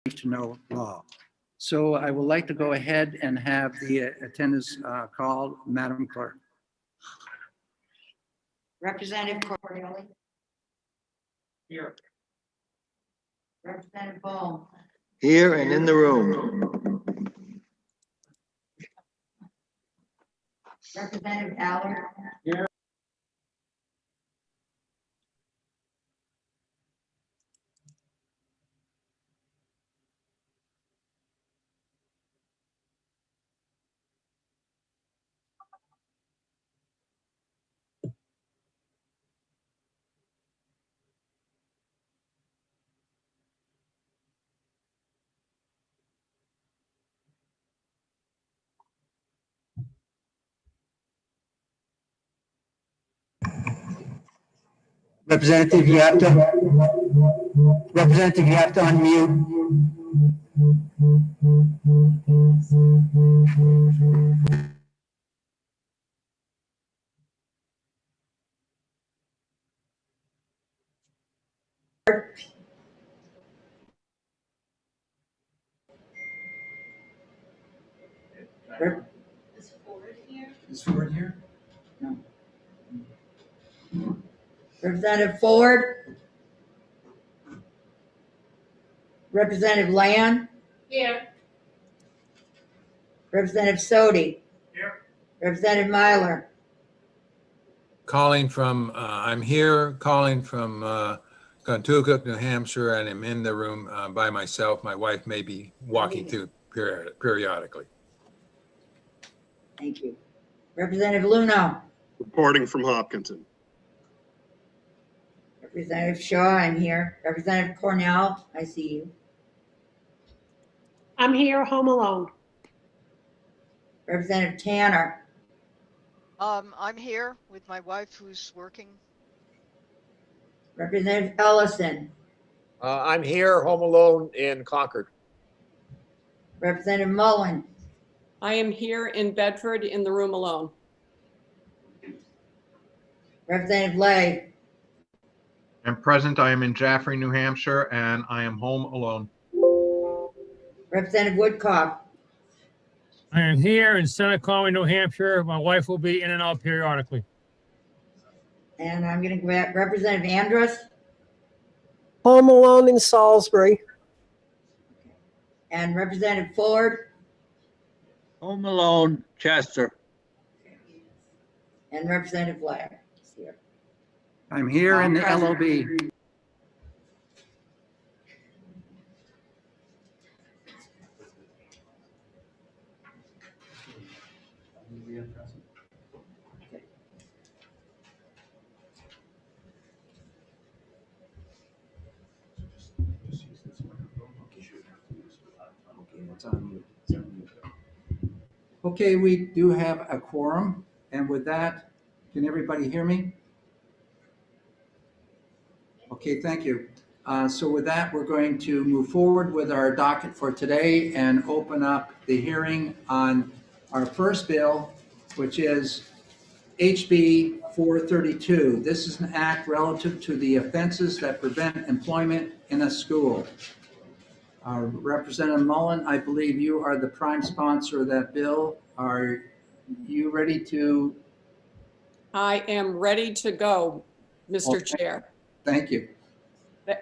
to know law. So I would like to go ahead and have the attendance called, Madam Clerk. Representative Corneli. Here. Representative Ball. Here and in the room. Representative Allard. Here. Representative, you have to unmute. Is Ford here? Representative Ford. Representative Land. Here. Representative Sodi. Here. Representative Myler. I'm here calling from Contoocook, New Hampshire, and I'm in the room by myself. My wife may be walking through periodically. Thank you. Representative Luno. Reporting from Hopkinton. Representative Shaw, I'm here. Representative Cornell, I see you. I'm here, home alone. Representative Tanner. I'm here with my wife who's working. Representative Ellison. I'm here, home alone in Concord. Representative Mullen. I am here in Bedford in the room alone. Representative Lay. I'm present. I am in Jaffrey, New Hampshire, and I am home alone. Representative Woodcock. I am here in Seneca Conway, New Hampshire. My wife will be in and out periodically. And I'm going to grab Representative Andrus. Home alone in Salisbury. And Representative Ford. Home alone, Chester. And Representative Ladd is here. I'm here in the LOB. Okay, we do have a quorum, and with that, can everybody hear me? Okay, thank you. So with that, we're going to move forward with our docket for today and open up the hearing on our first bill, which is HB 432. This is an act relative to the offenses that prevent employment in a school. Representative Mullen, I believe you are the prime sponsor of that bill. Are you ready to? I am ready to go, Mr. Okay. Chair. Thank you.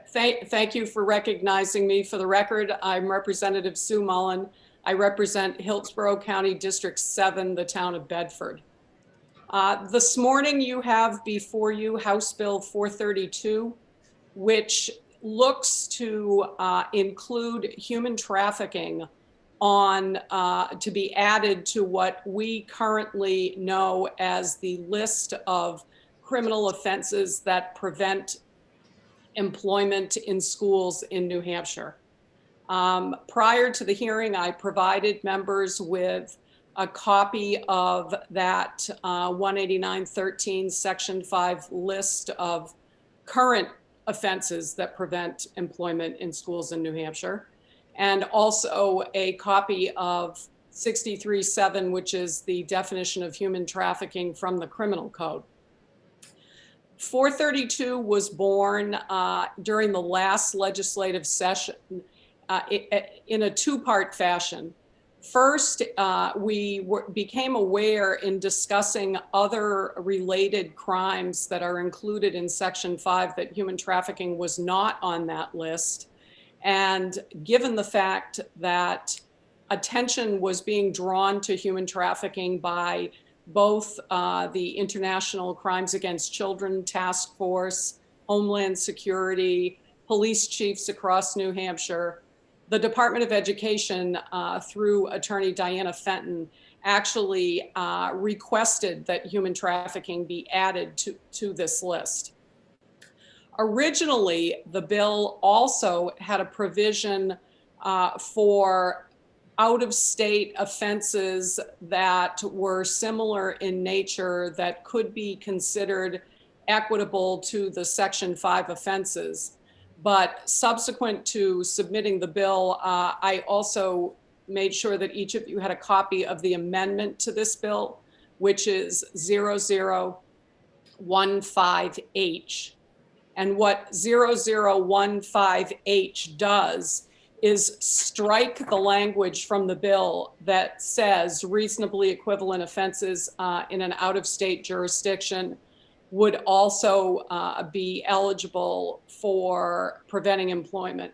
Thank you for recognizing me. For the record, I'm Representative Sue Mullen. I represent Hillsborough County District 7, the town of Bedford. This morning you have before you House Bill 432, which looks to include human trafficking to be added to what we currently know as the list of criminal offenses that prevent employment in schools in New Hampshire. Prior to the hearing, I provided members with a copy of that 189.13 Section 5 list of current offenses that prevent employment in schools in New Hampshire, and also a copy of 63.7, which is the definition of human trafficking from the criminal code. 432 was born during the last legislative session in a two-part fashion. First, we became aware in discussing other related crimes that are included in Section 5 that human trafficking was not on that list. And given the fact that attention was being drawn to human trafficking by both the International Crimes Against Children Task Force, Homeland Security, police chiefs across New Hampshire, the Department of Education, through Attorney Diana Fenton, actually requested that human trafficking be added to this list. Originally, the bill also had a provision for out-of-state offenses that were similar in nature that could be considered equitable to the Section 5 offenses. But subsequent to submitting the bill, I also made sure that each of you had a copy of the amendment to this bill, which is 0015H. And what 0015H does is strike the language from the bill that says reasonably equivalent offenses in an out-of-state jurisdiction would also be eligible for preventing employment.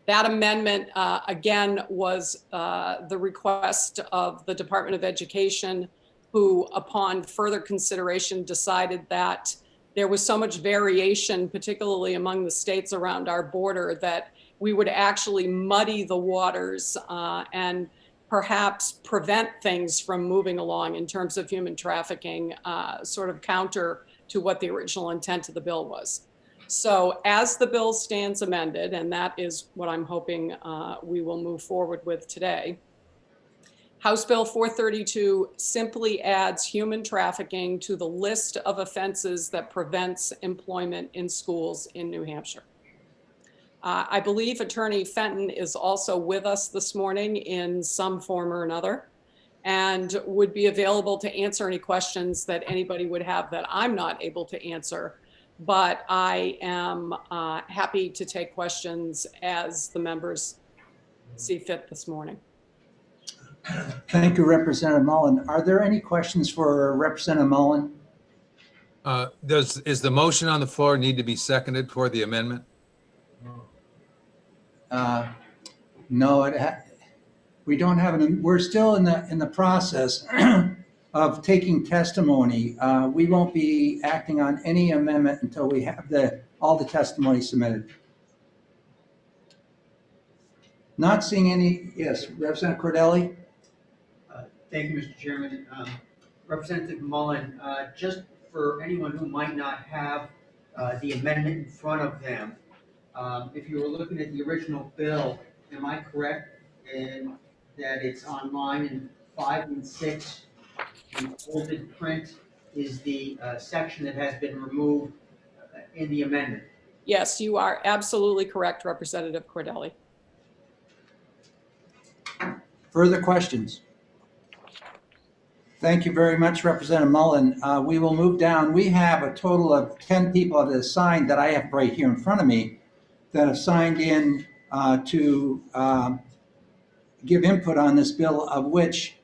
That amendment, again, was the request of the Department of Education, who, upon further consideration, decided that there was so much variation, particularly among the states around our border, that we would actually muddy the waters and perhaps prevent things from moving along in terms of human trafficking, sort of counter to what the original intent of the bill was. So as the bill stands amended, and that is what I'm hoping we will move forward with today, House Bill 432 simply adds human trafficking to the list of offenses that prevents employment in schools in New Hampshire. I believe Attorney Fenton is also with us this morning in some form or another, and would be available to answer any questions that anybody would have that I'm not able to answer. But I am happy to take questions as the members see fit this morning. Thank you, Representative Mullen. Are there any questions for Representative Mullen? Is the motion on the floor need to be seconded for the amendment? No, we don't have an. We're still in the process of taking testimony. We won't be acting on any amendment until we have all the testimony submitted. Not seeing any. Yes, Representative Cordelli. Thank you, Mr. Chairman. Representative Mullen, just for anyone who might not have the amendment in front of them, if you were looking at the original bill, am I correct in that it's online in 5 and 6? The bolded print is the section that has been removed in the amendment. Yes, you are absolutely correct, Representative Cordelli. Further questions? Thank you very much, Representative Mullen. We will move down. We have a total of 10 people that have signed that I have right here in front of me that have signed in to give input on this bill, of which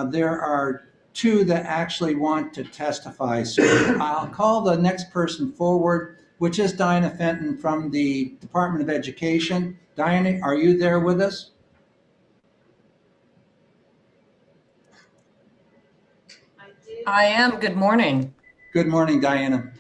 there are 2 that actually want to testify. So I'll call the next person forward, which is Diana Fenton from the Department of Education. Diana, are you there with us? I am. Good morning. Good morning, Diana.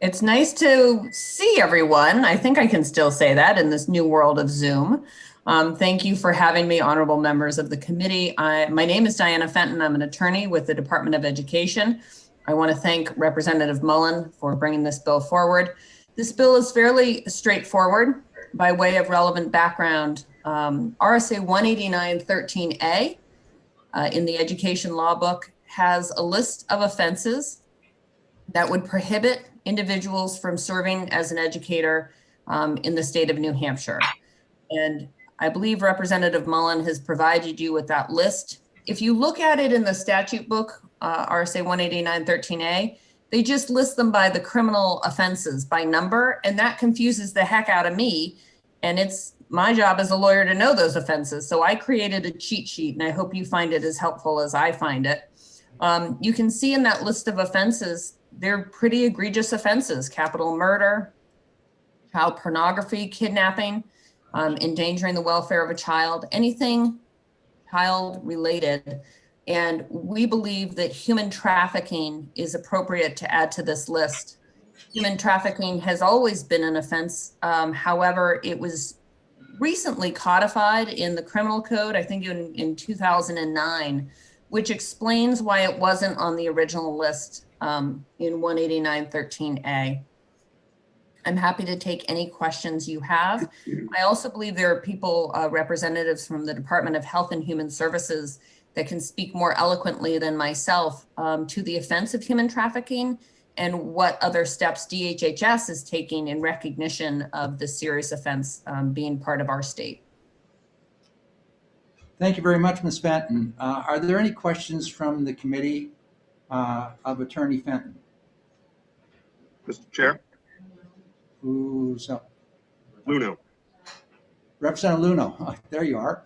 It's nice to see everyone. I think I can still say that in this new world of Zoom. Thank you for having me, honorable members of the committee. My name is Diana Fenton. I'm an attorney with the Department of Education. I want to thank Representative Mullen for bringing this bill forward. This bill is fairly straightforward. By way of relevant background, RSA 189.13a in the education law book has a list of offenses that would prohibit individuals from serving as an educator in the state of New Hampshire. And I believe Representative Mullen has provided you with that list. If you look at it in the statute book, RSA 189.13a, they just list them by the criminal offenses by number, and that confuses the heck out of me And it's my job as a lawyer to know those offenses. So I created a cheat sheet, and I hope you find it as helpful as I find it. You can see in that list of offenses, they're pretty egregious offenses: capital murder, child pornography, kidnapping, endangering the welfare of a child, anything child related. And we believe that human trafficking is appropriate to add to this list. Human trafficking has always been an offense. However, it was recently codified in the criminal code, I think in 2009, which explains why it wasn't on the original list in 189.13a. I'm happy to take any questions you have. I also believe there are people, representatives from the Department of Health and Human Services, that can speak more eloquently than myself to the offense of human trafficking and what other steps DHHS is taking in recognition of this serious offense being part of our state. Thank you very much, Ms. Fenton. Are there any questions from the committee of Attorney Fenton? Mr. Chair, Who's up? Luno. Representative Luno. Oh, there you are.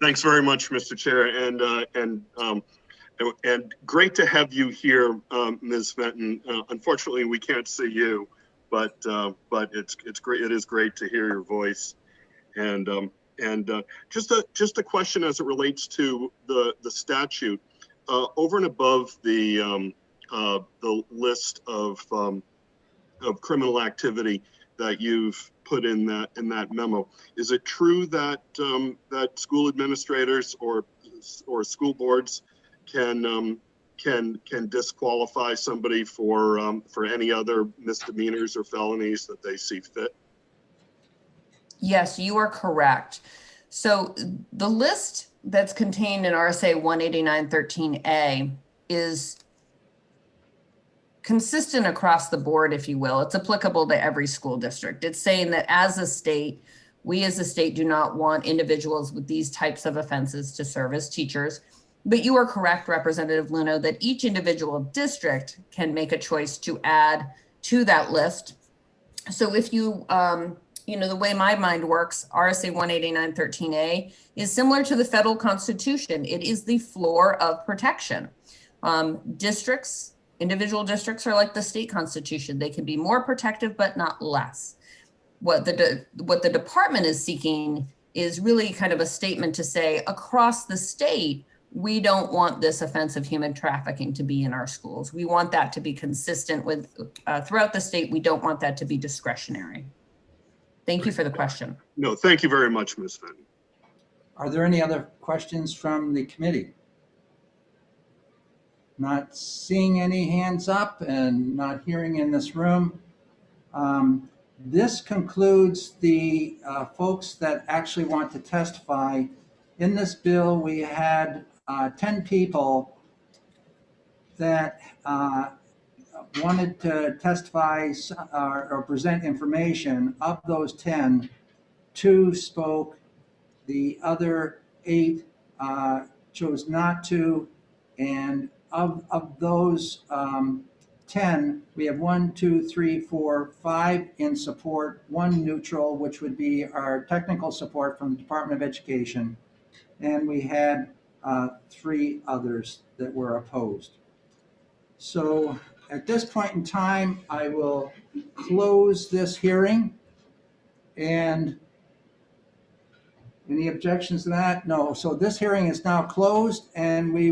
Thanks very much, Mr. Chair, and great to have you here, Ms. Fenton. Unfortunately, we can't see you, but it's great. It is great to hear your voice, and just a question as it relates to the statute, over and above the list of criminal activity that you've put in that memo. Is it true that that school administrators or school boards can disqualify somebody for any other misdemeanors or felonies that they see fit? Yes, you are correct. So the list that's contained in RSA 189.13a is consistent across the board, if you will. It's applicable to every school district. It's saying that as a state, we as a state do not want individuals with these types of offenses to serve as teachers. But you are correct, Representative Luno, that each individual district can make a choice to add to that list. So if you, the way my mind works, RSA 189.13a is similar to the federal constitution. It is the floor of protection. Individual districts are like the state constitution. They can be more protective, but not less. What the department is seeking is really kind of a statement to say, across the state, we don't want this offense of human trafficking to be in our schools. We want that to be consistent with throughout the state. We don't want that to be discretionary. Thank you for the question. No, thank you very much, Ms. Fenton. Are there any other questions from the committee? Not seeing any hands up and not hearing in this room. This concludes the folks that actually want to testify. In this bill, we had 10 people that wanted to testify or present information. Of those 10, 2 spoke. The other 8 chose not to. And of those 10, we have 1, 2, 3, 4, 5 in support, 1 neutral, which would be our technical support from the Department of Education. And we had 3 others that were opposed. So at this point in time, I will close this hearing. And any objections to that? No. So this hearing is now closed, and we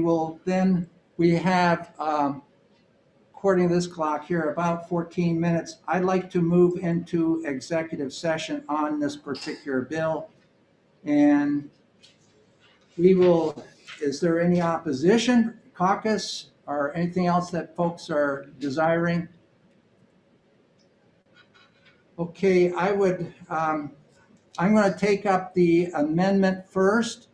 have, according to this clock here, about 14 minutes. I'd like to move into executive session on this particular bill. And is there any opposition, caucus, or anything else that folks are desiring? Okay, I'm going to take up the amendment first.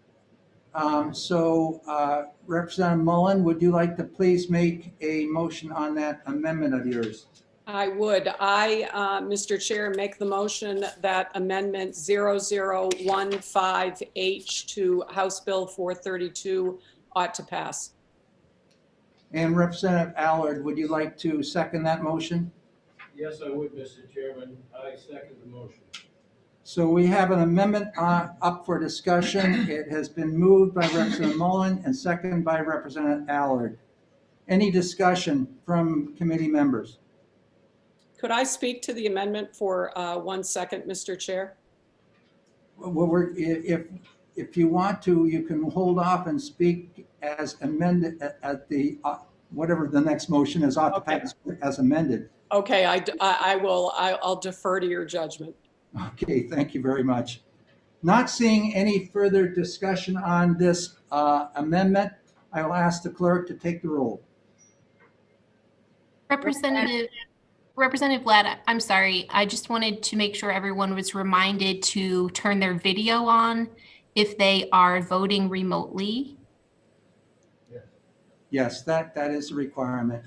Representative Mullen, would you like to please make a motion on that amendment of yours? I would. Mr. Chair, make the motion that Amendment 0015H to House Bill 432 ought to pass. And Representative Allard, would you like to second that motion? Yes, I would, Mr. Chairman. I second the motion. So we have an amendment up for discussion. It has been moved by Representative Mullen and seconded by Representative Allard. Any discussion from committee members? Could I speak to the amendment for 1 second, Mr. Chair? Well, if you want to, you can hold off and speak as amended at the, whatever the next motion is, ought to pass as amended. Okay, I'll defer to your judgment. Okay, thank you very much. Not seeing any further discussion on this amendment, I will ask the clerk to take the roll. Representative Ladd, I'm sorry. I just wanted to make sure everyone was reminded to turn their video on if they are voting remotely. Yes, that is a requirement.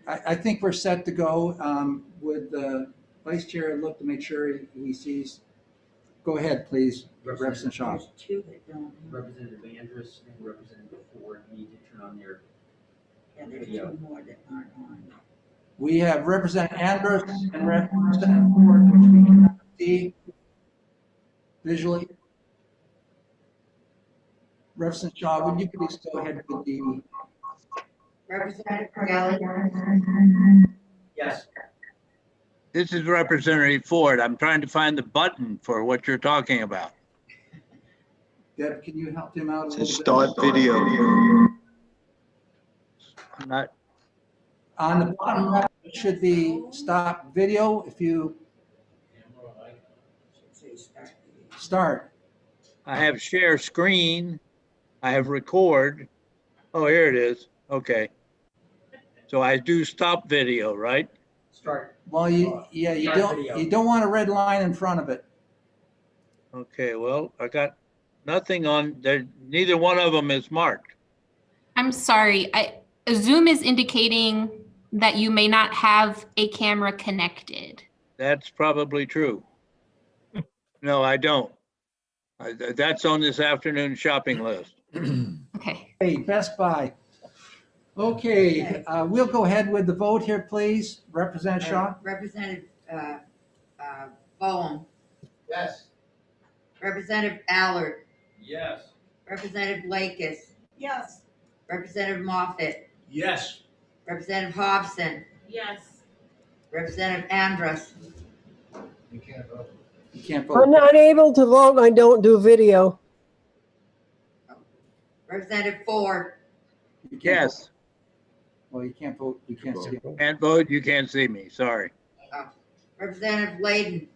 I think we're set to go. Would the vice chair look to make sure he sees? Go ahead, please, Representative Shaw. There's two that don't. Representative Andrus and Representative Ford need to turn on their Yeah, there's two more that aren't on. We have Representative Andrus and Representative Ford, which we cannot see visually. Representative Shaw, would you please go ahead with the? Representative Cordelli? Yes. This is Representative Ford. I'm trying to find the button for what you're talking about. Deb, can you help him out a little To bit? start video. Not, On the bottom left, it should be stop video. If you start. I have share screen. I have record. Oh, here it is. Okay. So I do stop video, right? Start. Well, you don't want a red line in front of it. Okay, well, I got nothing on there. Neither one of them is marked. I'm sorry. Zoom is indicating that you may not have a camera connected. That's probably true. No, I don't. That's on this afternoon shopping list. Okay. Hey, Best Buy. Okay, we'll go ahead with the vote here, please. Representative Shaw? Representative Bowen? Yes. Representative Allard? Yes. Representative Lakis? Yes. Representative Moffett? Yes. Representative Hobson? Yes. Representative Andrus? You can't vote. You can't I'm vote. not able to vote. I don't do video. Representative Ford? You can't Yes. vote. Well, you can't vote. You can't see. Can't vote, you can't see me, sorry. Representative Layden?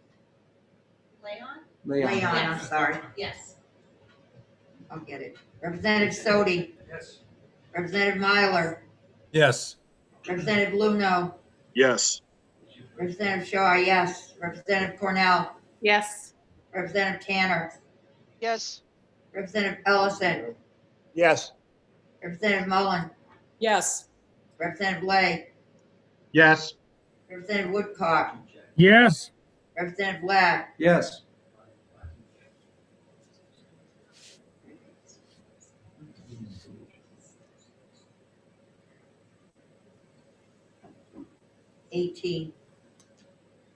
Leon? Leon, I'm sorry. Yes. I'll get it. Representative Sodi? Yes. Representative Myler? Yes. Representative Luno? Yes. Representative Shaw, yes. Representative Cornell? Yes. Representative Tanner? Yes. Representative Ellison? Yes. Representative Mullen? Yes. Representative Lay? Yes. Representative Woodcock? Yes. Representative Ladd? Yes.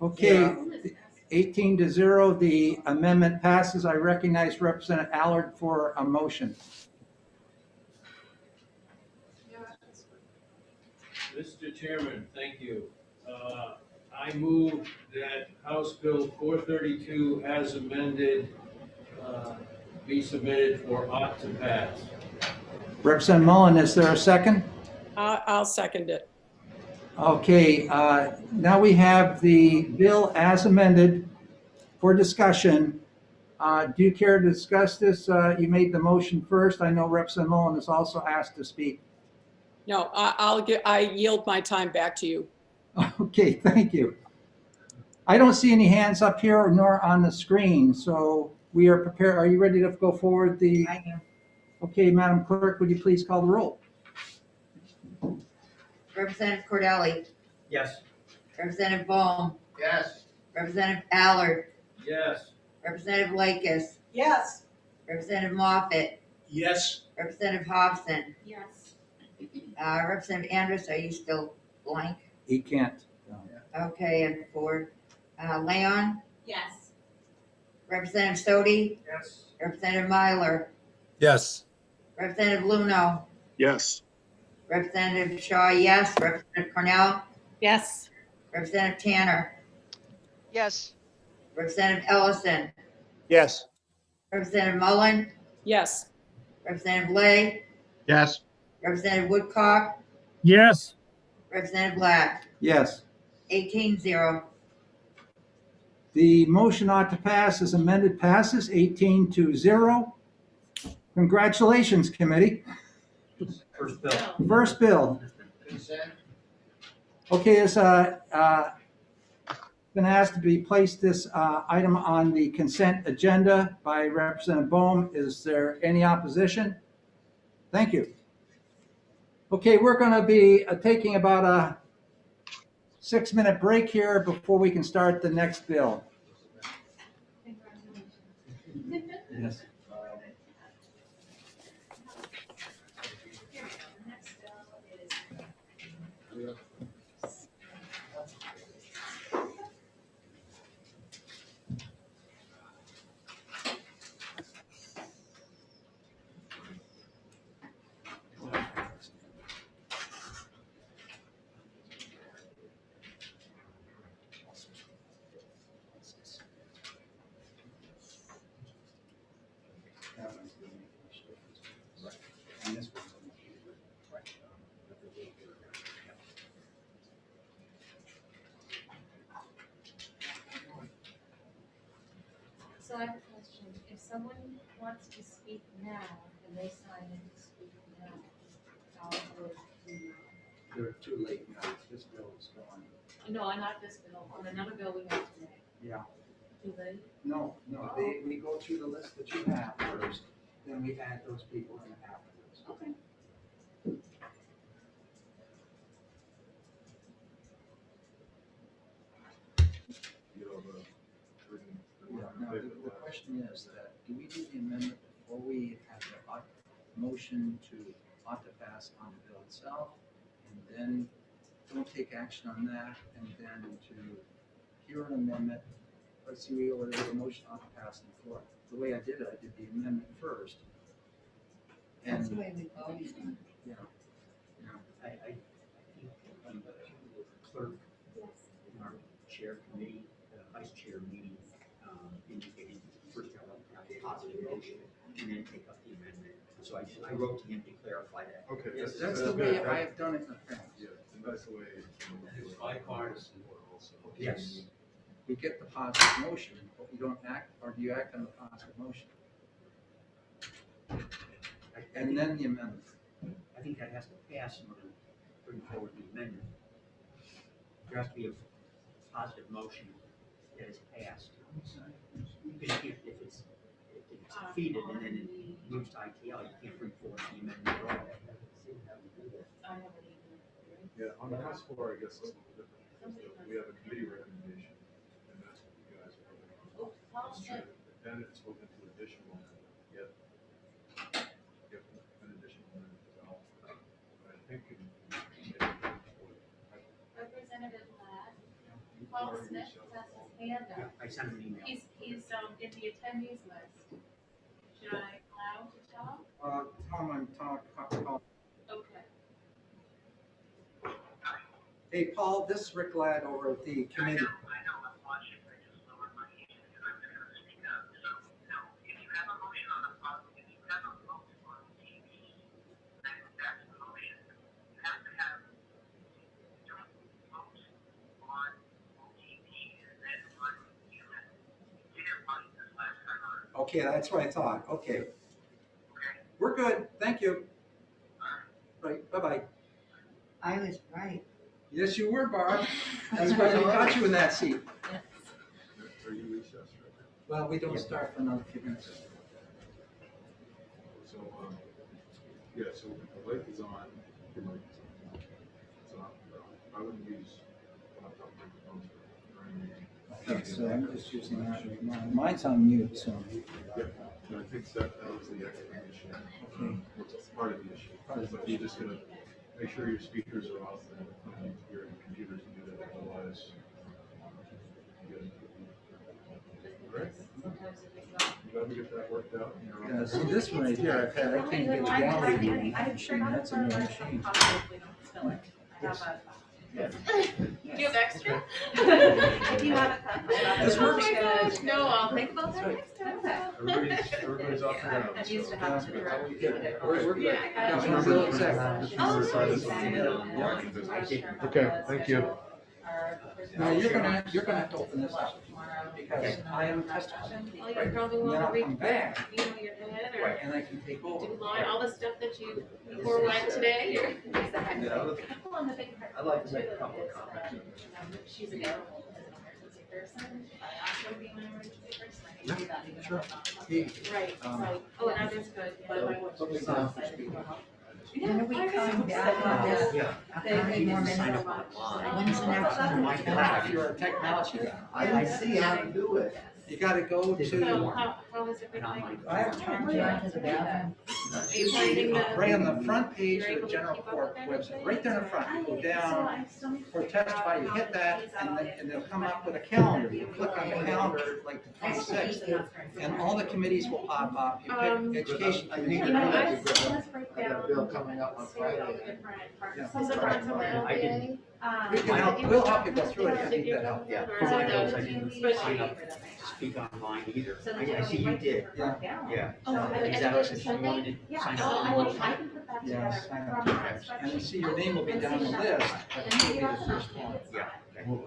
Okay, 18-0, the amendment passes. I recognize Representative Allard for a motion. Mr. Chairman, thank you. I move that House Bill 432 as amended be submitted for ought to pass. Representative Mullen, is there a second? I'll second it. Okay, now we have the bill as amended for discussion. Do you care to discuss this? You made the motion first. I know Representative Mullen has also asked to speak. No, I yield my time back to you. Okay, thank you. I don't see any hands up here nor on the screen, so we are prepared. Are you ready to go forward? I am. Okay, Madam Clerk, would you please call the roll? Representative Cordelli? Yes. Representative Bohm? Yes. Representative Allard? Yes. Representative Lakis? Yes. Representative Moffett? Yes. Representative Hobson? Yes. Representative Andrus, are you still blank? He can't. Okay, and for Leon, Yes. Representative Sodi, Yes. Representative Myler, Yes. Representative Luno, Yes. Representative Shaw, yes. Representative Cornell, Yes. Representative Tanner, Yes. Representative Ellison, Yes. Representative Mullen, Yes. Representative Lay, Yes. Representative Woodcock, Yes. Representative Black, Yes. 18-0. The motion ought to pass as amended passes 18-0. Congratulations, committee. First bill. First bill. Consent. Okay, it's been asked to be placed this item on the consent agenda by Representative Bohm. Is there any opposition? Thank you. Okay, we're going to be taking about a 6-minute break here before we can start the next bill. Yes. So I have a question. If someone wants to speak now and they sign in to speak now, how would we? You're too late now. This bill is gone. No, not this bill, on another bill we have today. Yeah. Too late? No, we go through the list that you have first, then we add those people in afterwards. Okay. Now, the question is that, do we do the amendment before we have the motion to ought to pass on the bill itself? And then don't take action on that, and then to hear an amendment, let's see, we ordered a motion ought to pass on the floor. The way I did it, I did the amendment first. And, That's the way we voted. yeah, I think the clerk in our chair committee, vice chair meeting, indicated first have a positive motion and then take up the amendment. So I wrote to him to clarify that. Okay. yes, that's the way I have done it in the past. Yeah, and that's the way. It's bipartisan. Yes. We get the positive motion, but we don't act, or do you act on the positive motion? And then the amendment. I think that has to pass in order to bring forward the amendment. There has to be a positive motion that is passed. Because if it's defeated and then it moves to ITL, you can't bring forward the amendment at all. I haven't even. Yeah, on the House floor, I guess it's a little different. Because we have a committee recommendation, and that's what you guys are voting on. Oh, Paul said, Then it's spoken to additional, yet, an additional amendment as well. But I think. Representative Ladd, Paul Smith has his hand up. I sent him an email. He's in the attendees list. Should I allow to talk? Tell him I'm talking. Okay. Hey, Paul, this is Rick Ladd over at the committee. Okay, that's what I thought. Okay. We're good. Thank you. Right, bye-bye. I was right. Yes, you were, Barb. That's why we got you in that seat. Are you recessed right now? Well, we don't start for another few minutes. So, yeah, so the light is on, your mic is on. It's on, I wouldn't use laptop microphones for any meeting. Okay, so I'm just using that right now. Mine's on mute, so. Yeah, and I think that was the explanation. Okay. It's part of the issue. But you're just gonna make sure your speakers are off and your computers can do that, otherwise. All right? You glad we get that worked out? Yeah, see this one right here, I've had, I can't get a gallery room machine, that's a new machine. Do you have extra? I do have a cup. This works. Oh my gosh, no, I'll think about that next time. Everybody's off the ground. I'm used to having to direct. We're good. Yeah. Councilmember Bill, exactly. Okay, thank you. Now, you're gonna have to open this up, because I am testifying. Well, you probably And then want I'll to come back, you know, your head or and I can take over. do line all the stuff that you forward today or. I'd like to make a couple of comments. She's available as an emergency person. I asked her to be an emergency person. I can do that even Sure. though- Right, so, oh, that is good. But I want Something to- else. When we come back on this, Yeah. how many more minutes? When's the next one? If you're a technology guy, I see how to do it. you gotta go So to, how has it been going? I have Turn you on to the bathroom. Are you finding the? right on the front page You're of able the to general keep up court with everything? website, right there in the front, you go So down I still need to for figure testify, out you how hit to that, use and they'll come up with a calendar, you click on the calendar, like the 26th, and all the committees will pop up, you pick education. You know, let's break I got a down. bill coming up on Friday. Different parts. Yeah. So sometimes I'm like, I didn't- We can help, we'll help you go through it if you need that help. Yeah. Or is it I the- didn't sign up to speak online either. So the I see you did. Yeah. Yeah. Oh, Is that what you wanted to Yeah, sign so up? I can put that together Yes, I from know. that spreadsheet. And you see your name will be down the list, but it will be the first one. Yeah.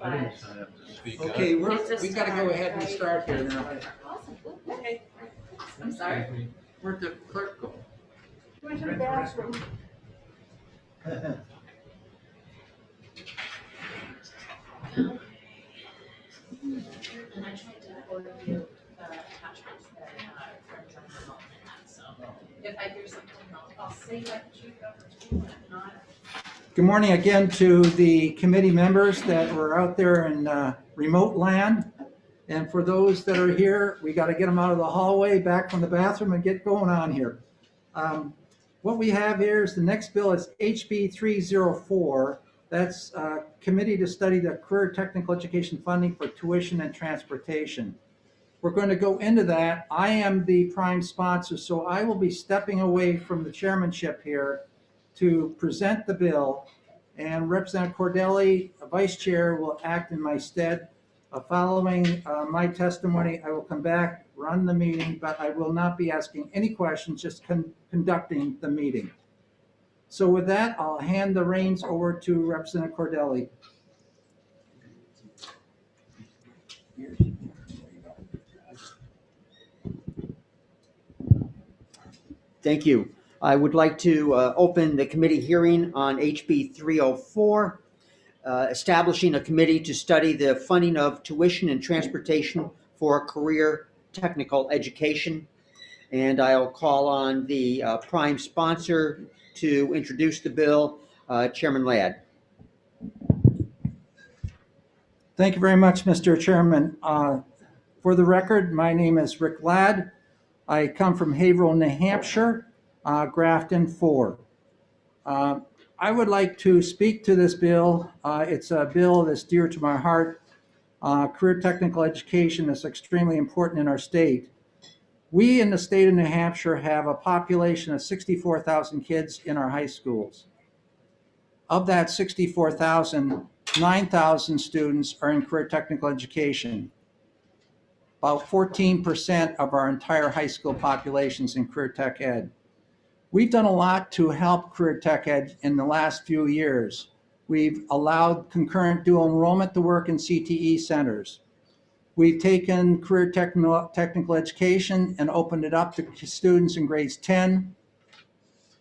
I didn't sign up to speak. Okay, we've got to go ahead and start here now. Awesome, okay. I'm sorry. Where'd the clerk go? Went to the bathroom. And I tried to order you the attachments that Representative Malton had, so if I hear something, I'll say what you go for two, and if not. Good morning again to the committee members that were out there in remote land. And for those that are here, we got to get them out of the hallway, back from the bathroom and get going on here. What we have here is the next bill is HB 304. That's Committee to Study the Career Technical Education Funding for Tuition and Transportation. We're going to go into that. I am the prime sponsor, so I will be stepping away from the chairmanship here to present the bill, and Representative Cordelli, Vice Chair, will act in my stead. Following my testimony, I will come back, run the meeting, but I will not be asking any questions, just conducting the meeting. So with that, I'll hand the reins over to Representative Cordelli. Thank you. I would like to open the committee hearing on HB 304, establishing a committee to study the funding of tuition and transportation for career technical education. And I'll call on the prime sponsor to introduce the bill, Chairman Ladd. Thank you very much, Mr. Chairman. For the record, my name is Rick Ladd. I come from Haverhill, New Hampshire, Grafton 4. I would like to speak to this bill. It's a bill that's dear to my heart. Career technical education is extremely important in our state. We in the state of New Hampshire have a population of 64,000 kids in our high schools. Of that 64,000, 9,000 students are in career technical education. About 14% of our entire high school population is in career tech ed. We've done a lot to help career tech ed in the last few years. We've allowed concurrent dual enrollment to work in CTE centers. We've taken career technical education and opened it up to students in grades 10,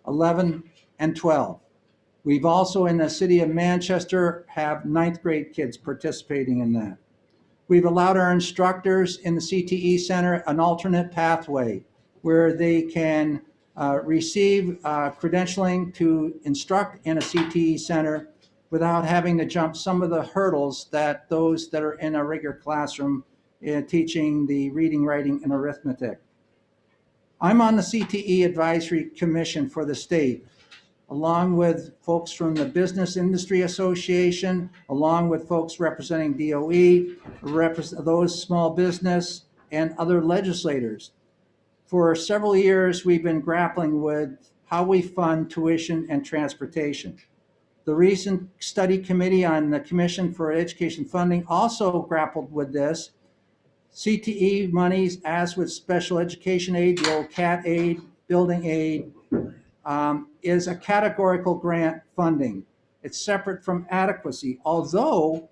11, and 12. We've also, in the city of Manchester, have 9th grade kids participating in that. We've allowed our instructors in the CTE Center an alternate pathway where they can receive credentialing to instruct in a CTE Center without having to jump some of the hurdles that those that are in a regular classroom teaching the reading, writing, and arithmetic. I'm on the CTE Advisory Commission for the state. along with folks from the Business Industry Association, along with folks representing DOE, those small business, and other legislators. For several years, we've been grappling with how we fund tuition and transportation. The recent study committee on the Commission for Education Funding also grappled with this. CTE monies, as with special education aid, the old CAT aid, building aid, is a categorical grant funding. It's separate from adequacy, although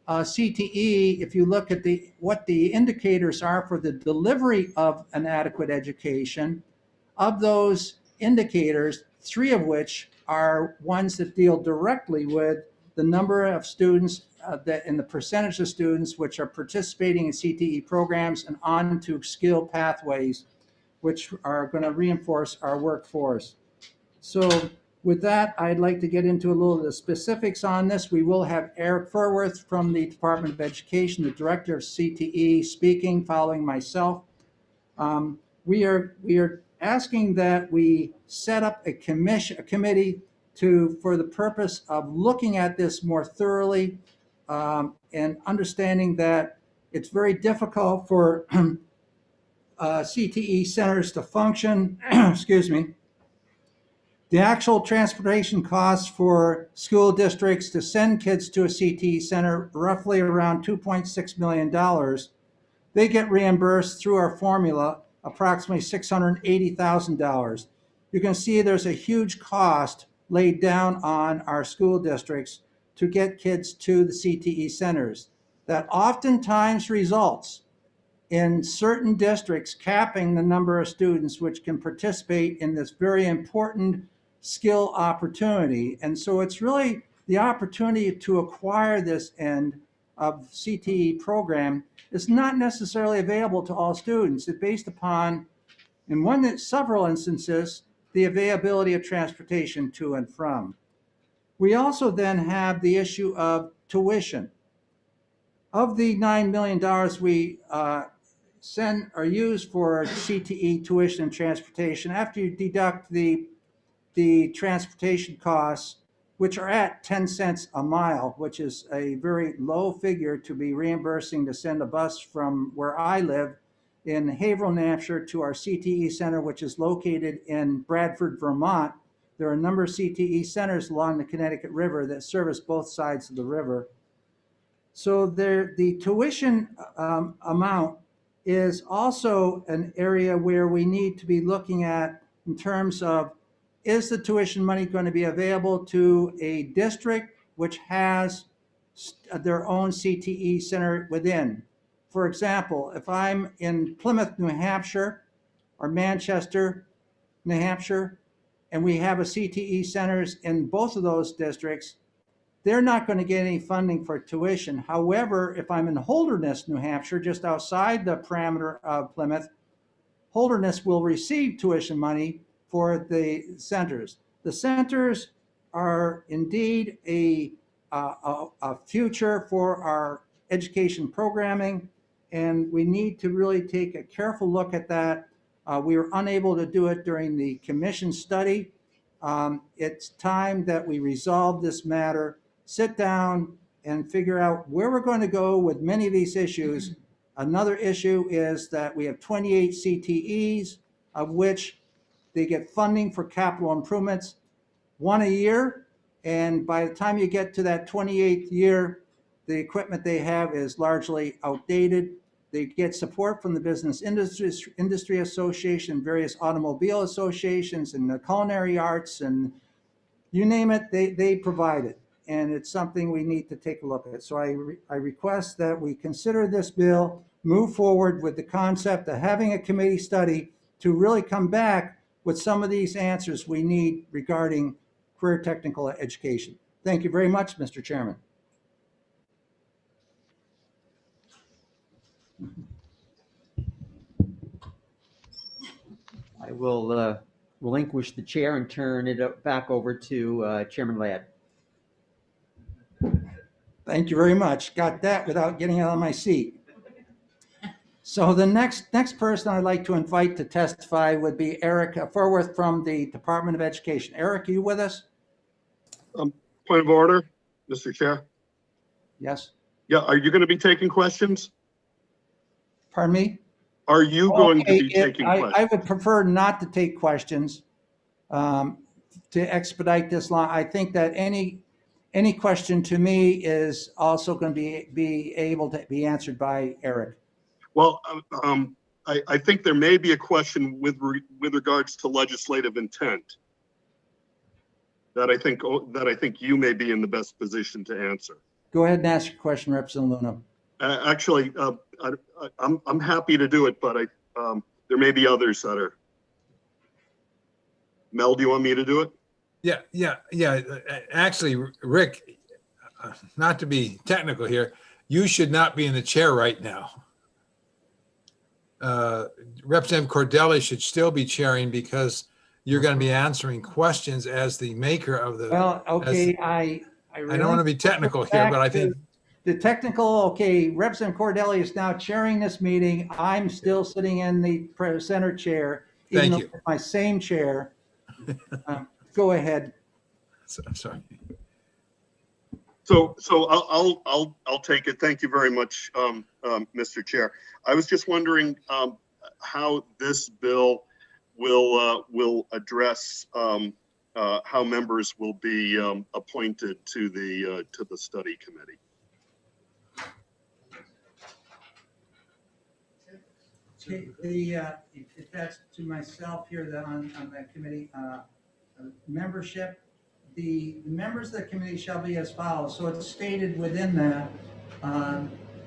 CTE, if you look at what the indicators are for the delivery of an adequate education, of those indicators, 3 of which are ones that deal directly with the number of students and the percentage of students which are participating in CTE programs and on to skill pathways, which are going to reinforce our workforce. So with that, I'd like to get into a little of the specifics on this. We will have Eric Furworth from the Department of Education, the director of CTE, speaking, following myself. We are asking that we set up a committee for the purpose of looking at this more thoroughly and understanding that it's very difficult for CTE centers to function. Excuse me. The actual transportation costs for school districts to send kids to a CTE center, roughly around $2.6 million. They get reimbursed through our formula, approximately $680,000. You can see there's a huge cost laid down on our school districts to get kids to the CTE centers. That oftentimes results in certain districts capping the number of students which can participate in this very important skill opportunity. And so it's really the opportunity to acquire this end of CTE program is not necessarily available to all students. It's based upon, in several instances, the availability of transportation to and from. We also then have the issue of tuition. Of the $9 million we send or use for CTE tuition and transportation, after you deduct the transportation costs, which are at 10 cents a mile, which is a very low figure to be reimbursing to send a bus from where I live in Haverhill, New Hampshire, to our CTE center, which is located in Bradford, Vermont. There are a number of CTE centers along the Connecticut River that service both sides of the river. So the tuition amount is also an area where we need to be looking at in terms of, is the tuition money going to be available to a district which has their own CTE center within? For example, if I'm in Plymouth, New Hampshire, or Manchester, New Hampshire, and we have a CTE centers in both of those districts, they're not going to get any funding for tuition. However, if I'm in Holderness, New Hampshire, just outside the parameter of Plymouth, Holderness will receive tuition money for the centers. The centers are indeed a future for our education programming, and we need to really take a careful look at that. We were unable to do it during the commission study. It's time that we resolve this matter, sit down and figure out where we're going to go with many of these issues. Another issue is that we have 28 CTEs, of which they get funding for capital improvements, 1 a year. And by the time you get to that 28th year, the equipment they have is largely outdated. They get support from the Business Industry Association, various automobile associations, and the culinary arts, and you name it, they provide it. And it's something we need to take a look at. So I request that we consider this bill, move forward with the concept of having a committee study to really come back with some of these answers we need regarding career technical education. Thank you very much, Mr. Chairman. I will relinquish the chair and turn it back over to Chairman Ladd. Thank you very much. Got that without getting out of my seat. So the next person I'd like to invite to testify would be Eric Forworth from the Department of Education. Eric, are you with us? Point of order, Mr. Chair. Yes. Yeah, are you going to be taking questions? Pardon me? Are you going to be Okay, taking I questions? would prefer not to take questions to expedite this long. I think that any question to me is also going to be able to be answered by Eric. Well, I think there may be a question with regards to legislative intent that I think you may be in the best position to answer. Go ahead and ask your question, Representative Luna. Actually, I'm happy to do it, but there may be others that are. Mel, do you want me to do it? Yeah. Actually, Rick, not to be technical here, you should not be in the chair right now. Representative Cordelli should still be chairing because you're going to be answering questions as the maker of the. Well, okay, I don't want to be technical here, but I think. The technical, okay, Representative Cordelli is now chairing this meeting. I'm still sitting in the center chair. Thank even you. though my same chair. Go ahead. I'm sorry. So I'll take it. Thank you very much, Mr. Chair. I was just wondering how this bill will address how members will be appointed to the study committee. Okay, if that's to myself here on that committee, membership, the members of the committee shall be as follows. So it's stated within that,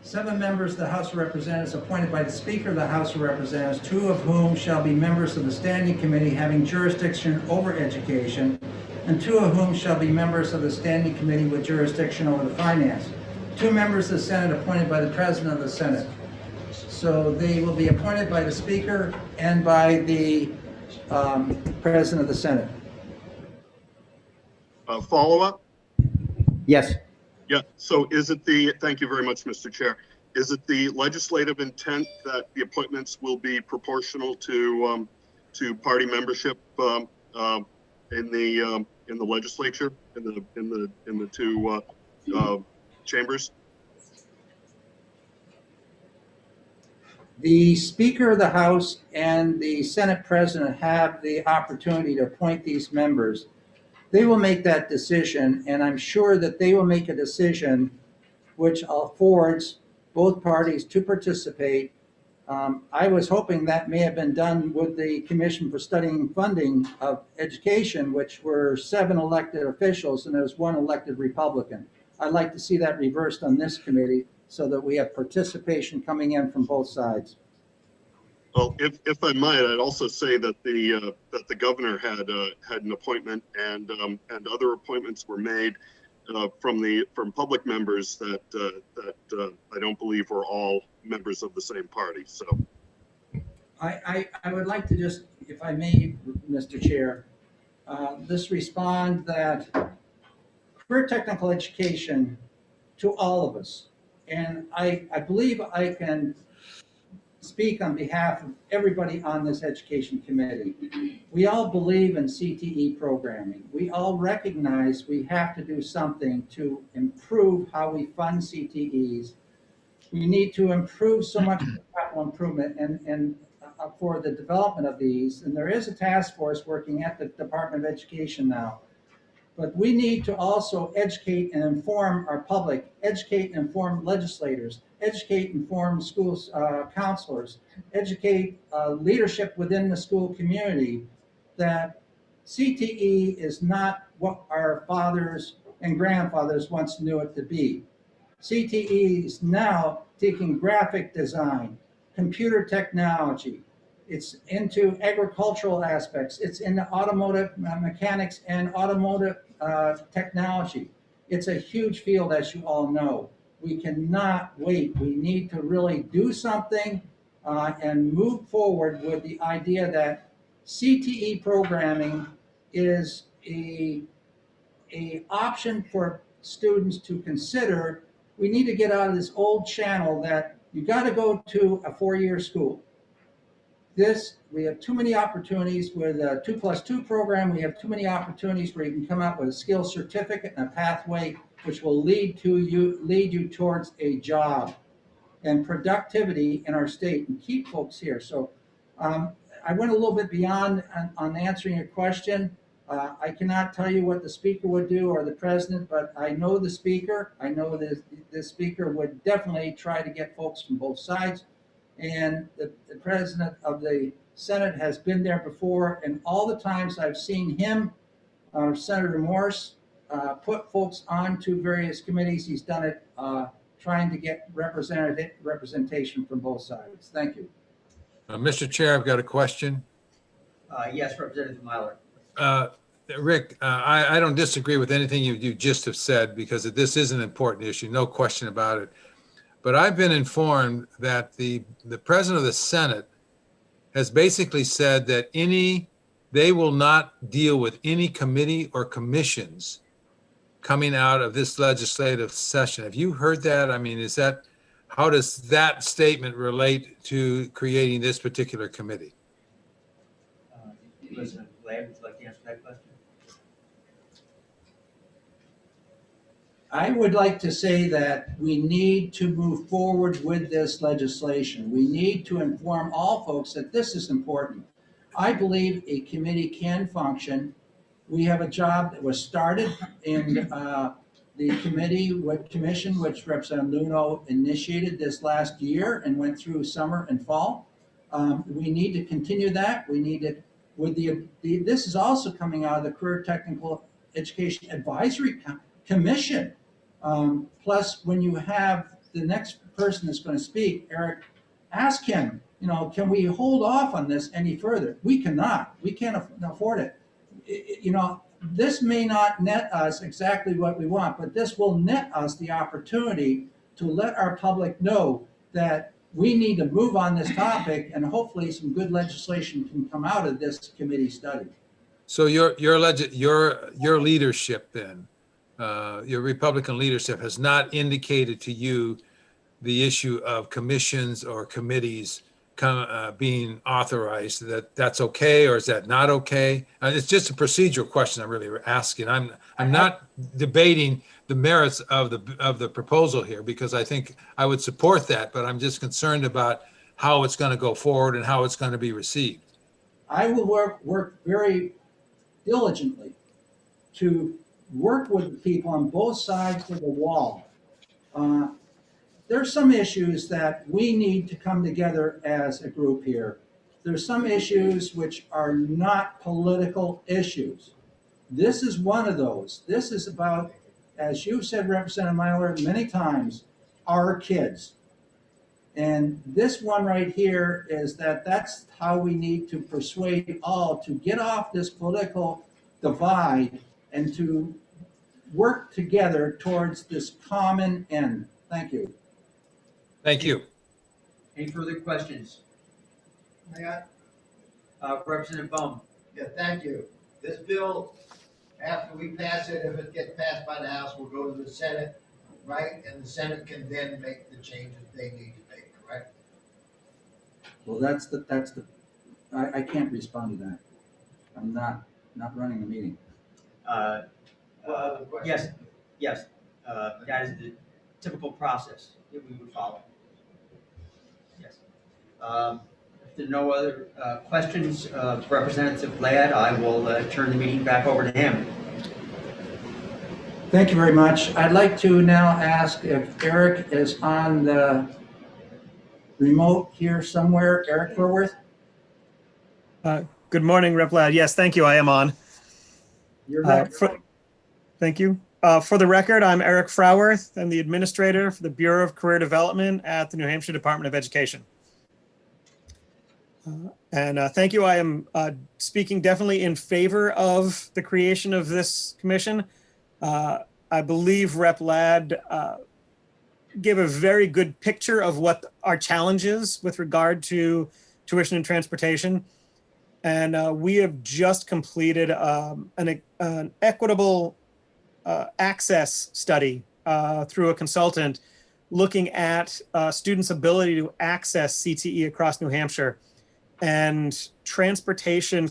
7 members of the House of Representatives appointed by the Speaker of the House of Representatives, 2 of whom shall be members of the Standing Committee having jurisdiction over education, and 2 of whom shall be members of the Standing Committee with jurisdiction over the finance. 2 members of the Senate appointed by the President of the Senate. So they will be appointed by the Speaker and by the President of the Senate. Follow-up? Yes. Yeah, so thank you very much, Mr. Chair. Is it the legislative intent that the appointments will be proportional to party membership in the legislature, in the 2 chambers? The Speaker of the House and the Senate President have the opportunity to appoint these members. They will make that decision, and I'm sure that they will make a decision which affords both parties to participate. I was hoping that may have been done with the Commission for Studying and Funding of Education, which were 7 elected officials and there was 1 elected Republican. I'd like to see that reversed on this committee so that we have participation coming in from both sides. Well, if I might, I'd also say that the governor had an appointment, and other appointments were made from public members that I don't believe were all members of the same party. So, I would like to just, if I may, Mr. Chair, just respond that career technical education to all of us, and I believe I can speak on behalf of everybody on this education committee. We all believe in CTE programming. We all recognize we have to do something to improve how we fund CTEs. We need to improve so much capital improvement and for the development of these. And there is a task force working at the Department of Education now. But we need to also educate and inform our public, educate and inform legislators, educate and inform schools, counselors, educate leadership within the school community that CTE is not what our fathers and grandfathers once knew it to be. CTE is now taking graphic design, computer technology. It's into agricultural aspects. It's into automotive mechanics and automotive technology. It's a huge field, as you all know. We cannot wait. We need to really do something and move forward with the idea that CTE programming is a option for students to consider. We need to get out of this old channel that You got to go to a 4-year school. We have too many opportunities with a 2+2 program. We have too many opportunities where you can come out with a skill certificate and a pathway which will lead you towards a job and productivity in our state and keep folks here. So I went a little bit beyond on answering your question. I cannot tell you what the speaker would do or the president, but I know the speaker. I know that the speaker would definitely try to get folks from both sides. And the president of the Senate has been there before, and all the times I've seen him, Senator Morse, put folks onto various committees, he's done it trying to get representation from both sides. Thank you. Mr. Chair, I've got a question. Yes, Representative Myler. Rick, I don't disagree with anything you just have said because this is an important issue, no question about it. But I've been informed that the president of the Senate has basically said that they will not deal with any committee or commissions coming out of this legislative session. Have you heard that? I mean, how does that statement relate to creating this particular committee? President Ladd, would you like to answer that question? I would like to say that we need to move forward with this legislation. We need to inform all folks that this is important. I believe a committee can function. We have a job that was started in the commission, which Representative Luno initiated this last year and went through summer and fall. We need to continue that. We need it with this is also coming out of the Career Technical Education Advisory Commission. Plus, when you have the next person that's going to speak, Eric, ask him, can we hold off on this any further? We cannot. We can't afford it. This may not net us exactly what we want, but this will net us the opportunity to let our public know that we need to move on this topic, and hopefully some good legislation can come out of this committee study. So your leadership then, your Republican leadership has not indicated to you the issue of commissions or committees being authorized, that's okay, or is that not okay? It's just a procedural question I'm really asking. I'm not debating the merits of the proposal here, because I think I would support that, but I'm just concerned about how it's going to go forward and how it's going to be received. I will work very diligently to work with people on both sides of the wall. There's some issues that we need to come together as a group here. There's some issues which are not political issues. This is one of those. This is about, as you've said, Representative Myler, many times, our kids. And this one right here is that's how we need to persuade all to get off this political divide and to work together towards this common end. Thank you. Thank you. Any further questions? Representative Bum. Yeah, thank you. This bill, after we pass it, if it gets passed by the House, will go to the Senate, right? And the Senate can then make the changes they need to make, correct? Well, I can't respond to that. I'm not running the meeting. Yes, that is the typical process that we would follow. Yes. If there are no other questions, Representative Ladd, I will turn the meeting back over to him. Thank you very much. I'd like to now ask if Eric is on the remote here somewhere. Eric Furworth? Good morning, Rep. Ladd. Yes, thank you. I am on. You're back. Thank you. For the record, I'm Eric Frauworth. I'm the administrator for the Bureau of Career Development at the New Hampshire Department of Education. Thank you. I am speaking definitely in favor of the creation of this commission. I believe Rep. Ladd gave a very good picture of what our challenge is with regard to tuition and transportation. And we have just completed an equitable access study through a consultant, looking at students' ability to access CTE across New Hampshire. And transportation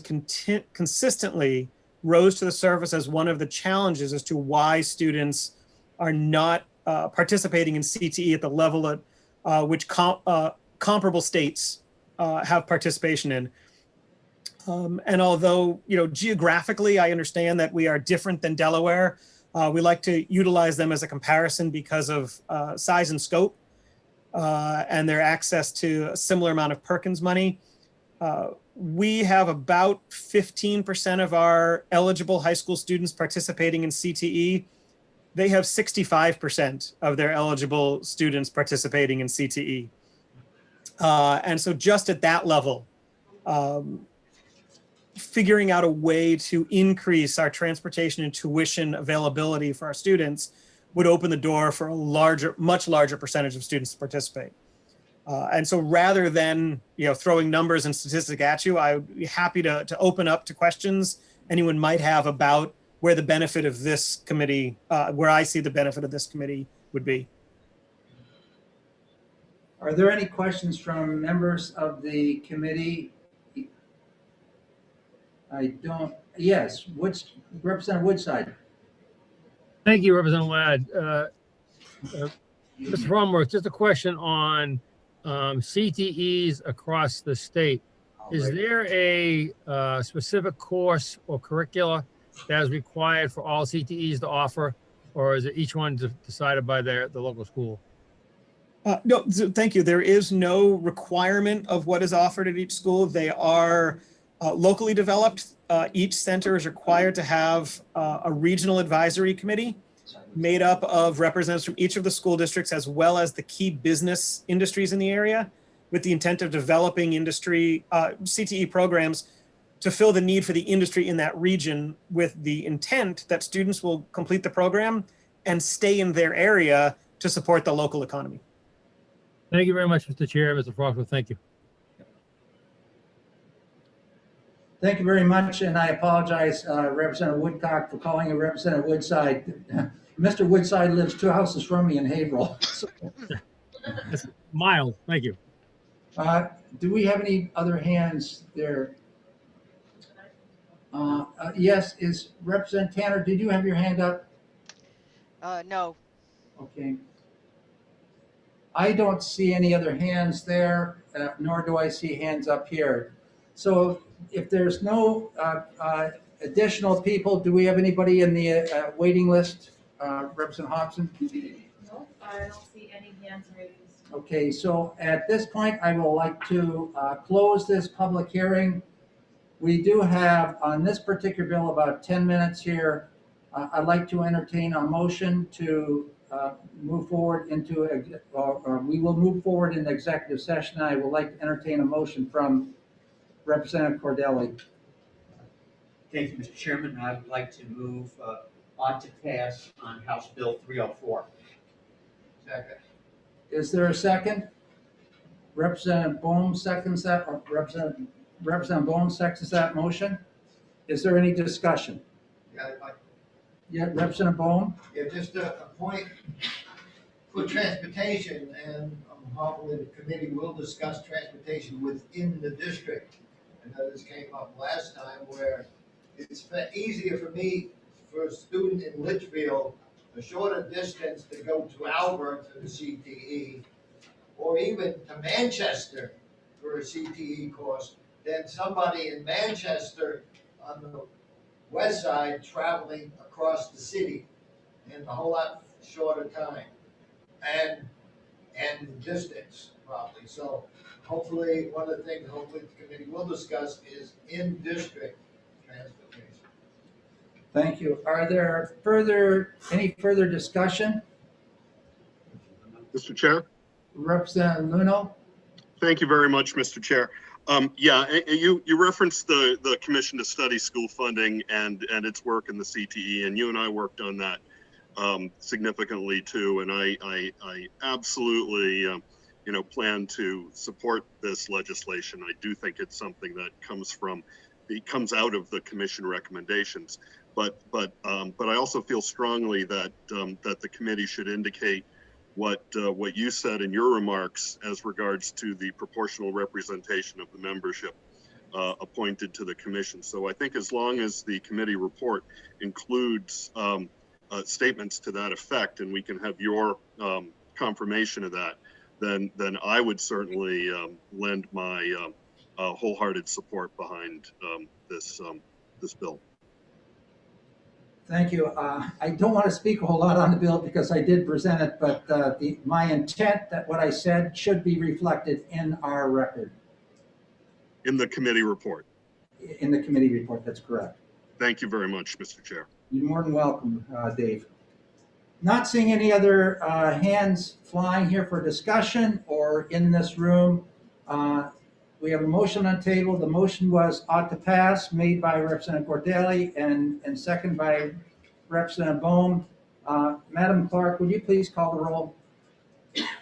consistently rose to the surface as one of the challenges as to why students are not participating in CTE at the level at which comparable states have participation in. And although, geographically, I understand that we are different than Delaware, we like to utilize them as a comparison because of size and scope and their access to a similar amount of Perkins money. We have about 15% of our eligible high school students participating in CTE. They have 65% of their eligible students participating in CTE. And so just at that level, figuring out a way to increase our transportation and tuition availability for our students would open the door for a much larger percentage of students to participate. And so rather than throwing numbers and statistics at you, I would be happy to open up to questions anyone might have about where the benefit of this committee, where I see the benefit of this committee would be. Are there any questions from members of the committee? I don't, yes, Representative Woodside. Thank you, Representative Ladd. Mr. Fromworth, just a question on CTEs across the state. Is there a specific course or curricula that is required for all CTEs to offer, or is it each one decided by the local school? No, thank you. There is no requirement of what is offered at each school. They are locally developed. Each center is required to have a regional advisory committee made up of representatives from each of the school districts, as well as the key business industries in the area, with the intent of developing industry CTE programs to fill the need for the industry in that region, with the intent that students will complete the program and stay in their area to support the local economy. Thank you very much, Mr. Chair. Mr. Fromworth, thank you. Thank you very much, and I apologize, Representative Woodcock, for calling you Representative Woodside. Mr. Woodside lives 2 houses from me in Haverhill. That's mild. Thank you. Do we have any other hands there? Yes, is Representative Tanner, did you have your hand up? No. Okay. I don't see any other hands there, nor do I see hands up here. So if there's no additional people, do we have anybody in the waiting list? Representative Hobson? No, I don't see any hands raised. Okay, so at this point, I would like to close this public hearing. We do have on this particular bill about 10 minutes here. I'd like to entertain a motion to move forward into, we will move forward in executive session. I would like to entertain a motion from Representative Cordelli. Thank you, Mr. Chairman. I would like to move on to pass on House Bill 304. Second. Is there a second? Representative Bohm seconds that, or Representative Bohm seconds that motion. Is there any discussion? Yeah, Representative Bohm? Yeah, just a point for transportation, and hopefully the committee will discuss transportation within the district. I know this came up last time, where it's easier for me, for a student in Litchfield, a shorter distance to go to Albert for the CTE, or even to Manchester for a CTE course, than somebody in Manchester on the west side traveling across the city in a whole lot shorter time and distance probably. So hopefully, one of the things hopefully the committee will discuss is in-district transportation. Thank you. Are there any further discussion? Mr. Chair? Representative Luno? Thank you very much, Mr. Chair. Yeah, you referenced the Commission to Study School Funding and its work in the CTE, and you and I worked on that significantly too. And I absolutely plan to support this legislation. I do think it's something that comes out of the Commission recommendations. But I also feel strongly that that the committee should indicate what you said in your remarks as regards to the proportional representation of the membership appointed to the commission. So I think as long as the committee report includes statements to that effect, and we can have your confirmation of that, then I would certainly lend my wholehearted support behind this bill. Thank you. I don't want to speak a whole lot on the bill because I did present it, but my intent that what I said should be reflected in our record. In the committee report. In the committee report, that's correct. Thank you very much, Mr. Chair. You're more than welcome, Dave. Not seeing any other hands flying here for discussion or in this room. We have a motion on the table. The motion was ought to pass, made by Representative Cordelli and second by Representative Bohm. Madam Clerk, would you please call the roll?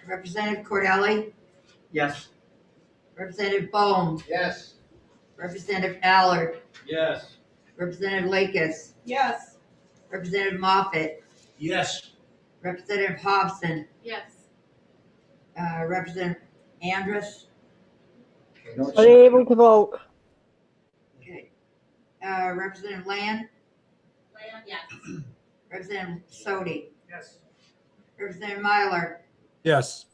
Representative Cordelli, Yes. Representative Bohm, Yes. Representative Allard, Yes. Representative Lakis, Yes. Representative Moffett, Yes. Representative Hobson, Yes. Representative Andrus, No, Unable to vote. okay. Representative Land, Land, yes. Representative Sodi, Yes. Representative Myler, Yes.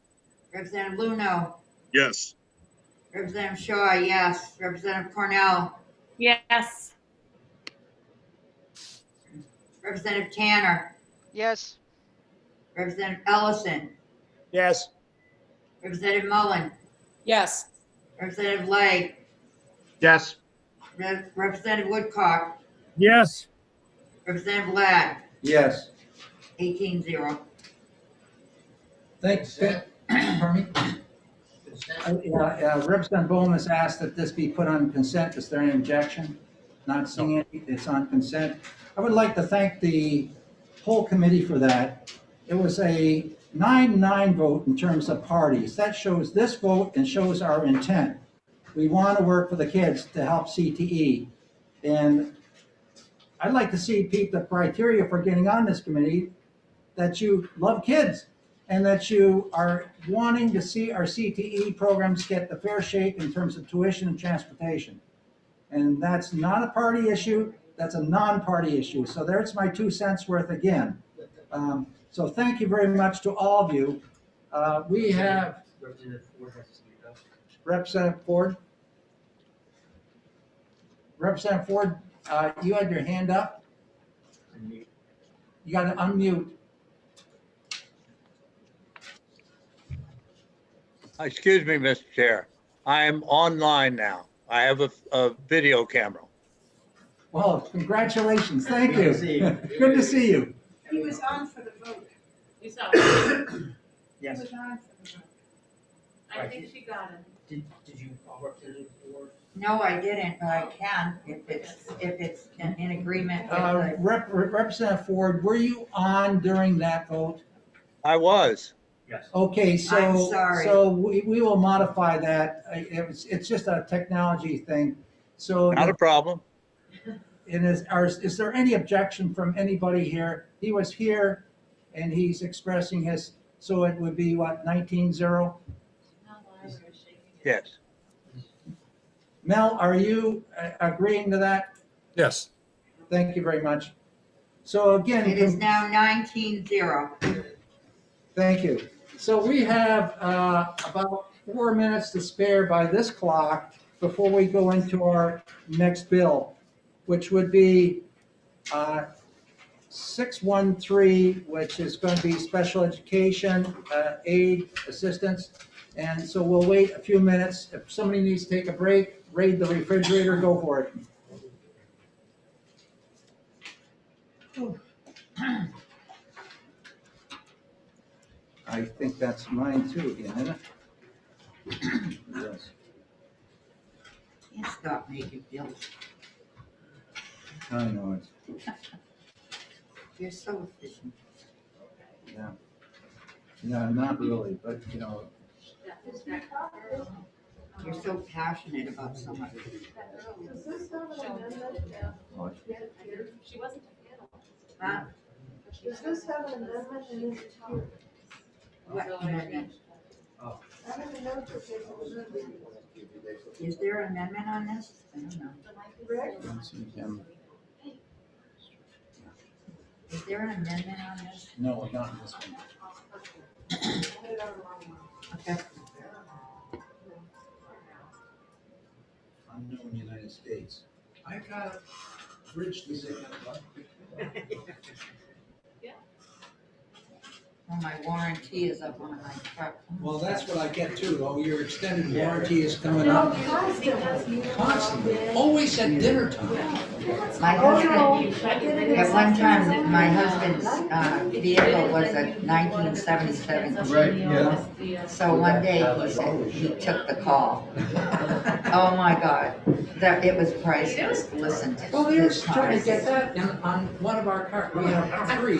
Representative Luno, Yes. Representative Shaw, yes. Representative Cornell, Yes. Representative Tanner, Yes. Representative Ellison, Yes. Representative Mullen, Yes. Representative Legg, Yes. Representative Woodcock, Yes. Representative Ladd, Yes. 18-0. Thanks. Pardon me? Representative Bohm has asked that this be put on consent. Is there any objection? Not seeing any, it's on consent. I would like to thank the whole committee for that. It was a 9-9 vote in terms of parties. That shows this vote and shows our intent. We want to work for the kids to help CTE. And I'd like to see the criteria for getting on this committee, that you love kids and that you are wanting to see our CTE programs get the fair shake in terms of tuition and transportation. And that's not a party issue, that's a non-party issue. So there's my 2 cents worth again. So thank you very much to all of you. We have Representative Ford has to speak up. Representative Ford. Representative Ford, you had your hand up. You got to unmute. Excuse me, Mr. Chair. I am online now. I have a video camera. Well, congratulations. Thank Good you. to see you. Good to see you. He was on for the vote. You saw. He Yes. was on for the vote. I think she got it. Did you, Representative Ford? No, I didn't, but I can if it's in agreement with the. Representative Ford, were you on during that vote? I was. Yes. Okay, I'm so, sorry. so we will modify that. It's just a technology thing. So Not a problem. is there any objection from anybody here? He was here and he's expressing his, so it would be what, 19-0? No, Laura was shaking it. Yes. Mel, are you agreeing to that? Yes. Thank you very much. So again. It is now 19-0. Thank you. So we have about 4 minutes to spare by this clock before we go into our next bill, which would be 613, which is going to be special education aid assistance. And so we'll wait a few minutes. If somebody needs to take a break, raid the refrigerator, go for it. I think that's mine too, again, isn't it? Yes. You stop making bills. I know it. You're so efficient. Yeah. No, not really, but you know, You're so passionate about so much. She wasn't. Huh? Does this have an amendment in it? What amendment? Is there an amendment on this? I don't know. Is there an amendment on this? No, not in this one. Okay. Unknown United States. I got a bridge to say Well, my warranty is up on my truck. Well, that's what I get too. Oh, your extended warranty is coming up. Constantly, always at dinner time. My husband, at one time, my husband's vehicle was a 1977. Right, yeah. So one day he said, he took the call. Oh my God, that, it was priceless, listen to. Well, they're trying to get that on one of our cars. We have 3.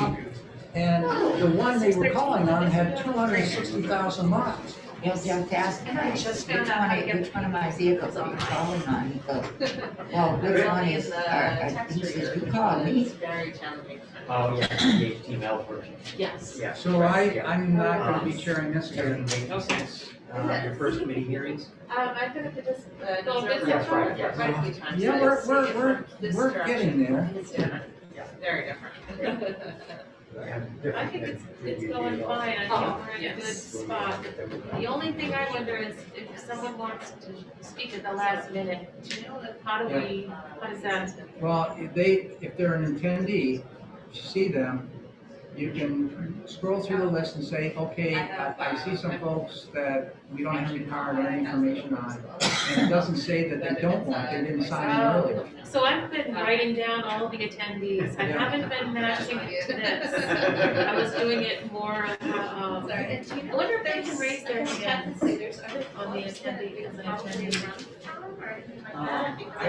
And the one they were calling on had 260,000 miles. You'll just ask him, which one of my vehicles are you calling on? He goes, well, which one is, he says, you called me. Very challenging. Oh, yeah, the HTML version. Yes. Yeah. So I'm not gonna be chairing this hearing. Okay. Your first committee hearings? I've been at the That's right, yes. quite a few times. Yeah, we're getting there. It's different. Very different. I think it's going fine. I think we're in a good spot. The only thing I wonder is if someone wants to speak at the last minute, how does that? Well, if they're an attendee, if you see them, you can scroll through the list and say, okay, I see some folks that we don't have any card or any information on. And it doesn't say that they don't want, they didn't sign in earlier. So I've been writing down all the attendees. I haven't been matching it to this. I was doing it more, I wonder if they can raise their hand on the attendee as an attendee. I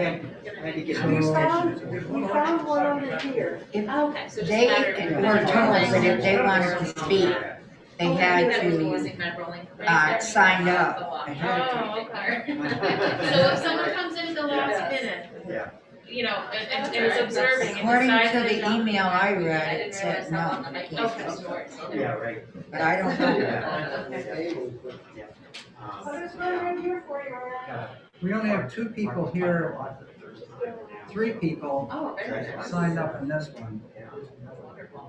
had to get. We found one over here. Okay, so just They matter were told that if they wanted to speak, they had to sign up ahead of time. Oh, okay. So if someone comes in at the last minute, you know, and is observing and According decides to they the don't- email I read, it said no. Okay. Yeah, right. But I don't know. We only have 2 people here, 3 people Oh, very good. signed up in this one.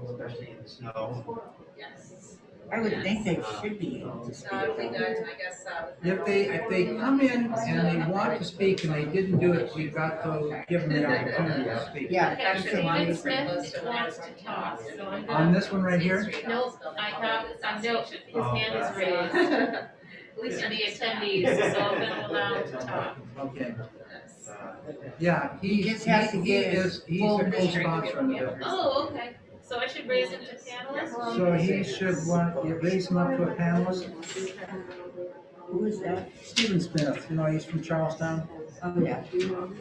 Especially in the snow. Yes. I would think they should be able to So I think speak. I guess, If they come in and they want to speak and they didn't do it, we've got to give them the opportunity to speak. Yeah. okay, Stephen Smith wants to talk, so I'm gonna. On this one right here? No, I know his hand is raised. At least in the attendees, so I'm gonna allow him to talk. Okay. Yeah, He just has to get his he's full the name. co-sponsor on the bill. Oh, okay, so I should raise him to panelist? So he should you raise him up to a panelist. Who is that? Stephen Smith, you know, he's from Charlestown. Oh, yeah.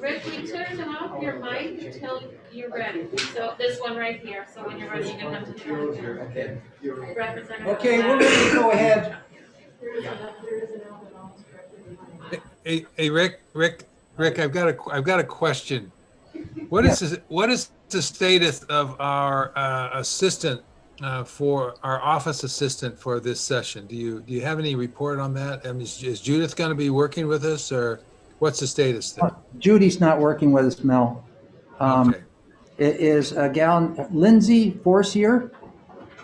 Rick, we turned off your mic until you're ready. So this one right here, so when you're ready, you can come to the podium. Okay. Representative. Okay, we're ready to go ahead. Hey, Rick, I've got a question. What is the status of our assistant for our office assistant for this session? Do you have any report on that? I mean, is Judith going to be working with us, or what's the status there? Judy's not working with us, Mel. Okay. It is a gal, Lindsay Forcier,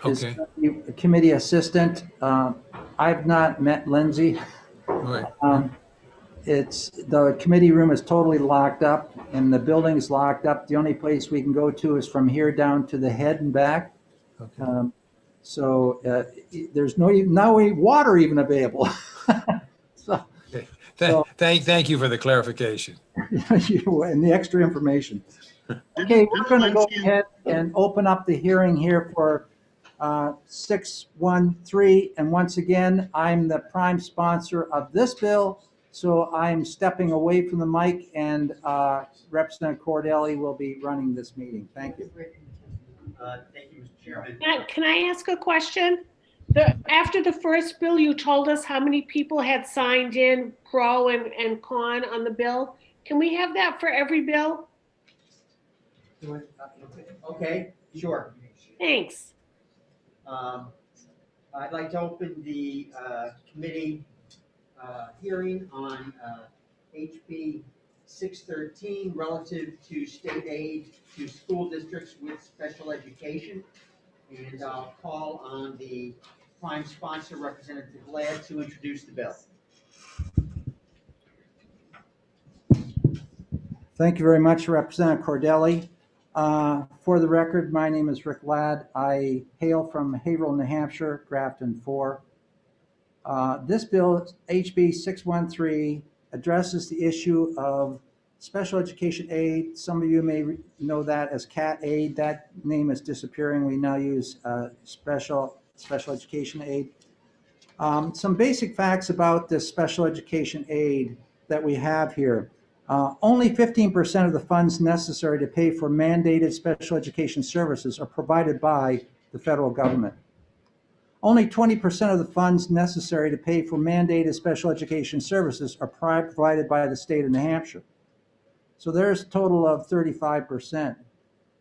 is Okay. the committee assistant. I've not met Lindsay. All right. The committee room is totally locked up and the building's locked up. The only place we can go to is from here down to the head and back. Okay. There's no water even available. So, Thank you for the clarification. and the extra information. Okay, we're going to go ahead and open up the hearing here for 613. And once again, I'm the prime sponsor of this bill. So I'm stepping away from the mic and Representative Cordelli will be running this meeting. Thank you. Thank you, Mr. Chairman. Can I ask a question? After the first bill, you told us how many people had signed in, pro and con on the bill. Can we have that for every bill? Okay, sure. Thanks. I'd like to open the committee hearing on HB 613 relative to state aid to school districts with special education. And I'll call on the prime sponsor, Representative Ladd, to introduce the bill. Thank you very much, Representative Cordelli. For the record, my name is Rick Ladd. I hail from Haverhill, New Hampshire, Grafton 4. This bill, HB 613, addresses the issue of special education aid. Some of you may know that as CAT aid. That name is disappearing. We now use special education aid. Some basic facts about this special education aid that we have here. Only 15% of the funds necessary to pay for mandated special education services are provided by the federal government. Only 20% of the funds necessary to pay for mandated special education services are provided by the state of New Hampshire. So there's a total of 35%.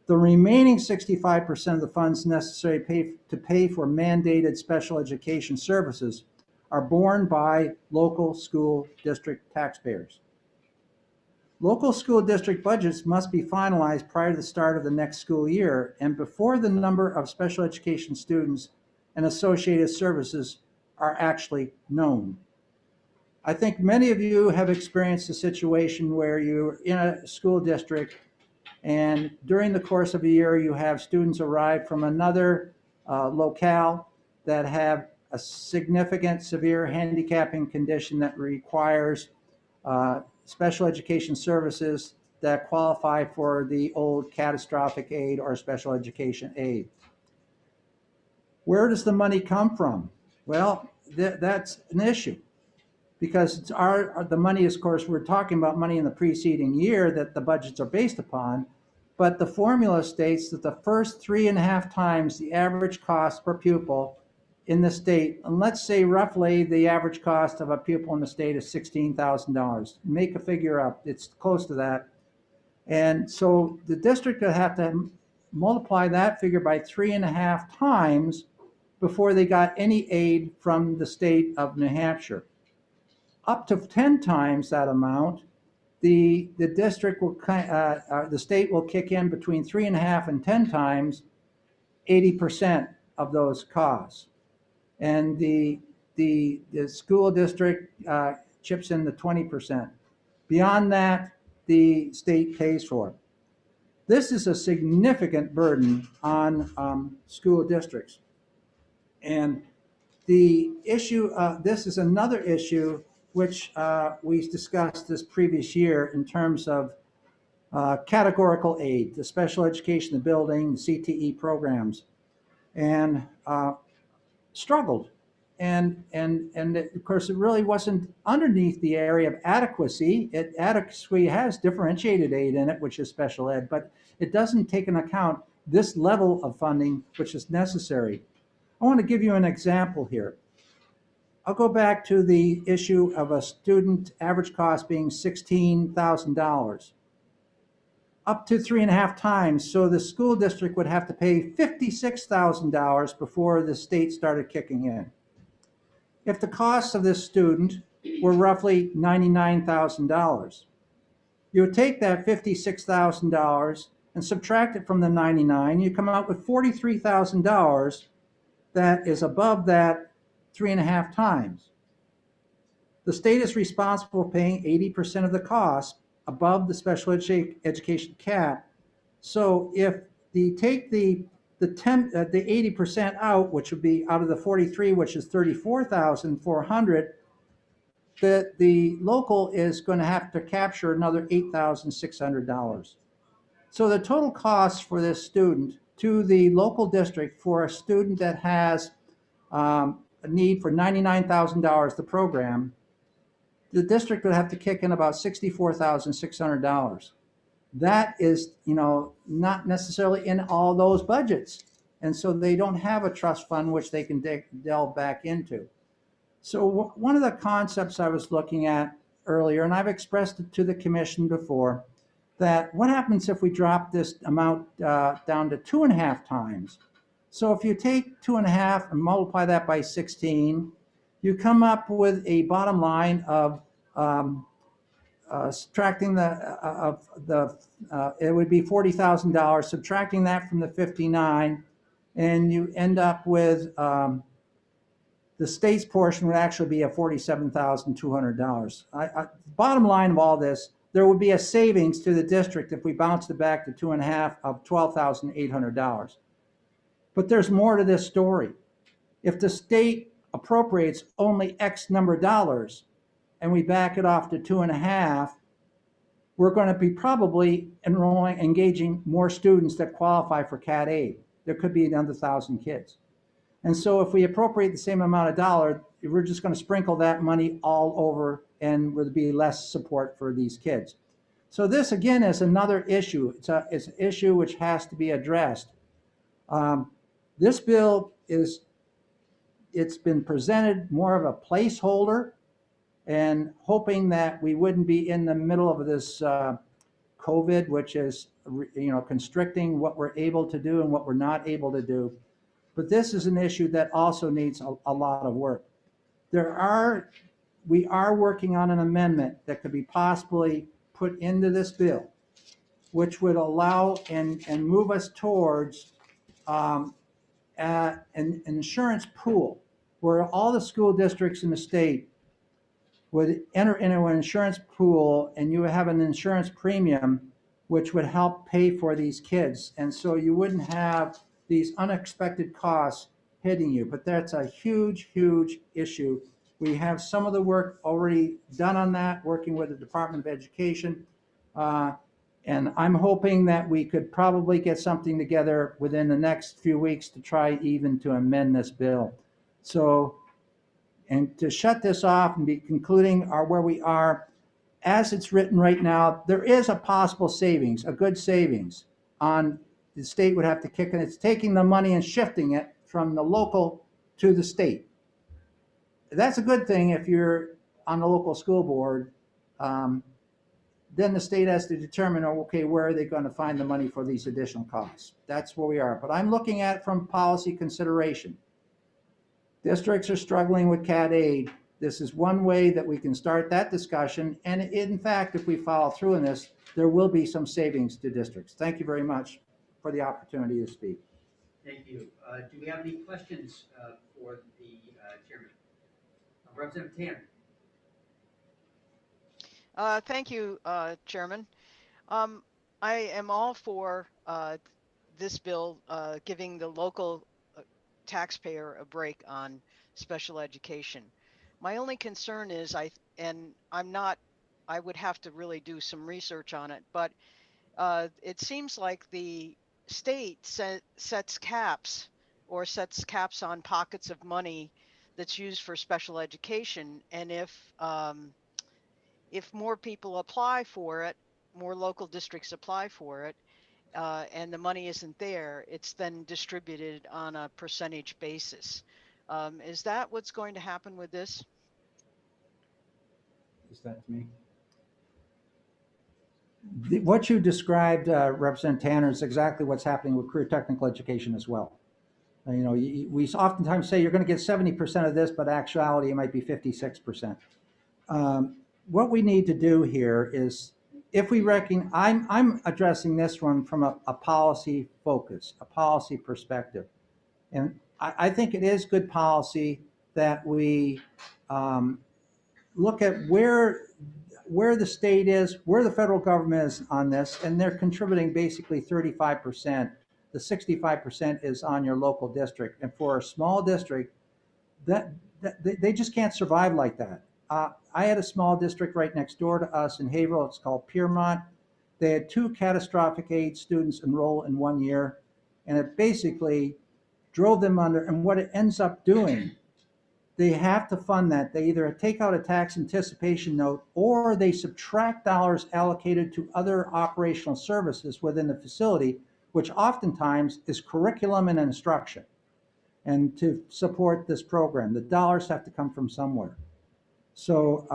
The remaining 65% of the funds necessary to pay for mandated special education services are borne by local school district taxpayers. Local school district budgets must be finalized prior to the start of the next school year and before the number of special education students and associated services are actually known. I think many of you have experienced a situation where you're in a school district and during the course of a year you have students arrive from another locale that have a significant severe handicapping condition that requires special education services that qualify for the old catastrophic aid or special education aid. Where does the money come from? Well, that's an issue because it's the money, of course, we're talking about money in the preceding year that the budgets are based upon, but the formula states that the first 3.5 times the average cost per pupil in the state, and let's say roughly the average cost of a pupil in the state is $16,000. Make a figure up, it's close to that. And so the district will have to multiply that figure by 3.5 times before they got any aid from the state of New Hampshire. Up to 10 times that amount, the district will, the state will kick in between 3.5 and 10 times 80% of those costs. And the school district chips in the 20%. Beyond that, the state pays for it. This is a significant burden on school districts. And the issue, this is another issue which we discussed this previous year in terms of categorical aid, the special education, the building, the CTE programs, and struggled. And of course, it really wasn't underneath the area of adequacy. Adequacy has differentiated aid in it, which is special ed, but it doesn't take into account this level of funding, which is necessary. I want to give you an example here. I'll go back to the issue of a student average cost being $16,000. Up to 3.5 times. So the school district would have to pay $56,000 before the state started kicking in. If the costs of this student were roughly $99,000, you would take that $56,000 and subtract it from the 99, you come out with $43,000 that is above that 3.5 times. The state is responsible for paying 80% of the cost above the special education cap. So if you take the 80% out, which would be out of the 43, which is $34,400, the local is going to have to capture another $8,600. So the total cost for this student to the local district for a student that has a need for $99,000 the program, the district would have to kick in about $64,600. That is, not necessarily in all those budgets. And so they don't have a trust fund which they can delve back into. So one of the concepts I was looking at earlier, and I've expressed it to the commission before, that what happens if we drop this amount down to 2.5 times? So if you take 2.5 and multiply that by 16, you come up with a bottom line of subtracting it would be $40,000, subtracting that from the 59, and you end up with the state's portion would actually be at $47,200. Bottom line of all this, there would be a savings to the district if we bounced it back to 2.5 of $12,800. But there's more to this story. If the state appropriates only X number of dollars and we back it off to 2.5, we're going to be probably engaging more students that qualify for Cat aid. There could be another 1,000 kids. And so if we appropriate the same amount of dollar, we're just going to sprinkle that money all over and there'll be less support for these kids. So this again is another issue. It's an issue which has to be addressed. This bill it's been presented more of a placeholder and hoping that we wouldn't be in the middle of this COVID, which is, constricting what we're able to do and what we're not able to do. But this is an issue that also needs a lot of work. We are working on an amendment that could be possibly put into this bill, which would allow and move us towards an insurance pool where all the school districts in the state would enter into an insurance pool and you would have an insurance premium which would help pay for these kids. And so you wouldn't have these unexpected costs hitting you. But that's a huge, huge issue. We have some of the work already done on that, working with the Department of Education. And I'm hoping that we could probably get something together within the next few weeks to try even to amend this bill. So, and to shut this off and be concluding where we are, as it's written right now, there is a possible savings, a good savings on the state would have to kick in. It's taking the money and shifting it from the local to the state. That's a good thing if you're on the local school board. Then the state has to determine, okay, where are they going to find the money for these additional costs? That's where we are. But I'm looking at it from policy consideration. Districts are struggling with Cat aid. This is one way that we can start that discussion. And in fact, if we follow through in this, there will be some savings to districts. Thank you very much for the opportunity to speak. Thank you. Do we have any questions for the chairman? Representative Tanner. Thank you, Chairman. I am all for this bill giving the local taxpayer a break on special education. My only concern is I would have to really do some research on it, but it seems like the state sets caps on pockets of money that's used for special education. And if more people apply for it, more local districts apply for it, and the money isn't there, it's then distributed on a percentage basis. Is that what's going to happen with this? Is that to me? What you described, Representative Tanner, is exactly what's happening with career technical education as well. We oftentimes say you're going to get 70% of this, but actuality it might be 56%. What we need to do here is, if we reckon, I'm addressing this one from a policy focus, a policy perspective. And I think it is good policy that we look at where the state is, where the federal government is on this, and they're contributing basically 35%. The 65% is on your local district. And for a small district, they just can't survive like that. I had a small district right next door to us in Haverhill. It's called Piermont. They had 2 catastrophic aid students enroll in 1 year, and it basically drove them under. And what it ends up doing, they have to fund that. They either take out a tax anticipation note or they subtract dollars allocated to other operational services within the facility, which oftentimes is curriculum and instruction. And to support this program, the dollars have to come from somewhere. So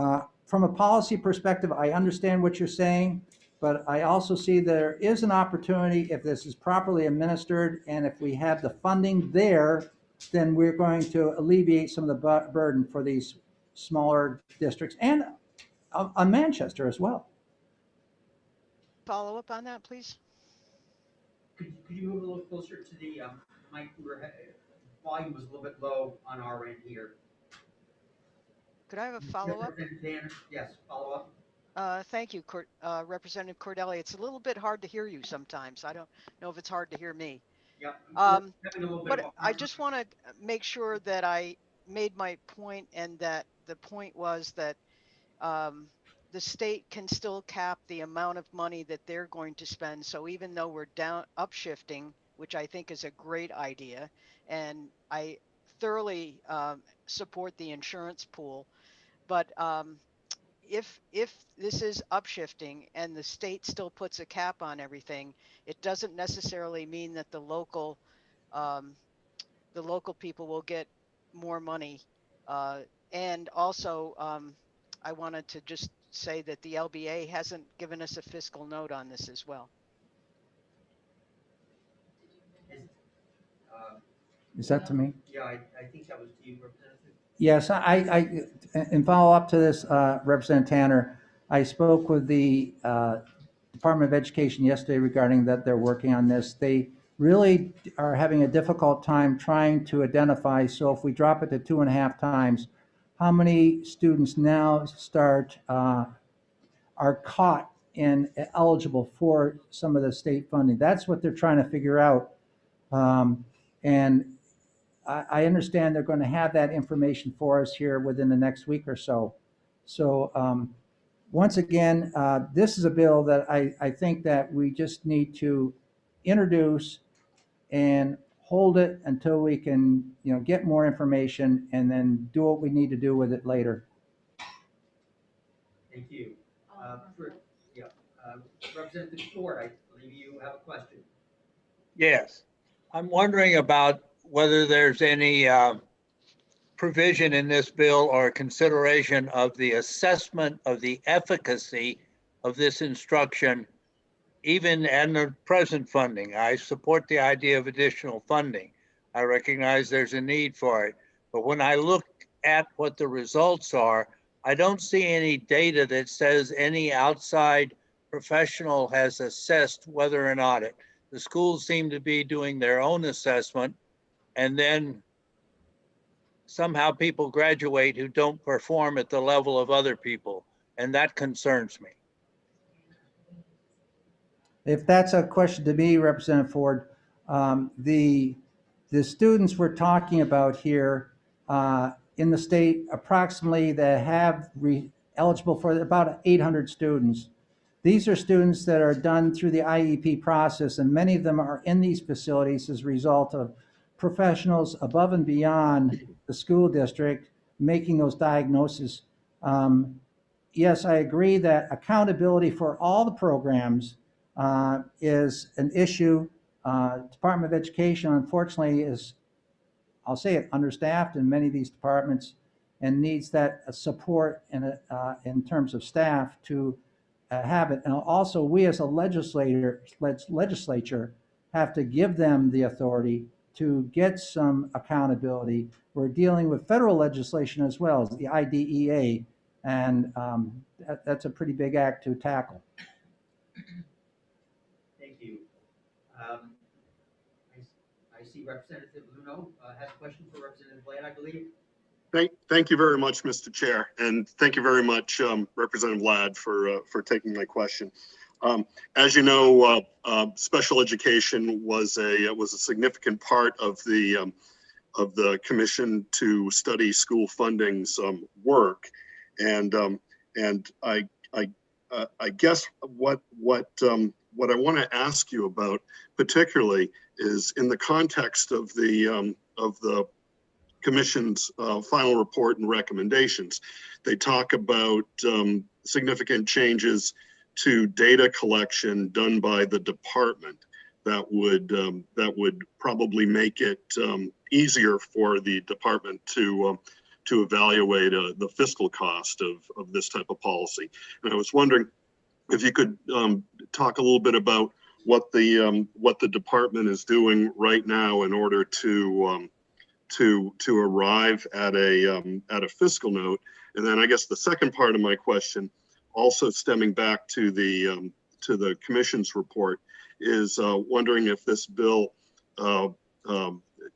from a policy perspective, I understand what you're saying. but I also see there is an opportunity if this is properly administered and if we have the funding there, then we're going to alleviate some of the burden for these smaller districts and on Manchester as well. Follow up on that, please? Could you move a little closer to the mic? Volume was a little bit low on our end here. Could I have a follow-up? Yes, follow up. Thank you, Representative Cordelli. It's a little bit hard to hear you sometimes. I don't know if it's hard to hear me. Yeah. But I just want to make sure that I made my point, and that the point was that the state can still cap the amount of money that they're going to spend. So even though we're upshifting, which I think is a great idea, and I thoroughly support the insurance pool, but if this is upshifting and the state still puts a cap on everything, it doesn't necessarily mean that the local people will get more money. And also, I wanted to just say that the LBA hasn't given us a fiscal note on this as well. Is that to me? Yeah, I think that was to you, Representative. Yes, in follow up to this, Representative Tanner, I spoke with the Department of Education yesterday regarding that they're working on this. They really are having a difficult time trying to identify. So if we drop it to 2.5 times, how many students now are caught and eligible for some of the state funding? That's what they're trying to figure out. And I understand they're going to have that information for us here within the next week or so. So once again, this is a bill that I think that we just need to introduce and hold it until we can, get more information and then do what we need to do with it later. Thank you. Representative Ford, I believe you have a question. Yes. I'm wondering about whether there's any provision in this bill or consideration of the assessment of the efficacy of this instruction, even in the present funding. I support the idea of additional funding. I recognize there's a need for it. But when I look at what the results are, I don't see any data that says any outside professional has assessed whether or not the schools seem to be doing their own assessment, and then somehow people graduate who don't perform at the level of other people, and that concerns me. If that's a question to me, Representative Ford, the students we're talking about here in the state, approximately that have eligible for about 800 students. These are students that are done through the IEP process, and many of them are in these facilities as a result of professionals above and beyond the school district making those diagnoses. Yes, I agree that accountability for all the programs is an issue. Department of Education, unfortunately, is, I'll say it, understaffed in many of these departments and needs that support in terms of staff to have it. And also, we as a legislature have to give them the authority to get some accountability. We're dealing with federal legislation as well as the IDEA, and that's a pretty big act to tackle. Thank you. I see Representative Luno has a question for Representative Ladd, I believe. Thank you very much, Mr. Chair, and thank you very much, Representative Ladd, for taking my question. As you know, special education was a significant part of the Commission to Study School Funding's work, and I guess what I want to ask you about particularly is in the context of the Commission's final report and recommendations. They talk about significant changes to data collection done by the department that would probably make it easier for the department to evaluate the fiscal cost of this type of policy. And I was wondering if you could talk a little bit about what the department is doing right now in order to arrive at a fiscal note. And then I guess the second part of my question, also stemming back to the commission's report, is wondering if this bill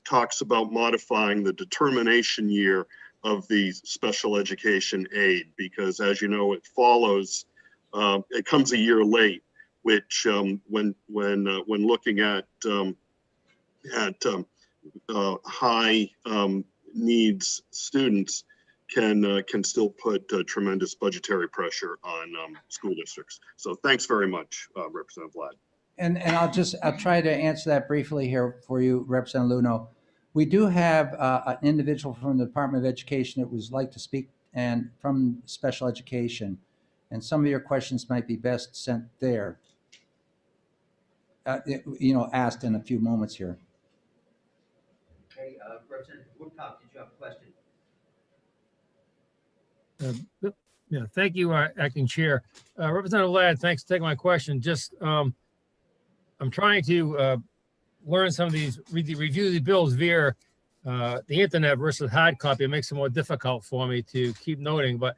talks about modifying the determination year of the special education aid, because as you know, it follows, it comes a year late, which when looking at high needs students can still put tremendous budgetary pressure on school districts. So thanks very much, Representative Ladd. And I'll try to answer that briefly here for you, Representative Luno. We do have an individual from the Department of Education that would like to speak, and from special education. And some of your questions might be best sent there. Asked in a few moments here. Okay, Representative Woodcock, did you have a question? Yeah, thank you, Acting Chair. Representative Ladd, thanks for taking my question. Just, I'm trying to learn some of these, review the bills via the internet versus hard copy. It makes it more difficult for me to keep noting, but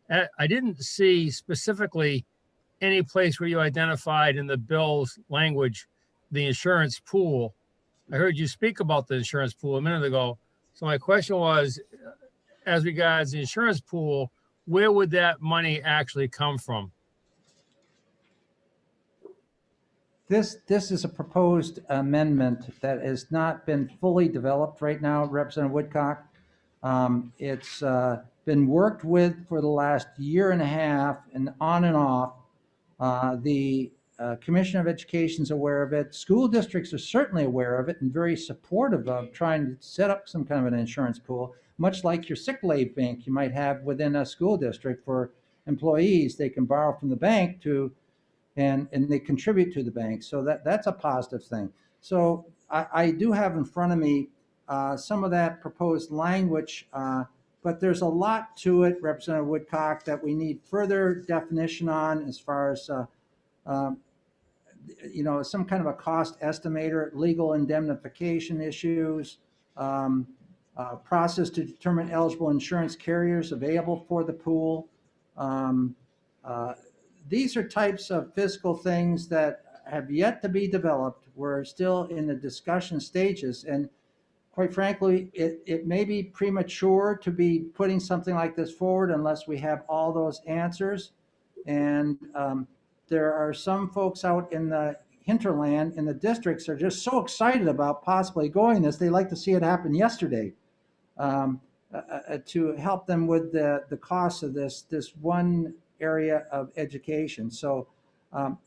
I didn't see specifically any place where you identified in the bill's language the insurance pool. I heard you speak about the insurance pool a minute ago. So my question was, as regards the insurance pool, where would that money actually come from? This is a proposed amendment that has not been fully developed right now, Representative Woodcock. It's been worked with for the last year and a half and on and off. The Commission of Education is aware of it. School districts are certainly aware of it and very supportive of trying to set up some kind of an insurance pool, much like your sick leave bank you might have within a school district for employees. They can borrow from the bank and they contribute to the bank. So that's a positive thing. So I do have in front of me some of that proposed language, but there's a lot to it, Representative Woodcock, that we need further definition on as far as some kind of a cost estimator, legal indemnification issues, process to determine eligible insurance carriers available for the pool. These are types of fiscal things that have yet to be developed. We're still in the discussion stages. And quite frankly, it may be premature to be putting something like this forward unless we have all those answers. And there are some folks out in the hinterland, in the districts, are just so excited about possibly going this. They like to see it happen yesterday to help them with the cost of this one area of education. So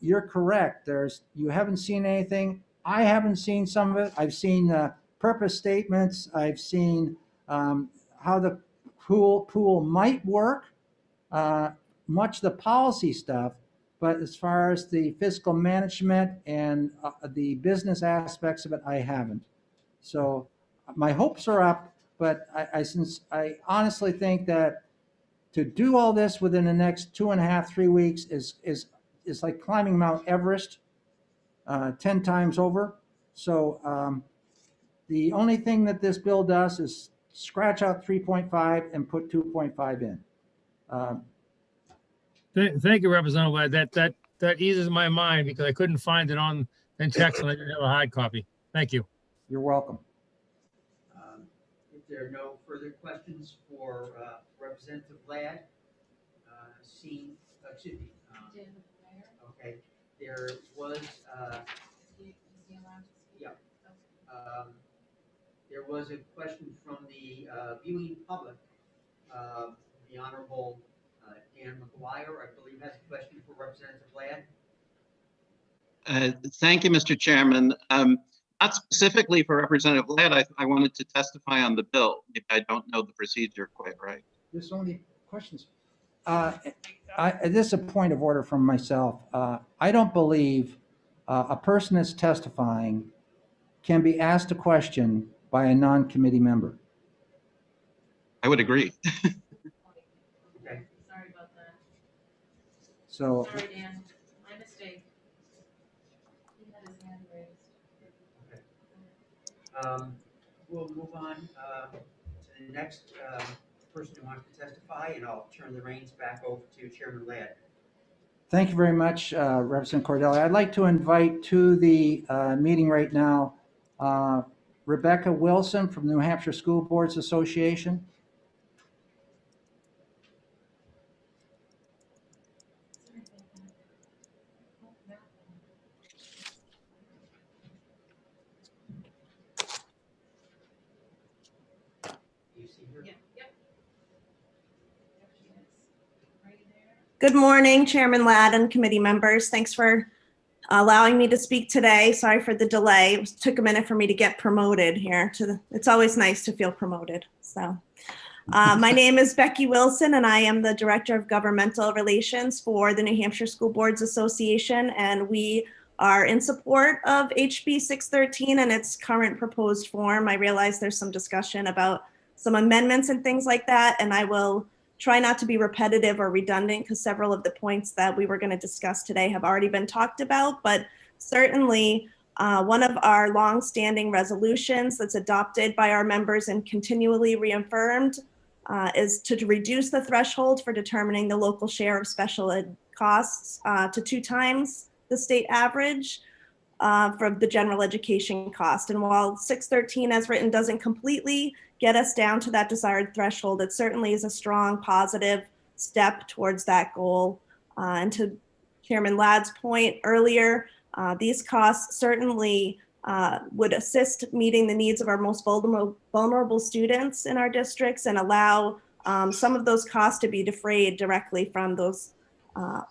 you're correct. You haven't seen anything. I haven't seen some of it. I've seen purpose statements. I've seen how the pool might work, much the policy stuff. But as far as the fiscal management and the business aspects of it, I haven't. So my hopes are up, but I honestly think that to do all this within the next 2.5, 3 weeks is like climbing Mount Everest 10 times over. So the only thing that this bill does is scratch out 3.5 and put 2.5 in. Thank you, Representative Ladd. That eases my mind because I couldn't find it in text and I didn't have a hard copy. Thank you. You're welcome. If there are no further questions for Representative Ladd, okay, there was there was a question from the viewing public. The Honorable Dan McGuire, I believe, has a question for Representative Ladd. Thank you, Mr. Chairman. Not specifically for Representative Ladd, I wanted to testify on the bill. I don't know the procedure quite right. There's only questions. This is a point of order from myself. I don't believe a person that's testifying can be asked a question by a non-committee member. I would agree. Okay. Sorry about that. So Sorry, Dan. We'll move on to the next person who wants to testify, and I'll turn the reins back over to Chairman Ladd. Thank you very much, Representative Cordelli. I'd like to invite to the meeting right now Rebecca Wilson from New Hampshire School Boards Association. Good morning, Chairman Ladd and committee members. Thanks for allowing me to speak today. Sorry for the delay. It took a minute for me to get promoted here. It's always nice to feel promoted. So, my name is Becky Wilson, and I am the Director of Governmental Relations for the New Hampshire School Boards Association, and we are in support of HB 613 and its current proposed form. I realize there's some discussion about some amendments and things like that, and I will try not to be repetitive or redundant because several of the points that we were going to discuss today have already been talked about, but certainly one of our long-standing resolutions that's adopted by our members and continually reaffirmed is to reduce the threshold for determining the local share of special ed costs to 2 times the state average for the general education cost. And while 613 as written doesn't completely get us down to that desired threshold, it certainly is a strong positive step towards that goal. And to Chairman Ladd's point earlier, these costs certainly would assist meeting the needs of our most vulnerable students in our districts and allow some of those costs to be defrayed directly from those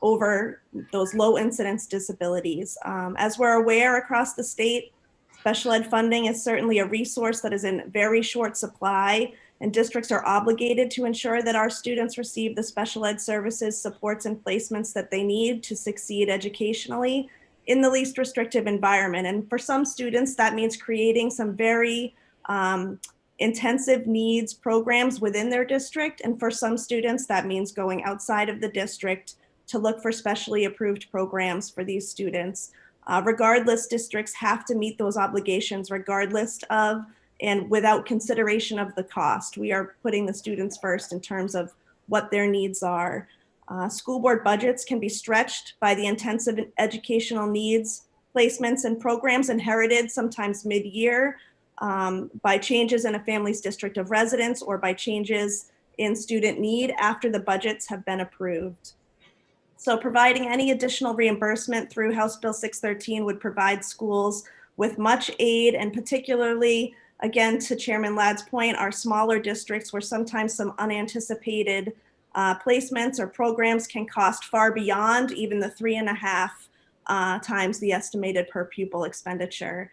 over those low incidence disabilities. As we're aware across the state, special ed funding is certainly a resource that is in very short supply, and districts are obligated to ensure that our students receive the special ed services, supports, and placements that they need to succeed educationally in the least restrictive environment. And for some students, that means creating some very intensive needs programs within their district. And for some students, that means going outside of the district to look for specially approved programs for these students. Regardless, districts have to meet those obligations regardless of and without consideration of the cost. We are putting the students first in terms of what their needs are. School board budgets can be stretched by the intensive educational needs, placements, and programs inherited sometimes mid-year by changes in a family's district of residence or by changes in student need after the budgets have been approved. So providing any additional reimbursement through House Bill 613 would provide schools with much aid, and particularly, again, to Chairman Ladd's point, our smaller districts where sometimes some unanticipated placements or programs can cost far beyond even the 3.5 times the estimated per pupil expenditure.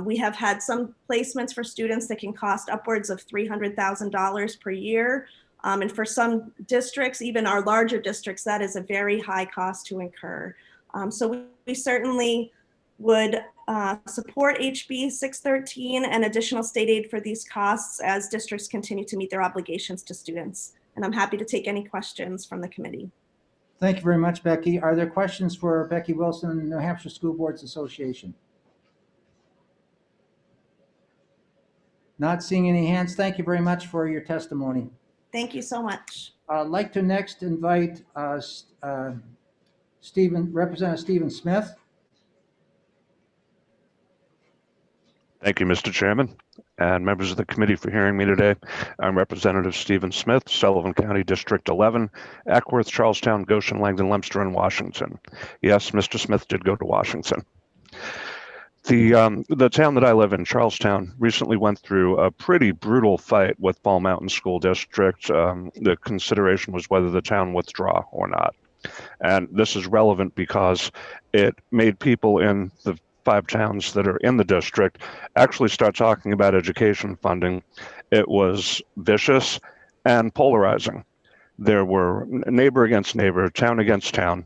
We have had some placements for students that can cost upwards of $300,000 per year. And for some districts, even our larger districts, that is a very high cost to incur. So we certainly would support HB 613 and additional state aid for these costs as districts continue to meet their obligations to students. And I'm happy to take any questions from the committee. Thank you very much, Becky. Are there questions for Becky Wilson, New Hampshire School Boards Association? Not seeing any hands. Thank you very much for your testimony. Thank you so much. I'd like to next invite Representative Stephen Smith. Thank you, Mr. Chairman, and members of the committee for hearing me today. I'm Representative Stephen Smith, Sullivan County District 11, Ackworth, Charlestown, Goshen, Langdon, Leominster, and Washington. Yes, Mr. Smith did go to Washington. The town that I live in, Charlestown, recently went through a pretty brutal fight with Fall Mountain School District. The consideration was whether the town withdraw or not. And this is relevant because it made people in the 5 towns that are in the district actually start talking about education funding. It was vicious and polarizing. There were neighbor against neighbor, town against town,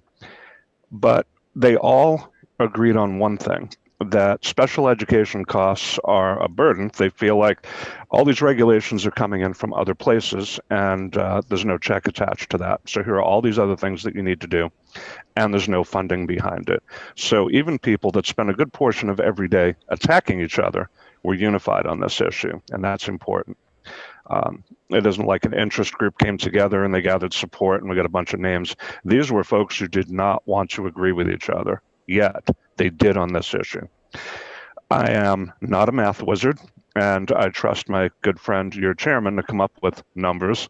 but they all agreed on one thing, that special education costs are a burden. They feel like all these regulations are coming in from other places and there's no check attached to that. So here are all these other things that you need to do and there's no funding behind it. So even people that spend a good portion of every day attacking each other we're unified on this issue, and that's important. It isn't like an interest group came together and they gathered support and we got a bunch of names. These were folks who did not want to agree with each other, yet they did on this issue. I am not a math wizard, and I trust my good friend, your chairman, to come up with numbers.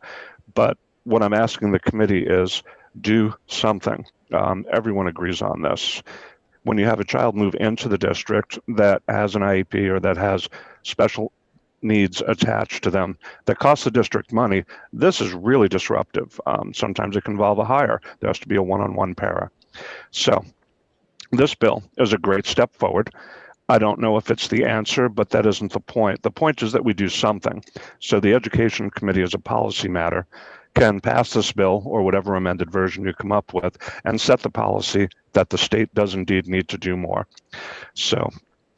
But what I'm asking the committee is do something. Everyone agrees on this. When you have a child move into the district that has an IEP or that has special needs attached to them that costs the district money, this is really disruptive. Sometimes it can involve a hire. There has to be a one-on-one para. So this bill is a great step forward. I don't know if it's the answer, but that isn't the point. The point is that we do something. So the Education Committee, as a policy matter, can pass this bill or whatever amended version you come up with and set the policy that the state does indeed need to do more. So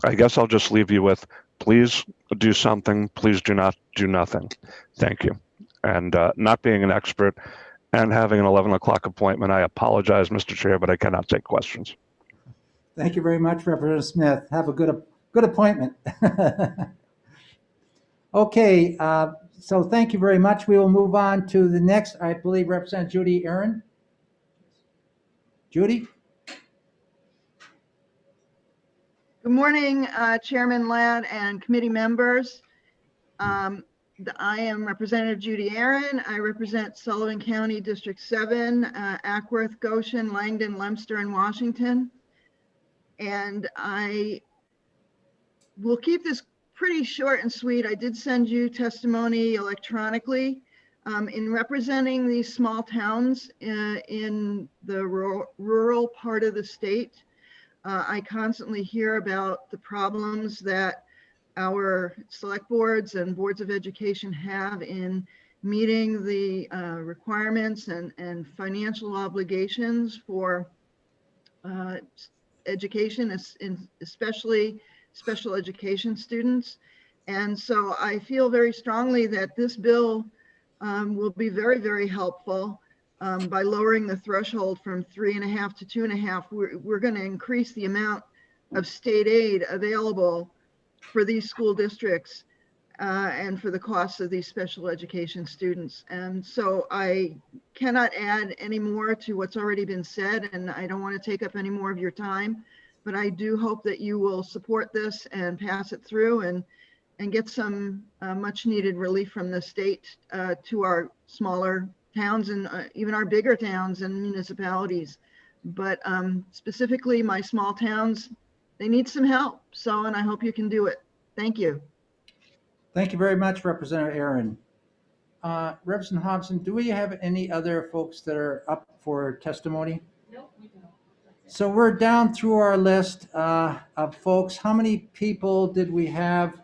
I guess I'll just leave you with, please do something. Please do not do nothing. Thank you. And not being an expert and having an 11 o'clock appointment, I apologize, Mr. Chair, but I cannot take questions. Thank you very much, Representative Smith. Have a good appointment. Okay, so thank you very much. We will move on to the next, I believe, Representative Judy Aaron. Judy? Good morning, Chairman Ladd and committee members. I am Representative Judy Aaron. I represent Sullivan County District 7, Ackworth, Goshen, Langdon, Leominster, and Washington. And I will keep this pretty short and sweet. I did send you testimony electronically. In representing these small towns in the rural part of the state, I constantly hear about the problems that our select boards and boards of education have in meeting the requirements and financial obligations for education, especially special education students. And so I feel very strongly that this bill will be very, very helpful by lowering the threshold from 3.5 to 2.5. We're going to increase the amount of state aid available for these school districts and for the costs of these special education students. And so I cannot add any more to what's already been said, and I don't want to take up any more of your time, but I do hope that you will support this and pass it through and get some much needed relief from the state to our smaller towns and even our bigger towns and municipalities. But specifically my small towns, they need some help. So, and I hope you can do it. Thank you. Thank you very much, Representative Aaron. Representative Hobson, do we have any other folks that are up for testimony? Nope, we don't. So we're down through our list of folks. How many people did we have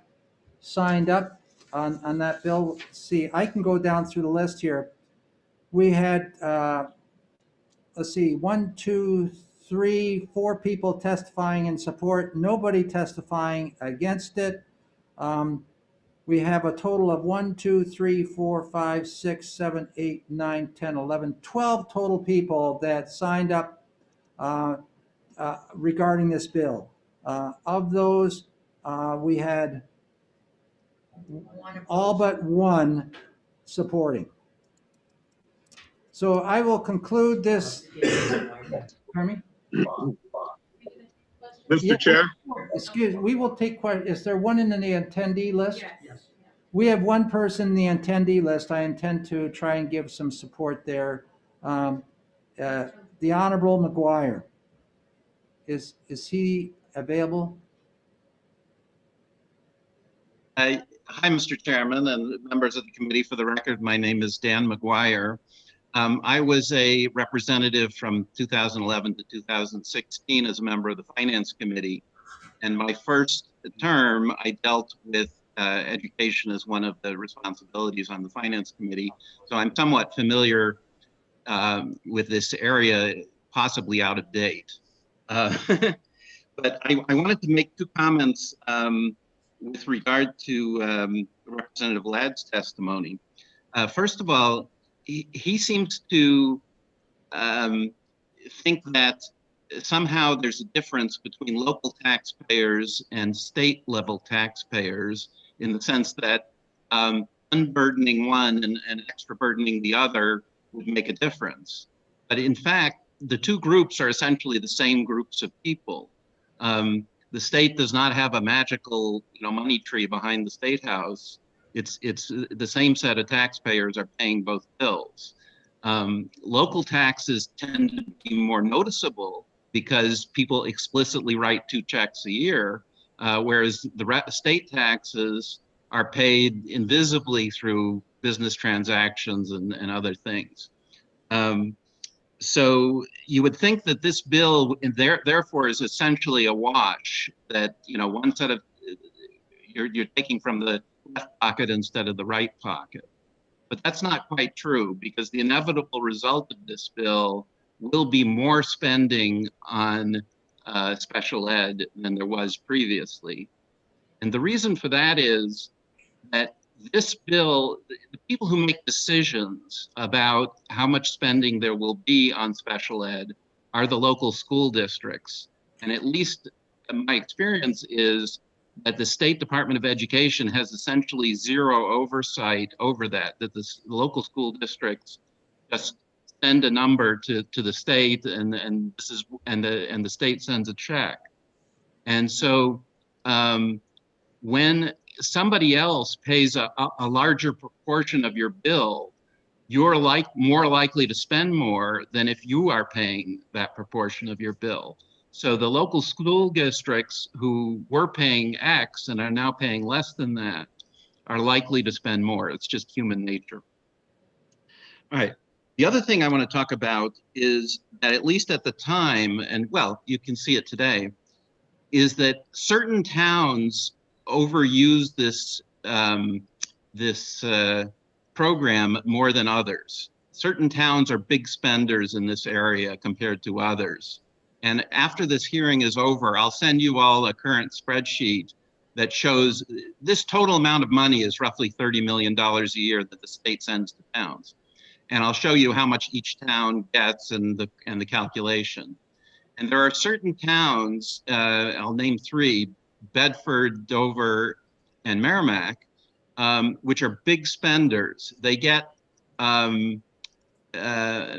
signed up on that bill? Let's see, I can go down through the list here. We had, let's see, 1, 2, 3, 4 people testifying in support, nobody testifying against it. We have a total of 1, 2, 3, 4, 5, 6, 7, 8, 9, 10, 11, 12 total people that signed up regarding this bill. Of those, we had all but one supporting. So I will conclude this. Pardon me? Mr. Chair? Excuse me, we will take questions. Is there one in the attendee list? Yes. We have one person in the attendee list. I intend to try and give some support there. The Honorable McGuire. Is he available? Hi, Mr. Chairman and members of the committee. For the record, my name is Dan McGuire. I was a representative from 2011 to 2016 as a member of the Finance Committee. And my first term, I dealt with education as one of the responsibilities on the Finance Committee. So I'm somewhat familiar with this area, possibly out of date. But I wanted to make 2 comments with regard to Representative Ladd's testimony. First of all, he seems to think that somehow there's a difference between local taxpayers and state level taxpayers in the sense that unburdening one and extra burdening the other would make a difference. But in fact, the two groups are essentially the same groups of people. The state does not have a magical, money tree behind the State House. It's the same set of taxpayers are paying both bills. Local taxes tend to be more noticeable because people explicitly write 2 checks a year, whereas the state taxes are paid invisibly through business transactions and other things. So you would think that this bill therefore is essentially a wash, that one set of you're taking from the left pocket instead of the right pocket. But that's not quite true, because the inevitable result of this bill will be more spending on special ed than there was previously. And the reason for that is that this bill, the people who make decisions about how much spending there will be on special ed are the local school districts. And at least my experience is that the State Department of Education has essentially zero oversight over that the local school districts just send a number to the state, and the state sends a check. And so when somebody else pays a larger proportion of your bill, you're more likely to spend more than if you are paying that proportion of your bill. So the local school districts who were paying X and are now paying less than that are likely to spend more. It's just human nature. All right. The other thing I want to talk about is that, at least at the time, and well, you can see it today, is that certain towns overuse this program more than others. Certain towns are big spenders in this area compared to others. And after this hearing is over, I'll send you all a current spreadsheet that shows this total amount of money is roughly $30 million a year that the state sends to towns. And I'll show you how much each town gets and the calculation. And there are certain towns, I'll name 3, Bedford, Dover, and Merrimack, which are big spenders. They get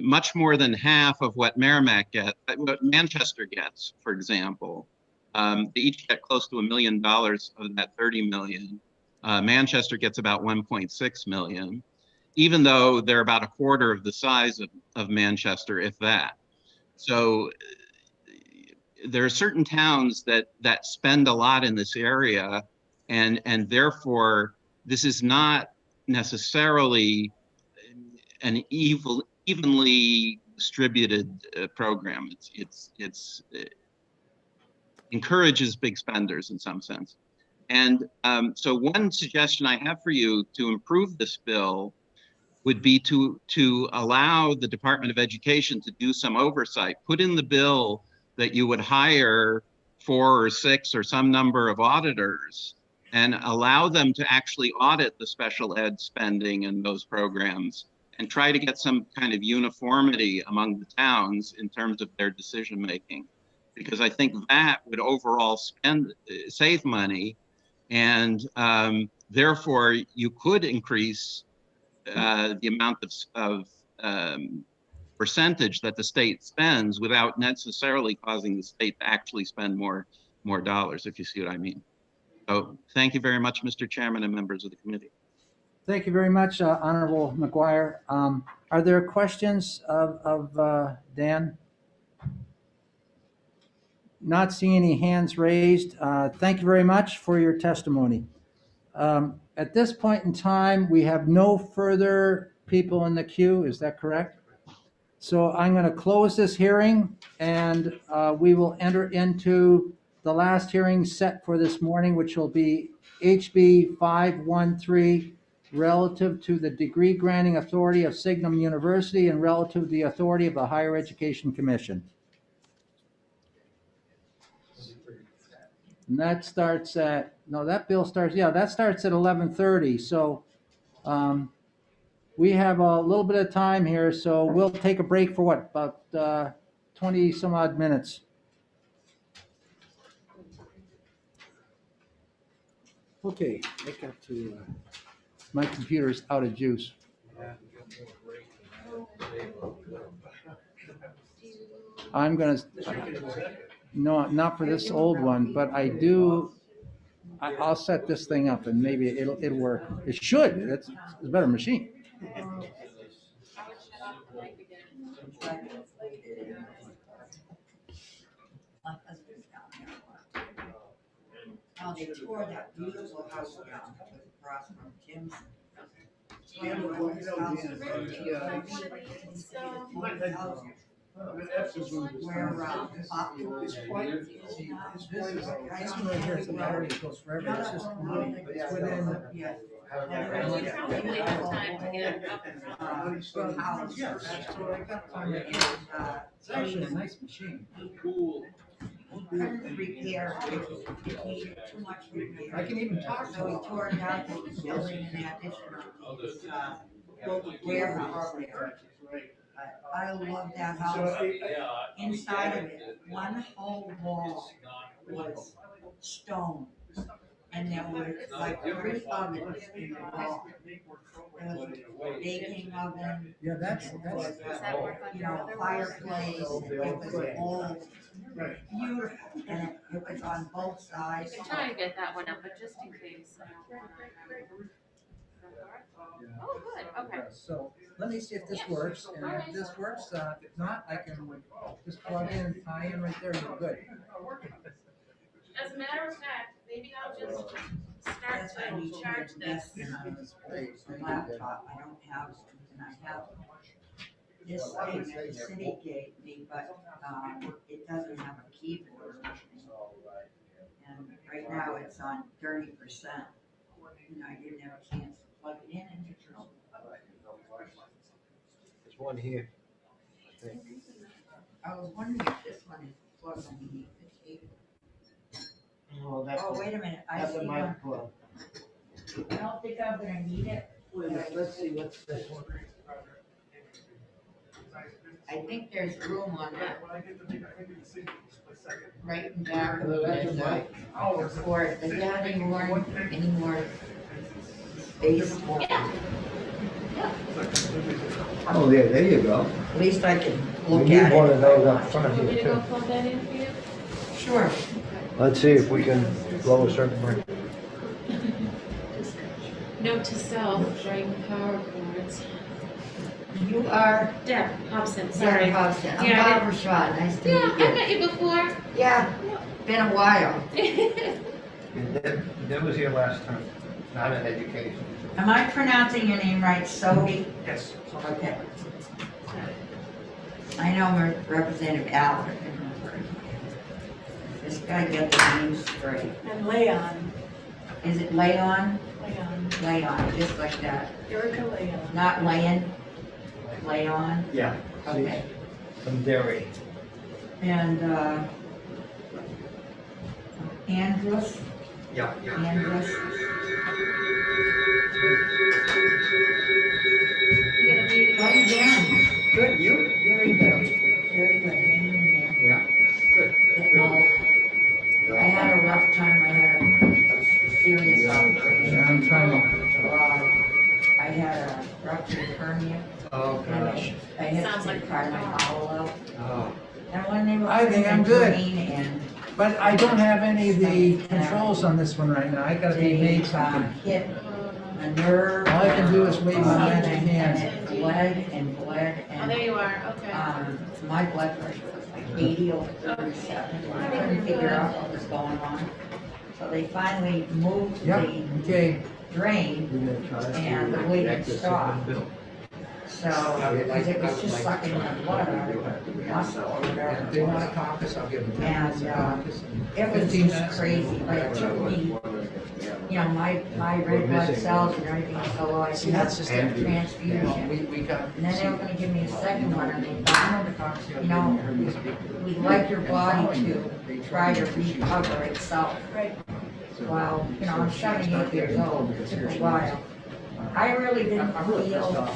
much more than half of what Merrimack gets, what Manchester gets, for example. They each get close to $1 million of that 30 million. Manchester gets about 1.6 million, even though they're about a quarter of the size of Manchester, if that. So there are certain towns that spend a lot in this area, and therefore this is not necessarily an evenly distributed program. It encourages big spenders in some sense. And so one suggestion I have for you to improve this bill would be to allow the Department of Education to do some oversight. Put in the bill that you would hire 4 or 6 or some number of auditors and allow them to actually audit the special ed spending in those programs, and try to get some kind of uniformity among the towns in terms of their decision making, because I think that would overall save money, and therefore you could increase the amount of percentage that the state spends without necessarily causing the state to actually spend more dollars, if you see what I mean. So thank you very much, Mr. Chairman and members of the committee. Thank you very much, Honorable McGuire. Are there questions of Dan? Not seeing any hands raised. Thank you very much for your testimony. At this point in time, we have no further people in the queue. Is that correct? So I'm going to close this hearing, and we will enter into the last hearing set for this morning, which will be HB 513, relative to the degree granting authority of Signum University and relative to the authority of the Higher Education Commission. And that starts at, no, that bill starts, yeah, that starts at 11:30. So we have a little bit of time here, so we'll take a break for what, about 20 some odd minutes. Okay, I got to, my computer's out of juice. I'm gonna, no, not for this old one, but I do, I'll set this thing up and maybe it'll work. It should, it's a better machine. Oh, they tore that beautiful house down across from Tim's. Where, This one right here is a battery that goes forever, it's just, it's within. It's actually a nice machine. Couldn't repair, it needed too much repair. I can even talk to So it. he tore it down, he's building an addition on his, warehouse there. I love that house. Inside of it, one whole wall was stone. And there were like 3 ovens in the wall. There was a baking oven. Yeah, that's, You know, fireplace, it was old, beautiful, and it was on both sides. I can try and get that one up, but just in case. Oh, good, okay. So let me see if this works, and if this works, if not, I can just plug in and tie in right there, and we're good. As a matter of fact, maybe I'll just start to charge this. Laptop, I don't have something, I have this thing that the city gave me, but, it doesn't have a keyboard. And right now it's on 30%, and I didn't have a chance to plug it in and There's one here. I was wondering if this one is plugged underneath the table. Oh, wait a minute, I That's see a one. microphone. I don't think I'm gonna need it. Let's see, what's this one? I think there's room on that. Right in back of it, or does it have any more space? Oh, there you go. At least I can We look need at one it. of those up front Want me here to go too. plug that in for you? Sure. Let's see if we can blow a circuit breaker. Note to self, bring power cords. You are Deb Hobson, Sarah sorry. Hobson. I'm Yeah, I Barbara Shaw, nice to Yeah, meet I've you. met you before. Yeah, been a while. That was here last time, not in education. Am I pronouncing your name right, Sodi? Yes. Okay. I know Representative Allen. Just gotta get the names straight. And Leon, Is it Leon? Leon, Leon, just like that. Erica Leon. Not Leon? Leon? Yeah. Okay. Some dairy. And, Andrus? Yeah. Andrus? You got a meeting. How you doing? Good, you? Very good. Very good. Hanging in there. Yeah. Good. Getting old. I had a rough time. I had a serious operation. Yeah, I'm trying to. I had a ruptured hernia. Oh, gosh. I had Sounds to like pry my bowel out. Oh. And when they were I think I'm putting the good. drain in, But I don't have any of the controls on this one right now. I gotta be they made something. hit a nerve. All I can do is wave my magic and hands. it bled and bled Oh, and, there you are, okay. my blood pressure was like 80 over 37. I couldn't figure out what was going on. So they finally moved Yep, the okay. drain and the bleeding stopped. So, because it was just sucking the blood out of the muscle or whatever. If they want a caucus, I'll give them 10 minutes of And, caucus. It was 15 just minutes. crazy, but it took me, you know, my red blood cells and everything was so low, I See, had that's to just get a empty. transfusion. We got. And then they were gonna give me a second one, and they thought, you know, we'd like your body to try to recover itself. Well, you know, I'm 78 years old, it took a while. I really didn't feel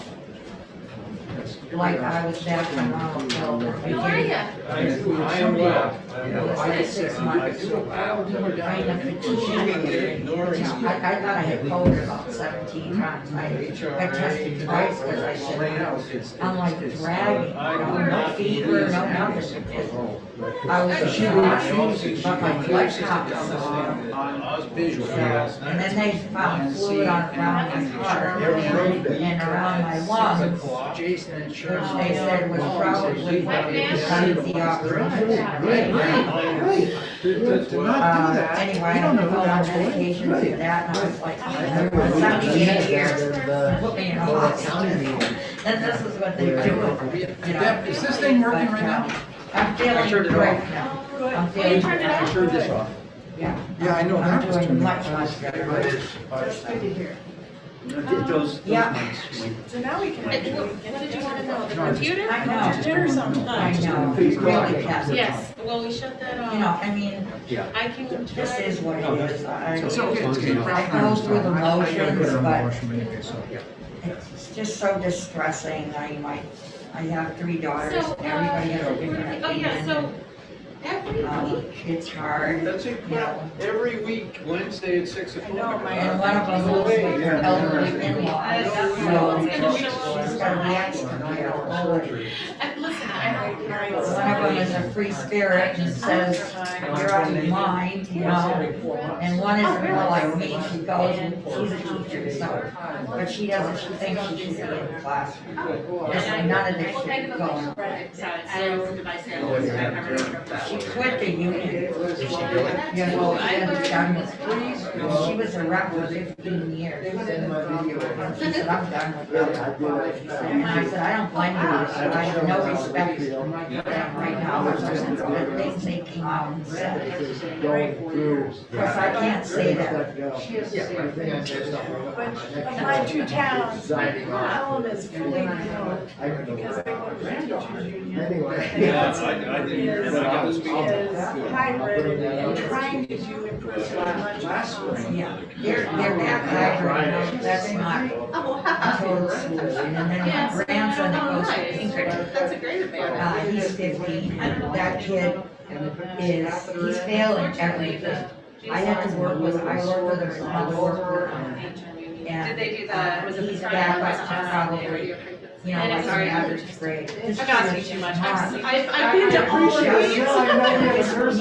like I was back when I was How are ya? I am well. It was like 6 months. Right in the fatigue. I thought I had COVID about 17 times. I tested twice because I said, I'm like dragging, no fever, no nothing. I was exhausted, but my blood count was On visual. and then they found fluid around my heart and around my lungs, Jason and which Cheryl. they said was probably because of the operation. Anyway, I had to go on medication for that, and I was like, somebody in here put me in a hospital. And this is what they're doing, you know. Deb, is this thing working right now? I'm feeling great now. I'm feeling. I turned this off. Yeah. Yeah, I know that I'm was doing turned much, off. much better. That's good to hear. Those Yeah. mics. So now we can, what did you want to know, the computer? I know. Dinner sometime. I know, it's really tough. Yes, well, we shut that off. You know, I mean, I can try. this is what it is. It's okay, it's okay. I go through the motions, but it's just so distressing. I have 3 daughters, So, everybody has a different oh yeah, so opinion. every week. It's hard, That's it, you know. every week, Wednesday at 6 o'clock. And one of them is her elderly in-law, so she's got to be extra careful. Listen, One of them is a free spirit and says, you're out of your mind, you know? And one is more like me, she goes and she's a teacher, so, but she doesn't, she thinks she should be in the classroom. None of this should be going on. She quit the union. You know, she was a rep for 15 years. And she said, I'm done with that. And I said, I don't blame you, I have no respect for them right now, because of the things they came out and said. Of course, I can't say that. But my 2 towns, Allen is fully remote because they go to the teachers union. Yeah, I didn't, I got to speak. Is hybrid and trying to do in person much less. Yeah, they're back hybrid, that's not a total solution. And then my grandson that goes to Pinkerton, That's a great advantage. he's 15, that kid he's failing everything. I had to work with him as mother worked with him. Did they do the, was it the He's Friday back night by class? probably, you know, like an average grade. I'm not asking too much. I've been to all of these. I'm not a nurse, I was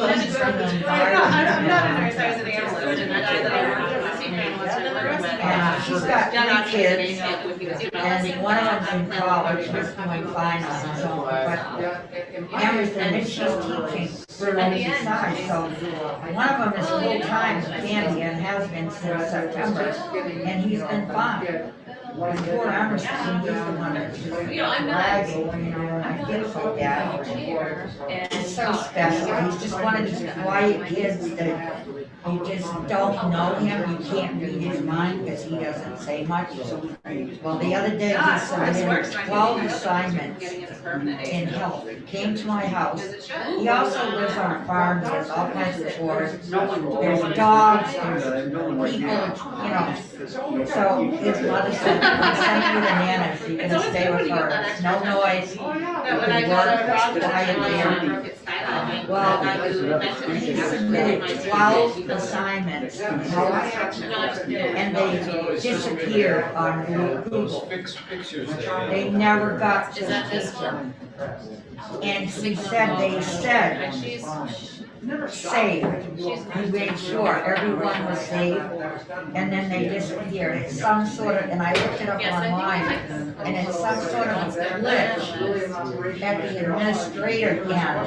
an analyst, and the guy that I worked with was a senior analyst, and then the rest of them. She's got 3 kids, and one of them's in college, she's doing fine on his own, but everything that she's teaching relates to size, so one of them is full-time Candy and has been since September, and he's been fine. Poor Emerson, he's the one that's just bragging, you know, and I feel so bad for him. He's so special, he's just one of these quiet kids that you just don't know him, you can't read his mind because he doesn't say much. Well, the other day he submitted 12 assignments in health, came to my house. He also lives on a farm, he has all kinds of chores, there's dogs, there's people, you know. So his mother said, I'm sending you the nana, so you're gonna stay with her, no noise, you can work, quiet there. Well, he submitted 12 assignments in health, and they disappeared on Google. They never got to him. And he said, they said, saved. He made sure everyone was saved, and then they disappeared. It's some sort of, and I looked it up online, and it's some sort of glitch at the administrator end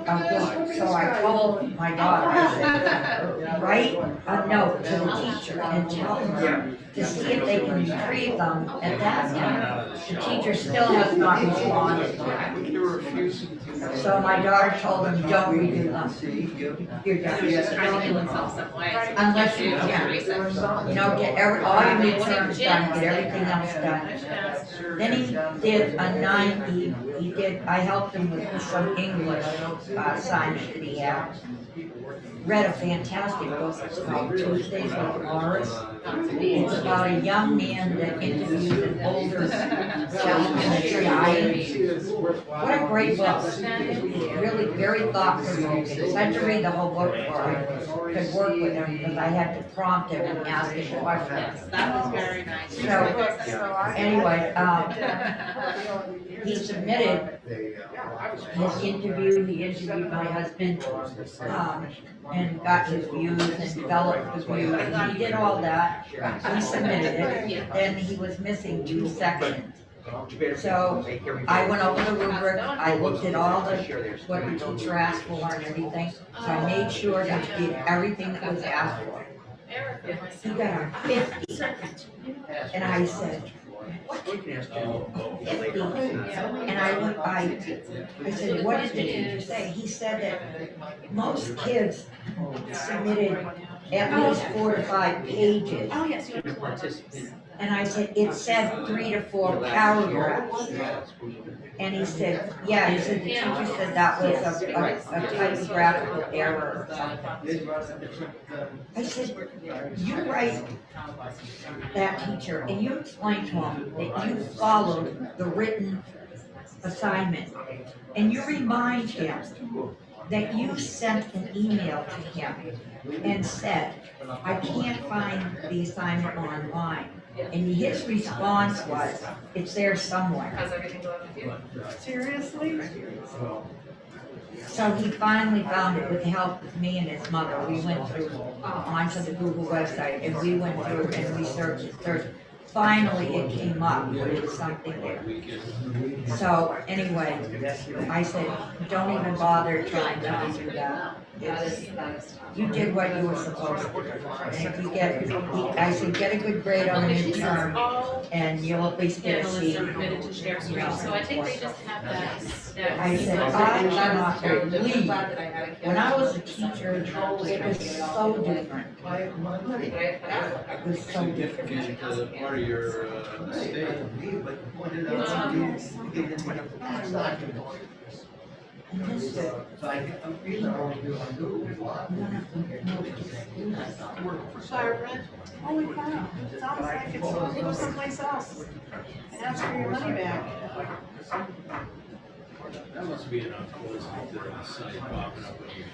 of Google. So I told my daughter, I said, write a note to the teacher and tell them to see if they can retrieve them at that time. The teacher still has not responded. So my daughter told him, don't redo them. You're done. Unless you can. Get all your midterms done, get everything else done. Then he did I helped him with some English assignment that he had. Read a fantastic book, it's called Tuesdays with Morris. It's about a young man that interviews an older gentleman that's dying. What a great book. Really very thought-provoking. So I had to read the whole book before I could work with him, because I had to prompt him and ask him questions. That was very nice. So, anyway, he submitted his interview, he interviewed my husband, and got his views and developed the views, and he did all that. He submitted it, then he was missing 2 sections. So I went over the rubric, I looked at all the, what the teacher asked for and everything, so I made sure that he did everything that was asked for. He got a 50, and I said, what? 50? And I said, what did the teacher say? He said that most kids submitted at least 4 to 5 pages. Oh, yes, you have to participate. And I said, it said 3 to 4 paragraphs. And he said, yeah, he said, the teacher said that was a typographical error or something. I said, you write that teacher and you explain to him that you followed the written assignment. And you remind him that you sent an email to him and said, I can't find the assignment online. And his response was, it's there somewhere. How's everything going with you? Seriously? So he finally found it with the help of me and his mother. We went through onto the Google website and we went through and we searched. Finally, it came up, but it was something there. So anyway, I said, don't even bother trying to do that. You did what you were supposed to do. And if you I said, get a good grade on the midterm, and you'll at least get a C. So I think they just have that. I said, I cannot believe, when I was a teacher, it was so different. It was so different. Part of your state. Barbara, holy cow, it sounds like it's go someplace else and ask for your money back. That must be enough to listen to the site popping up on your.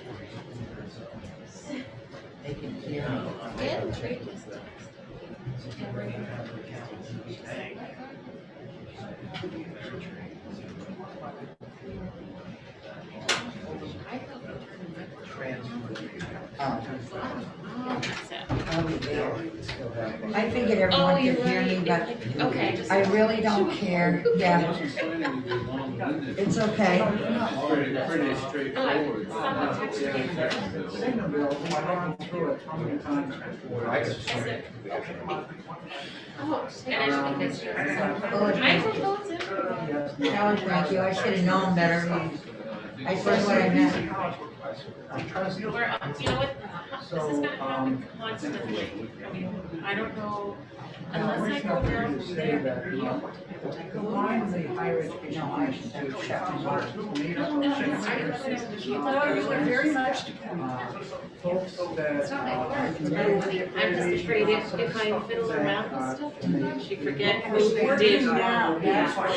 I figured everyone could hear me, but I really don't care. Yeah. It's okay. Pretty straightforward. Oh, thank you. I should have known better. I said what I meant. You know what, this is gonna happen constantly. I mean, I don't know, unless I go down there. You were very much. It's not like work. I'm just afraid if I fiddle around with stuff too much, you forget who did. Now, that's why.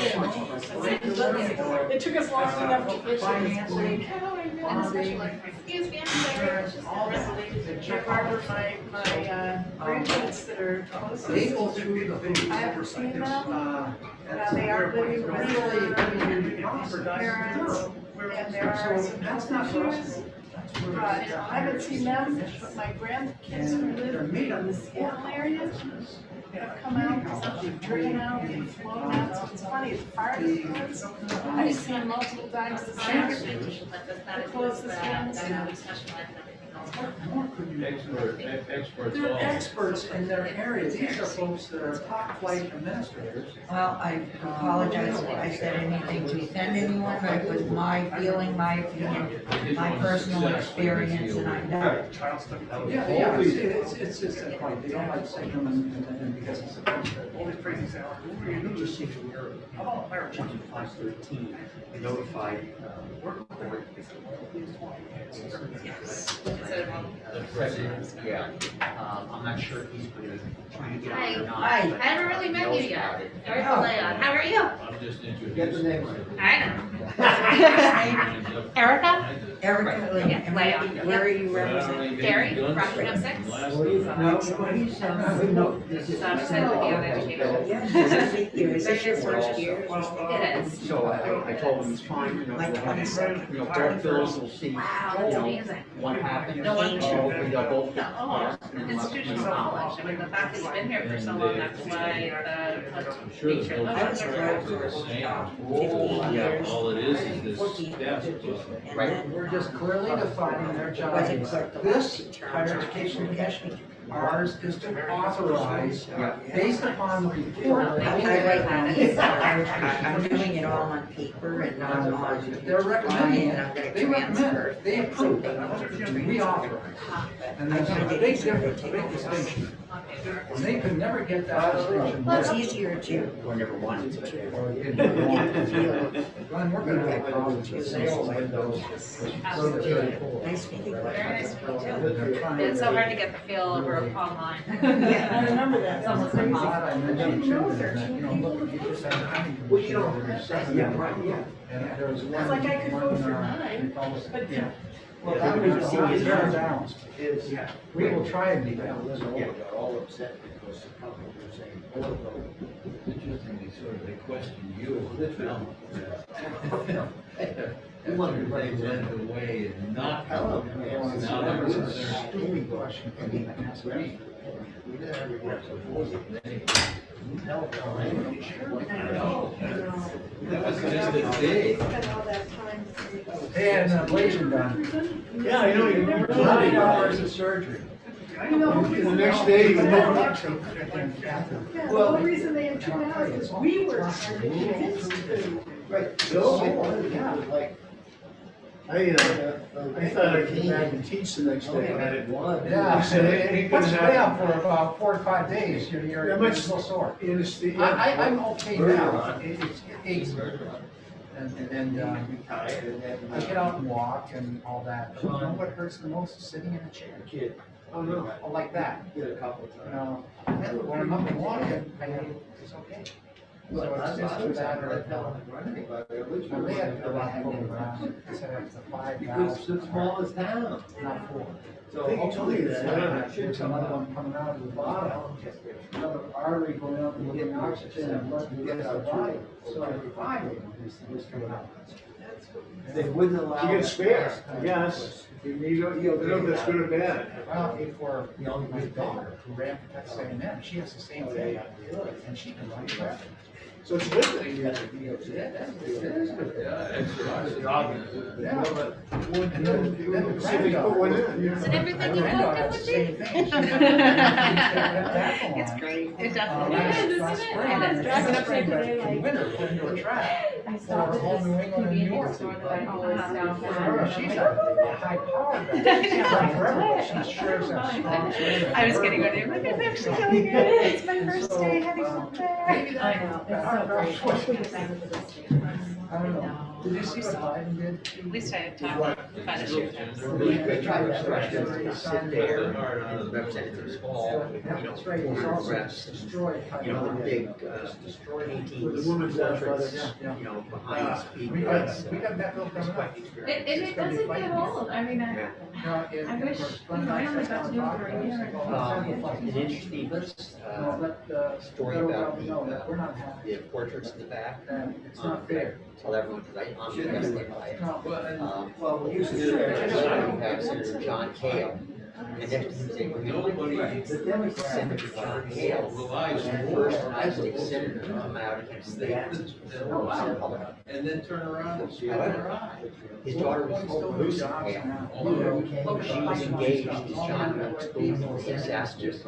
It took us long enough to finish. Excuse me, I'm sorry. Barbara, my grandkids that are close. I haven't seen them. They are living with their parents, and there are some health issues. I haven't seen them, but my grandkids who live in the Seattle area have come out, driven out, and flown out. So it's funny, the fire departments, I've seen multiple times this year. The closest ones. Experts They're all. experts in their area. These are folks that are top flight administrators. Well, I apologize if I said anything to offend anyone, but it was my feeling, my opinion, my personal experience, and I'm not. Yeah, it's just that point. They don't like saying them and because it's All these crazy sounds. You just see where, how about fire chief 513 notified, yeah, I'm not sure if he's trying to get out or not. Hi. but I haven't really met you knows yet. about it. Erica Leon, how are you? I'm just introducing. Get the name. I know. Erica? Erica, Yeah, Leon. where are you representing? Gary, Rockford 06. No, This is outside of the educator. Is this your first year? It is. So I told him it's fine, you know, Like 22nd. both bills will see, Wow, you that's know, amazing. what happened. No one- They'll both. Oh, institutional knowledge. I mean, the fact that you've been here for so long, that's why the nature of I was it. around for 15 years. All it is this 14, staff. 15, and Right. then We're just clearly defining their job. wasn't clerk the This last 2 terms. higher education commission, ours is to authorize, based upon report. I'm doing it all on paper and not on. They're recommending and I'm it, gonna they recommend transfer. it, they approve it, we authorize. And there's a big difference, a big distinction. And they could never get that distinction. Well, it's easier to Whenever one. get the feel of Glenn, we're gonna have problems with sales windows. nice meeting you. Very nice to meet you. It's so hard to get the feel over online. Yeah, I remember that. It's almost I'm impossible. glad I mentioned too, that, you know, look, you just had a Well, you know, yeah, right, yeah. And there was one. It's like I could vote for one, mine, they called us- but- Yeah. Well, that was, very balanced. Yeah. We will try and be balanced. Yeah, they're all upset because a couple were saying, Interestingly, sort of, they question you. We wanted to They went away and not. Hello. Now they're concerned. Stupid question, can you ask me? We did every work, so it wasn't. That was just a day. Spent all that time. They had an ablation done. Yeah, I know, you never. 9 hours of surgery. I know. The next day, you never. Yeah, the whole reason they had 2 hours is we were trying to convince them. Right. Bill, yeah, like. I thought I'd come back and teach the next day. I had one. Yeah, He said, it ain't puts gonna you down happen. for about 4 to 5 days, you're Yeah, but- still sore. I'm I'm okay now, it's aches. And, I get out and walk and all that, but you know what hurts the most, is sitting in a chair. Kid. Oh, no. Oh, like that, Did a couple you times. know, when I'm up and walking, it's okay. So it's just too bad right now. And they had a lot of people around, set up to 5 valves. It's the smallest town. Not 4. So hopefully There's that. another one coming out of the bottom, another artery going out and getting oxygen and blood to get our body. So every 5 of them is coming out. They wouldn't allow. You get spare, I guess. You don't know if that's good or bad. Well, for my daughter who ran for Texas A&M, she has the same thing, and she can run track. So it's a good thing. Yeah, it is good. Yeah, exercise. Yeah, but and then the See if they put one in. Is it everything you hoped it would be? It's great. It definitely is, last isn't it? spring, And it's last driving up spring, there but today, in winter, put into a track. I For stopped whole at New this England and New convenience York. store that I always down For her, she's a high powered guy. She can't run forever, but she sure is a strong swimmer. I was getting ready, I'm like, I'm actually going good. It's my first day having fun there. I know, it's so great. I don't know. Did you see what Biden did? At least I had time to find a shoe. They tried that question, sit there, and the representatives hall, you know, That's right, he's foreign also reps, destroyed. you know, the big, paintings, portraits, you know, behind speakers. We got that bill coming up. It doesn't get old, I mean, I wish, you know, I only got to do it for a year. An interesting, story about the portraits in the back. It's not fair. Tell everyone, because I'm fascinated by it. Well, we used to do that, we have Senator John Kale, And next to him is Abraham Lincoln. Senator John Hale, Relies the more first on United States senator to come out against the Republican. and then turn around and spit in her eye. His daughter was Lucy Hale. She was engaged to John Wilkes Booth, the assassin.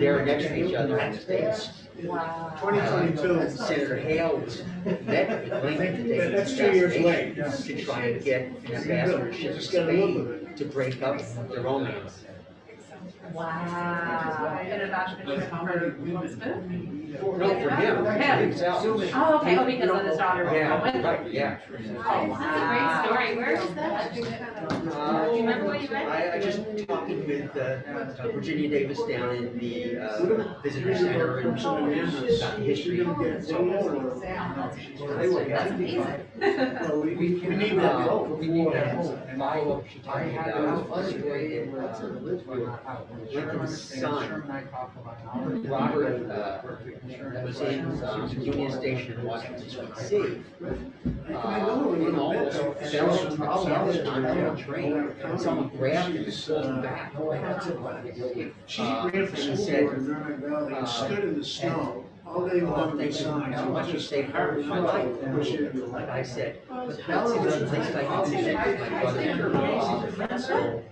They're next to each other in the States. Wow. 2022. Senator Hale was met with Lincoln the day of the That's 2 years late. assassination to try and get an ambassadorship to Spain to break up the romance. Wow. International for Wilkes Booth? No, for him, for himself. Oh, okay, oh, because of his daughter. Yeah, right, yeah. Oh, That's a great story. Where is that? Do you remember what you read? I just talking with Virginia Davis down in the visitor center and about the history of it. That's amazing. We need that vote. We need that vote. And follow-up, she told me about the story in Lincoln's son, Robert, was in Union Station in Washington, D.C. And almost fell into the non-fatal train. And someone grabbed him and pulled him back. She ran for She school said, board in Merrimack Valley and stood in the snow all day long with signs. how much you saved her with my life. Like I said, but that's the only place I can connect with my brother. So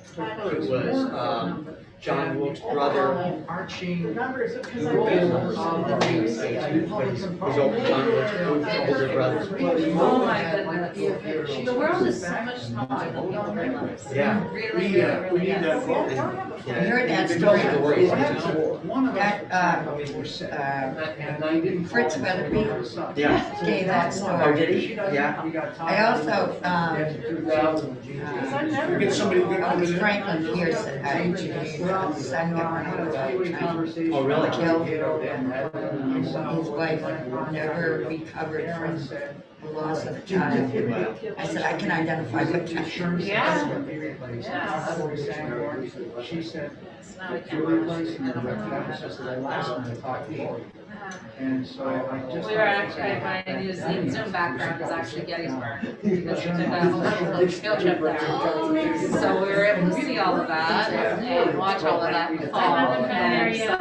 it was John Wilkes' brother, Archie, his older brothers. Oh my goodness. The world is so much smaller than we all realize. Yeah. Really, really, really is. I heard that story. That, Fritz Weatherby Yeah. gave that story. Oh, did he? Yeah. I also, Get somebody good Elvis coming in. Franklin Pierce, his son got Oh, really? killed. His wife never recovered from the loss of a child. I said, I can identify with that. Yeah. She said, Now we can't. and so I just. We were actually, my new Zoom background was actually Gettysburg, because we took a whole field trip there. So we were able to see all of that and watch all of that in the fall. And so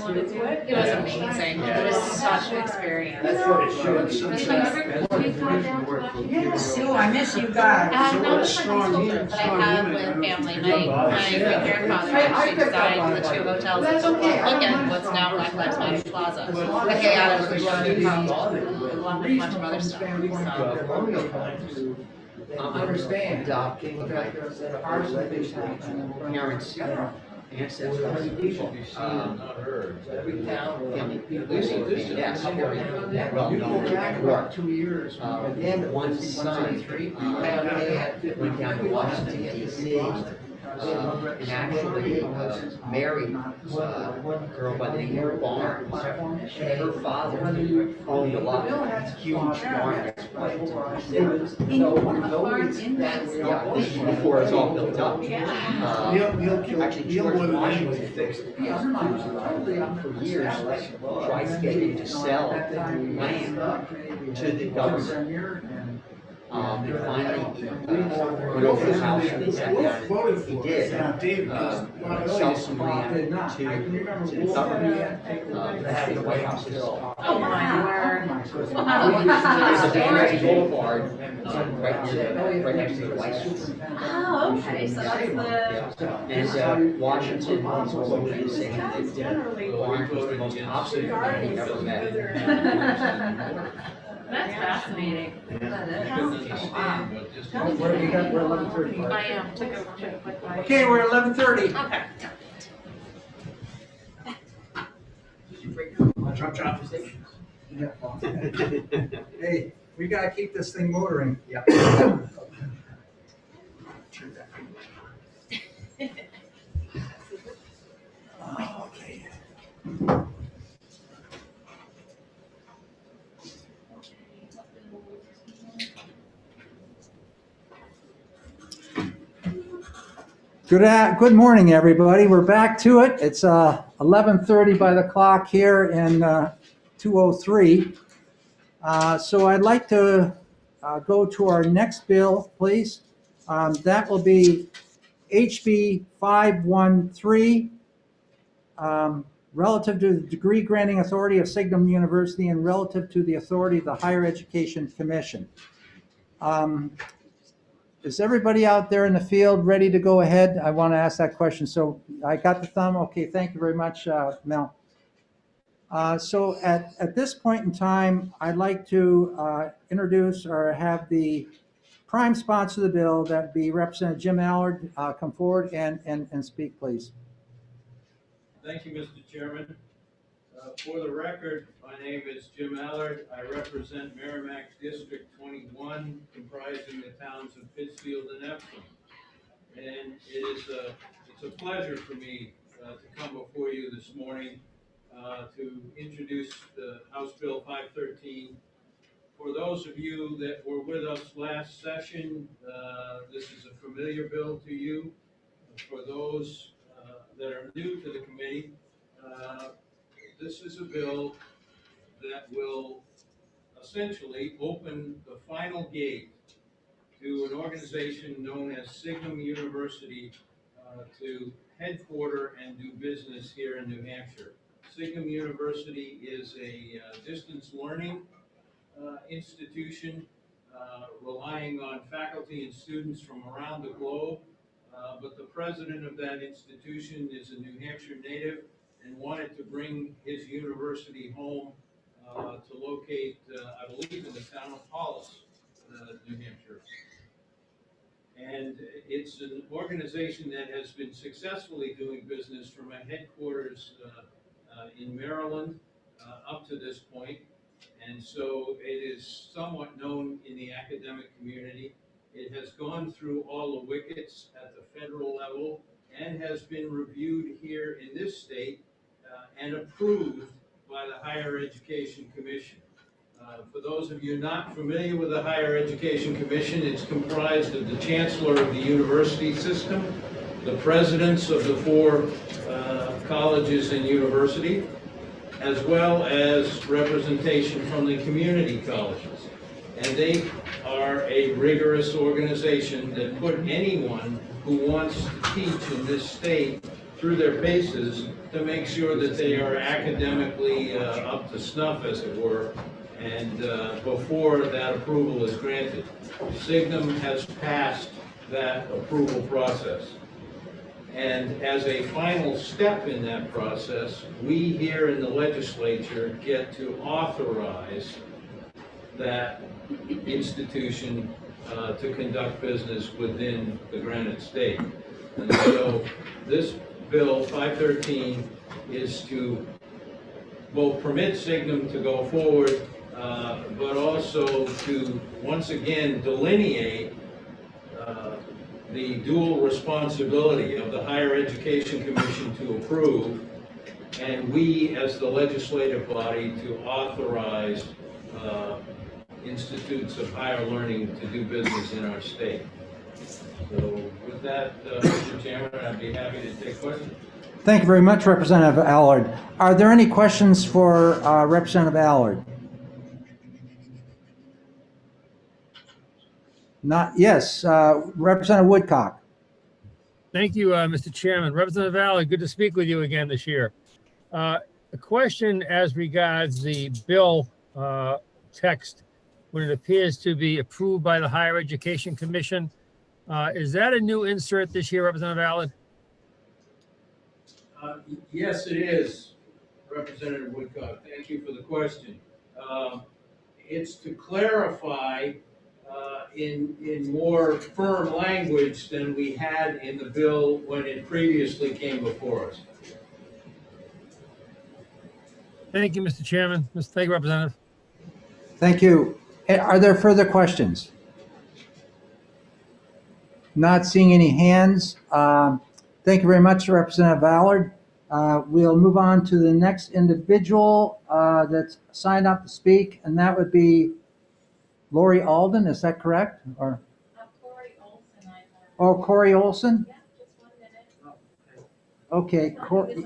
it was amazing. It was such an experience. That's what it should. Sue, I miss you guys. Not as much in school trip, but I have with family. My great grandfather actually designed the two hotels that overlook what's now Black Lives Matter Plaza. Okay, out of the along with a bunch of other stuff. Understand. Adopting parents, ancestors, people. Every town, yeah, a couple of well-known work. 2 years. And one son went down to Washington, D.C. And actually married a girl by the name of Barnes. Her father owned a lot of huge barn. Before it's all built up. Actually, George Washington fixed it. For years, tried to get him to sell land to the government. And finally, went over the house and they sat down. He did sell some land to the government. That the White House is. Oh my word. There's a Banner Boulevard right next to the White House. Oh, okay, so that's the. And Washington was always saying that Barnes was the most obstinate man he ever met. That's fascinating. Wow. We're 11:30. I am, took a quick bite. Okay, we're at 11:30. Okay. Hey, we gotta keep this thing motoring. Yeah. Okay. Good morning, everybody. We're back to it. It's 11:30 by the clock here in 203. So I'd like to go to our next bill, please. That will be HB 513, relative to the degree granting authority of Signum University and relative to the authority of the Higher Education Commission. Is everybody out there in the field ready to go ahead? I want to ask that question. So I got the thumb. Okay, thank you very much, Mel. So at this point in time, I'd like to introduce or have the prime sponsor of the bill, that be Representative Jim Allard, come forward and speak, please. Thank you, Mr. Chairman. For the record, my name is Jim Allard. I represent Merrimack District 21, comprising the towns of Pittsfield and Epsom. And it's a pleasure for me to come before you this morning to introduce the House Bill 513. For those of you that were with us last session, this is a familiar bill to you. For those that are new to the committee, this is a bill that will essentially open the final gate to an organization known as Signum University to headquarter and do business here in New Hampshire. Signum University is a distance learning institution relying on faculty and students from around the globe, but the president of that institution is a New Hampshire native and wanted to bring his university home to locate, I believe, in the town of Hollis, New Hampshire. And it's an organization that has been successfully doing business from a headquarters in Maryland up to this point. And so it is somewhat known in the academic community. It has gone through all the wickets at the federal level and has been reviewed here in this state and approved by the Higher Education Commission. For those of you not familiar with the Higher Education Commission, it's comprised of the Chancellor of the university system, the presidents of the 4 colleges and universities, as well as representation from the community colleges. And they are a rigorous organization that put anyone who wants to teach in this state through their paces to make sure that they are academically up to snuff, as it were, and before that approval is granted. Signum has passed that approval process. And as a final step in that process, we here in the legislature get to authorize that institution to conduct business within the Granite State. And so this bill 513 is to both permit Signum to go forward, but also to once again delineate the dual responsibility of the Higher Education Commission to approve, and we as the legislative body to authorize institutes of higher learning to do business in our state. So with that, Mr. Chairman, I'd be happy to take questions. Thank you very much, Representative Allard. Are there any questions for Representative Allard? Not, yes, Representative Woodcock. Thank you, Mr. Chairman. Representative Allard, good to speak with you again this year. A question as regards the bill text when it appears to be approved by the Higher Education Commission. Is that a new insert this year, Representative Allard? Yes, it is, Representative Woodcock. Thank you for the question. It's to clarify in more firm language than we had in the bill when it previously came before us. Thank you, Mr. Chairman. Thank you, Representative. Thank you. Are there further questions? Not seeing any hands. Thank you very much, Representative Allard. We'll move on to the next individual that's signed up to speak, and that would be Lori Alden. Is that correct? Or Corey Olson, I thought. oh, Corey Olson? Yeah, just 1 minute. Okay, Corey.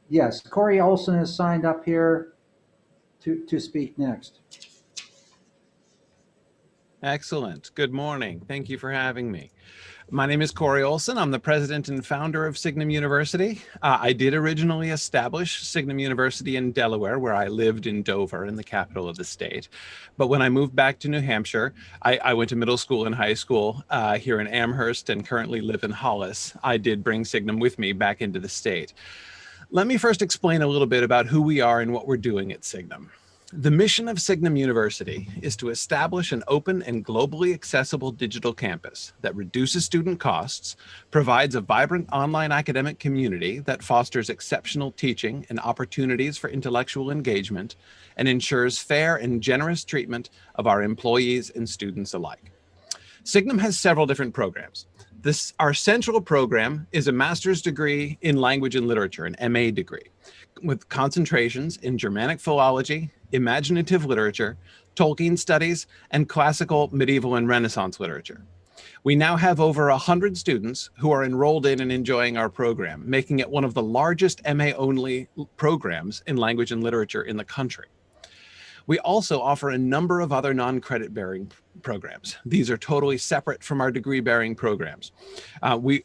yes, Corey Olson is signed up here to speak next. Excellent. Good morning. Thank you for having me. My name is Corey Olson. I'm the president and founder of Signum University. I did originally establish Signum University in Delaware, where I lived in Dover, in the capital of the state. But when I moved back to New Hampshire, I went to middle school and high school here in Amherst and currently live in Hollis. I did bring Signum with me back into the state. Let me first explain a little bit about who we are and what we're doing at Signum. The mission of Signum University is to establish an open and globally accessible digital campus that reduces student costs, provides a vibrant online academic community that fosters exceptional teaching and opportunities for intellectual engagement, and ensures fair and generous treatment of our employees and students alike. Signum has several different programs. Our central program is a master's degree in language and literature, an MA degree, with concentrations in Germanic philology, imaginative literature, Tolkien studies, and classical, medieval, and Renaissance literature. We now have over 100 students who are enrolled in and enjoying our program, making it one of the largest MA-only programs in language and literature in the country. We also offer a number of other non-credit bearing programs. These are totally separate from our degree bearing programs. We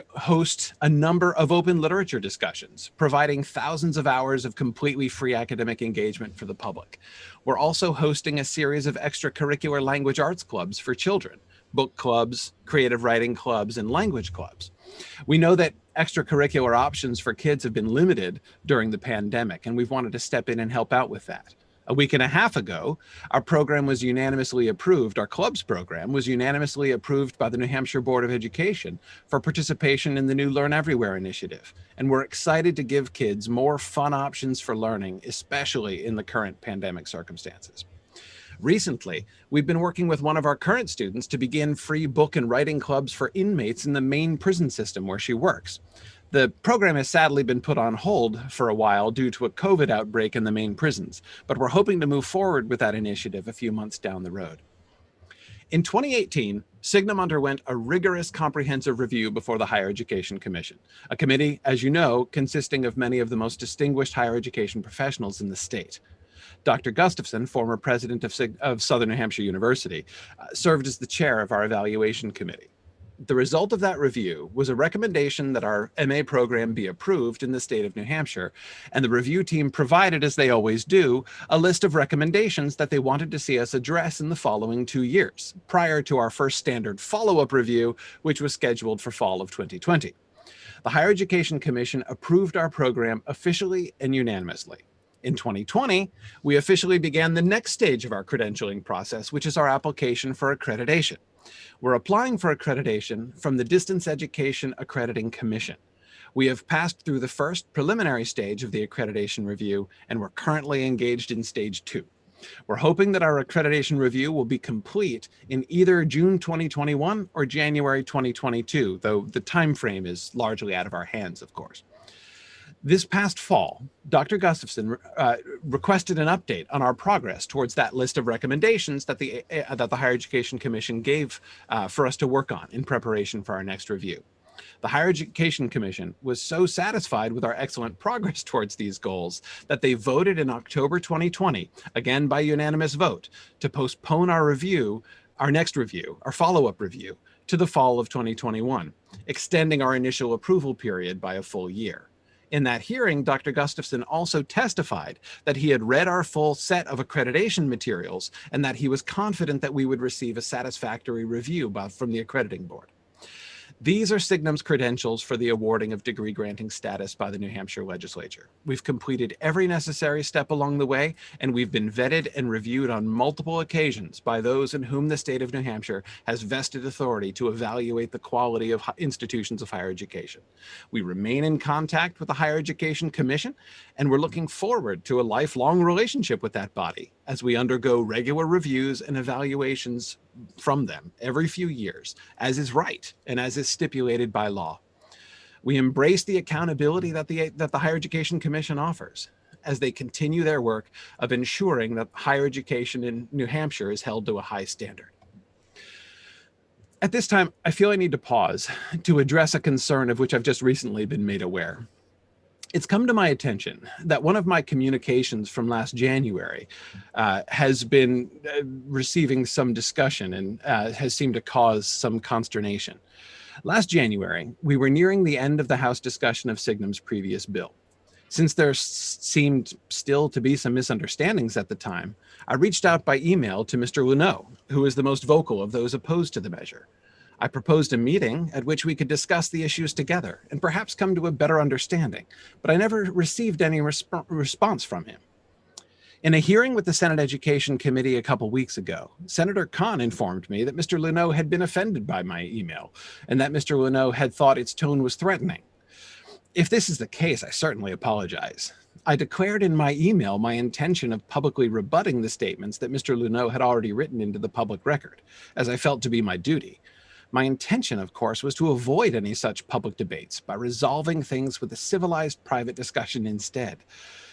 host a number of open literature discussions, providing thousands of hours of completely free academic engagement for the public. We're also hosting a series of extracurricular language arts clubs for children, book clubs, creative writing clubs, and language clubs. We know that extracurricular options for kids have been limited during the pandemic, and we've wanted to step in and help out with that. A week and a half ago, our program was unanimously approved, our clubs program was unanimously approved by the New Hampshire Board of Education for participation in the new Learn Everywhere initiative. And we're excited to give kids more fun options for learning, especially in the current pandemic circumstances. Recently, we've been working with one of our current students to begin free book and writing clubs for inmates in the Maine prison system where she works. The program has sadly been put on hold for a while due to a COVID outbreak in the Maine prisons, but we're hoping to move forward with that initiative a few months down the road. In 2018, Signum underwent a rigorous comprehensive review before the Higher Education Commission, a committee, as you know, consisting of many of the most distinguished higher education professionals in the state. Dr. Gustafson, former president of Southern New Hampshire University, served as the chair of our evaluation committee. The result of that review was a recommendation that our MA program be approved in the state of New Hampshire, and the review team provided, as they always do, a list of recommendations that they wanted to see us address in the following 2 years, prior to our first standard follow-up review, which was scheduled for fall of 2020. The Higher Education Commission approved our program officially and unanimously. In 2020, we officially began the next stage of our credentialing process, which is our application for accreditation. We're applying for accreditation from the Distance Education Accrediting Commission. We have passed through the first preliminary stage of the accreditation review, and we're currently engaged in stage 2. We're hoping that our accreditation review will be complete in either June 2021 or January 2022, though the time frame is largely out of our hands, of course. This past fall, Dr. Gustafson requested an update on our progress towards that list of recommendations that the Higher Education Commission gave for us to work on in preparation for our next review. The Higher Education Commission was so satisfied with our excellent progress towards these goals that they voted in October 2020, again by unanimous vote, to postpone our next review, our follow-up review, to the fall of 2021, extending our initial approval period by a full year. In that hearing, Dr. Gustafson also testified that he had read our full set of accreditation materials and that he was confident that we would receive a satisfactory review from the accrediting board. These are Signum's credentials for the awarding of degree granting status by the New Hampshire legislature. We've completed every necessary step along the way, and we've been vetted and reviewed on multiple occasions by those in whom the state of New Hampshire has vested authority to evaluate the quality of institutions of higher education. We remain in contact with the Higher Education Commission, and we're looking forward to a lifelong relationship with that body as we undergo regular reviews and evaluations from them every few years, as is right and as is stipulated by law. We embrace the accountability that the Higher Education Commission offers as they continue their work of ensuring that higher education in New Hampshire is held to a high standard. At this time, I feel I need to pause to address a concern of which I've just recently been made aware. It's come to my attention that one of my communications from last January has been receiving some discussion and has seemed to cause some consternation. Last January, we were nearing the end of the House discussion of Signum's previous bill. Since there seemed still to be some misunderstandings at the time, I reached out by email to Mr. Luneau, who is the most vocal of those opposed to the measure. I proposed a meeting at which we could discuss the issues together and perhaps come to a better understanding, but I never received any response from him. In a hearing with the Senate Education Committee a couple weeks ago, Senator Khan informed me that Mr. Luneau had been offended by my email and that Mr. Luneau had thought its tone was threatening. If this is the case, I certainly apologize. I declared in my email my intention of publicly rebutting the statements that Mr. Luneau had already written into the public record, as I felt to be my duty. My intention, of course, was to avoid any such public debates by resolving things with a civilized private discussion instead.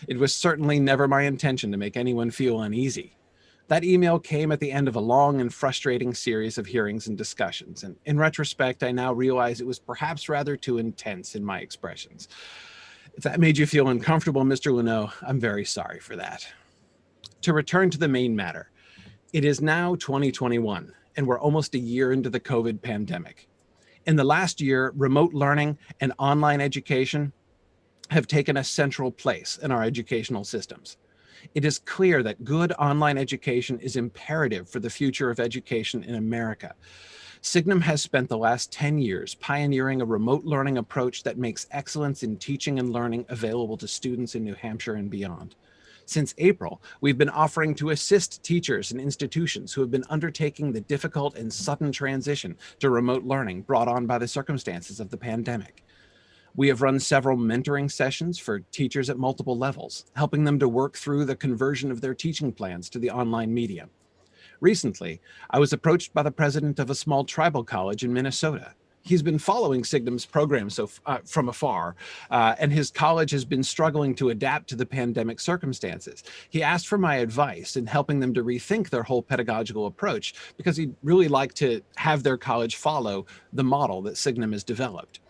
It was certainly never my intention to make anyone feel uneasy. That email came at the end of a long and frustrating series of hearings and discussions, and in retrospect, I now realize it was perhaps rather too intense in my expressions. If that made you feel uncomfortable, Mr. Luneau, I'm very sorry for that. To return to the main matter, it is now 2021. And we're almost a year into the COVID pandemic. In the last year, remote learning and online education have taken a central place in our educational systems. It is clear that good online education is imperative for the future of education in America. Signum has spent the last 10 years pioneering a remote learning approach that makes excellence in teaching and learning available to students in New Hampshire and beyond. Since April, we've been offering to assist teachers and institutions who have been undertaking the difficult and sudden transition to remote learning brought on by the circumstances of the pandemic. We have run several mentoring sessions for teachers at multiple levels, helping them to work through the conversion of their teaching plans to the online medium. Recently, I was approached by the president of a small tribal college in Minnesota. He's been following Signum's program from afar, and his college has been struggling to adapt to the pandemic circumstances. He asked for my advice in helping them to rethink their whole pedagogical approach because he'd really like to have their college follow the model that Signum has developed.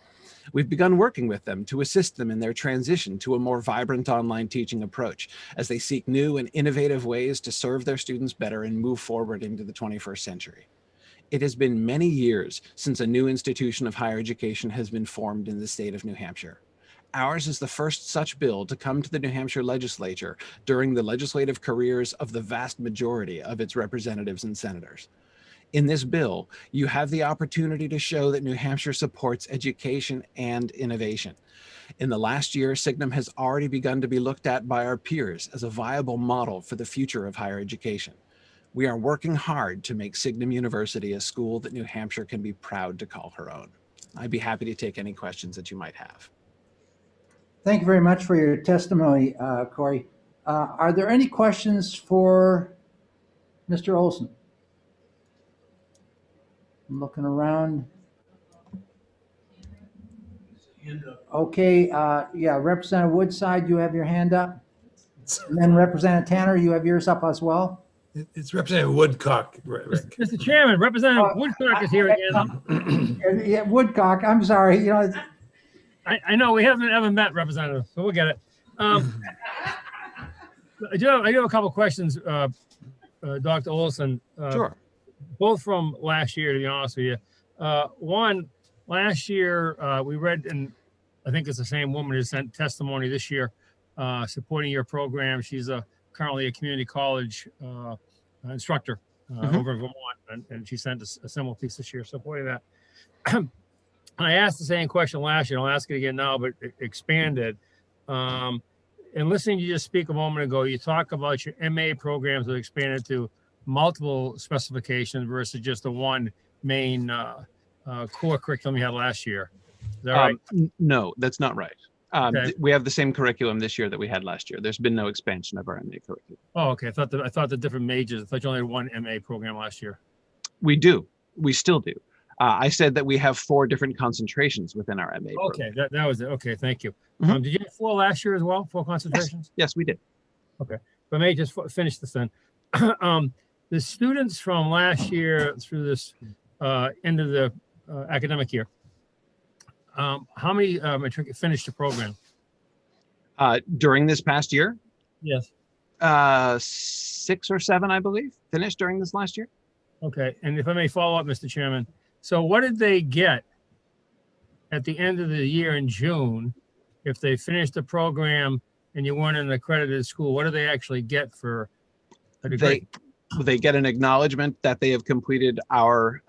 We've begun working with them to assist them in their transition to a more vibrant online teaching approach as they seek new and innovative ways to serve their students better and move forward into the 21st century. It has been many years since a new institution of higher education has been formed in the state of New Hampshire. Ours is the first such bill to come to the New Hampshire legislature during the legislative careers of the vast majority of its representatives and senators. In this bill, you have the opportunity to show that New Hampshire supports education and innovation. In the last year, Signum has already begun to be looked at by our peers as a viable model for the future of higher education. We are working hard to make Signum University a school that New Hampshire can be proud to call her own. I'd be happy to take any questions that you might have. Thank you very much for your testimony, Corey. Are there any questions for Mr. Olson? I'm looking around. Okay, yeah, Representative Woodside, you have your hand up. And then Representative Tanner, you have yours up as well. It's Representative Woodcock, Rick. Mr. Chairman, Representative Woodcock is here again. Yeah, Woodcock, I'm sorry, you know. I know, we haven't ever met, Representative, so we'll get it. I do have a couple questions, Dr. Olson. Sure. Both from last year, to be honest with you. One, last year, we read, and I think it's the same woman who sent testimony this year, supporting your program. She's currently a community college instructor over in Vermont, and she sent a similar piece this year supporting that. I asked the same question last year, and I'll ask it again now, but expanded. And listening to you just speak a moment ago, you talk about your MA programs that expanded to multiple specifications versus just the one main core curriculum you had last year. Is that right? No, that's not right. Okay. We have the same curriculum this year that we had last year. There's been no expansion of our MA curriculum. Oh, okay. I thought the different majors. I thought you only had one MA program last year. We do. We still do. I said that we have 4 different concentrations within our MA program. Okay, that was it. Okay, thank you. Mhm. Did you have 4 last year as well? 4 concentrations? Yes, we did. Okay. But may just finish this then. The students from last year through this end of the academic year, how many finished the program? During this past year, Yes. 6 or 7, I believe, finished during this last year. Okay, and if I may follow up, Mr. Chairman, so what did they get at the end of the year in June if they finished the program and you weren't in an accredited school? What do they actually get for a degree? They get an acknowledgement that they have completed our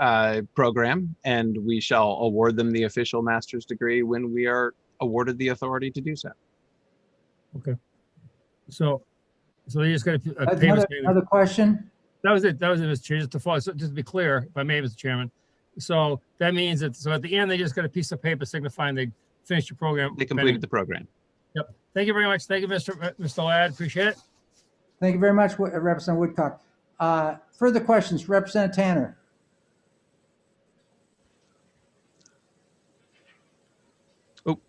program, and we shall award them the official master's degree when we are awarded the authority to do so. Okay. So they just got a paper. Another question? That was it, Mr. Chair, just to follow, so just to be clear, if I may, Mr. Chairman. So that means that, so at the end, they just got a piece of paper signifying they finished the program. They completed the program. Yep. Thank you very much. Thank you, Mr. Ladd. Appreciate it. Thank you very much, Representative Woodcock. Further questions, Representative Tanner? Oh,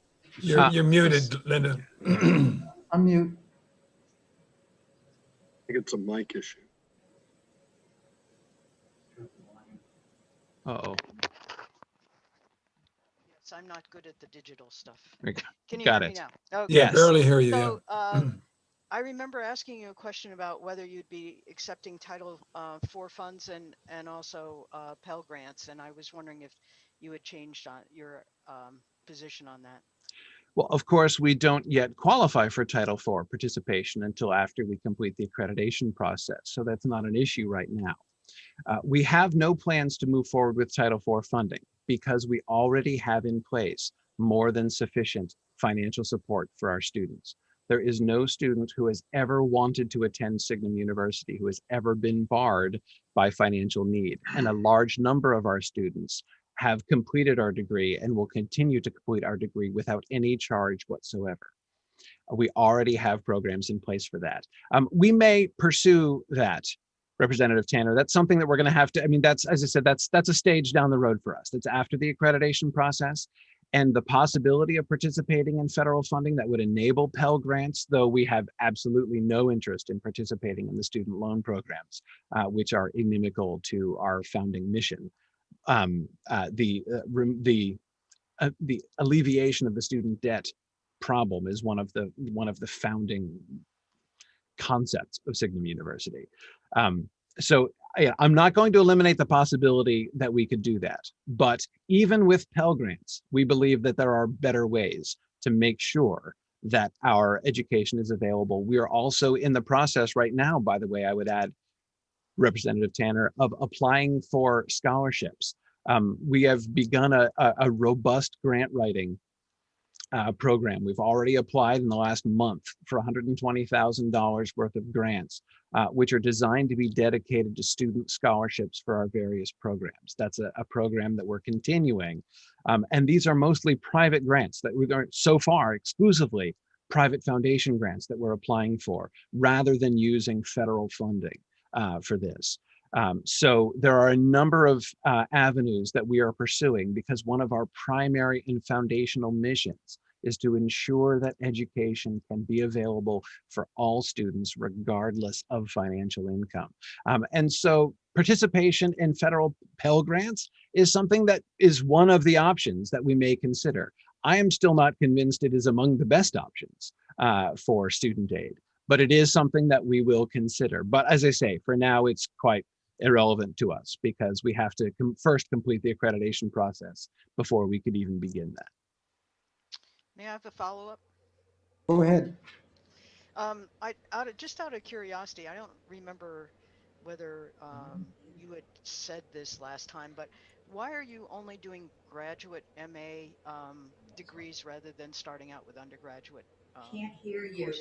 You're muted, Linda. Unmute. I think it's a mic issue. Uh-oh. Yes, I'm not good at the digital stuff. Okay. Can you Got hear me it. now? Okay. Yeah, barely hear you. So, Yeah. I remember asking you a question about whether you'd be accepting Title IV funds and also Pell Grants, and I was wondering if you had changed on your position on that. Well, of course, we don't yet qualify for Title IV participation until after we complete the accreditation process. So that's not an issue right now. We have no plans to move forward with Title IV funding because we already have in place more than sufficient financial support for our students. There is no student who has ever wanted to attend Signum University who has ever been barred by financial need. And a large number of our students have completed our degree and will continue to complete our degree without any charge whatsoever. We already have programs in place for that. We may pursue that, Representative Tanner. That's something that we're going to have to, I mean, that's, as I said, that's a stage down the road for us. That's after the accreditation process. And the possibility of participating in federal funding that would enable Pell Grants, though we have absolutely no interest in participating in the student loan programs, which are inimical to our founding mission. The alleviation of the student debt problem is one of the founding concepts of Signum University. So I'm not going to eliminate the possibility that we could do that, but even with Pell Grants, we believe that there are better ways to make sure that our education is available. We are also in the process right now, by the way, I would add, Representative Tanner, of applying for scholarships. We have begun a robust grant writing program. We've already applied in the last month for $120,000 worth of grants, which are designed to be dedicated to student scholarships for our various programs. That's a program that we're continuing. And these are mostly private grants that we are so far exclusively private foundation grants that we're applying for, rather than using federal funding for this. So there are a number of avenues that we are pursuing because one of our primary and foundational missions is to ensure that education can be available for all students regardless of financial income. And so participation in federal Pell Grants is something that is one of the options that we may consider. I am still not convinced it is among the best options for student aid, but it is something that we will consider. But as I say, for now, it's quite irrelevant to us because we have to first complete the accreditation process before we could even begin that. May I have a follow-up? Go ahead. Just out of curiosity, I don't remember whether you had said this last time, but why are you only doing graduate MA degrees rather than starting out with undergraduate? Can't hear you.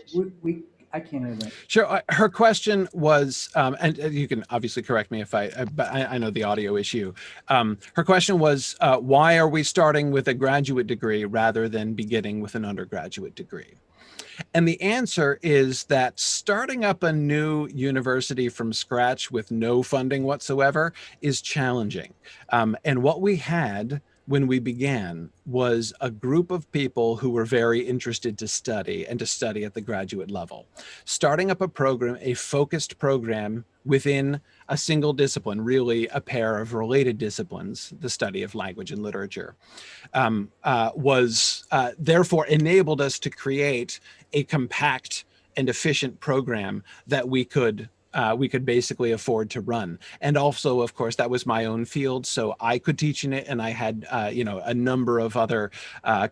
I can't hear that. Sure. Her question was, and you can obviously correct me if but I know the audio issue. Her question was, why are we starting with a graduate degree rather than beginning with an undergraduate degree? And the answer is that starting up a new university from scratch with no funding whatsoever is challenging. And what we had when we began was a group of people who were very interested to study and to study at the graduate level. Starting up a program, a focused program within a single discipline, really a pair of related disciplines, the study of language and literature, was therefore enabled us to create a compact and efficient program that we could basically afford to run. And also, of course, that was my own field, so I could teach in it, and I had, a number of other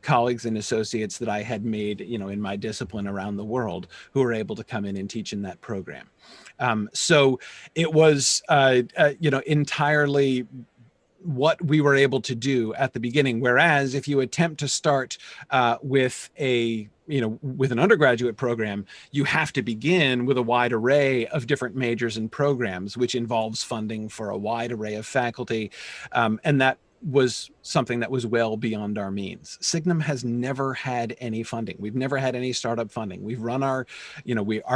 colleagues and associates that I had made, in my discipline around the world who were able to come in and teach in that program. So it was, entirely what we were able to do at the beginning. Whereas if you attempt to start with an undergraduate program, you have to begin with a wide array of different majors and programs, which involves funding for a wide array of faculty. And that was something that was well beyond our means. Signum has never had any funding. We've never had any startup funding. We've run our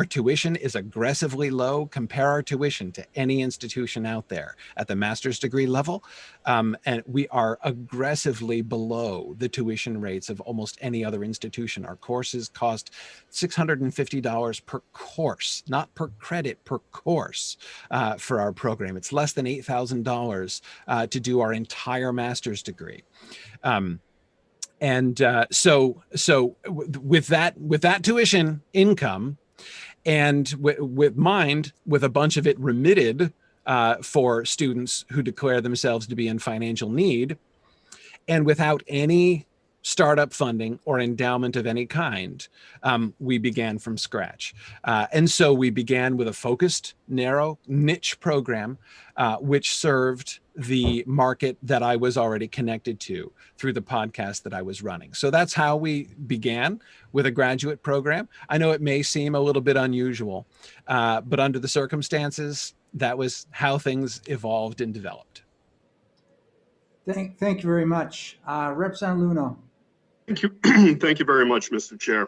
tuition is aggressively low. Compare our tuition to any institution out there at the master's degree level. And we are aggressively below the tuition rates of almost any other institution. Our courses cost $650 per course, not per credit, per course for our program. It's less than $8,000 to do our entire master's degree. So with that tuition income, and with a bunch of it remitted for students who declare themselves to be in financial need, and without any startup funding or endowment of any kind, we began from scratch. And so we began with a focused, narrow, niche program, which served the market that I was already connected to through the podcast that I was running. So that's how we began, with a graduate program. I know it may seem a little bit unusual, but under the circumstances, that was how things evolved and developed. Thank you very much. Representative Luno. Thank you. Thank you very much, Mr. Chair.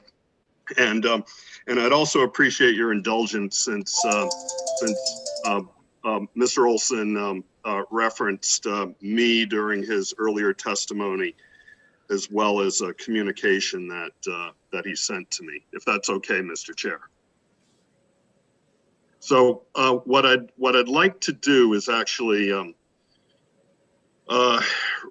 And I'd also appreciate your indulgence since Mr. Olson referenced me during his earlier testimony, as well as a communication that he sent to me, if that's okay, Mr. Chair. So what I'd like to do is actually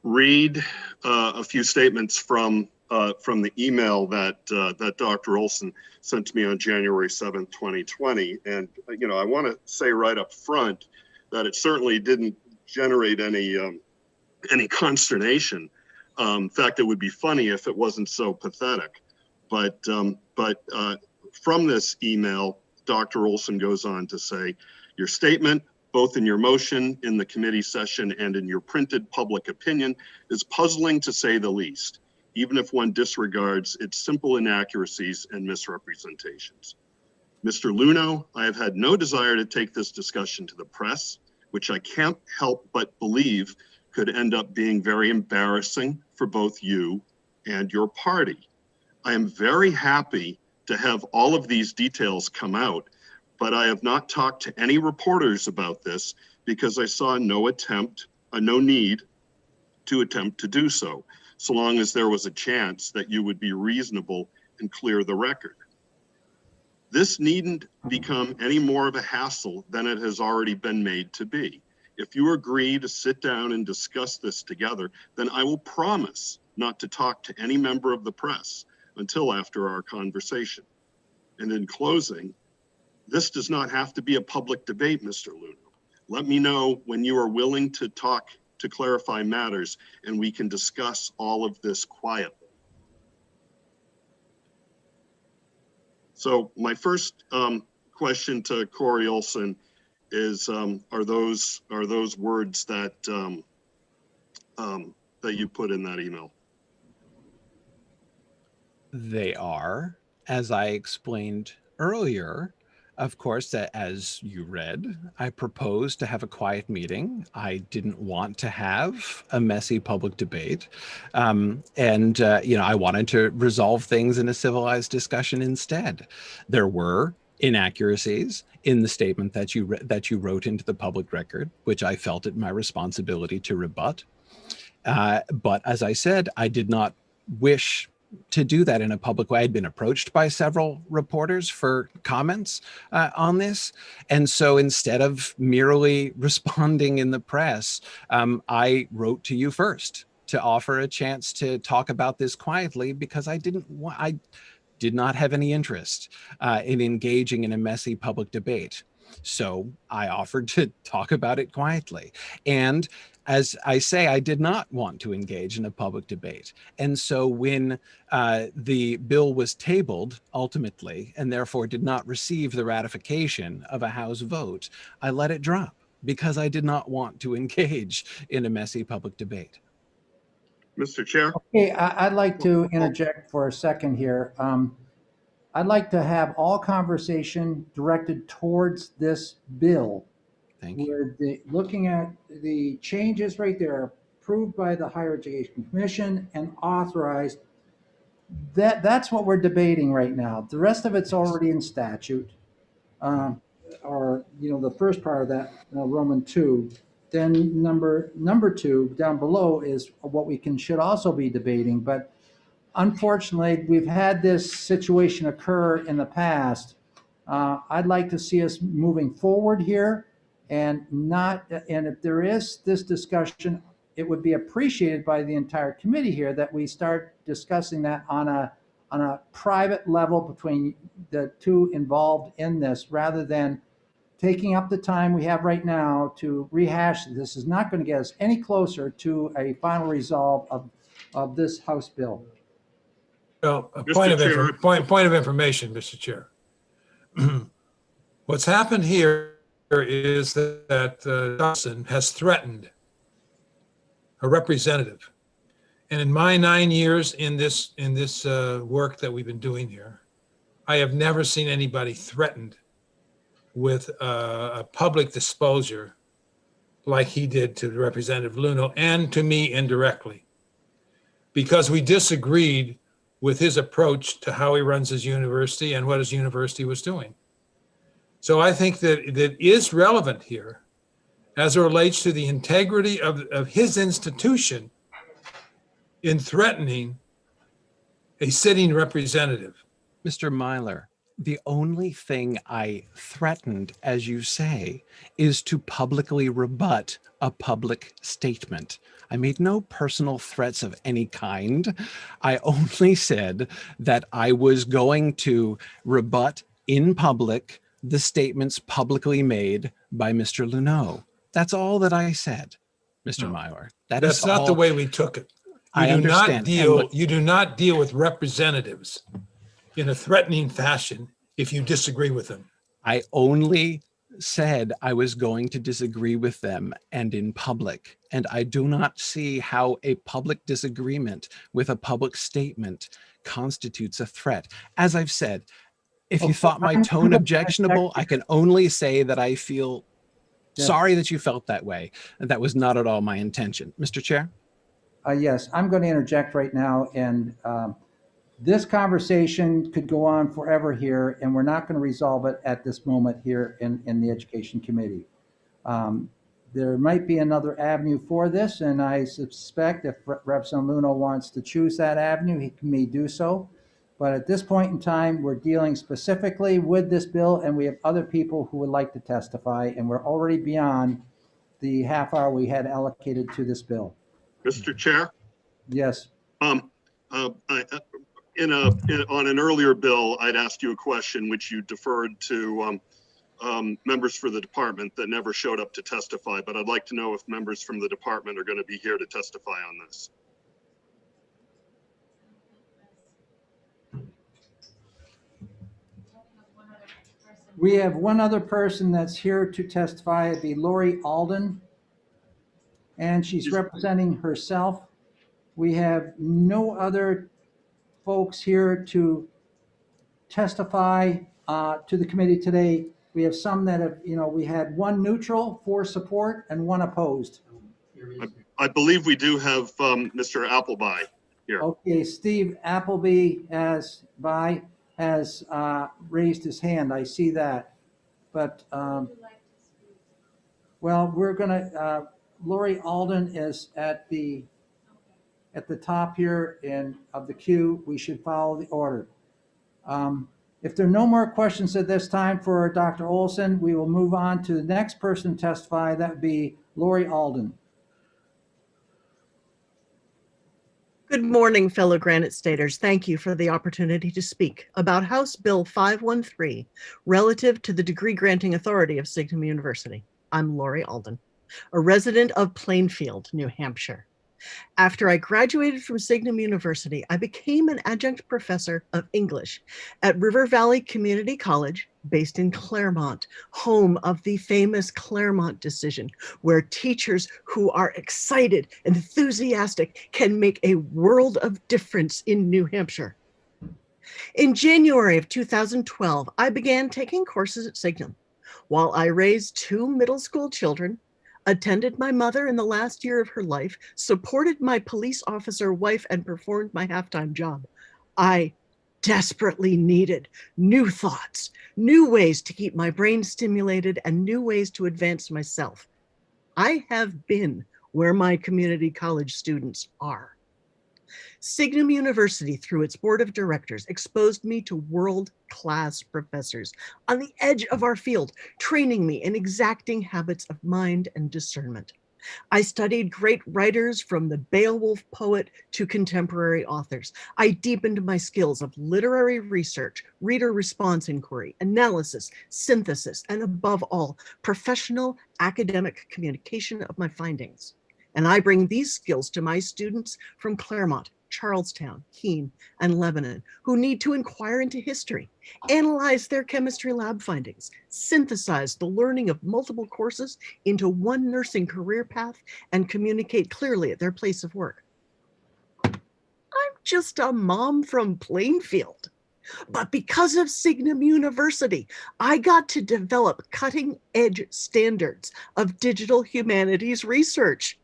read a few statements from the email that Dr. Olson sent to me on January 7th, 2020. And, I want to say right up front that it certainly didn't generate any consternation. In fact, it would be funny if it wasn't so pathetic. But from this email, Dr. Olson goes on to say, your statement, both in your motion, in the committee session, and in your printed public opinion, is puzzling to say the least, even if one disregards its simple inaccuracies and misrepresentations. Mr. Luno, I have had no desire to take this discussion to the press, which I can't help but believe could end up being very embarrassing for both you and your party. I am very happy to have all of these details come out, but I have not talked to any reporters about this because I saw no need to attempt to do so long as there was a chance that you would be reasonable and clear the record. This needn't become any more of a hassle than it has already been made to be. If you agree to sit down and discuss this together, then I will promise not to talk to any member of the press until after our conversation. And in closing, this does not have to be a public debate, Mr. Luno. Let me know when you are willing to talk to clarify matters, and we can discuss all of this quietly. So my first question to Corey Olson is, are those words that that you put in that email? They are, as I explained earlier. Of course, as you read, I proposed to have a quiet meeting. I didn't want to have a messy public debate. I wanted to resolve things in a civilized discussion instead. There were inaccuracies in the statement that you wrote into the public record, which I felt it my responsibility to rebut. But as I said, I did not wish to do that in a public way. I'd been approached by several reporters for comments on this. And so instead of merely responding in the press, I wrote to you first to offer a chance to talk about this quietly, because I didn't want, did not have any interest in engaging in a messy public debate. So I offered to talk about it quietly. And as I say, I did not want to engage in a public debate. And so when the bill was tabled ultimately, and therefore did not receive the ratification of a House vote, I let it drop because I did not want to engage in a messy public debate. Mr. Chair? Okay, I'd like to interject for a second here. I'd like to have all conversation directed towards this bill. Thank you. Where looking at the changes right there, approved by the Higher Education Commission and authorized, that's what we're debating right now. The rest of it's already in statute. Or, the first part of that, Roman 2. Then number 2 down below is what we should also be debating. But unfortunately, we've had this situation occur in the past. I'd like to see us moving forward here and if there is this discussion, it would be appreciated by the entire committee here that we start discussing that on a private level between the two involved in this, rather than taking up the time we have right now to rehash. This is not going to get us any closer to a final resolve of this House bill. Well, a point of information, Mr. Chair. What's happened here is that Johnson has threatened a representative. And in my 9 years in this work that we've been doing here, I have never seen anybody threatened with a public disclosure like he did to Representative Luno and to me indirectly, because we disagreed with his approach to how he runs his university and what his university was doing. So I think that is relevant here as it relates to the integrity of his institution in threatening a sitting representative. Mr. Myler, the only thing I threatened, as you say, is to publicly rebut a public statement. I made no personal threats of any kind. I only said that I was going to rebut in public the statements publicly made by Mr. Luneau. That's all that I said, Mr. Myler. That's not the way we took it. I understand. You do not deal with representatives in a threatening fashion if you disagree with them. I only said I was going to disagree with them and in public. And I do not see how a public disagreement with a public statement constitutes a threat. As I've said, if you thought my tone objectionable, I can only say that I feel sorry that you felt that way. That was not at all my intention. Mr. Chair? Yes, I'm going to interject right now. And this conversation could go on forever here, and we're not going to resolve it at this moment here in the Education Committee. There might be another avenue for this, and I suspect if Representative Luno wants to choose that avenue, he may do so. But at this point in time, we're dealing specifically with this bill, and we have other people who would like to testify, and we're already beyond the half hour we had allocated to this bill. Mr. Chair? Yes. On an earlier bill, I'd asked you a question which you deferred to members for the department that never showed up to testify, but I'd like to know if members from the department are going to be here to testify on this. We have one other person that's here to testify. It'd be Lori Alden, and she's representing herself. We have no other folks here to testify to the committee today. We have some that have, we had one neutral, 4 support, and 1 opposed. I believe we do have Mr. Appleby here. Okay, Steve Appleby has raised his hand. I see that. But, well, we're going to, Lori Alden is at the top here of the queue. We should follow the order. If there are no more questions at this time for Dr. Olson, we will move on to the next person to testify. That would be Lori Alden. Good morning, fellow Granite Staters. Thank you for the opportunity to speak about House Bill 513 relative to the degree granting authority of Signum University. I'm Lori Alden, a resident of Plainfield, New Hampshire. After I graduated from Signum University, I became an adjunct professor of English at River Valley Community College, based in Claremont, home of the famous Claremont decision, where teachers who are excited and enthusiastic can make a world of difference in New Hampshire. In January of 2012, I began taking courses at Signum. While I raised 2 middle school children, attended my mother in the last year of her life, supported my police officer wife, and performed my half-time job, I desperately needed new thoughts, new ways to keep my brain stimulated, and new ways to advance myself. I have been where my community college students are. Signum University, through its board of directors, exposed me to world-class professors on the edge of our field, training me in exacting habits of mind and discernment. I studied great writers, from the Beowulf poet to contemporary authors. I deepened my skills of literary research, reader response inquiry, analysis, synthesis, and above all, professional academic communication of my findings. And I bring these skills to my students from Claremont, Charlestown, Keene, and Lebanon, who need to inquire into history, analyze their chemistry lab findings, synthesize the learning of multiple courses into one nursing career path, and communicate clearly at their place of work. I'm just a mom from Plainfield. But because of Signum University, I got to develop cutting-edge standards of digital humanities research.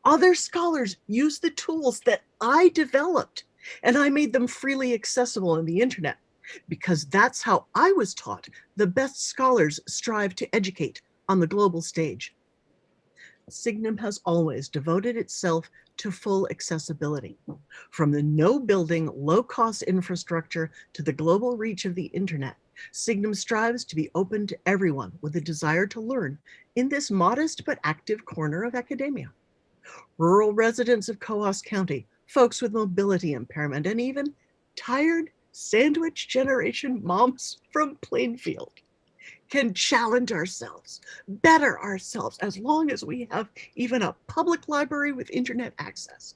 Other scholars use the tools that I developed, and I made them freely accessible on the internet, because that's how I was taught the best scholars strive to educate on the global stage. Signum has always devoted itself to full accessibility. From the no-building, low-cost infrastructure to the global reach of the internet, Signum strives to be open to everyone with a desire to learn in this modest but active corner of academia. Rural residents of Coos County, folks with mobility impairment, and even tired sandwich generation moms from Plainfield can challenge ourselves, better ourselves, as long as we have even a public library with internet access.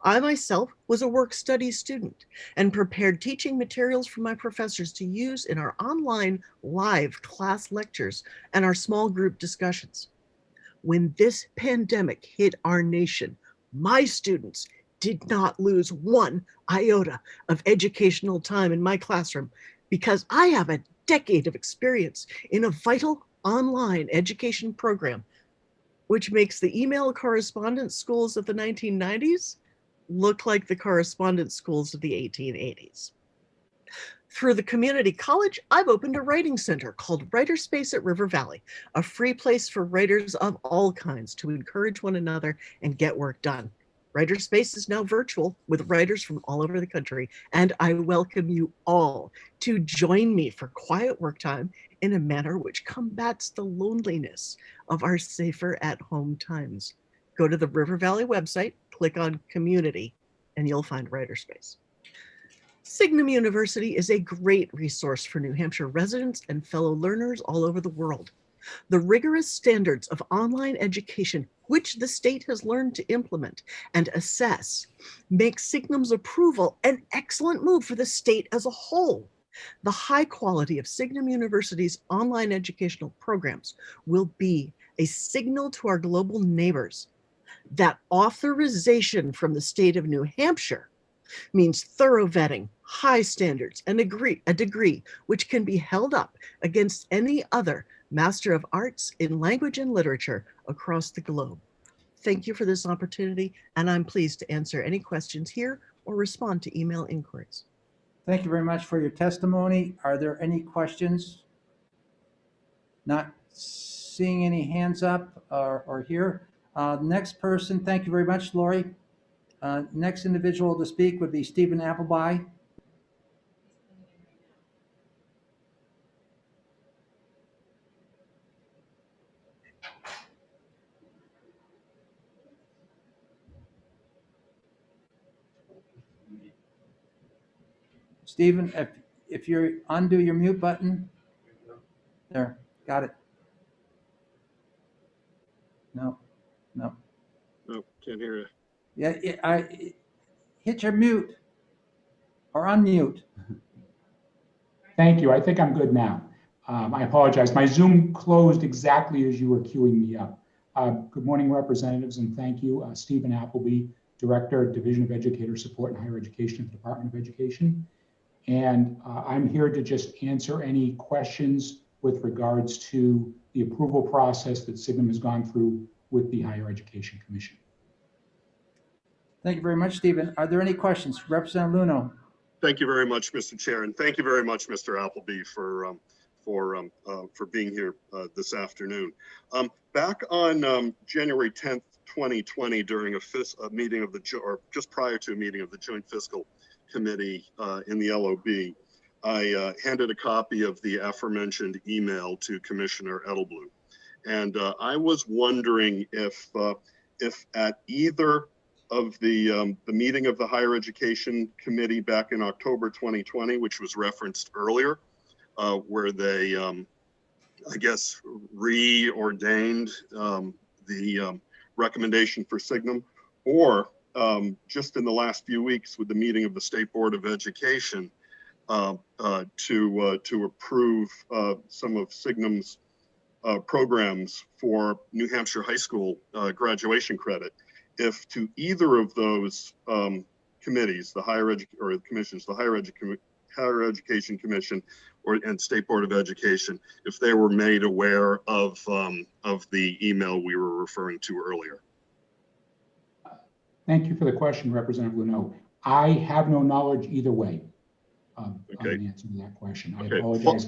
I myself was a work-study student and prepared teaching materials for my professors to use in our online live class lectures and our small group discussions. When this pandemic hit our nation, my students did not lose one iota of educational time in my classroom, because I have a decade of experience in a vital online education program, which makes the email correspondence schools of the 1990s look like the correspondence schools of the 1880s. Through the community college, I've opened a writing center called Writerspace at River Valley, a free place for writers of all kinds to encourage one another and get work done. Writerspace is now virtual with writers from all over the country, and I welcome you all to join me for quiet work time in a manner which combats the loneliness of our safer at home times. Go to the River Valley website, click on community, and you'll find Writerspace. Signum University is a great resource for New Hampshire residents and fellow learners all over the world. The rigorous standards of online education, which the state has learned to implement and assess, make Signum's approval an excellent move for the state as a whole. The high quality of Signum University's online educational programs will be a signal to our global neighbors that authorization from the state of New Hampshire means thorough vetting, high standards, and a degree which can be held up against any other Master of Arts in Language and Literature across the globe. Thank you for this opportunity, and I'm pleased to answer any questions here or respond to email inquiries. Thank you very much for your testimony. Are there any questions? Not seeing any hands up or here. Next person, thank you very much, Lori. Next individual to speak would be Stephen Appleby. Stephen, if you undo your mute button. There, got it. No. No, can't hear you. Yeah, hit your mute or unmute. Thank you. I think I'm good now. I apologize. My Zoom closed exactly as you were queuing me up. Good morning, representatives, and thank you. Stephen Appleby, Director, Division of Educator Support and Higher Education at the Department of Education. And I'm here to just answer any questions with regards to the approval process that Signum has gone through with the Higher Education Commission. Thank you very much, Stephen. Are there any questions? Representative Luno. Thank you very much, Mr. Chair, and thank you very much, Mr. Appleby, for being here this afternoon. Back on January 10th, 2020, during a meeting of or just prior to a meeting of the Joint Fiscal Committee in the LOB, I handed a copy of the aforementioned email to Commissioner Edelblut, and I was wondering if at either of the meeting of the Higher Education Committee back in October 2020, which was referenced earlier, where they, I guess, reordained the recommendation for Signum, or just in the last few weeks with the meeting of the State Board of Education to approve some of Signum's programs for New Hampshire high school graduation credit. If to either of those committees, the Higher Education Commission and State Board of Education, if they were made aware of the email we were referring to earlier. Thank you for the question, Representative Luneau. I have no knowledge either way on the answer to that question. I apologize.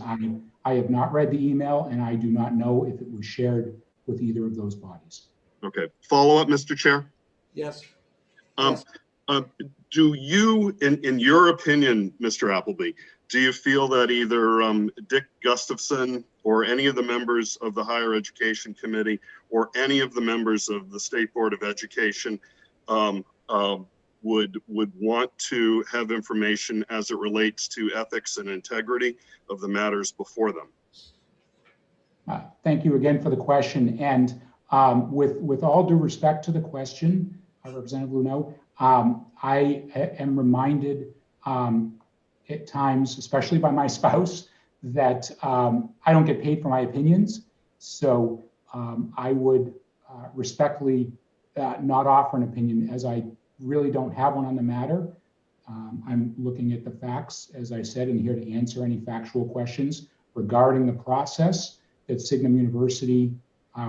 I have not read the email, and I do not know if it was shared with either of those bodies. Okay. Follow up, Mr. Chair? Yes. Do you, in your opinion, Mr. Appleby, do you feel that either Dick Gustafson or any of the members of the Higher Education Committee or any of the members of the State Board of Education would want to have information as it relates to ethics and integrity of the matters before them? Thank you again for the question. And with all due respect to the question, Representative Luneau, I am reminded at times, especially by my spouse, that I don't get paid for my opinions. So I would respectfully not offer an opinion, as I really don't have one on the matter. I'm looking at the facts, as I said, and here to answer any factual questions regarding the process that Signum University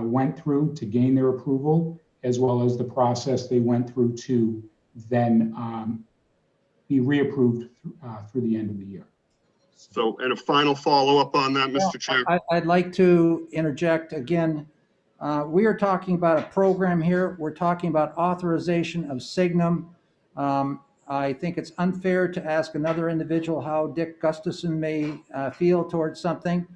went through to gain their approval, as well as the process they went through to then be reapproved through the end of the year. So, and a final follow-up on that, Mr. Chair? I'd like to interject again. We are talking about a program here. We're talking about authorization of Signum. I think it's unfair to ask another individual how Dick Gustafson may feel towards something.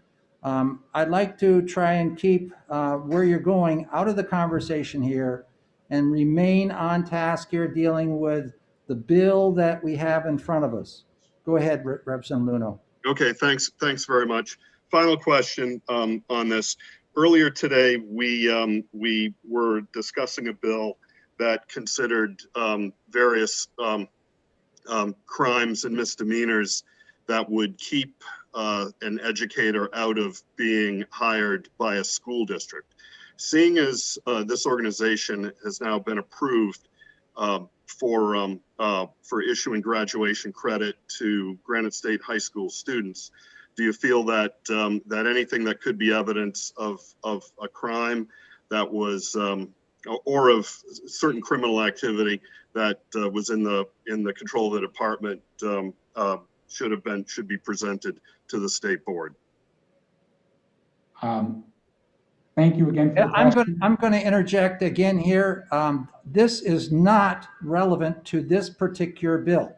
I'd like to try and keep where you're going out of the conversation here and remain on task here dealing with the bill that we have in front of us. Go ahead, Representative Luneau. Okay, thanks very much. Final question on this. Earlier today, we were discussing a bill that considered various crimes and misdemeanors that would keep an educator out of being hired by a school district. Seeing as this organization has now been approved for issuing graduation credit to Granite State High School students, do you feel that that anything that could be evidence of a crime that was or of certain criminal activity that was in the control of the department should be presented to the state board? Thank you again for the question. I'm going to interject again here. This is not relevant to this particular bill.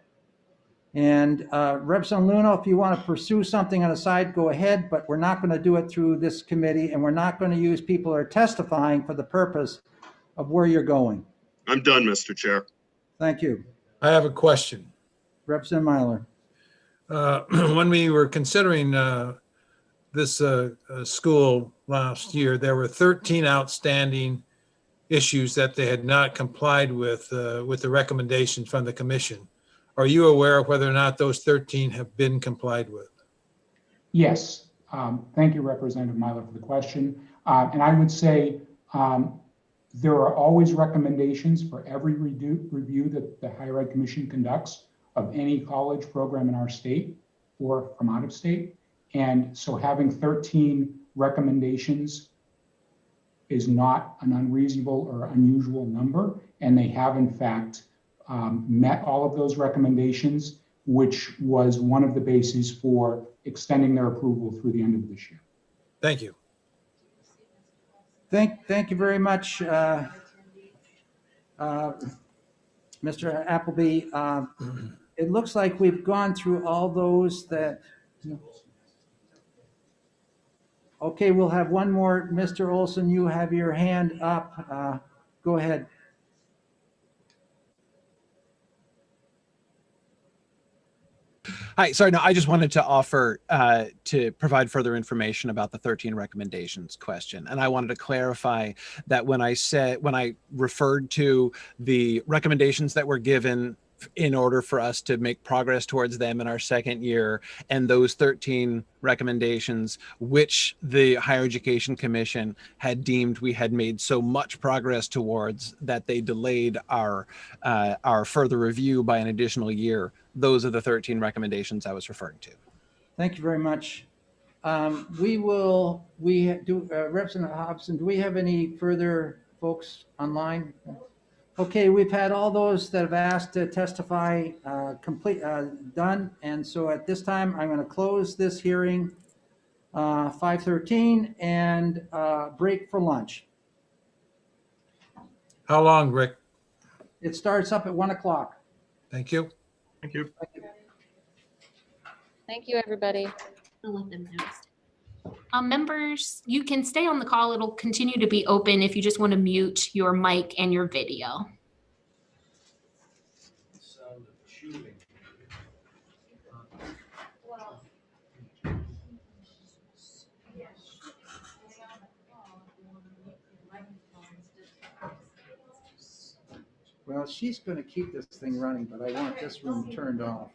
And Representative Luneau, if you want to pursue something on the side, go ahead, but we're not going to do it through this committee, and we're not going to use people who are testifying for the purpose of where you're going. I'm done, Mr. Chair. Thank you. I have a question. Representative Myler. When we were considering this school last year, there were 13 outstanding issues that they had not complied with the recommendations from the commission. Are you aware of whether or not those 13 have been complied with? Yes. Thank you, Representative Myler, for the question. And I would say there are always recommendations for every review that the Higher Ed Commission conducts of any college program in our state or from out of state. And so having 13 recommendations is not an unreasonable or unusual number. And they have in fact met all of those recommendations, which was one of the bases for extending their approval through the end of this year. Thank you. Thank you very much, Mr. Appleby. It looks like we've gone through all those that. Okay, we'll have one more. Mr. Olson, you have your hand up. Go ahead. Hi, sorry, no, I just wanted to offer to provide further information about the 13 recommendations question. And I wanted to clarify that when I referred to the recommendations that were given in order for us to make progress towards them in our second year, and those 13 recommendations, which the Higher Education Commission had deemed we had made so much progress towards that they delayed our further review by an additional year. Those are the 13 recommendations I was referring to. Thank you very much. Representative Hobson, do we have any further folks online? Okay, we've had all those that have asked to testify done. And so at this time, I'm going to close this hearing 5:13 and break for lunch. How long, Rick? It starts up at 1 o'clock. Thank you. Thank you. Thank you, everybody. I'll let them know. Members, you can stay on the call. It'll continue to be open if you just want to mute your mic and your video. Sound of shooting. Well, she's going to keep this thing running, but I want this room turned off.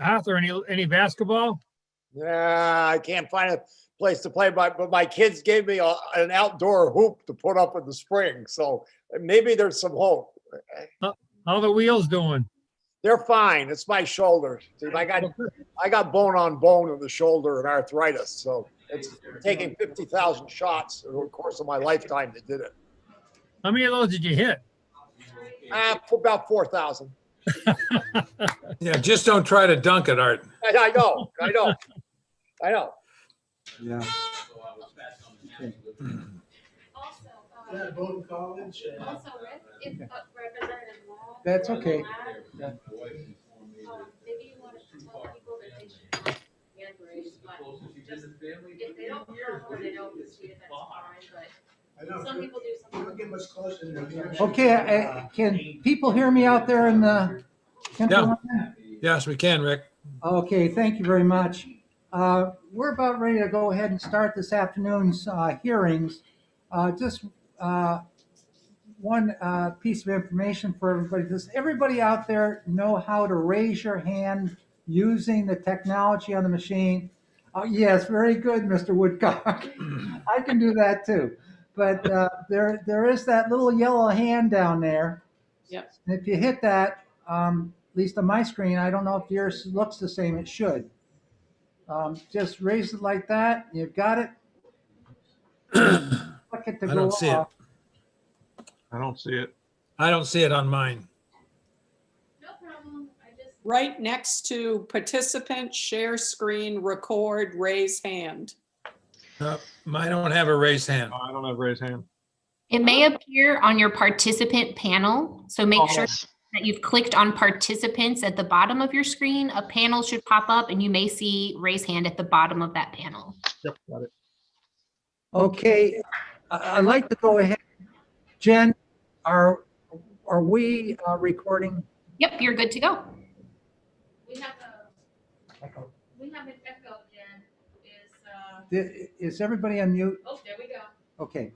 Arthur, any basketball? Yeah, I can't find a place to play, but my kids gave me an outdoor hoop to put up in the spring, so maybe there's some hope. How are the wheels doing? They're fine. It's my shoulder. See, I got bone on bone in the shoulder and arthritis, so it's taking 50,000 shots over the course of my lifetime that did it. How many of those did you hit? About 4,000. Yeah, just don't try to dunk it, Art. I know. Yeah. Yeah, Bowdoin College. Also, if Representative Law. That's okay. Yeah. Maybe you want to tell people that they should not hand raise, but just, if they don't come or they don't see it, that's fine, but some people do something. Don't get much closer than the Okay, can people hear me out there in the? Yeah. Yes, we can, Rick. Okay, thank you very much. We're about ready to go ahead and start this afternoon's hearings. Just one piece of information for everybody. Does everybody out there know how to raise your hand using the technology on the machine? Oh, yes, very good, Mr. Woodcock. I can do that too. But there is that little yellow hand down there. Yep. And if you hit that, at least on my screen, I don't know if yours looks the same. It should. Just raise it like that. You've got it. Click it to I go don't see it. off. I don't see it. I don't see it on mine. No problem, I just. Right next to participant, share screen, record, raise hand. I don't have a raised hand. I don't have raised hand. It may appear on your participant panel, so make sure that you've clicked on participants at the bottom of your screen. A panel should pop up and you may see raise hand at the bottom of that panel. Yep, got it. Okay, I'd like to go ahead. Jen, are we recording? Yep, you're good to go. We have an echo, Jen, Is everybody on mute? oh, there we go. Okay.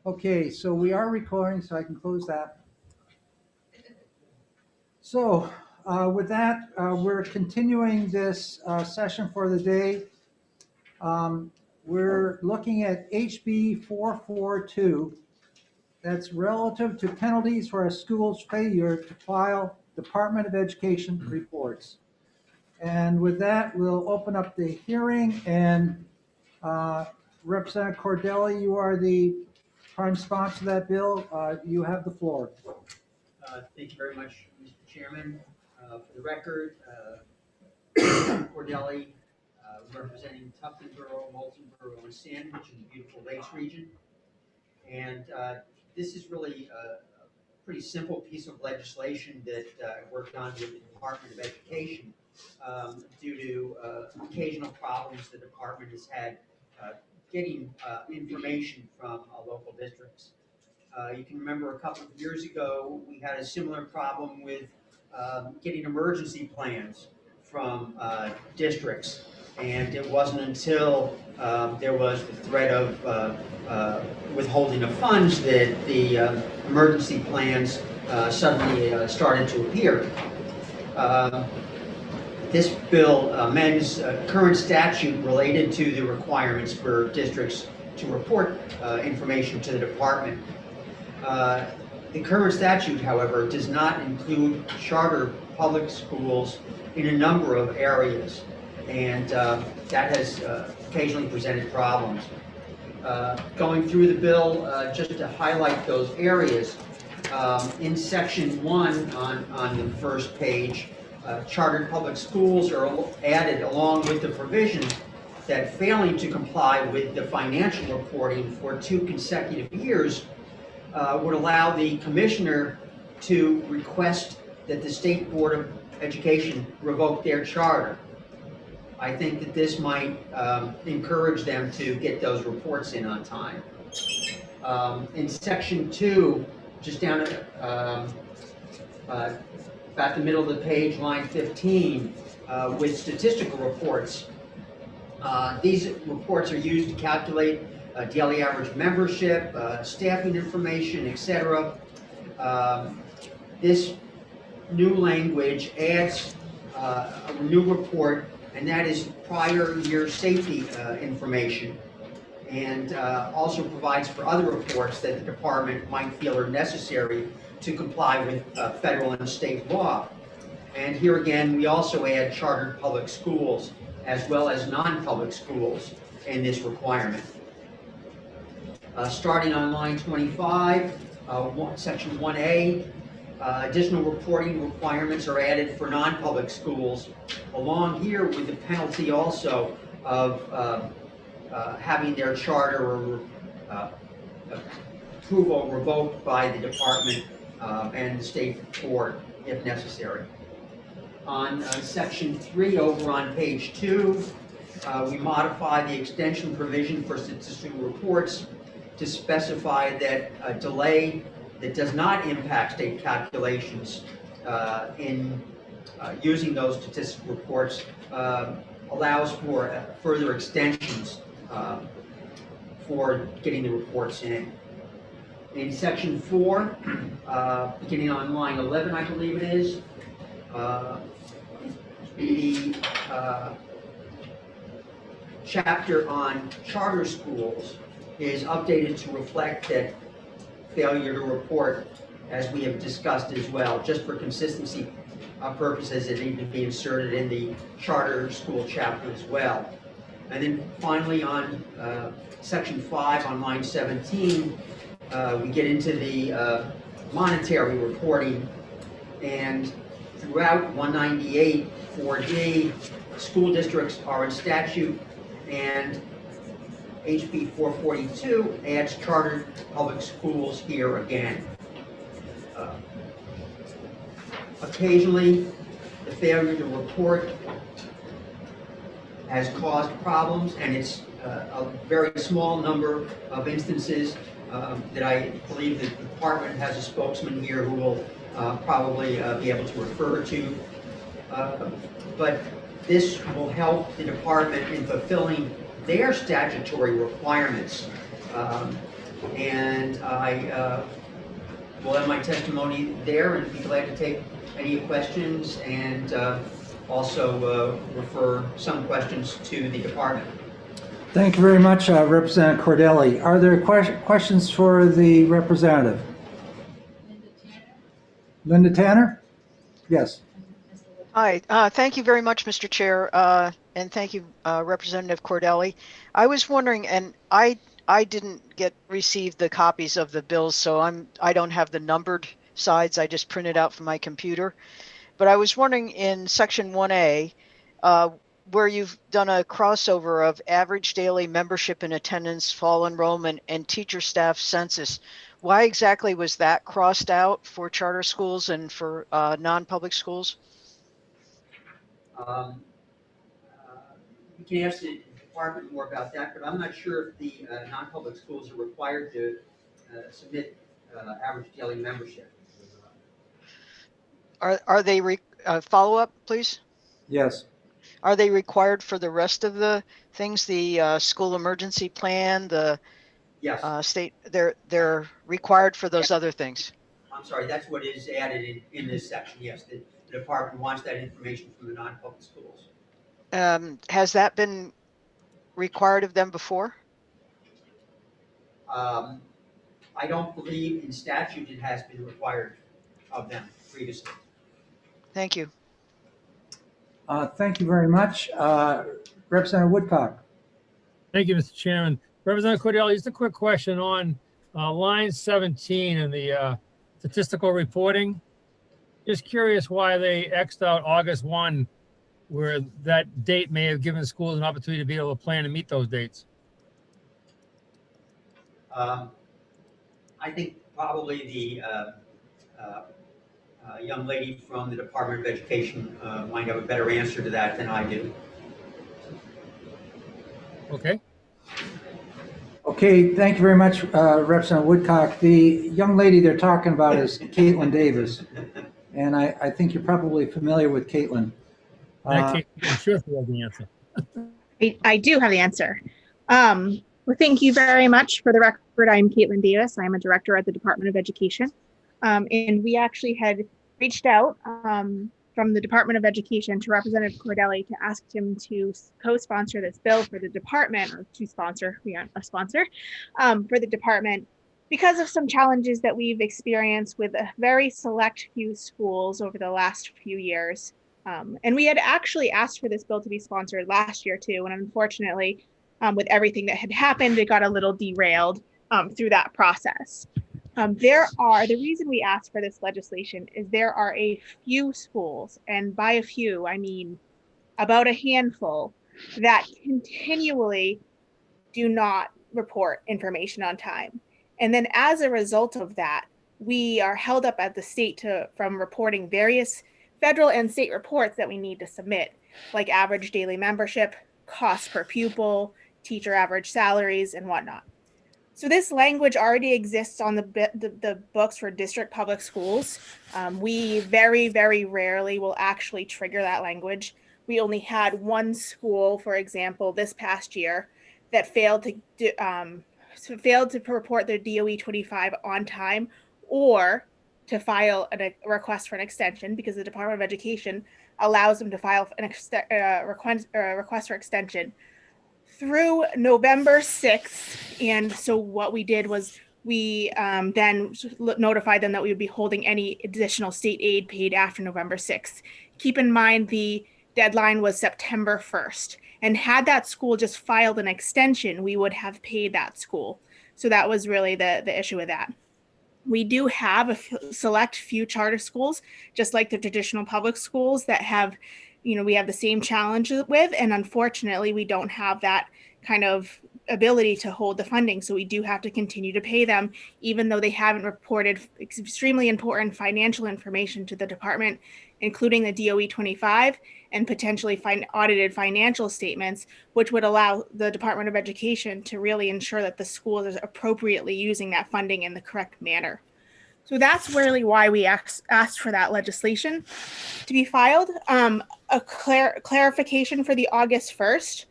Okay, so we are recording, so I can close that. So with that, we're continuing this session for the day. We're looking at HB 442. That's relative to penalties for a school's failure to file Department of Education reports. And with that, we'll open up the hearing, and Representative Cordelli, you are the prime sponsor of that bill. You have the floor. Thank you very much, Mr. Chairman. For the record, Cordelli, representing Tufton Borough, Moulton Borough, and Sandwich in the beautiful Lakes region. And this is really a pretty simple piece of legislation that I worked on with the Department of Education due to occasional problems the department has had getting information from local districts. You can remember a couple of years ago, we had a similar problem with getting emergency plans from districts. And it wasn't until there was the threat of withholding of funds that the emergency plans suddenly started to appear. This bill amends current statute related to the requirements for districts to report information to the department. The current statute, however, does not include charter public schools in a number of areas, and that has occasionally presented problems. Going through the bill, just to highlight those areas, in section 1 on the first page, chartered public schools are added along with the provision that failing to comply with the financial reporting for 2 consecutive years would allow the commissioner to request that the State Board of Education revoke their charter. I think that this might encourage them to get those reports in on time. In section 2, just down at about the middle of the page, line 15, with statistical reports. These reports are used to calculate daily average membership, staffing information, etc. This new language adds a new report, and that is prior year safety information, and also provides for other reports that the department might feel are necessary to comply with federal and state law. And here again, we also add chartered public schools as well as non-public schools in this requirement. Starting on line 25, section 1A, additional reporting requirements are added for non-public schools, along here with the penalty also of having their charter or approval revoked by the department and the state board if necessary. On section 3 over on page 2, we modify the extension provision for statistical reports to specify that a delay that does not impact state calculations in using those statistical reports allows for further extensions for getting the reports in. In section 4, beginning on line 11, I believe it is, the chapter on charter schools is updated to reflect that failure to report, as we have discussed as well, just for consistency purposes, it needs to be inserted in the charter school chapter as well. And then finally on section 5 on line 17, we get into the monetary reporting, and throughout 198 4D, school districts are in statute, and HB 442 adds chartered public schools here again. Occasionally, the failure to report has caused problems, and it's a very small number of instances that I believe the department has a spokesman here who will probably be able to refer to. But this will help the department in fulfilling their statutory requirements. And I will end my testimony there and be glad to take any questions and also refer some questions to the department. Thank you very much, Representative Cordelli. Are there questions for the representative? Linda Tanner? Yes. Hi, thank you very much, Mr. Chair, and thank you, Representative Cordelli. I was wondering, and I didn't receive the copies of the bills, so I don't have the numbered sides. I just printed out from my computer. But I was wondering in section 1A, where you've done a crossover of average daily membership and attendance, fall enrollment, and teacher staff census. Why exactly was that crossed out for charter schools and for non-public schools? You can ask the department more about that, but I'm not sure if the non-public schools are required to submit average daily membership. Are they follow-up, please? Yes. Are they required for the rest of the things, the school emergency plan, the yes. State? They're required for those other things. I'm sorry, that's what is added in this section. Yes, the department wants that information from the non-public schools. Has that been required of them before? I don't believe in statute it has been required of them previously. Thank you. Thank you very much. Representative Woodcock. Thank you, Mr. Chairman. Representative Cordelli, just a quick question on line 17 in the statistical reporting. Just curious why they X'd out August 1, where that date may have given schools an opportunity to be able to plan and meet those dates. I think probably the young lady from the Department of Education might have a better answer to that than I do. Okay. Okay, thank you very much, Representative Woodcock. The young lady they're talking about is Caitlin Davis. And I think you're probably familiar with Caitlin. I'm sure you have the answer. I do have the answer. Well, thank you very much. For the record, I'm Caitlin Davis. I'm a director at the Department of Education. And we actually had reached out from the Department of Education to Representative Cordelli to ask him to co-sponsor this bill for the department, or to sponsor, we aren't a sponsor, for the department, because of some challenges that we've experienced with a very select few schools over the last few years. And we had actually asked for this bill to be sponsored last year too, and unfortunately, with everything that had happened, it got a little derailed through that process. The reason we asked for this legislation is there are a few schools, and by a few, I mean about a handful, that continually do not report information on time. And then as a result of that, we are held up at the state from reporting various federal and state reports that we need to submit, like average daily membership, cost per pupil, teacher average salaries, and whatnot. So this language already exists on the books for district public schools. We very, very rarely will actually trigger that language. We only had one school, for example, this past year that failed to report their DOE 25 on time, or to file a request for an extension, because the Department of Education allows them to file a request for extension through November 6th. And so what we did was we then notified them that we would be holding any additional state aid paid after November 6th. Keep in mind, the deadline was September 1st. And had that school just filed an extension, we would have paid that school. So that was really the issue with that. We do have a select few charter schools, just like the traditional public schools, that have, we have the same challenge with, and unfortunately we don't have that kind of ability to hold the funding. So we do have to continue to pay them, even though they haven't reported extremely important financial information to the department, including the DOE 25 and potentially audited financial statements, which would allow the Department of Education to really ensure that the school is appropriately using that funding in the correct manner. So that's really why we asked for that legislation to be filed. A clarification for the August 1st.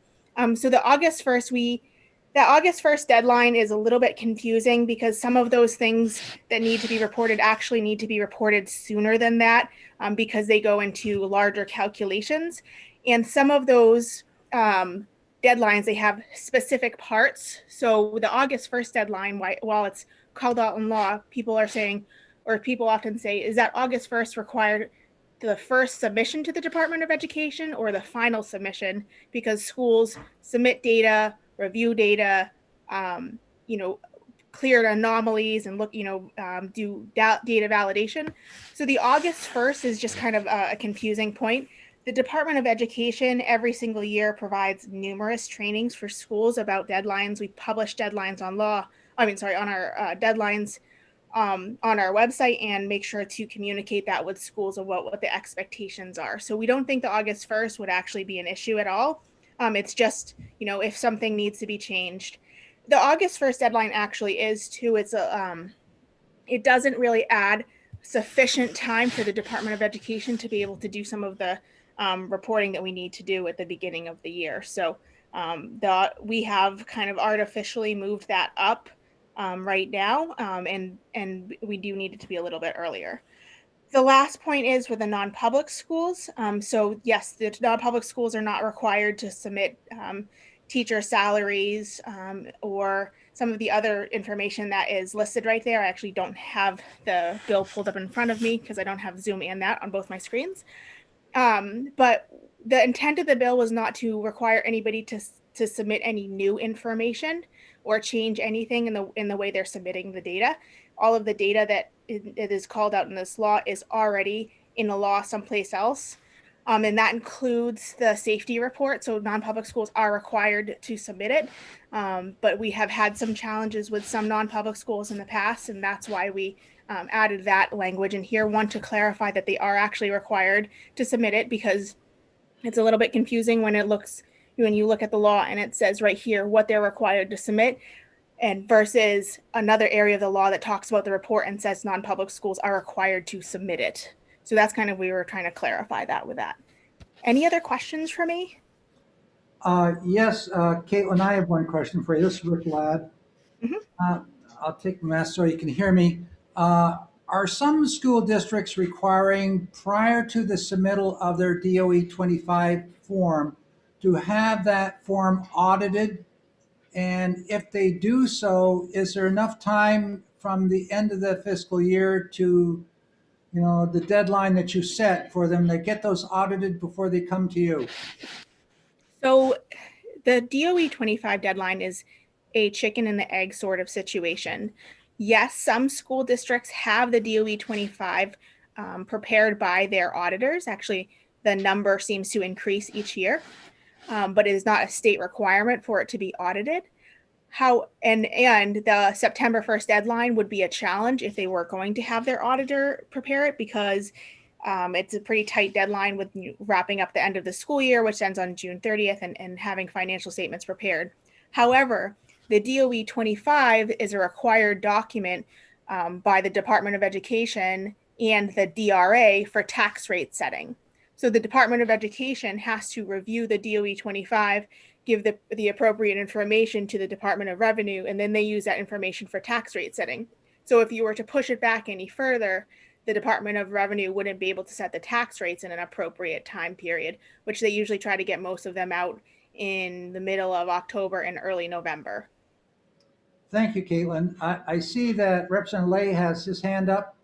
So the August 1st deadline is a little bit confusing, because some of those things that need to be reported actually need to be reported sooner than that, because they go into larger calculations. And some of those deadlines, they have specific parts. So the August 1st deadline, while it's called out in law, people are saying, or people often say, is that August 1st required the first submission to the Department of Education or the final submission? Because schools submit data, review data, clear anomalies, and look, do data validation. So the August 1st is just kind of a confusing point. The Department of Education every single year provides numerous trainings for schools about deadlines. We publish deadlines on our deadlines on our website, and make sure to communicate that with schools about what the expectations are. So we don't think the August 1st would actually be an issue at all. It's just, if something needs to be changed. The August 1st deadline actually is too, it doesn't really add sufficient time for the Department of Education to be able to do some of the reporting that we need to do at the beginning of the year. So we have kind of artificially moved that up right now, and we do need it to be a little bit earlier. The last point is with the non-public schools. So yes, the non-public schools are not required to submit teacher salaries or some of the other information that is listed right there. I actually don't have the bill pulled up in front of me because I don't have Zoom and that on both my screens. But the intent of the bill was not to require anybody to submit any new information or change anything in the way they're submitting the data. All of the data that it is called out in this law is already in the law someplace else. And that includes the safety report. So non-public schools are required to submit it. But we have had some challenges with some non-public schools in the past, and that's why we added that language in here. One, to clarify that they are actually required to submit it, because it's a little bit confusing when you look at the law and it says right here what they're required to submit, and versus another area of the law that talks about the report and says non-public schools are required to submit it. So that's kind of, we were trying to clarify that with that. Any other questions for me? Yes, Caitlin, I have one question for you. This is Rick Ladd. I'll take the mask so you can hear me. Are are some school districts requiring, prior to the submittal of their DOE 25 form, to have that form audited? And if they do so, is there enough time from the end of the fiscal year to, the deadline that you set for them to get those audited before they come to you? So the DOE 25 deadline is a chicken and the egg sort of situation. Yes, some school districts have the DOE 25 prepared by their auditors. Actually, the number seems to increase each year, but it is not a state requirement for it to be audited. And the September 1st deadline would be a challenge if they were going to have their auditor prepare it, because it's a pretty tight deadline with wrapping up the end of the school year, which ends on June 30th, and having financial statements prepared. However, the DOE 25 is a required document by the Department of Education and the DRA for tax rate setting. So the Department of Education has to review the DOE 25, give the appropriate information to the Department of Revenue, and then they use that information for tax rate setting. So if you were to push it back any further, the Department of Revenue wouldn't be able to set the tax rates in an appropriate time period, which they usually try to get most of them out in the middle of October and early November. Thank you, Caitlin. I see that Representative Lay has his hand up.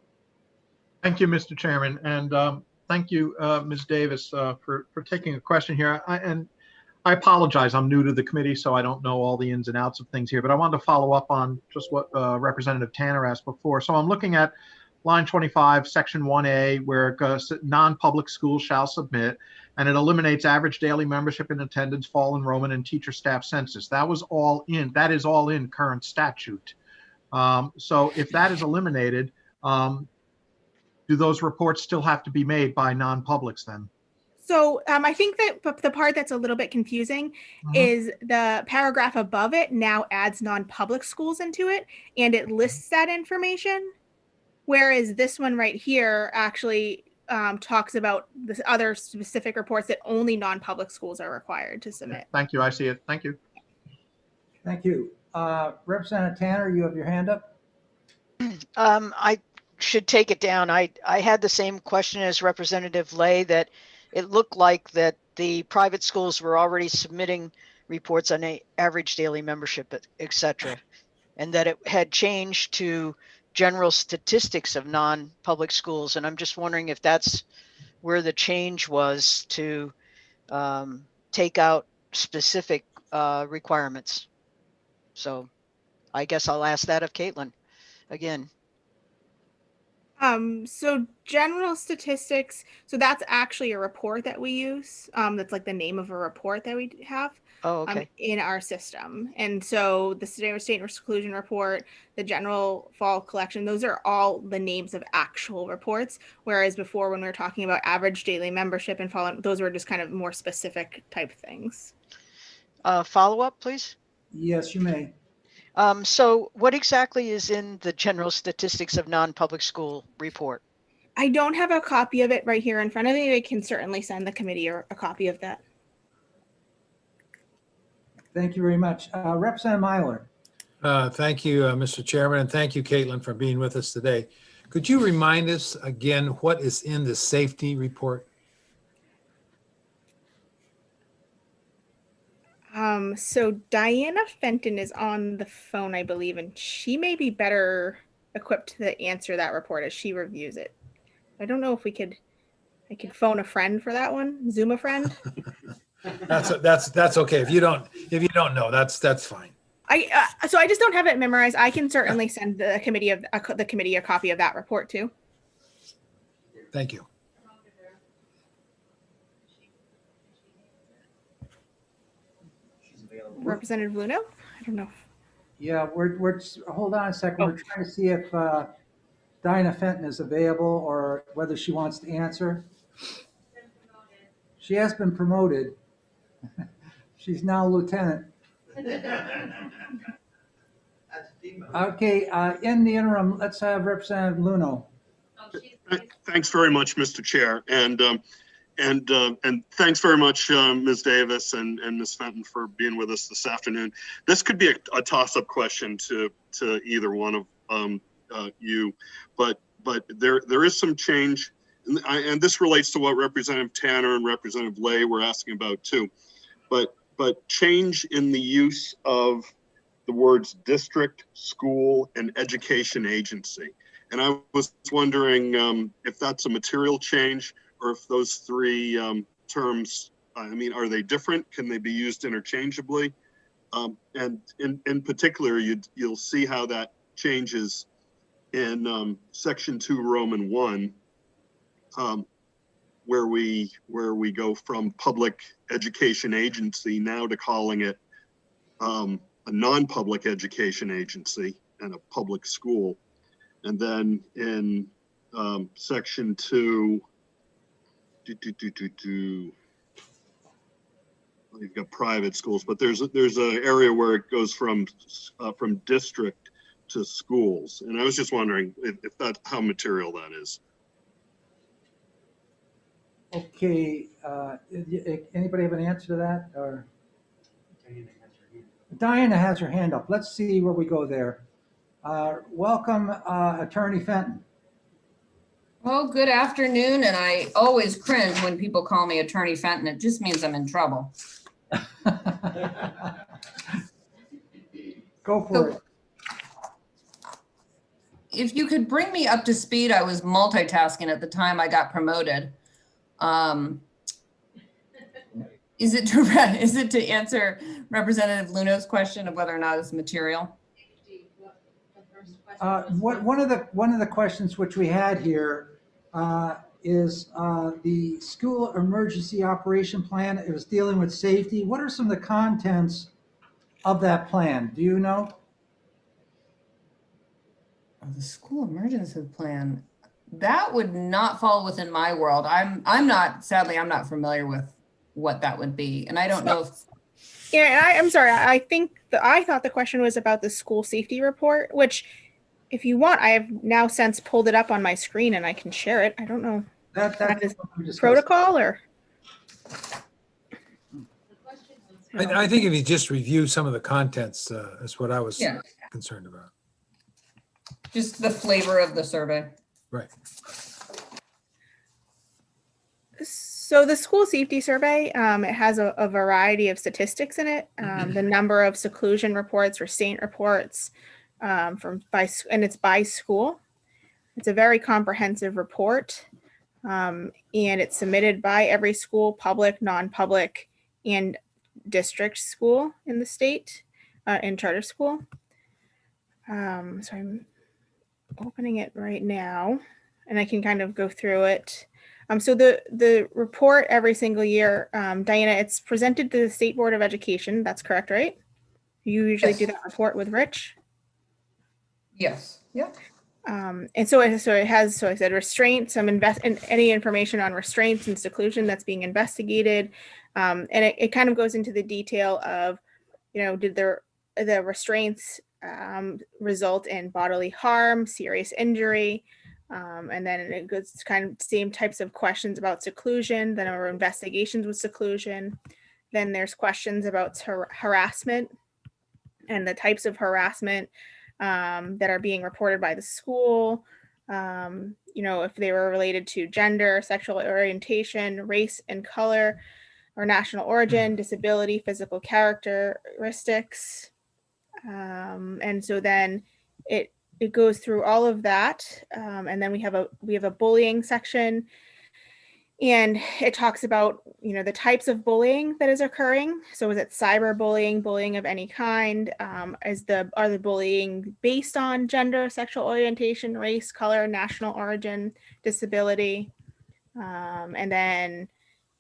Thank you, Mr. Chairman, and thank you, Ms. Davis, for taking a question here. I apologize, I'm new to the committee, so I don't know all the ins and outs of things here, but I wanted to follow up on just what Representative Tanner asked before. So I'm looking at line 25, section 1A, where it goes, non-public schools shall submit, and it eliminates average daily membership and attendance, fall enrollment, and teacher staff census. That is all in current statute. So if that is eliminated, do those reports still have to be made by non-publics then? So I think that the part that's a little bit confusing is the paragraph above it now adds non-public schools into it, and it lists that information. Whereas this one right here actually talks about the other specific reports that only non-public schools are required to submit. Thank you, I see it. Thank you. Thank you. Representative Tanner, you have your hand up. I should take it down. I had the same question as Representative Lay, that it looked like that the private schools were already submitting reports on a average daily membership, et cetera, and that it had changed to general statistics of non-public schools. And I'm just wondering if that's where the change was, to take out specific requirements. So I guess I'll ask that of Caitlin again. So general statistics, so that's actually a report that we use. That's like the name of a report that we have in our system. And so the state exclusion report, the general fall collection, those are all the names of actual reports. Whereas before, when we were talking about average daily membership and fall, those were just kind of more specific type things. Follow up, please. Yes, you may. So what exactly is in the general statistics of non-public school report? I don't have a copy of it right here in front of me. I can certainly send the committee a copy of that. Thank you very much. Representative Myler. Thank you, Mr. Chairman, and thank you, Caitlin, for being with us today. Could you remind us again what is in the safety report? So Diana Fenton is on the phone, I believe, and she may be better equipped to answer that report as she reviews it. I don't know if I could phone a friend for that one, Zoom a friend. That's okay. If you don't know, that's fine. So I just don't have it memorized. I can certainly send the committee a copy of that report too. Thank you. Representative Luno? I don't know. Yeah, we're hold on a second. We're trying to see if Diana Fenton is available or whether she wants to answer. She has been promoted. She's now lieutenant. Okay, in the interim, let's have Representative Luno. Thanks very much, Mr. Chair, and thanks very much, Ms. Davis and Ms. Fenton, for being with us this afternoon. This could be a toss-up question to either one of you, but there is some change, and this relates to what Representative Tanner and Representative Lay were asking about too. But change in the use of the words district, school, and education agency. And I was wondering if that's a material change, or if those three terms, I mean, are they different? Can they be used interchangeably? And in particular, you'll see how that changes in Section 2, Roman 1, where we go from public education agency now to calling it a non-public education agency and a public school. And then in Section 2, you've got private schools, but there's an area where it goes from district to schools, and I was just wondering if that's how material that is. Okay, anybody have an answer to that? Or Diana has her hand up. Let's see where we go there. Welcome, Attorney Fenton. Well, good afternoon, and I always cringe when people call me Attorney Fenton. It just means I'm in trouble. Go for it. If you could bring me up to speed, I was multitasking at the time I got promoted. Is it to answer Representative Luno's question of whether or not it's material? One of the questions which we had here is the school emergency operation plan. It was dealing with safety. What are some of the contents of that plan? Do you know? The school emergency plan, that would not fall within my world. Sadly, I'm not familiar with what that would be. And I don't know if. Yeah, I'm sorry. I thought the question was about the school safety report, which if you want, I have now since pulled it up on my screen and I can share it. I don't know. That is protocol or? I think if you just review some of the contents, that's what I was concerned about. Just the flavor of the survey. Right. So the school safety survey, it has a variety of statistics in it. The number of seclusion reports, restraint reports, and it's by school. It's a very comprehensive report, and it's submitted by every school, public, non-public, and district school in the state, and charter school. So I'm opening it right now, and I can kind of go through it. So the report every single year, Diana, it's presented to the State Board of Education. That's correct, right? You usually do that report with Rich? Yes. Yeah. And so it has, so I said restraints, any information on restraints and seclusion that's being investigated. And it kind of goes into the detail of, did the restraints result in bodily harm, serious injury, and then it goes kind of same types of questions about seclusion. Then our investigations with seclusion. Then there's questions about harassment and the types of harassment that are being reported by the school. If they were related to gender, sexual orientation, race and color, or national origin, disability, physical characteristics. And so then it goes through all of that, and then we have a bullying section, and it talks about the types of bullying that is occurring. So is it cyberbullying, bullying of any kind? Are the bullying based on gender, sexual orientation, race, color, national origin, disability, and then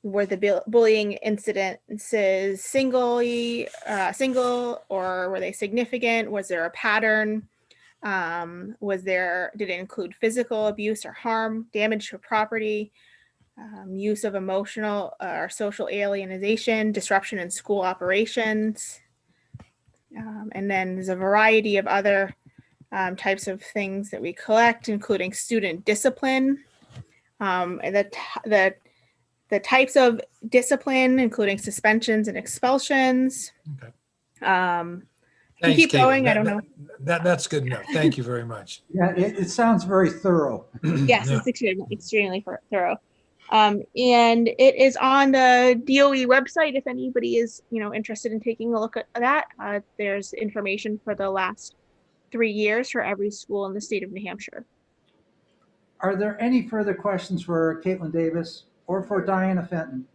were the bullying incidences single, or were they significant? Was there a pattern? Did it include physical abuse or harm, damage to property, use of emotional or social alienation, disruption in school operations? And then there's a variety of other types of things that we collect, including student discipline, and the types of discipline, including suspensions and expulsions. Okay. Thanks, keep Caitlin. going, I don't know. That's good enough. Thank you very much. Yeah, it sounds very thorough. Yes, Yeah. it's extremely thorough. And it is on the DOE website if anybody is, interested in taking a look at that. There's information for the last 3 years for every school in the state of New Hampshire. Are there any further questions for Caitlin Davis or for Diana Fenton?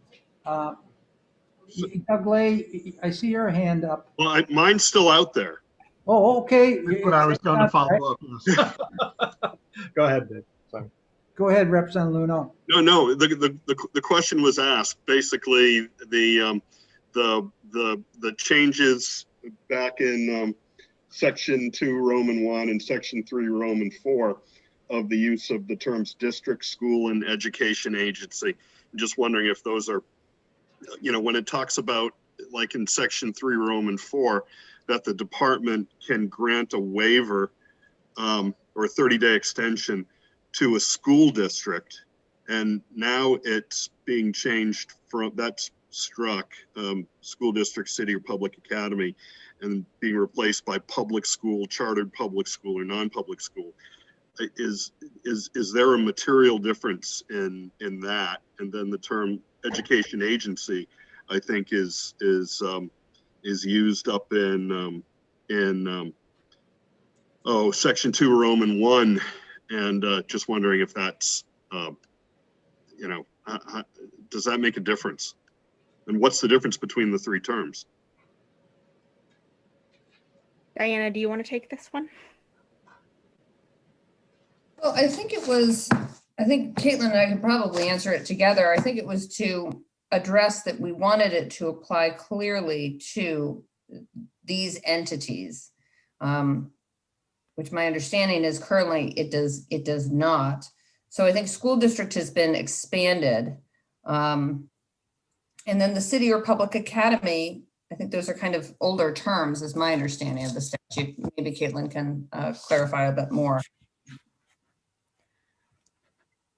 Doug Lay, I see your hand up. Well, mine's still out there. Oh, okay. That's what I was going to follow up on. Go ahead, Dave. Sorry. Go ahead, Representative Luno. No. The question was asked. Basically, the changes back in Section 2 Roman 1 and Section 3 Roman 4 of the use of the terms district, school, and education agency. I'm just wondering if those are, when it talks about, like in Section 3 Roman 4, that the department can grant a waiver or a 30-day extension to a school district, and now it's being changed from, that's struck, school district, city, or public academy, and being replaced by public school, chartered public school, or non-public school. Is there a material difference in that? And then the term education agency, I think, is used up in Section 2 Roman 1, and just wondering if that's does that make a difference? And what's the difference between the three terms? Diana, do you want to take this one? Well, I think Caitlin and I could probably answer it together. I think it was to address that we wanted it to apply clearly to these entities, which my understanding is currently it does not. So I think school district has been expanded. And then the city or public academy, I think those are kind of older terms, is my understanding of the statute. Maybe Caitlin can clarify a bit more.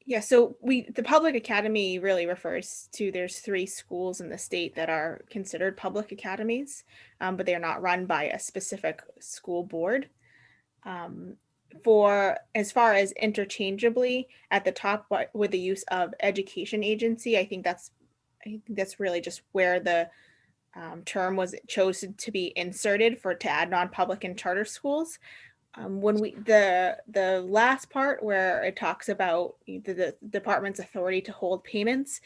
Yeah, so the public academy really refers to, there's 3 schools in the state that are considered public academies, but they are not run by a specific school board. For as far as interchangeably at the top with the use of education agency, I think that's really just where the term was chosen to be inserted to add non-public and charter schools. When the last part where it talks about the department's authority to hold payments,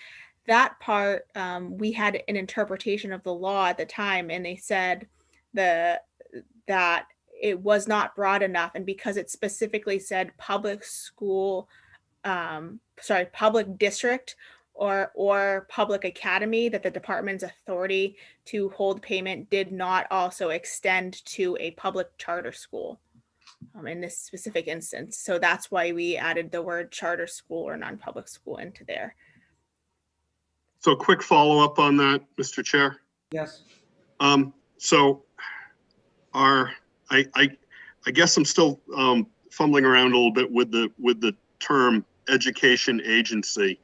that part, we had an interpretation of the law at the time, and they said that it was not broad enough, and because it specifically said public school, public district or public academy, that the department's authority to hold payment did not also extend to a public charter school. In this specific instance. So that's why we added the word charter school or non-public school into there. So quick follow-up on that, Mr. Chair. Yes. So I guess I'm still fumbling around a little bit with the term education agency.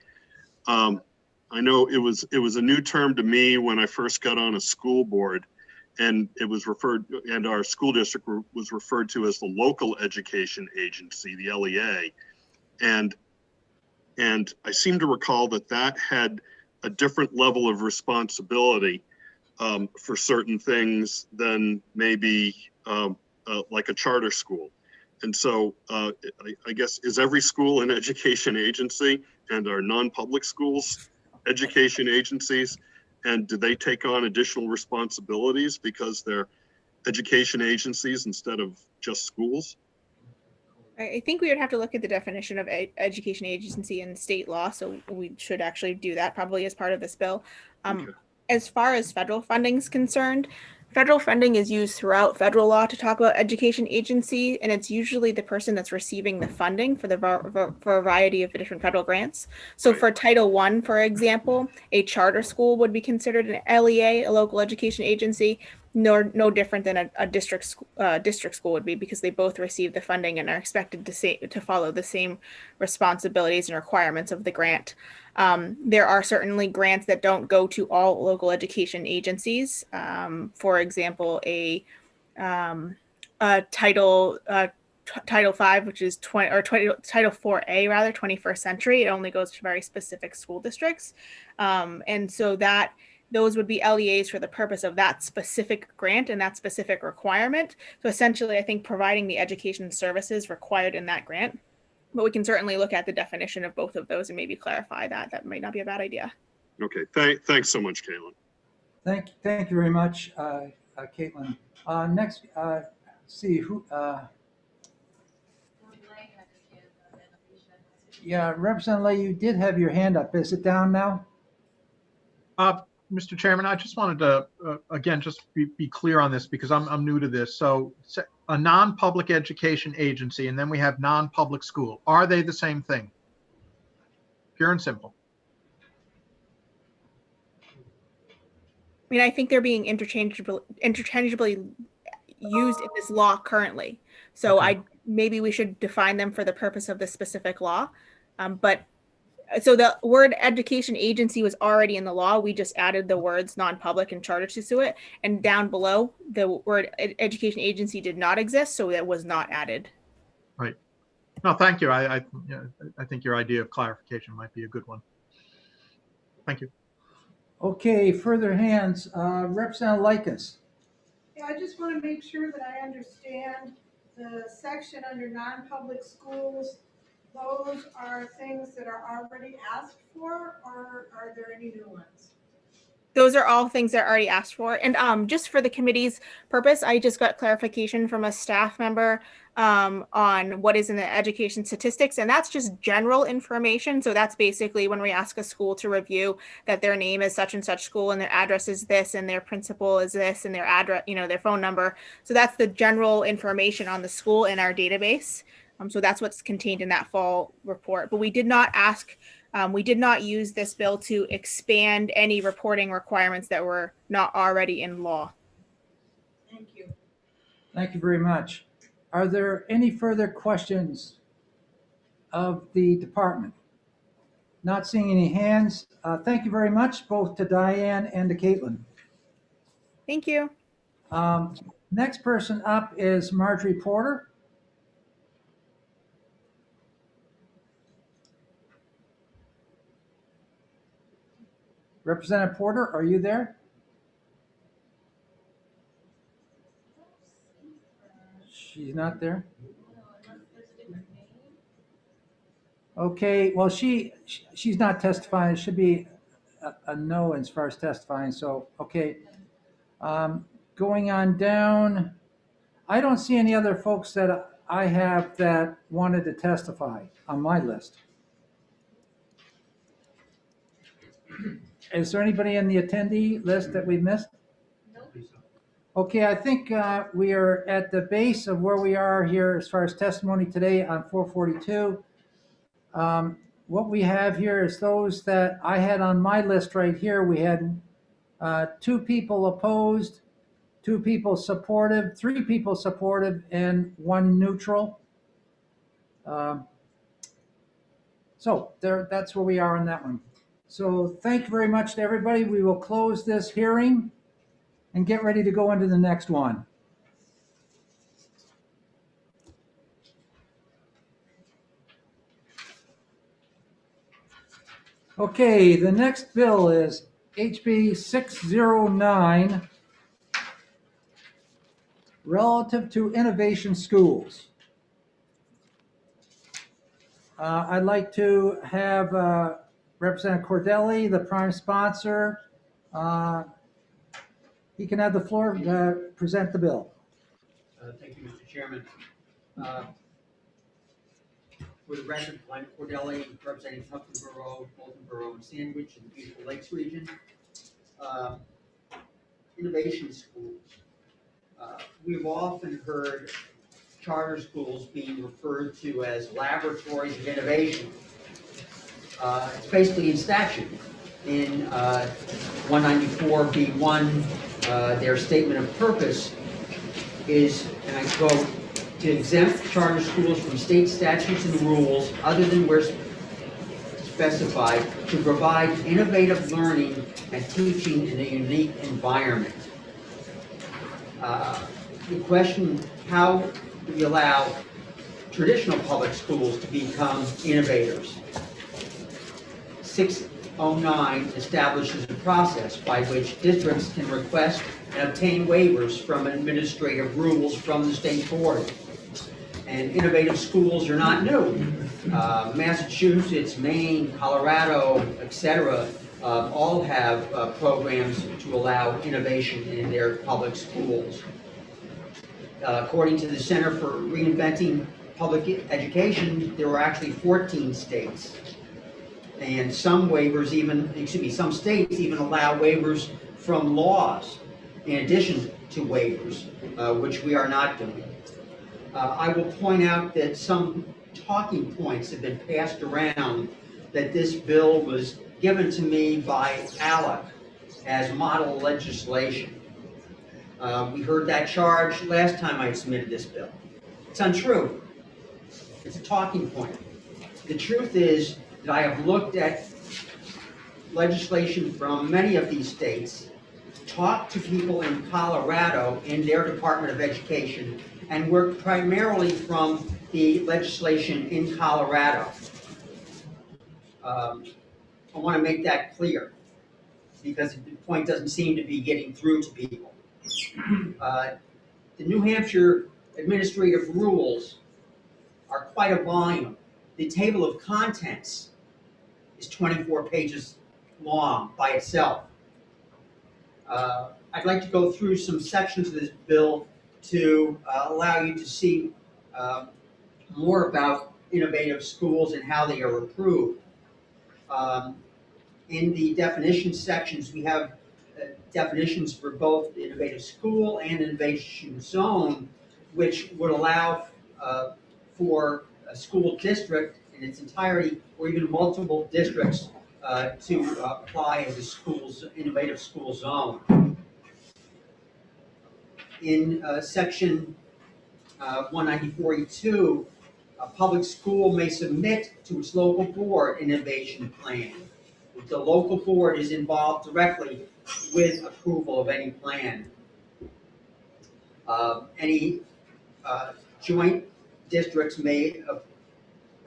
I know it was a new term to me when I first got on a school board, and it was and our school district was referred to as the local education agency, the LEA. And I seem to recall that had a different level of responsibility for certain things than maybe like a charter school. And so I guess, is every school an education agency, and are non-public schools education agencies? And do they take on additional responsibilities because they're education agencies instead of just schools? I think we would have to look at the definition of education agency in state law. So we should actually do that probably as part of this bill. Okay. As far as federal funding is concerned, federal funding is used throughout federal law to talk about education agency, and it's usually the person that's receiving the funding for for a variety of different federal grants. So for Title I, for example, a charter school would be considered an LEA, a local education agency, no different than a district school would be, because they both receive the funding and are expected to follow the same responsibilities and requirements of the grant. There are certainly grants that don't go to all local education agencies. For example, a Title 5, which is Title 4A rather, 21st century. It only goes to very specific school districts. And so that those would be LEAs for the purpose of that specific grant and that specific requirement. So essentially, I think providing the education services required in that grant. But we can certainly look at the definition of both of those and maybe clarify that. That might not be a bad idea. Okay, thanks so much, Caitlin. Thank you very much, Caitlin. Next, see who. Yeah, Representative Lay, you did have your hand up. Is it down now? Mr. Chairman, I just wanted to, again, just be clear on this because I'm new to this. So a non-public education agency, and then we have non-public school. Are they the same thing? Pure and simple. I mean, I think they're being interchangeably used in this law currently. So maybe we should define them for the purpose of this specific law. So the word education agency was already in the law. We just added the words non-public and charter to it. And down below, the word education agency did not exist, so that was not added. Right. No, thank you. I think your idea of clarification might be a good one. Thank you. Okay, further hands. Representative Likas. Yeah, I just want to make sure that I understand the section under non-public schools. Those are things that are already asked for, or are there any new ones? Those are all things that are already asked for. And just for the committee's purpose, I just got clarification from a staff member on what is in the education statistics. And that's just general information. So that's basically when we ask a school to review that their name is such and such school and their address is this and their principal is this and their address, their phone number. So that's the general information on the school in our database. So that's what's contained in that fall report. But we did not ask, we did not use this bill to expand any reporting requirements that were not already in law. Thank you. Thank you very much. Are there any further questions of the department? Not seeing any hands. Thank you very much, both to Diane and to Caitlin. Thank you. Next person up is Marjorie Porter. Representative Porter, are you there? She's not there. Okay, well, she's not testifying. It should be a no as far as testifying. So, okay. Going on down, I don't see any other folks that I have that wanted to testify on my list. Is there anybody in the attendee list that we missed? Okay, I think we are at the base of where we are here as far as testimony today on 442. What we have here is those that I had on my list right here. We had 2 people opposed, 2 people supportive, 3 people supportive, and 1 neutral. So that's where we are on that one. So thank you very much to everybody. We will close this hearing and get ready to go into the next one. Okay, the next bill is HB 609, relative to innovation schools. I'd like to have Representative Cordelli, the prime sponsor. He can have the floor to present the bill. Thank you, Mr. Chairman. For the record, Glenn Cordelli, representing Tufton Borough, Bolton Borough, and Sandwich in the Beautiful Lakes region. Innovation schools. We've often heard charter schools being referred to as laboratories of innovation. It's basically in statute. In 194B1, their statement of purpose is, and I quote, to exempt charter schools from state statutes and rules other than where specified, to provide innovative learning and teaching in a unique environment. the question, how do we allow traditional public schools to become innovators? 609 establishes a process by which districts can request and obtain waivers from administrative rules from the state board. And innovative schools are not new. Massachusetts, Maine, Colorado, etc., all have programs to allow innovation in their public schools. According to the Center for Reinventing Public Education, there are actually 14 states. And some waivers even, some states even allow waivers from laws in addition to waivers, which we are not doing. I will point out that some talking points have been passed around that this bill was given to me by ALEC as model legislation. We heard that charge last time I submitted this bill. It's untrue. It's a talking point. The truth is that I have looked at legislation from many of these states, talked to people in Colorado in their Department of Education, and worked primarily from the legislation in Colorado. I want to make that clear because the point doesn't seem to be getting through to people. The New Hampshire administrative rules are quite a volume. The table of contents is 24 pages long by itself. I'd like to go through some sections of this bill to allow you to see more about innovative schools and how they are approved. In the definition sections, we have definitions for both the innovative school and innovation zone, which would allow for a school district in its entirety, or even multiple districts, to apply as a school's innovative school zone. In section 194E2, a public school may submit to its local board an innovation plan. The local board is involved directly with approval of any plan. Any joint districts may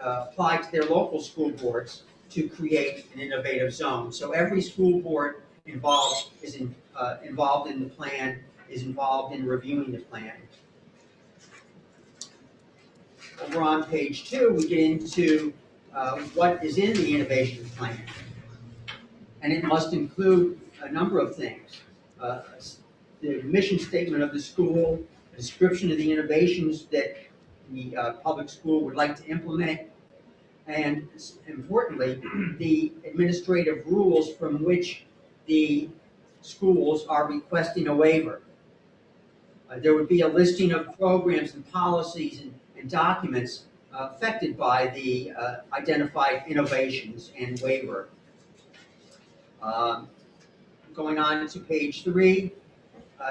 apply to their local school boards to create an innovative zone. So every school board involved is involved in the plan, is involved in reviewing the plan. Over on page 2, we get into what is in the innovation plan. And it must include a number of things. The mission statement of the school, a description of the innovations that the public school would like to implement, and importantly, the administrative rules from which the schools are requesting a waiver. There would be a listing of programs and policies and documents affected by the identified innovations and waiver. Going on to page 3,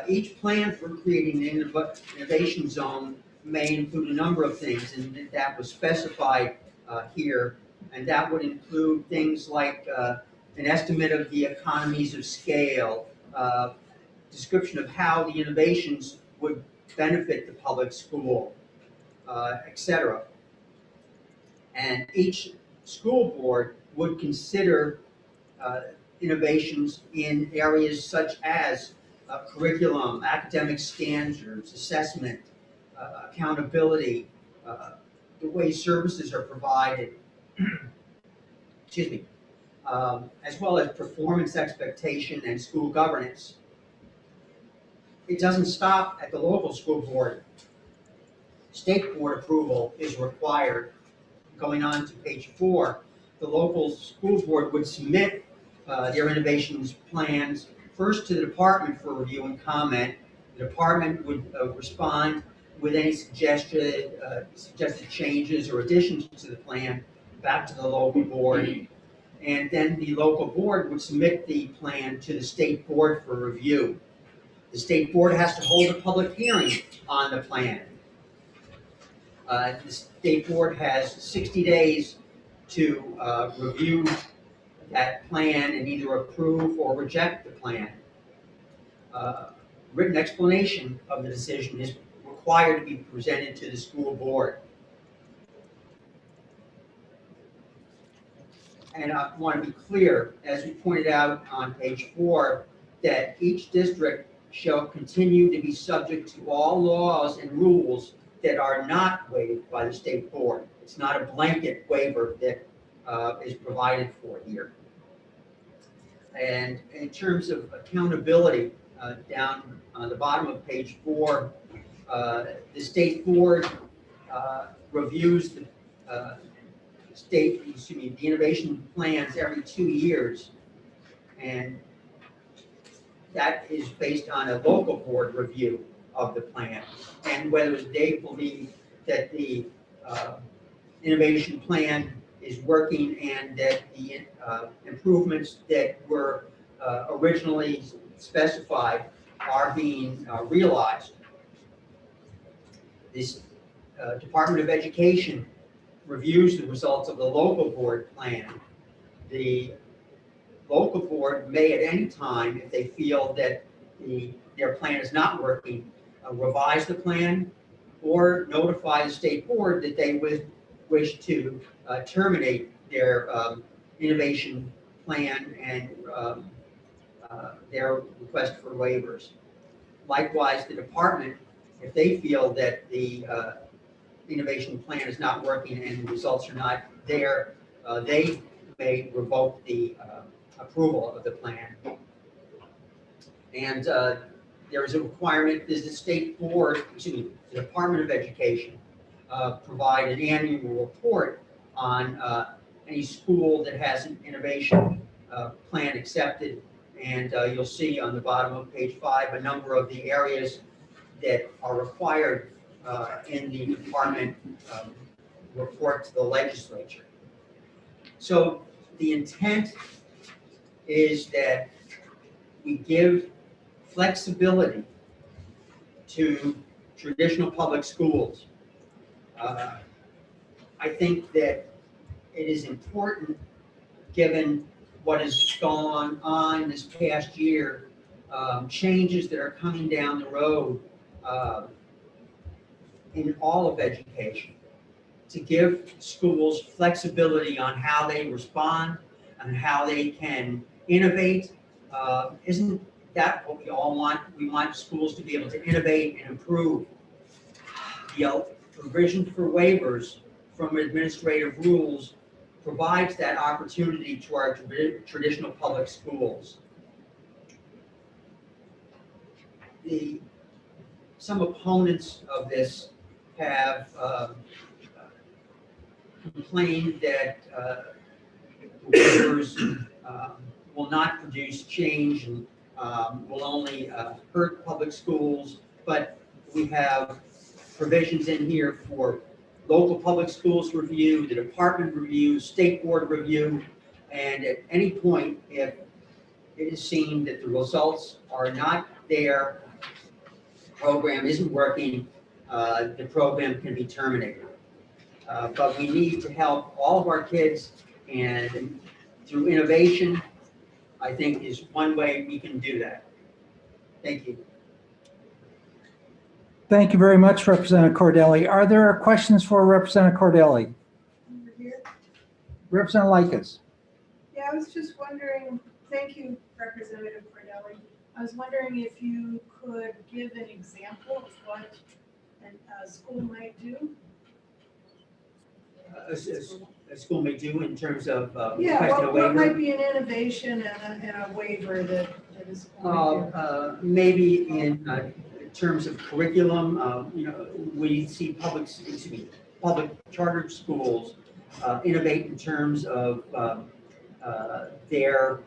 each plan for creating an innovation zone may include a number of things, and that was specified here, and that would include things like an estimate of the economies of scale, description of how the innovations would benefit the public school, etc. And each school board would consider innovations in areas such as curriculum, academic standards, assessment, accountability, the way services are provided, excuse me, as well as performance expectation and school governance. It doesn't stop at the local school board. State board approval is required. Going on to page 4, the local school board would submit their innovations plans first to the department for review and comment. The department would respond with any suggested changes or additions to the plan back to the local board. And then the local board would submit the plan to the state board for review. The state board has to hold a public hearing on the plan. The state board has 60 days to review that plan and either approve or reject the plan. written explanation of the decision is required to be presented to the school board. And I want to be clear, as we pointed out on page 4, that each district shall continue to be subject to all laws and rules that are not waived by the state board. It's not a blanket waiver that is provided for here. And in terms of accountability, down on the bottom of page 4, the state board reviews the the innovation plans every 2 years. And that is based on a local board review of the plan and whether they believe that the innovation plan is working and that the improvements that were originally specified are being realized. This Department of Education reviews the results of the local board plan. The local board may at any time, if they feel that their plan is not working, revise the plan or notify the state board that they would wish to terminate their innovation plan and their request for waivers. Likewise, the department, if they feel that the innovation plan is not working and the results are not there, they may revoke the approval of the plan. And there is a requirement, does the state board, the Department of Education, provide an annual report on any school that has an innovation plan accepted. And you'll see on the bottom of page 5 a number of the areas that are required in the department report to the legislature. So the intent is that we give flexibility to traditional public schools. I think that it is important, given what has gone on this past year, changes that are coming down the road in all of education, to give schools flexibility on how they respond and how they can innovate. Isn't that what we all want? We want schools to be able to innovate and improve. The provision for waivers from administrative rules provides that opportunity to our traditional public schools. Some opponents of this have complained that waivers will not produce change and will only hurt public schools, but we have provisions in here for local public schools review, the department review, state board review, and at any point, if it is seen that the results are not there, the program isn't working, the program can be terminated. But we need to help all of our kids, and through innovation, I think is one way we can do that. Thank you. Thank you very much, Representative Cordelli. Are there questions for Representative Cordelli? Over here. Representative Likas. Yeah, I was just wondering, thank you, Representative Cordelli. I was wondering if you could give an example of what a school might do? A school may do in terms of Yeah, requesting a what might waiver? be an innovation and a waiver that a school might do? Maybe in terms of curriculum, we see public charter schools innovate in terms of their,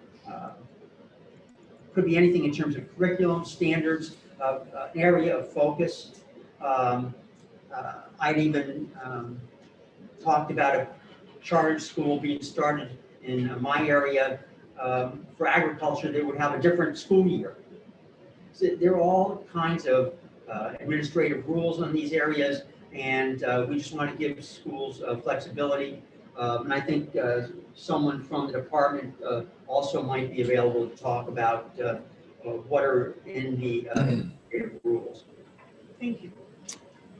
could be anything in terms of curriculum, standards, an area of focus. I'd even talked about a charter school being started in my area for agriculture. They would have a different school year. So there are all kinds of administrative rules on these areas, and we just want to give schools flexibility. And I think someone from the department also might be available to talk about what are in the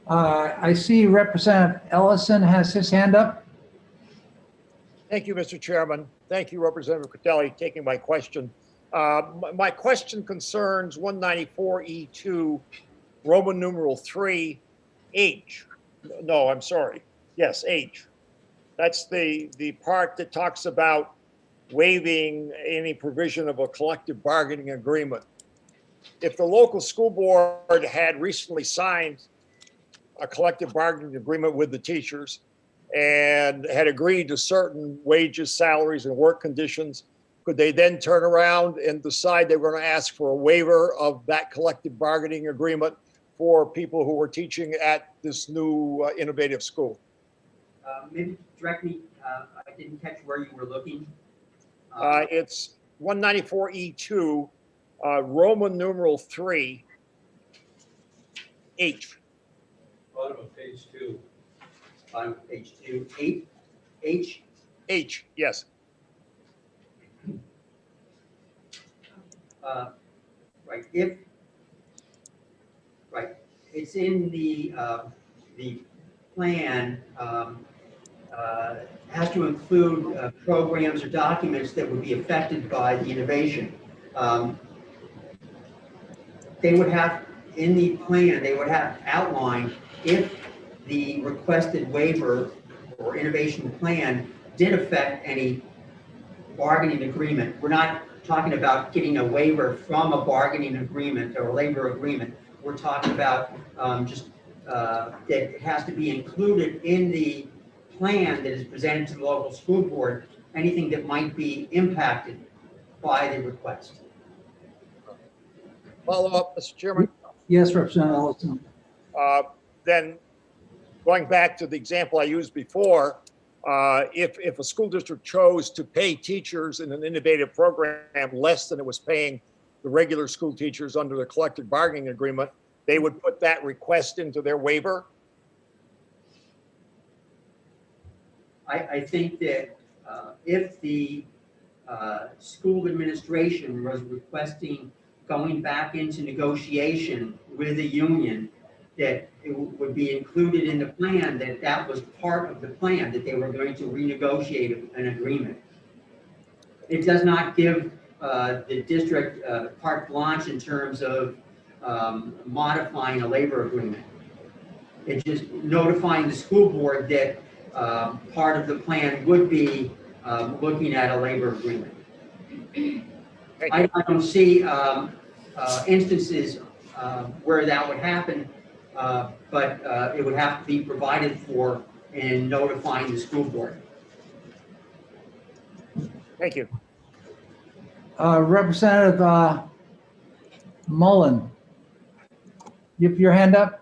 I see Representative Ellison has his hand up. Thank you, Mr. Chairman. Thank you, Representative Cordelli, taking my question. My question concerns 194E2, Roman numeral 3, H. No, I'm sorry. Yes, H. That's the part that talks about waiving any provision of a collective bargaining agreement. If the local school board had recently signed a collective bargaining agreement with the teachers and had agreed to certain wages, salaries, and work conditions, could they then turn around and decide they were going to ask for a waiver of that collective bargaining agreement for people who were teaching at this new innovative school? Maybe direct me, I didn't catch where you were looking. It's 194E2, Roman numeral 3, H. Bottom of page 2. Bottom of page 2, H? H, yes. Right, it's in the plan, has to include programs or documents that would be affected by the innovation. They would have, in the plan, they would have outlined if the requested waiver or innovation plan did affect any bargaining agreement. We're not talking about getting a waiver from a bargaining agreement or a labor agreement. We're talking about that it has to be included in the plan that is presented to the local school board, anything that might be impacted by the request. Follow up, Mr. Chairman? Yes, Representative Ellison. Then going back to the example I used before, if a school district chose to pay teachers in an innovative program less than it was paying the regular school teachers under the collective bargaining agreement, they would put that request into their waiver? I think that if the school administration was requesting going back into negotiation with a union, that it would be included in the plan, that was part of the plan, that they were going to renegotiate an agreement. It does not give the district carte blanche in terms of modifying a labor agreement. It's just notifying the school board that part of the plan would be looking at a labor agreement. I don't see instances where that would happen, but it would have to be provided for in notifying the school board. Thank you. Representative Mullen, you have your hand up?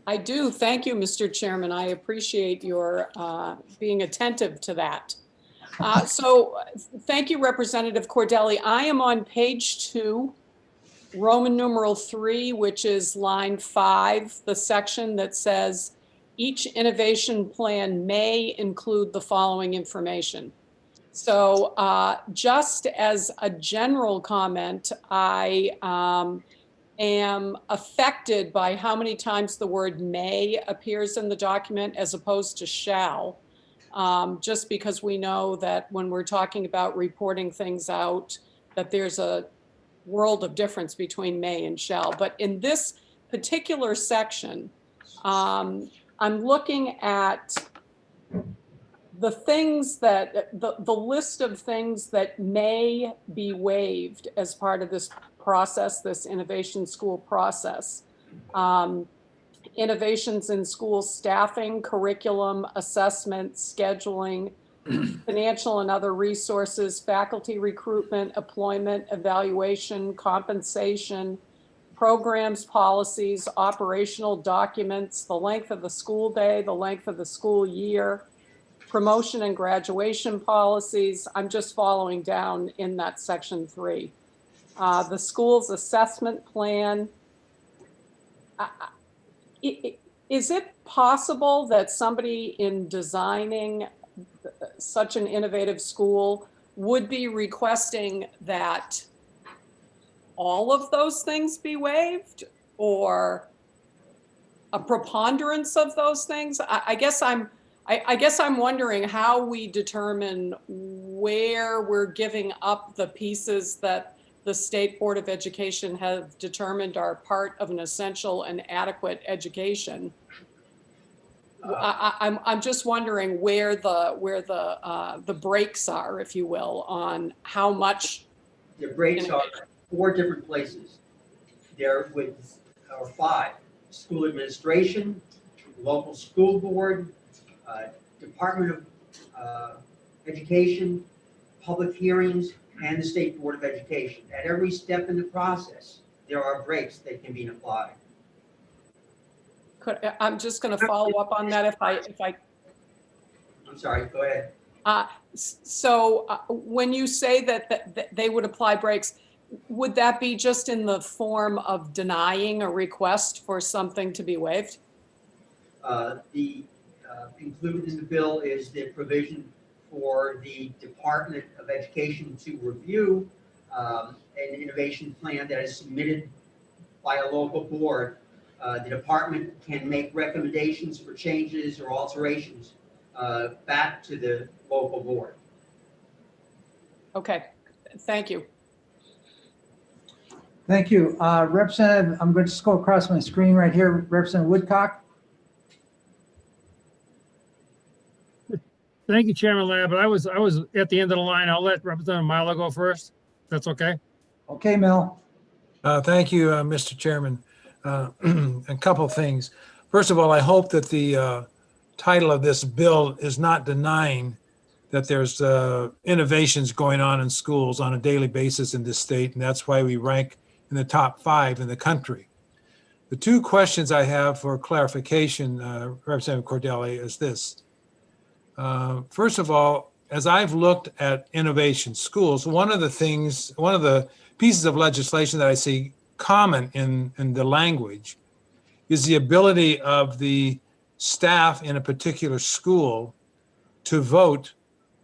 I do. Thank you, Mr. Chairman. I appreciate your being attentive to that. So thank you, Representative Cordelli. I am on page 2, Roman numeral 3, which is line 5, the section that says each innovation plan may include the following information. So just as a general comment, I am affected by how many times the word may appears in the document as opposed to shall, just because we know that when we're talking about reporting things out, that there's a world of difference between may and shall. But in this particular section, I'm looking at the things that, the list of things that may be waived as part of this process, this innovation school process. Innovations in school staffing, curriculum, assessment, scheduling, financial and other resources, faculty recruitment, employment, evaluation, compensation, programs, policies, operational documents, the length of the school day, the length of the school year, promotion and graduation policies. I'm just following down in that section 3. The school's assessment plan. Is it possible that somebody in designing such an innovative school would be requesting that all of those things be waived? or a preponderance of those things? I guess I'm wondering how we determine where we're giving up the pieces that the State Board of Education have determined are part of an essential and adequate education. I'm just wondering where the breaks are, if you will, on how much. The breaks are 4 different places. There are 5: school administration, local school board, Department of Education, public hearings, and the State Board of Education. At every step in the process, there are breaks that can be applied. I'm just going to follow up on that if I. I'm sorry, go ahead. When you say that they would apply breaks, would that be just in the form of denying a request for something to be waived? Included in the bill is the provision for the Department of Education to review an innovation plan that is submitted by a local board. The department can make recommendations for changes or alterations back to the local board. Okay, thank you. Thank you. Representative, I'm going to just go across my screen right here. Representative Woodcock. Thank you, Chairman Ladd, but I was at the end of the line. I'll let Representative Milo go first. That's okay. Okay, Mel. Thank you, Mr. Chairman. A couple of things. First of all, I hope that the title of this bill is not denying that there's innovations going on in schools on a daily basis in this state, and that's why we rank in the top 5 in the country. The 2 questions I have for clarification, Representative Cordelli, is this. First of all, as I've looked at innovation schools, one of the pieces of legislation that I see common in the language is the ability of the staff in a particular school to vote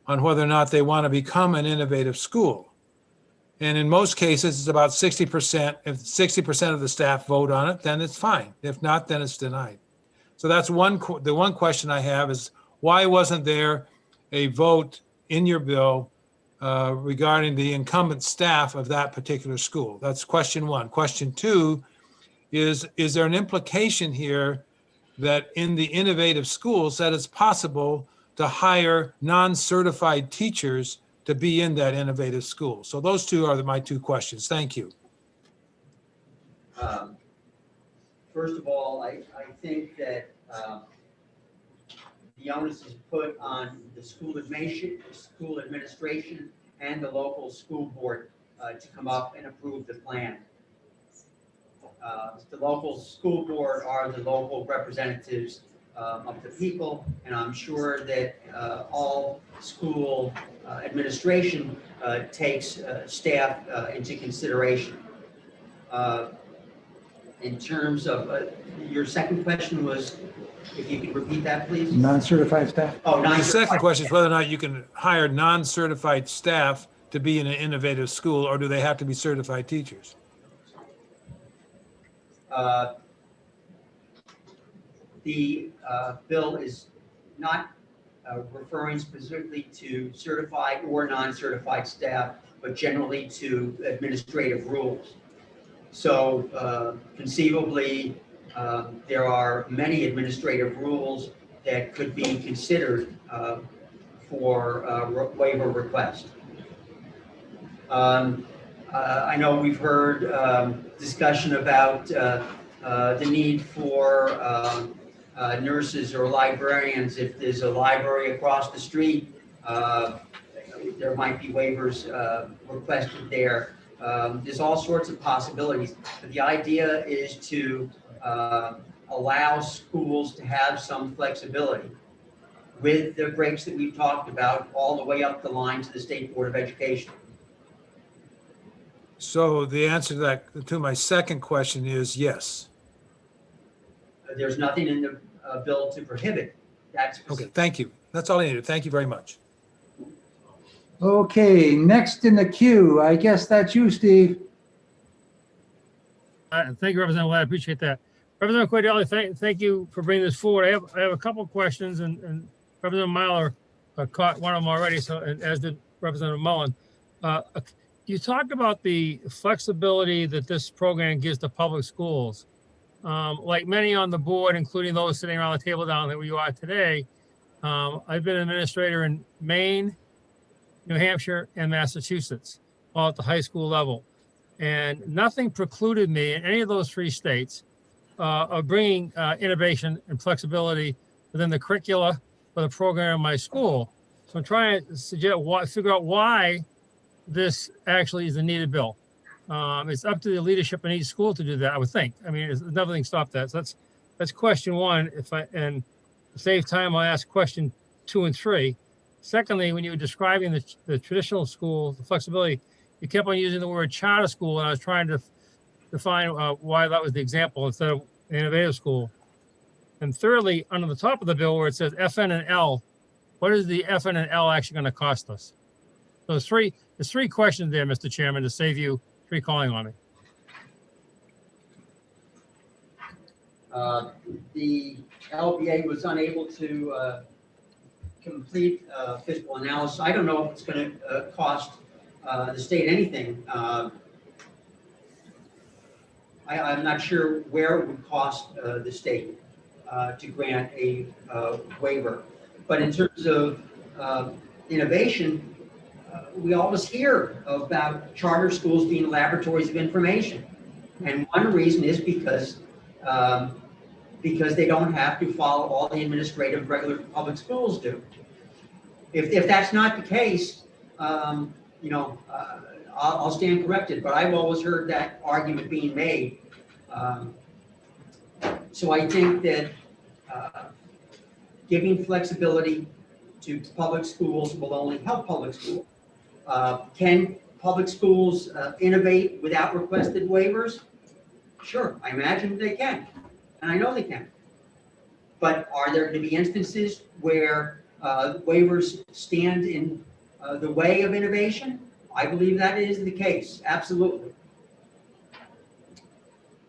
on whether or not they want to become an innovative school. And in most cases, it's about 60%. If 60% of the staff vote on it, then it's fine. If not, then it's denied. So that's the one question I have is, why wasn't there a vote in your bill regarding the incumbent staff of that particular school? That's question 1. Question 2 is there an implication here that in the innovative schools that it's possible to hire non-certified teachers to be in that innovative school? So those 2 are my 2 questions. Thank you. First of all, I think that the onus is put on the school administration, and the local school board to come up and approve the plan. The local school board are the local representatives of the people, and I'm sure that all school administration takes staff into consideration. In terms of your second question was, if you could repeat that, please. Non-certified staff. Oh, The second question is whether or not you can hire non-certified staff to be in an innovative school, or do they have to be certified teachers? The bill is not referring specifically to certified or non-certified staff, but generally to administrative rules. So conceivably, there are many administrative rules that could be considered for waiver request. I know we've heard discussion about the need for nurses or librarians. If there's a library across the street, there might be waivers requested there. There's all sorts of possibilities, but the idea is to allow schools to have some flexibility with the breaks that we've talked about all the way up the line to the State Board of Education. So the answer to that, to my second question is yes. There's nothing in the bill to prohibit that. Okay, thank you. That's all I needed. Thank you very much. Okay, next in the queue, I guess that's you, Steve. Thank you, Representative Ladd. I appreciate that. Representative Cordelli, thank you for bringing this forward. I have a couple of questions, and Representative Myler caught one of them already, so and as did Representative Mullen. You talked about the flexibility that this program gives to public schools. Like many on the board, including those sitting around the table down there where you are today, I've been an administrator in Maine, New Hampshire, and Massachusetts, all at the high school level. And nothing precluded me in any of those 3 states of bringing innovation and flexibility within the curricula for the program in my school. So I'm trying to figure out why this actually is a needed bill. It's up to the leadership in each school to do that, I would think. I mean, nothing stopped that. So that's question 1. And to save time, I'll ask question 2 and 3. Secondly, when you were describing the traditional school, the flexibility, you kept on using the word charter school, and I was trying to define why that was the example instead of innovative school. And thirdly, under the top of the bill where it says FN and L, what is the FN and L actually going to cost us? So there's 3 questions there, Mr. Chairman, to save you calling on me. The LBA was unable to complete physical analysis. I don't know if it's going to cost the state anything. I'm not sure where it would cost the state to grant a waiver. But in terms of innovation, we always hear about charter schools being laboratories of information. And one reason is because they don't have to follow all the administrative regular public schools do. If that's not the case, I'll stand corrected, but I've always heard that argument being made. So I think that giving flexibility to public schools will only help public schools. Can public schools innovate without requested waivers? Sure, I imagine they can, and I know they can. But are there going to be instances where waivers stand in the way of innovation? I believe that is the case, absolutely.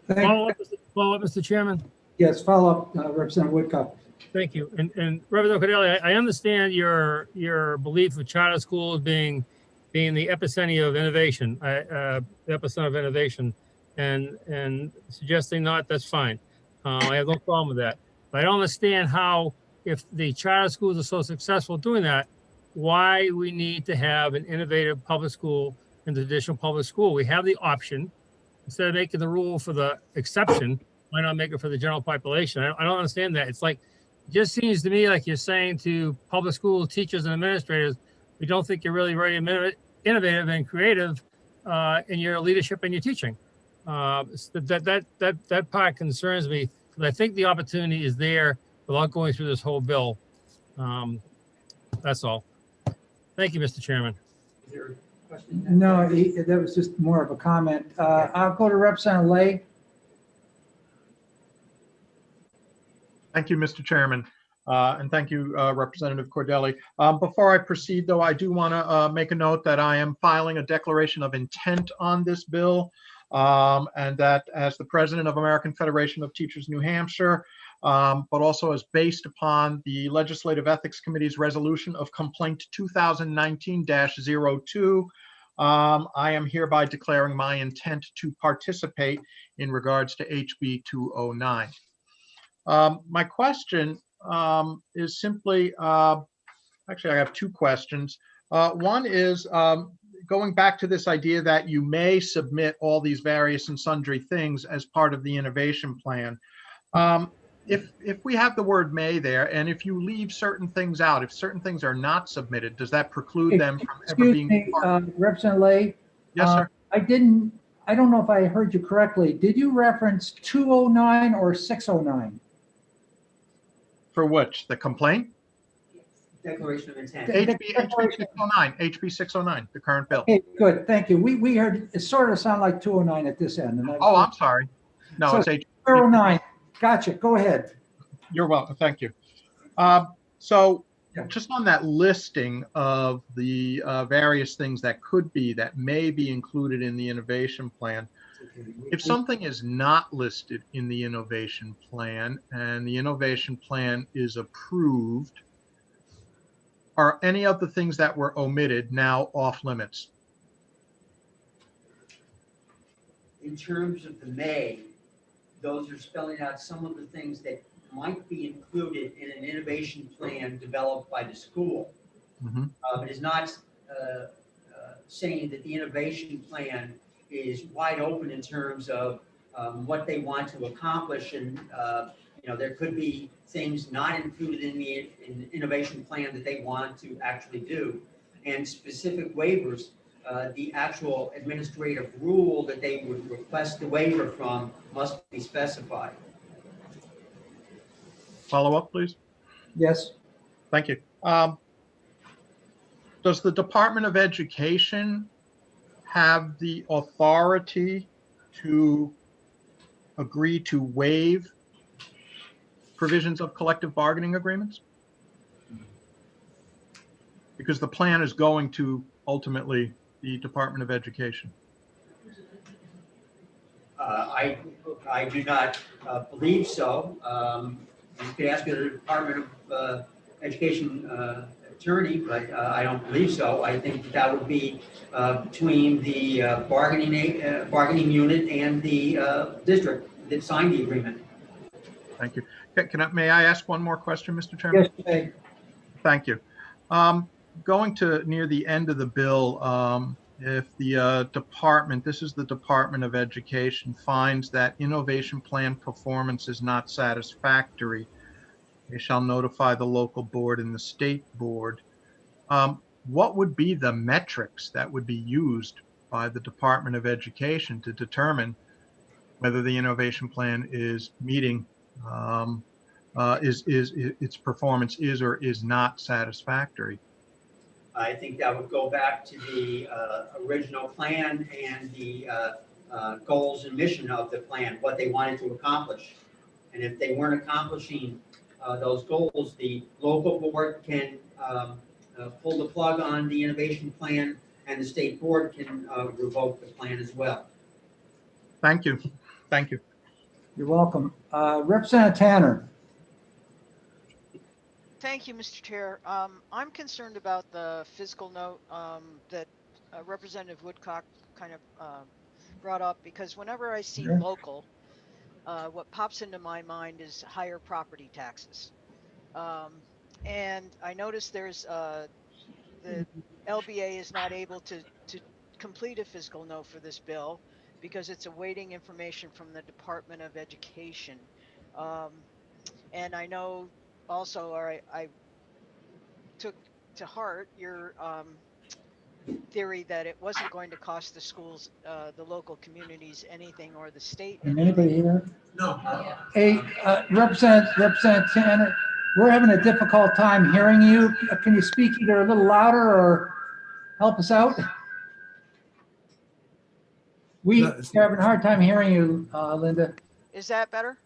Follow up, Mr. Chairman. Yes, follow up, Representative Woodcock. Thank you. And Representative Cordelli, I understand your belief of charter schools being the epicenter of innovation, the epicenter of innovation, and suggesting not, that's fine. I have no problem with that. But I don't understand how, if the charter schools are so successful doing that, why we need to have an innovative public school and traditional public school. We have the option. Instead of making the rule for the exception, why not make it for the general population? I don't understand that. It's like, it just seems to me like you're saying to public school teachers and administrators, we don't think you're really very innovative and creative in your leadership and your teaching. That part concerns me, because I think the opportunity is there without going through this whole bill. That's all. Thank you, Mr. Chairman. Is there a question? No, that was just more of a comment. I'll go to Representative Lay. Thank you, Mr. Chairman. And thank you, Representative Cordelli. Before I proceed, though, I do want to make a note that I am filing a declaration of intent on this bill, and that as the president of American Federation of Teachers New Hampshire, but also as based upon the Legislative Ethics Committee's resolution of complaint 2019-02, I am hereby declaring my intent to participate in regards to HB 209. My question is simply, actually, I have 2 questions. One is going back to this idea that you may submit all these various and sundry things as part of the innovation plan. If we have the word may there, and if you leave certain things out, if certain things are not submitted, does that preclude them from ever being part? Representative Lay? Yes, sir. I don't know if I heard you correctly. Did you reference 209 or 609? For which? The complaint? Declaration of intent. HB 609, HB 609, the current bill. Okay, good, thank you. We heard, it sort of sounded like 209 at this end. And Oh, I'm sorry. No, so it's HB 209. Gotcha, go ahead. You're welcome, thank you. So just on that listing of the various things that may be included in the innovation plan, If something is not listed in the innovation plan and the innovation plan is approved, are any of the things that were omitted now off limits? In terms of the May, those are spelling out some of the things that might be included in an innovation plan developed by the school. But is not saying that the innovation plan is wide open in terms of what they want to accomplish. And, there could be things not included in the innovation plan that they want to actually do. And specific waivers, the actual administrative rule that they would request the waiver from must be specified. Follow up, please. Yes. Thank you. Does the Department of Education have the authority to agree to waive provisions of collective bargaining agreements? Because the plan is going to ultimately the Department of Education. I do not believe so. You could ask the Department of Education attorney, but I don't believe so. I think that would be between the bargaining unit and the district that signed the agreement. Thank you. May I ask one more question, Mr. Chairman? Yes, you may. Thank you. Going to near the end of the bill, if the department, this is the Department of Education, finds that innovation plan performance is not satisfactory, they shall notify the local board and the state board. What would be the metrics that would be used by the Department of Education to determine whether the innovation plan is meeting, its performance is or is not satisfactory? I think that would go back to the original plan and the goals and mission of the plan, what they wanted to accomplish. And if they weren't accomplishing those goals, the local board can pull the plug on the innovation plan, and the state board can revoke the plan as well. Thank you. Thank you. You're welcome. Representative Tanner. Thank you, Mr. Chair. I'm concerned about the fiscal note that Representative Woodcock kind of brought up, because whenever I see local, what pops into my mind is higher property taxes. And I noticed there's the LBA is not able to complete a fiscal note for this bill because it's awaiting information from the Department of Education. And I know also, I took to heart your theory that it wasn't going to cost the schools, the local communities anything, or the state. Anybody here? No. Hey, Representative Tanner, we're having a difficult time hearing you. Can you speak either a little louder or help us out? We're having a hard time hearing you, Linda. Is that better?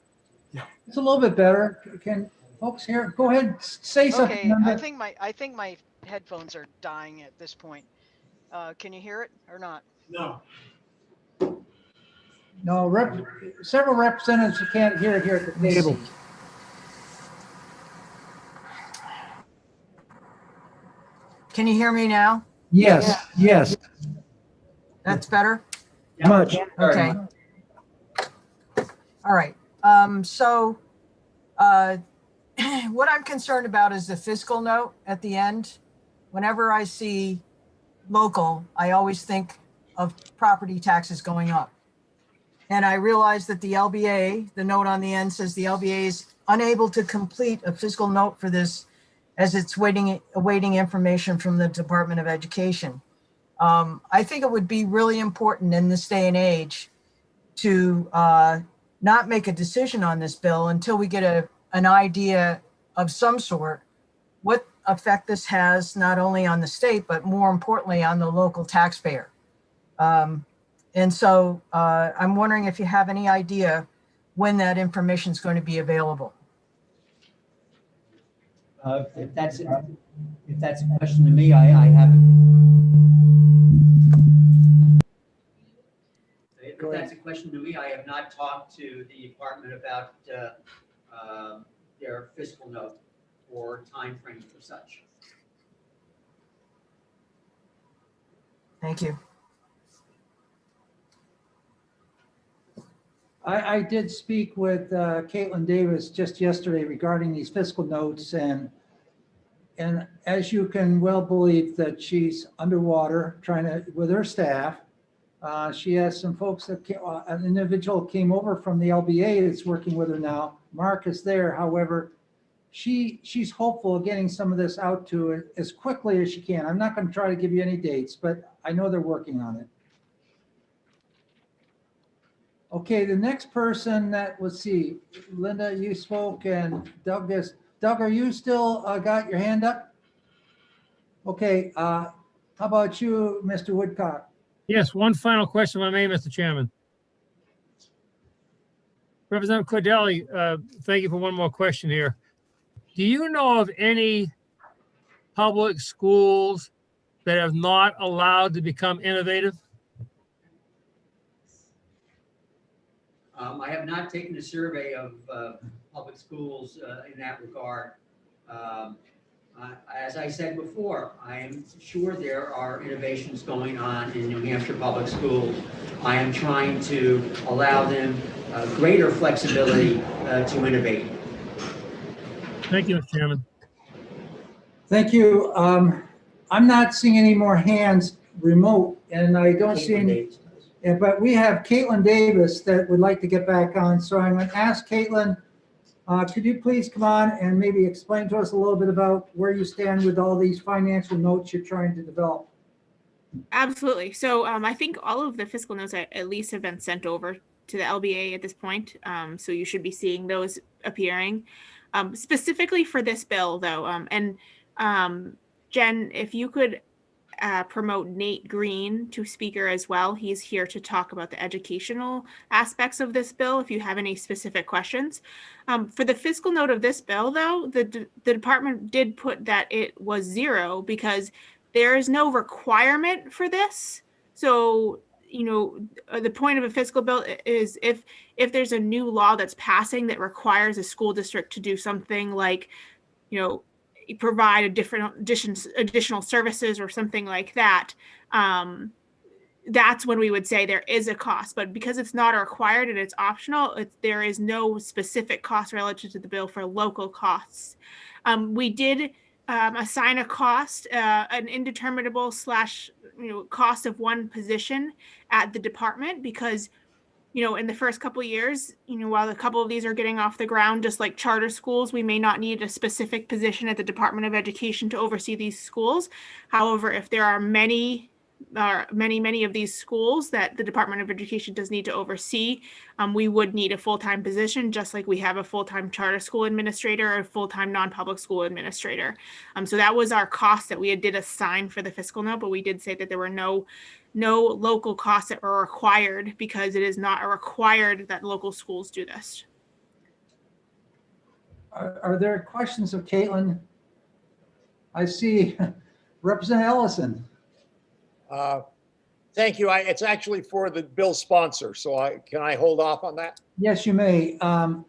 It's a little bit better. Can folks hear? Go ahead, say something. Okay, Linda. I think my headphones are dying at this point. Can you hear it or not? No. No, several representatives who can't hear it here at the table. Can you hear me now? Yes, yes. That's better? Much. Okay. All right. What I'm concerned about is the fiscal note at the end. Whenever I see local, I always think of property taxes going up. And I realize that the LBA, the note on the end says the LBA is unable to complete a fiscal note for this as it's awaiting information from the Department of Education. I think it would be really important in this day and age to not make a decision on this bill until we get an idea of some sort what effect this has not only on the state, but more importantly on the local taxpayer. And so I'm wondering if you have any idea when that information is going to be available. If that's a question to me, I haven't. Go that's a question to me. I have not talked to the department about their fiscal note or timeframe for such. Thank you. I did speak with Caitlin Davis just yesterday regarding these fiscal notes, and as you can well believe that she's underwater trying to, with her staff. She has some folks that an individual came over from the LBA that's working with her now. Mark is there. However, she's hopeful of getting some of this out to it as quickly as she can. I'm not going to try to give you any dates, but I know they're working on it. Okay, the next person that, let's see, Linda, you spoke, and Doug, are you still got your hand up? Okay, how about you, Mr. Woodcock? Yes, one final question, if I may, Mr. Chairman. Representative Cordelli, thank you for one more question here. Do you know of any public schools that have not allowed to become innovative? I have not taken a survey of public schools in that regard. As I said before, I am sure there are innovations going on in New Hampshire public schools. I am trying to allow them greater flexibility to innovate. Thank you, Mr. Chairman. Thank you. I'm not seeing any more hands remote, and I don't see any. Yeah, but we have Caitlin Davis that would like to get back on. So I'm going to ask Caitlin, could you please come on and maybe explain to us a little bit about where you stand with all these financial notes you're trying to develop? Absolutely. So I think all of the fiscal notes at least have been sent over to the LBA at this point. So you should be seeing those appearing. Specifically for this bill, though, and Jen, if you could promote Nate Green to speaker as well. He's here to talk about the educational aspects of this bill if you have any specific questions. For the fiscal note of this bill, though, the department did put that it was 0 because there is no requirement for this. So, you know, the point of a fiscal bill is if there's a new law that's passing that requires a school district to do something like, you know, provide additional services or something like that, that's when we would say there is a cost. But because it's not required and it's optional, there is no specific cost relative to the bill for local costs. We did assign a cost, an indeterminable / cost of one position at the department because, you know, in the first couple of years, you know, while a couple of these are getting off the ground, just like charter schools, we may not need a specific position at the Department of Education to oversee these schools. However, if there are many of these schools that the Department of Education does need to oversee, we would need a full-time position, just like we have a full-time charter school administrator or a full-time non-public school administrator. So that was our cost that we did assign for the fiscal note, but we did say that there were no local costs that were required because it is not required that local schools do this. Are there questions of Caitlin? I see Representative Ellison. Thank you. It's actually for the bill sponsor, so can I hold off on that? Yes, you may. Are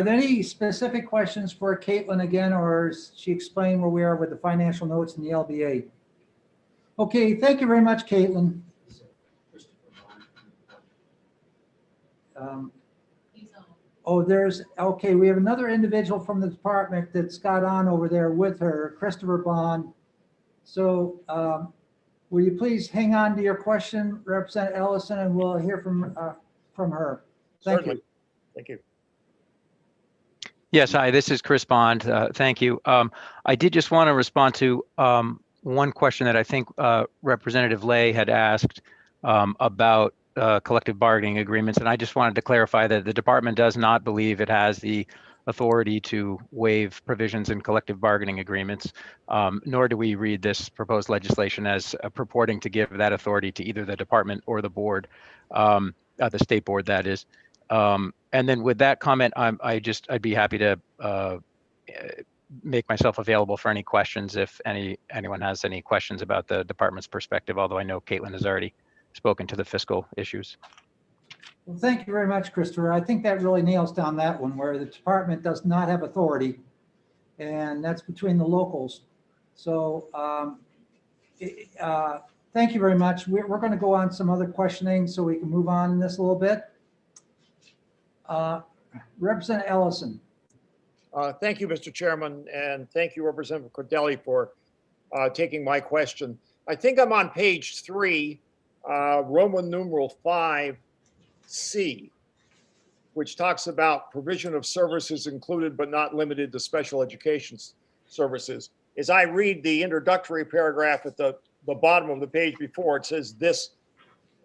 there any specific questions for Caitlin again, or is she explained where we are with the financial notes and the LBA? Okay, thank you very much, Caitlin. Okay, we have another individual from the department that's got on over there with her, Christopher Bond. So will you please hang on to your question, Representative Ellison, and we'll hear from her. Thank you. Thank you. Yes, hi, this is Chris Bond. Thank you. I did just want to respond to one question that I think Representative Lay had asked about collective bargaining agreements. And I just wanted to clarify that the department does not believe it has the authority to waive provisions in collective bargaining agreements, nor do we read this proposed legislation as purporting to give that authority to either the department or the board, the state board, that is. And then with that comment, I'd be happy to make myself available for any questions if anyone has any questions about the department's perspective, although I know Caitlin has already spoken to the fiscal issues. Well, thank you very much, Christopher. I think that really nails down that one where the department does not have authority, and that's between the locals. So thank you very much. We're going to go on some other questioning so we can move on in this a little bit. Representative Ellison. Thank you, Mr. Chairman, and thank you, Representative Cordelli, for taking my question. I think I'm on page 3, Roman numeral 5C, which talks about provision of services included but not limited to special education services. As I read the introductory paragraph at the bottom of the page before, it says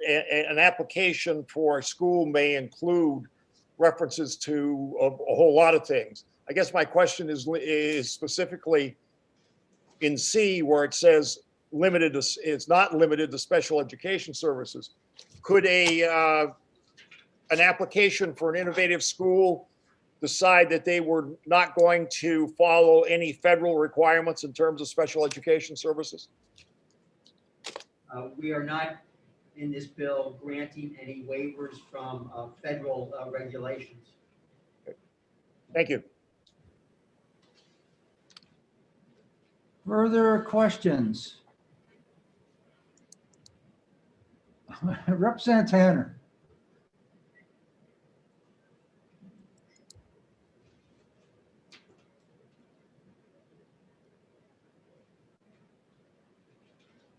an application for a school may include references to a whole lot of things. I guess my question is specifically in C, where it says limited to, it's not limited to special education services. Could an application for an innovative school decide that they were not going to follow any federal requirements in terms of special education services? We are not in this bill granting any waivers from federal regulations. Thank you. Further questions? Representative Tanner.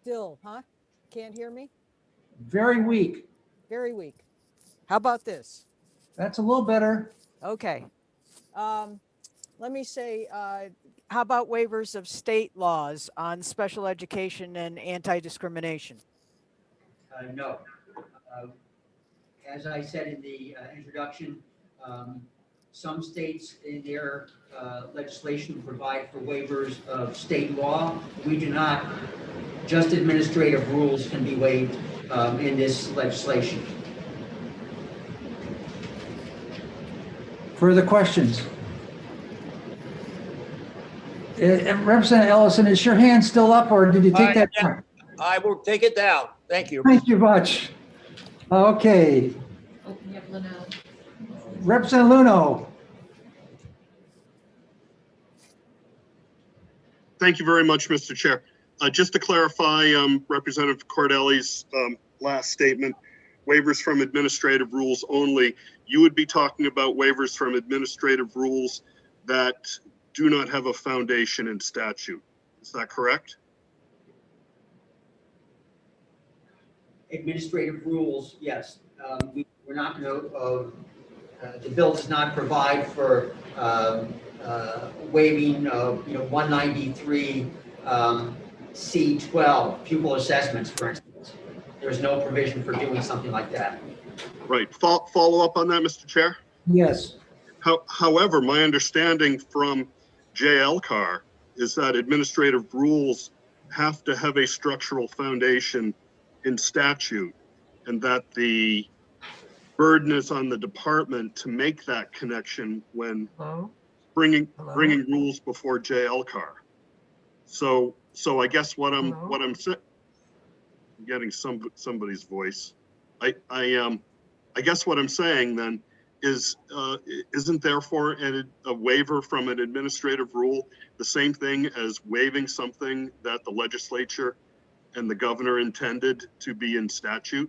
Still, huh? Can't hear me? Very weak. Very weak. How about this? That's a little better. Okay. Let me say, how about waivers of state laws on special education and anti-discrimination? No. As I said in the introduction, some states in their legislation provide for waivers of state law. We do not. Just administrative rules can be waived in this legislation. Further questions? Representative Ellison, is your hand still up or did you take that down? I will take it down. Thank you. Thank you much. Okay. Oh, we have Luno. Representative Luno. Thank you very much, Mr. Chair. Just to clarify Representative Cordelli's last statement, waivers from administrative rules only, you would be talking about waivers from administrative rules that do not have a foundation in statute. Is that correct? Administrative rules, yes. We're not going to, the bill does not provide for waiving, 193 C12 pupil assessments, for instance. There's no provision for doing something like that. Right. Follow up on that, Mr. Chair? Yes. However, my understanding from JLCAR is that administrative rules have to have a structural foundation in statute, and that the burden is on the department to make that connection when bringing rules before JLCAR. So I guess what I'm saying, getting somebody's voice. I guess what I'm saying then is isn't therefore a waiver from an administrative rule the same thing as waiving something that the legislature and the governor intended to be in statute?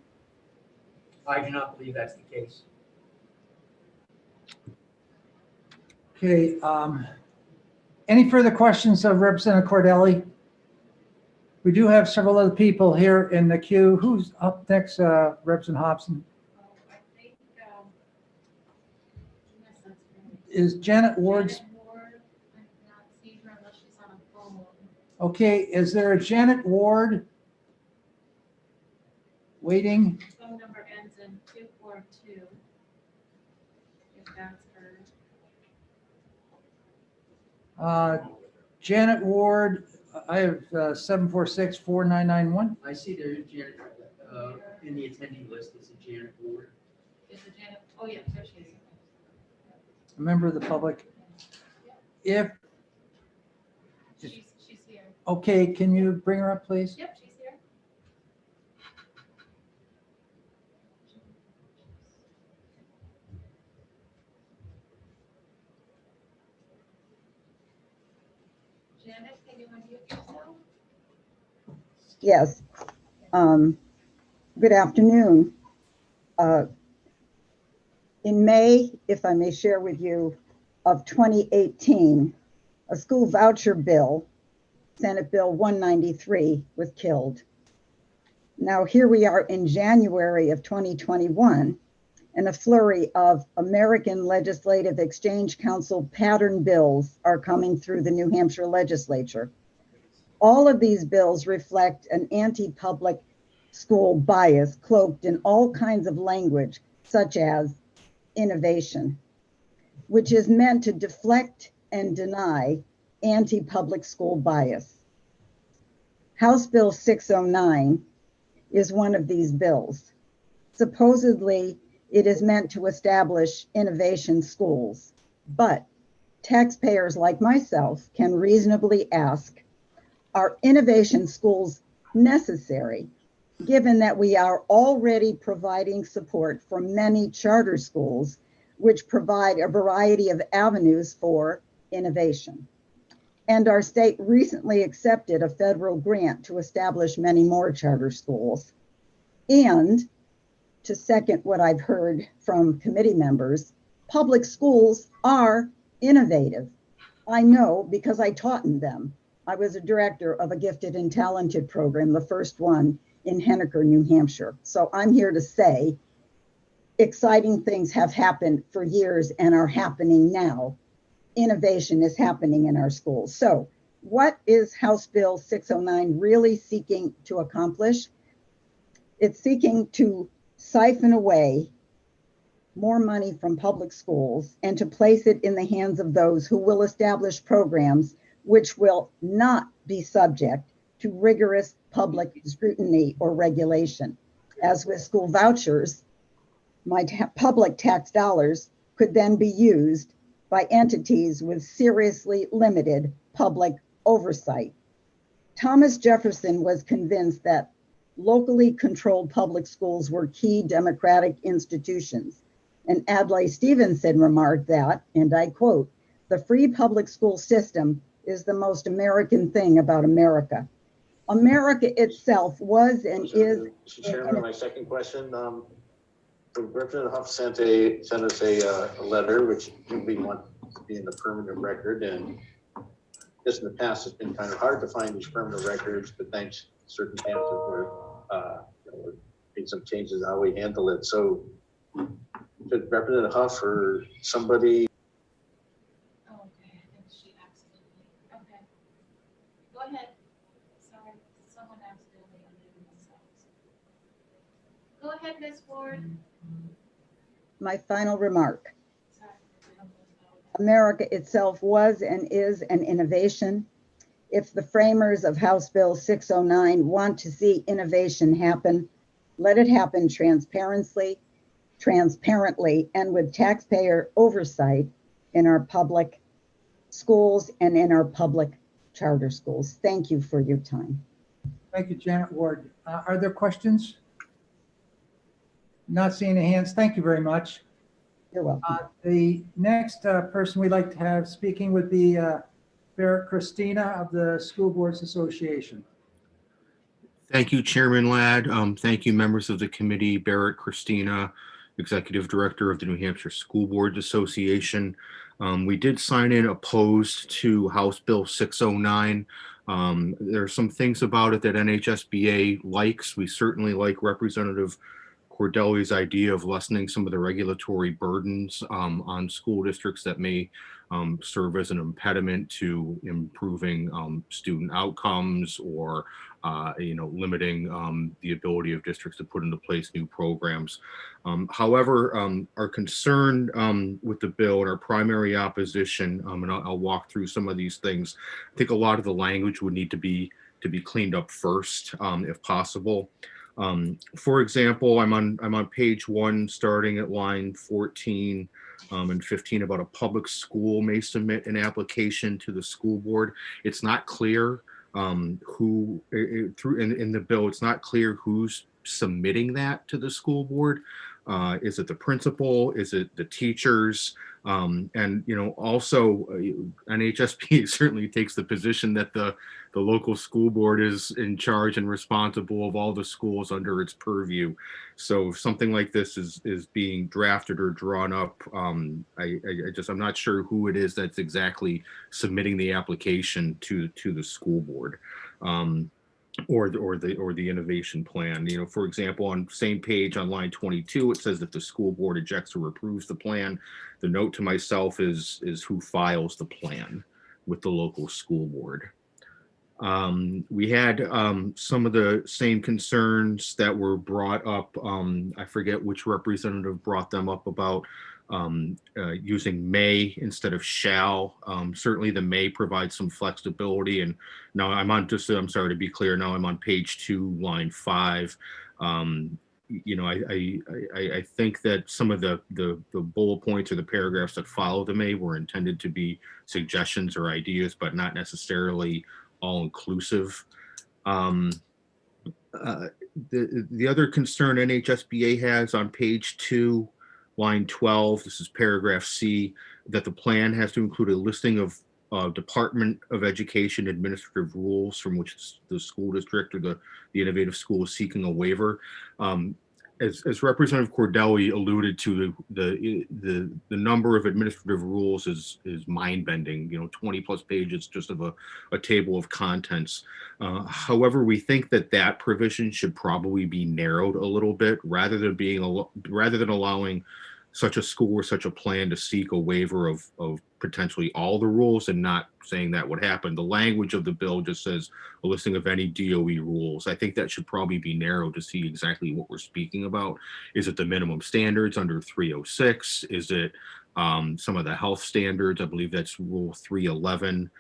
I do not believe that's the case. Okay. Any further questions of Representative Cordelli? We do have several other people here in the queue. Who's up next, Representative Hobson? I think, Is Janet Ward's? Janet Ward, I'm not seeing her unless she's on a phone. Okay, is there a Janet Ward waiting? Phone number ends in 242. If that's her. Janet Ward, I have 746-4991. I see there's Janet, in the attendee list, is a Janet Ward. Is it Janet? Oh, yeah, there she is. A member of the public. If, She's here. okay, can you bring her up, please? Yep, she's here. Janet, can you unmute yourself? Yes. Good afternoon. In May, if I may share with you, of 2018, a school voucher bill, Senate Bill 193, was killed. Now here we are in January of 2021, and a flurry of American Legislative Exchange Council pattern bills are coming through the New Hampshire legislature. All of these bills reflect an anti-public school bias cloaked in all kinds of language, such as innovation, which is meant to deflect and deny anti-public school bias. House Bill 609 is one of these bills. Supposedly, it is meant to establish innovation schools, but taxpayers like myself can reasonably ask, are innovation schools necessary, given that we are already providing support for many charter schools, which provide a variety of avenues for innovation? And our state recently accepted a federal grant to establish many more charter schools. And to second what I've heard from committee members, public schools are innovative. I know because I taught in them. I was a director of a gifted and talented program, the first one in Henniker, New Hampshire. So I'm here to say exciting things have happened for years and are happening now. Innovation is happening in our schools. So what is House Bill 609 really seeking to accomplish? It's seeking to siphon away more money from public schools and to place it in the hands of those who will establish programs which will not be subject to rigorous public scrutiny or regulation. As with school vouchers, my public tax dollars could then be used by entities with seriously limited public oversight. Thomas Jefferson was convinced that locally controlled public schools were key democratic institutions. And Adlai Stevenson remarked that, and I quote, "The free public school system is the most American thing about America." America itself was and is. Mr. Chairman, my second question, Representative Huff sent us a letter, which we want to be in the permanent record, and just in the past, it's been kind of hard to find these permanent records, but thanks to circumstances where we're made some changes how we handle it. So should Representative Huff or somebody? Oh, okay, I think she accidentally, okay. Go ahead. Sorry, someone accidentally unmuted themselves. Go ahead, Ms. Ward. My final remark. America itself was and is an innovation. If the framers of House Bill 609 want to see innovation happen, let it happen transparently, and with taxpayer oversight in our public schools and in our public charter schools. Thank you for your time. Thank you, Janet Ward. Are there questions? Not seeing any hands. Thank you very much. You're welcome. The next person we'd like to have speaking would be Barrett Christina of the School Boards Association. Thank you, Chairman Ladd. Thank you, members of the committee. Barrett Christina, Executive Director of the New Hampshire School Boards Association. We did sign in opposed to House Bill 609. There are some things about it that NHSBA likes. We certainly like Representative Cordelli's idea of lessening some of the regulatory burdens on school districts that may serve as an impediment to improving student outcomes or limiting the ability of districts to put into place new programs. However, our concern with the bill and our primary opposition, and I'll walk through some of these things. I think a lot of the language would need to be cleaned up first, if possible. For example, I'm on page 1, starting at line 14 and 15, about a public school may submit an application to the school board. It's not clear who in the bill. It's not clear who's submitting that to the school board. Is it the principal? Is it the teachers? And, also NHSBA certainly takes the position that the local school board is in charge and responsible of all the schools under its purview. So if something like this is being drafted or drawn up, I'm not sure who it is that's exactly submitting the application to the school board. Or the innovation plan. For example, on same page on line 22, it says that the school board rejects or approves the plan. The note to myself is who files the plan with the local school board. We had some of the same concerns that were brought up. I forget which representative brought them up about using may instead of shall. Certainly the may provides some flexibility. And now I'm sorry to be clear, now I'm on page 2, line 5. I think that some of the bullet points or the paragraphs that follow the may were intended to be suggestions or ideas, but not necessarily all inclusive. The other concern NHSBA has on page 2, line 12, this is paragraph C, that the plan has to include a listing of Department of Education administrative rules from which the school district or the innovative school is seeking a waiver. As Representative Cordelli alluded to, the number of administrative rules is mind-bending. 20 plus pages just of a table of contents. However, we think that provision should probably be narrowed a little bit rather than allowing such a school or such a plan to seek a waiver of potentially all the rules and not saying that would happen. The language of the bill just says a listing of any DOE rules. I think that should probably be narrowed to see exactly what we're speaking about. Is it the minimum standards under 306? Is it some of the health standards? I believe that's rule 311.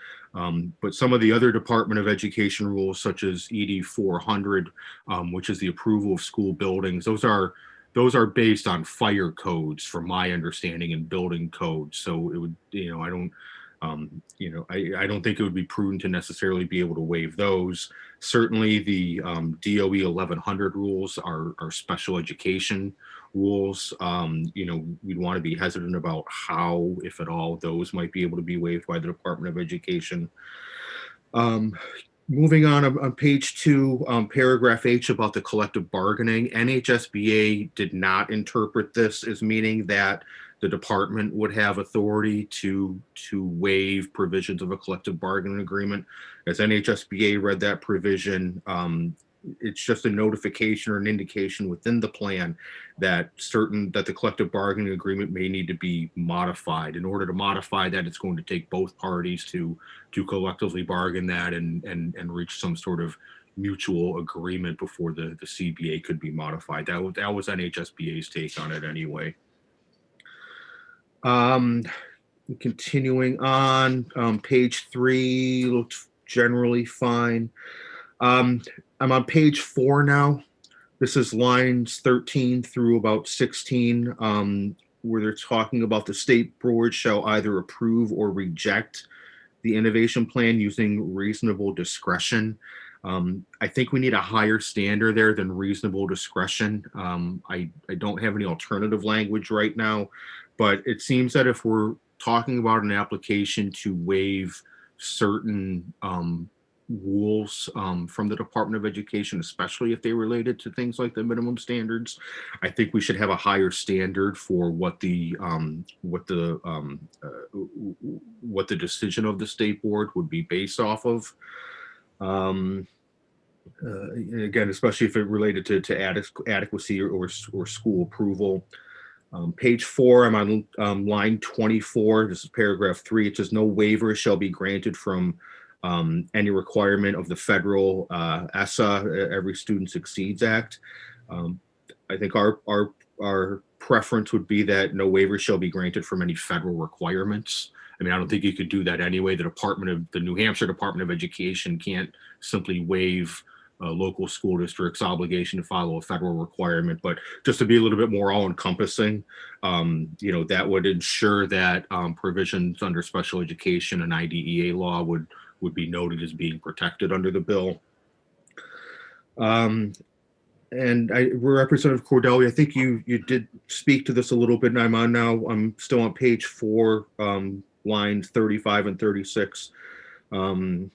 But some of the other Department of Education rules, such as ED 400, which is the approval of school buildings, those are based on fire codes, from my understanding, and building codes. So it would, I don't think it would be prudent to necessarily be able to waive those. Certainly, the DOE 1100 rules are special education rules. We'd want to be hesitant about how, if at all, those might be able to be waived by the Department of Education. Moving on page 2, paragraph H about the collective bargaining, NHSBA did not interpret this as meaning that the department would have authority to waive provisions of a collective bargaining agreement. As NHSBA read that provision, it's just a notification or an indication within the plan that the collective bargaining agreement may need to be modified. In order to modify that, it's going to take both parties to collectively bargain that and reach some sort of mutual agreement before the CBA could be modified. That was NHSBA's take on it anyway. Continuing on, page 3 looks generally fine. I'm on page 4 now. This is lines 13 through about 16, where they're talking about the state board shall either approve or reject the innovation plan using reasonable discretion. I think we need a higher standard there than reasonable discretion. I don't have any alternative language right now, but it seems that if we're talking about an application to waive certain rules from the Department of Education, especially if they related to things like the minimum standards, I think we should have a higher standard for what the decision of the state board would be based off of. Again, especially if it related to adequacy or school approval. Page 4, I'm on line 24. This is paragraph 3. It says no waiver shall be granted from any requirement of the federal ESSA, Every Student Succeeds Act. I think our preference would be that no waiver shall be granted from any federal requirements. I mean, I don't think you could do that anyway. The New Hampshire Department of Education can't simply waive a local school district's obligation to follow a federal requirement, but just to be a little bit more all-encompassing, that would ensure that provisions under special education and IDEA law would be noted as being protected under the bill. Representative Cordelli, I think you did speak to this a little bit, and I'm still on page 4, lines 35 and 36. And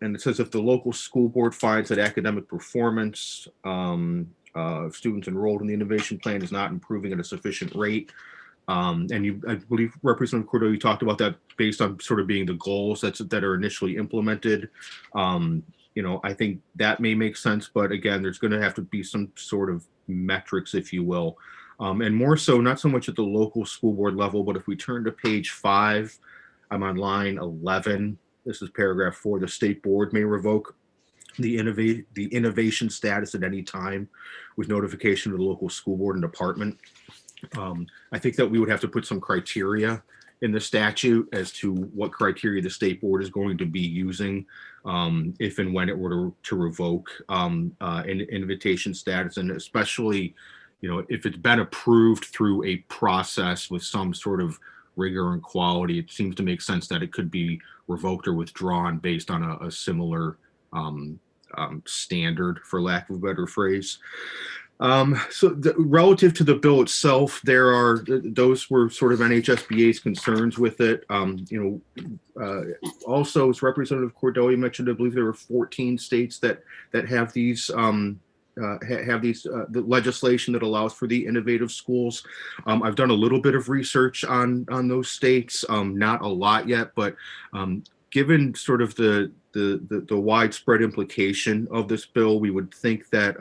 it says if the local school board finds that academic performance of students enrolled in the innovation plan is not improving at a sufficient rate, and I believe Representative Cordelli, you talked about that based on sort of being the goals that are initially implemented. I think that may make sense, but again, there's going to have to be some sort of metrics, if you will, and more so, not so much at the local school board level, but if we turn to page 5, I'm on line 11. This is paragraph 4. The state board may revoke the innovation status at any time with notification to the local school board and department. I think that we would have to put some criteria in the statute as to what criteria the state board is going to be using if and when it were to revoke an invitation status, and especially, if it's been approved through a process with some sort of rigor and quality, it seems to make sense that it could be revoked or withdrawn based on a similar standard, for lack of a better phrase. Relative to the bill itself, those were sort of NHSBA's concerns with it. Also, as Representative Cordelli mentioned, I believe there were 14 states that have these the legislation that allows for the innovative schools. I've done a little bit of research on those states, not a lot yet, but given sort of the widespread implication of this bill, we would think that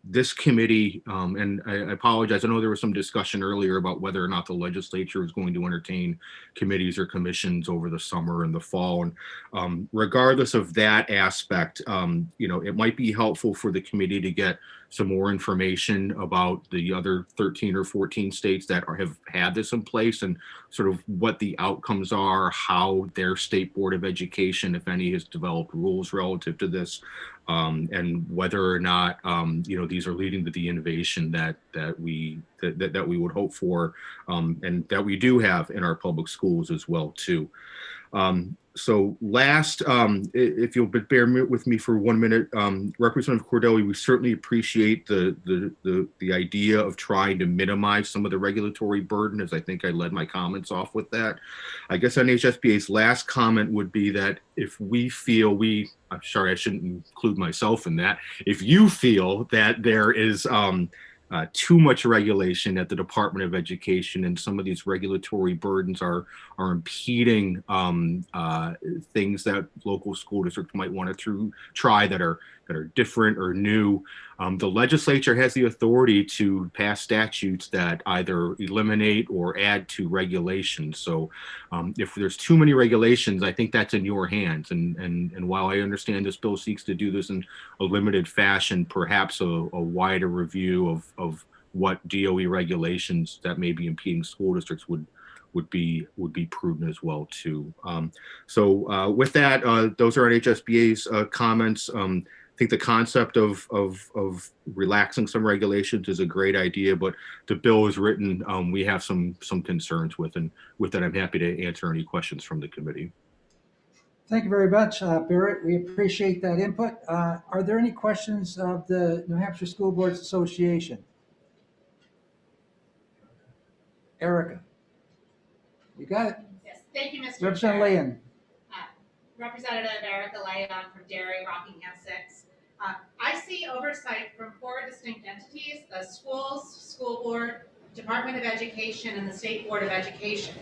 this committee, and I apologize, I know there was some discussion earlier about whether or not the legislature is going to entertain committees or commissions over the summer and the fall. And regardless of that aspect, it might be helpful for the committee to get some more information about the other 13 or 14 states that have had this in place and sort of what the outcomes are, how their state board of education, if any, has developed rules relative to this, and whether or not these are leading to the innovation that we would hope for, and that we do have in our public schools as well too. So last, if you'll bear with me for 1 minute, Representative Cordelli, we certainly appreciate the idea of trying to minimize some of the regulatory burden, as I think I led my comments off with that. I guess NHSBA's last comment would be that if we feel I'm sorry, I shouldn't include myself in that. If you feel that there is too much regulation at the Department of Education and some of these regulatory burdens are impeding things that local school districts might want to try that are different or new, the legislature has the authority to pass statutes that either eliminate or add to regulations. So if there's too many regulations, I think that's in your hands. And while I understand this bill seeks to do this in a limited fashion, perhaps a wider review of what DOE regulations that may be impeding school districts would be prudent as well too. So with that, those are NHSBA's comments. I think the concept of relaxing some regulations is a great idea, but the bill is written, we have some concerns with, and with that, I'm happy to answer any questions from the committee. Thank you very much, Barrett. We appreciate that input. Are there any questions of the New Hampshire School Boards Association? Erica, you got it. Yes, thank you, Mr. Representative Chair. Leon. Representative Erica Leon from Derry, Rockingham 6. I see oversight from 4 distinct entities: the schools, school board, Department of Education, and the State Board of Education.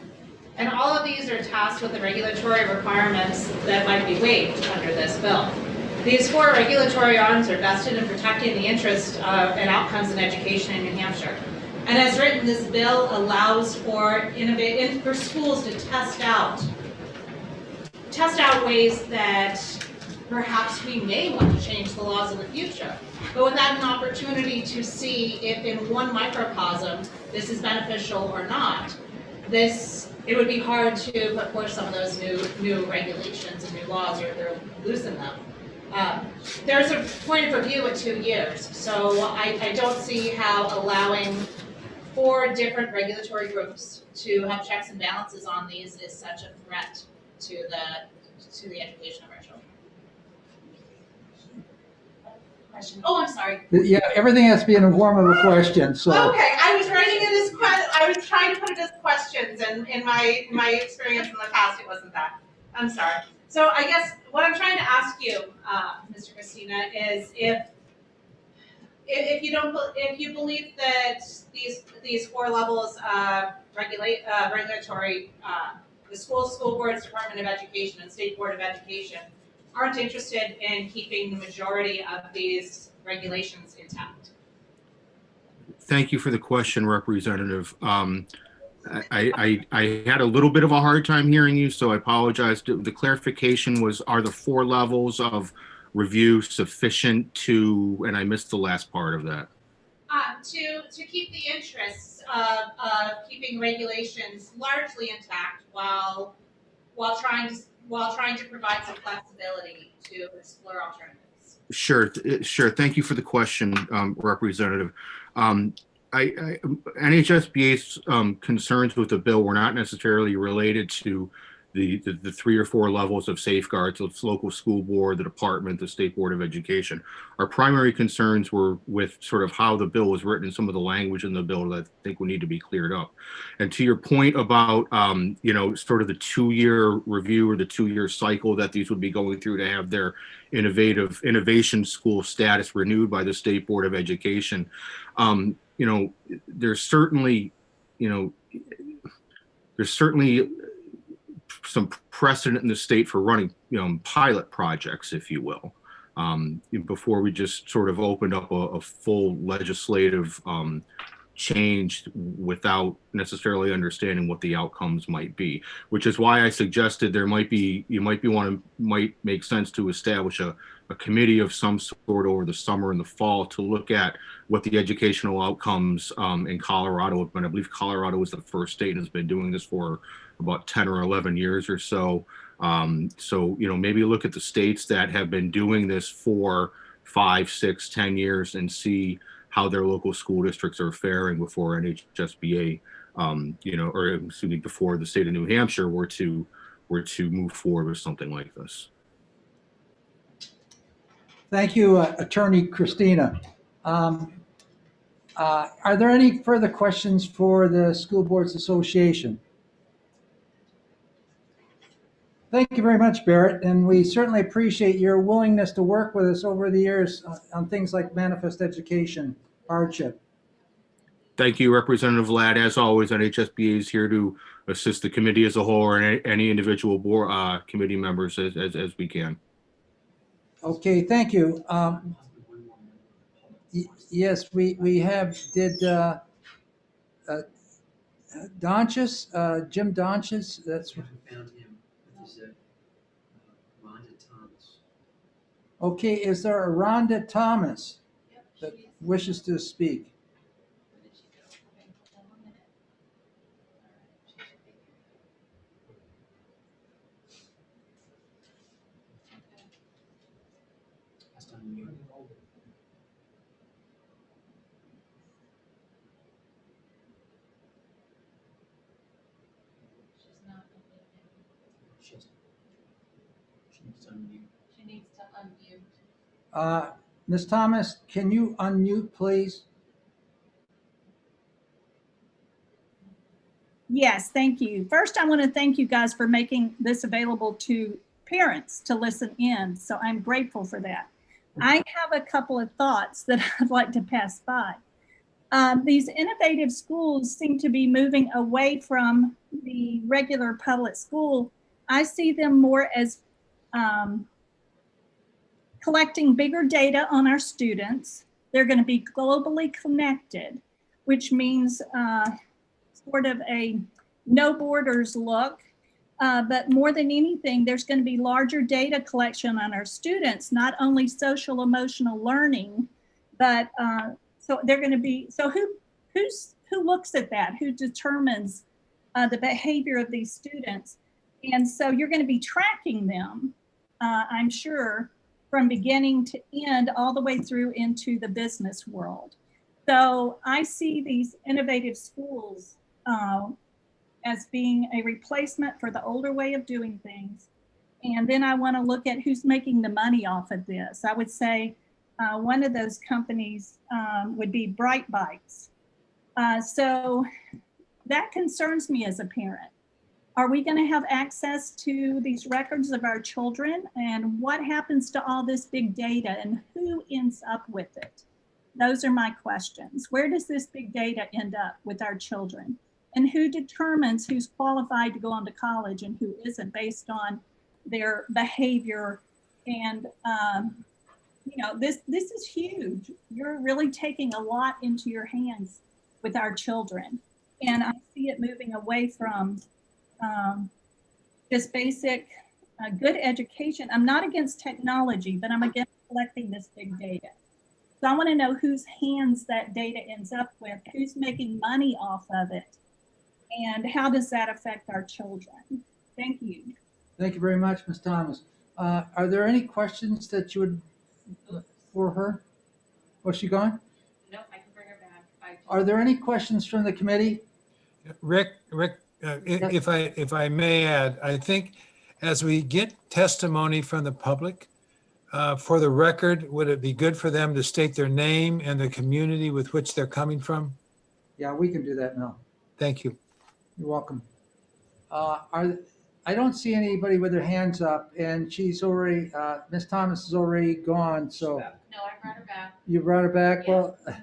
And all of these are tasked with the regulatory requirements that might be waived under this bill. These 4 regulatory arms are vested in protecting the interest and outcomes in education in New Hampshire. And as written, this bill allows for schools to test out ways that perhaps we may want to change the laws in the future, but without an opportunity to see if in one microcosm this is beneficial or not. It would be hard to put forth some of those new regulations and new laws or loosen them. There's a point of review at 2 years, so I don't see how allowing 4 different regulatory groups to have checks and balances on these is such a threat to the education of our children. question. Oh, I'm sorry. Yeah, everything has to be in the form of a question, so. Okay, I was writing it as I was trying to put it as questions, and in my experience in the past, it wasn't that. I'm sorry. So I guess what I'm trying to ask you, Mr. Christina, is if you believe that these 4 levels of regulatory, the school boards, Department of Education, and State Board of Education aren't interested in keeping the majority of these regulations intact. Thank you for the question, Representative. I had a little bit of a hard time hearing you, so I apologize. The clarification was, are the 4 levels of review sufficient to, and I missed the last part of that. To keep the interests of keeping regulations largely intact while trying to provide some flexibility to explore alternatives. Sure. Thank you for the question, Representative. NHSBA's concerns with the bill were not necessarily related to the 3 or 4 levels of safeguards, the local school board, the department, the State Board of Education. Our primary concerns were with sort of how the bill was written and some of the language in the bill that I think would need to be cleared up. And to your point about, sort of the 2-year review or the 2-year cycle that these would be going through to have their innovation school status renewed by the State Board of Education, there's certainly some precedent in the state for running, pilot projects, if you will, before we just sort of opened up a full legislative change without necessarily understanding what the outcomes might be, which is why I suggested might make sense to establish a committee of some sort over the summer and the fall to look at what the educational outcomes in Colorado have been. I believe Colorado was the first state and has been doing this for about 10 or 11 years or so. Maybe look at the states that have been doing this for 5, 6, 10 years and see how their local school districts are faring before NHSBA, before the state of New Hampshire were to move forward with something like this. Thank you, Attorney Christina. Are there any further questions for the School Boards Association? Thank you very much, Barrett, and we certainly appreciate your willingness to work with us over the years on things like manifest education hardship. Thank you, Representative Ladd. As always, NHSBA is here to assist the committee as a whole or any individual board committee members as we can. Okay, thank you. Yes, we have Donchis, Jim Donchis. That's okay. Is there a Rhonda Thomas that wishes to speak? She needs to unmute. Ms. Thomas, can you unmute, please? Yes, thank you. First, I want to thank you guys for making this available to parents to listen in. So I'm grateful for that. I have a couple of thoughts that I'd like to pass by. These innovative schools seem to be moving away from the regular public school. I see them more as collecting bigger data on our students. They're going to be globally connected, which means sort of a no borders look. But more than anything, there's going to be larger data collection on our students, not only social emotional learning, but so they're going to be, so who looks at that? Who determines the behavior of these students? And so you're going to be tracking them, I'm sure, from beginning to end, all the way through into the business world. So I see these innovative schools as being a replacement for the older way of doing things. And then I want to look at who's making the money off of this. I would say One of those companies would be Bright Bikes. So that concerns me as a parent. Are we going to have access to these records of our children? And what happens to all this big data and who ends up with it? Those are my questions. Where does this big data end up with our children? And who determines who's qualified to go on to college and who isn't based on their behavior? And you know, this is huge. You're really taking a lot into your hands with our children. And I see it moving away from just basic good education. I'm not against technology, but I'm against collecting this big data. So I want to know whose hands that data ends up with, who's making money off of it, and how does that affect our children? Thank you. Thank you very much, Ms. Thomas. Are there any questions that you would for her? Was she gone? Nope, I can bring her back. Are there any questions from the committee? Rick, if I may add, I think as we get testimony from the public, for the record, would it be good for them to state their name and the community with which they're coming from? Yeah, we can do that now. Thank you. You're welcome. I don't see anybody with their hands up, and she's already, Ms. Thomas is already gone, so. No, I brought her back. You brought her back? Well, Sorry.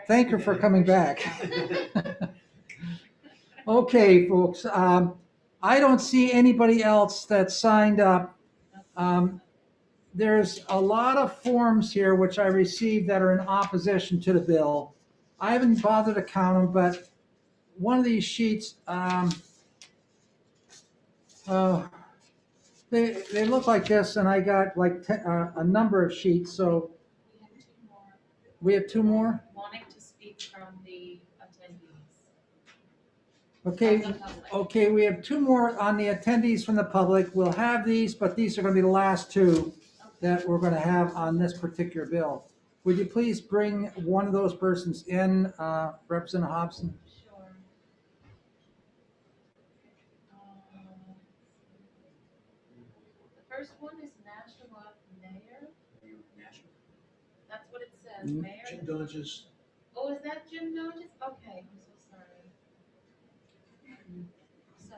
thank her for coming back. Okay, folks, I don't see anybody else that signed up. There's a lot of forms here which I received that are in opposition to the bill. I haven't bothered to count them, but one of these sheets, they look like this, and I got like a number of sheets, so we have two more? Wanting to speak from the attendees. Okay, we have two more on the attendees from the public. We'll have these, but these are going to be the last two that we're going to have on this particular bill. Would you please bring one of those persons in, Representative Hobson? Sure. The first one is Nashua Mayor. That's what it says, Mayor. Jim Dodges. Oh, is that Jim Dodges? Okay, I'm so sorry. So,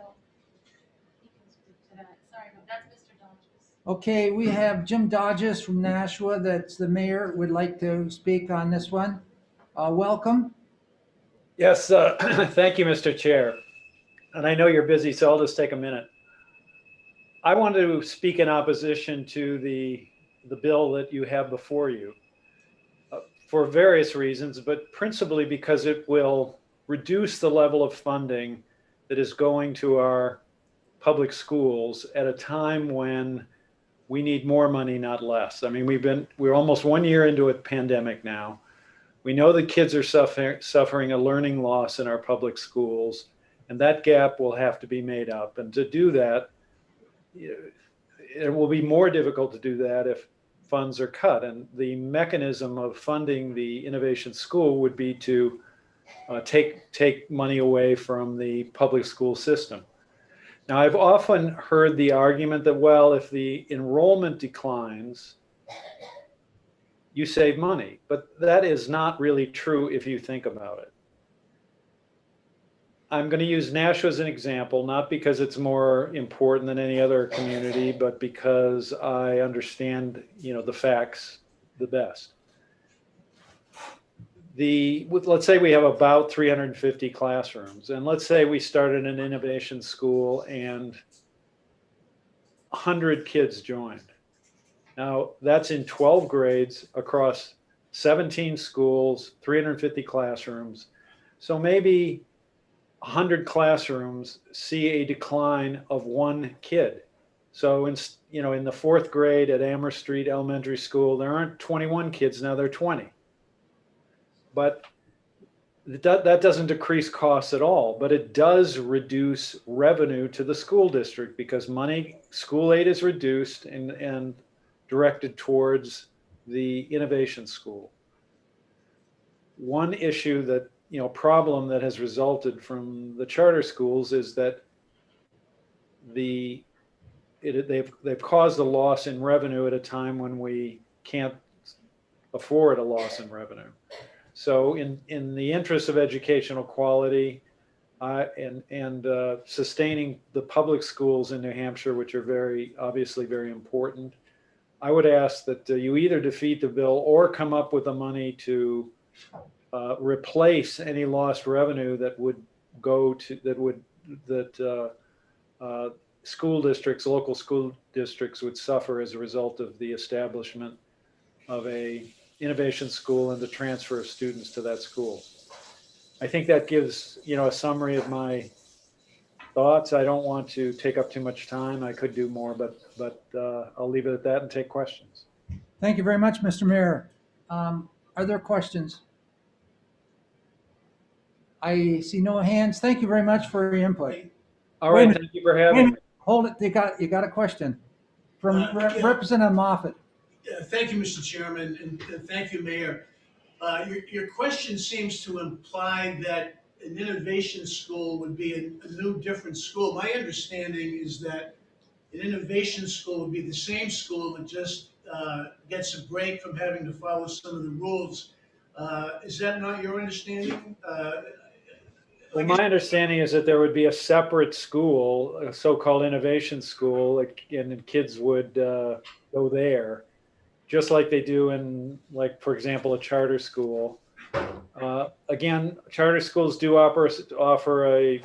he can speak to that. Sorry, no, that's Mr. Dodges. Okay, we have Jim Dodges from Nashua, that's the mayor, would like to speak on this one. Welcome. Yes, thank you, Mr. Chair. And I know you're busy, so I'll just take a minute. I wanted to speak in opposition to the bill that you have before you for various reasons, but principally because it will reduce the level of funding that is going to our public schools at a time when we need more money, not less. I mean, we're almost 1 year into a pandemic now. We know that kids are suffering a learning loss in our public schools, and that gap will have to be made up. And to do that, it will be more difficult to do that if funds are cut. And the mechanism of funding the innovation school would be to take money away from the public school system. Now, I've often heard the argument that, well, if the enrollment declines, you save money. But that is not really true if you think about it. I'm going to use Nashua as an example, not because it's more important than any other community, but because I understand, the facts the best. Let's say we have about 350 classrooms, and let's say we started an innovation school and 100 kids joined. Now, that's in 12 grades across 17 schools, 350 classrooms. So maybe 100 classrooms see a decline of one kid. So in the 4th grade at Amherst Street Elementary School, there aren't 21 kids, now there are 20. But that doesn't decrease costs at all, but it does reduce revenue to the school district because school aid is reduced and directed towards the innovation school. One issue problem that has resulted from the charter schools is that they've caused a loss in revenue at a time when we can't afford a loss in revenue. So in the interest of educational quality and sustaining the public schools in New Hampshire, which are obviously very important, I would ask that you either defeat the bill or come up with the money to replace any lost revenue that would go to, school districts, local school districts would suffer as a result of the establishment of a innovation school and the transfer of students to that school. I think that gives, a summary of my thoughts. I don't want to take up too much time. I could do more, but I'll leave it at that and take questions. Thank you very much, Mr. Mayor. Are there questions? I see no hands. Thank you very much for your input. All right, thank you for having me. Hold it, you got a question from Representative Moffett. Thank you, Mr. Chairman, and thank you, Mayor. Your question seems to imply that an innovation school would be a new, different school. My understanding is that an innovation school would be the same school that just gets a break from having to follow some of the rules. Is that not your understanding? Well, my understanding is that there would be a separate school, a so-called innovation school, and kids would go there, just like they do in, for example, a charter school. Again, charter schools do offer a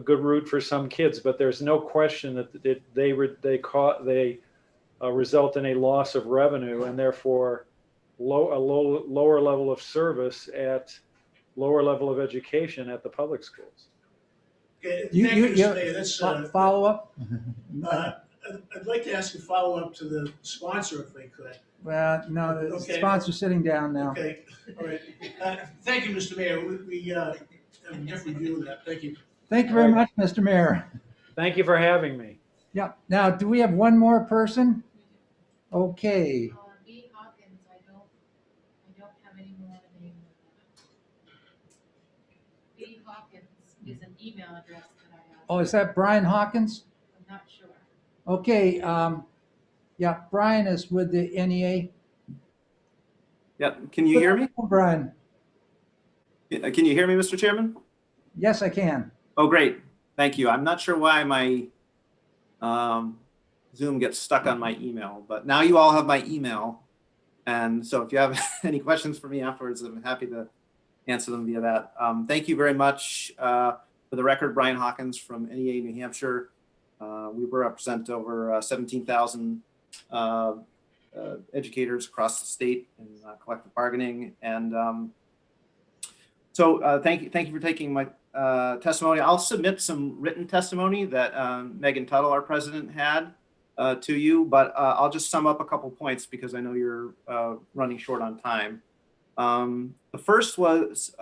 good route for some kids, but there's no question that they result in a loss of revenue and therefore a lower level of service at lower level of education at the public schools. Okay, thank you, Mr. Mayor. That's follow up. I'd like to ask a follow up to the sponsor, if I could. Well, no, the sponsor's sitting down now. Okay, all right. Thank you, Mr. Mayor. We have a different view of that. Thank you. Thank you very much, Mr. Mayor. Thank you for having me. Yeah. Now, do we have one more person? Okay. B. Hawkins, I don't have any more name. B. Hawkins is an email address that I have. Oh, is that Brian Hawkins? I'm not sure. Okay. Yeah, Brian is with the NEA. Yeah, can you hear me? Brian. Can you hear me, Mr. Chairman? Yes, I can. Oh, great. Thank you. I'm not sure why my Zoom gets stuck on my email, but now you all have my email. And so if you have any questions for me afterwards, I'm happy to answer them via that. Thank you very much. For the record, Brian Hawkins from NEA New Hampshire. We represent over 17,000 educators across the state in collective bargaining. And so thank you for taking my testimony. I'll submit some written testimony that Megan Tuttle, our president, had to you, but I'll just sum up a couple points because I know you're running short on time. The first was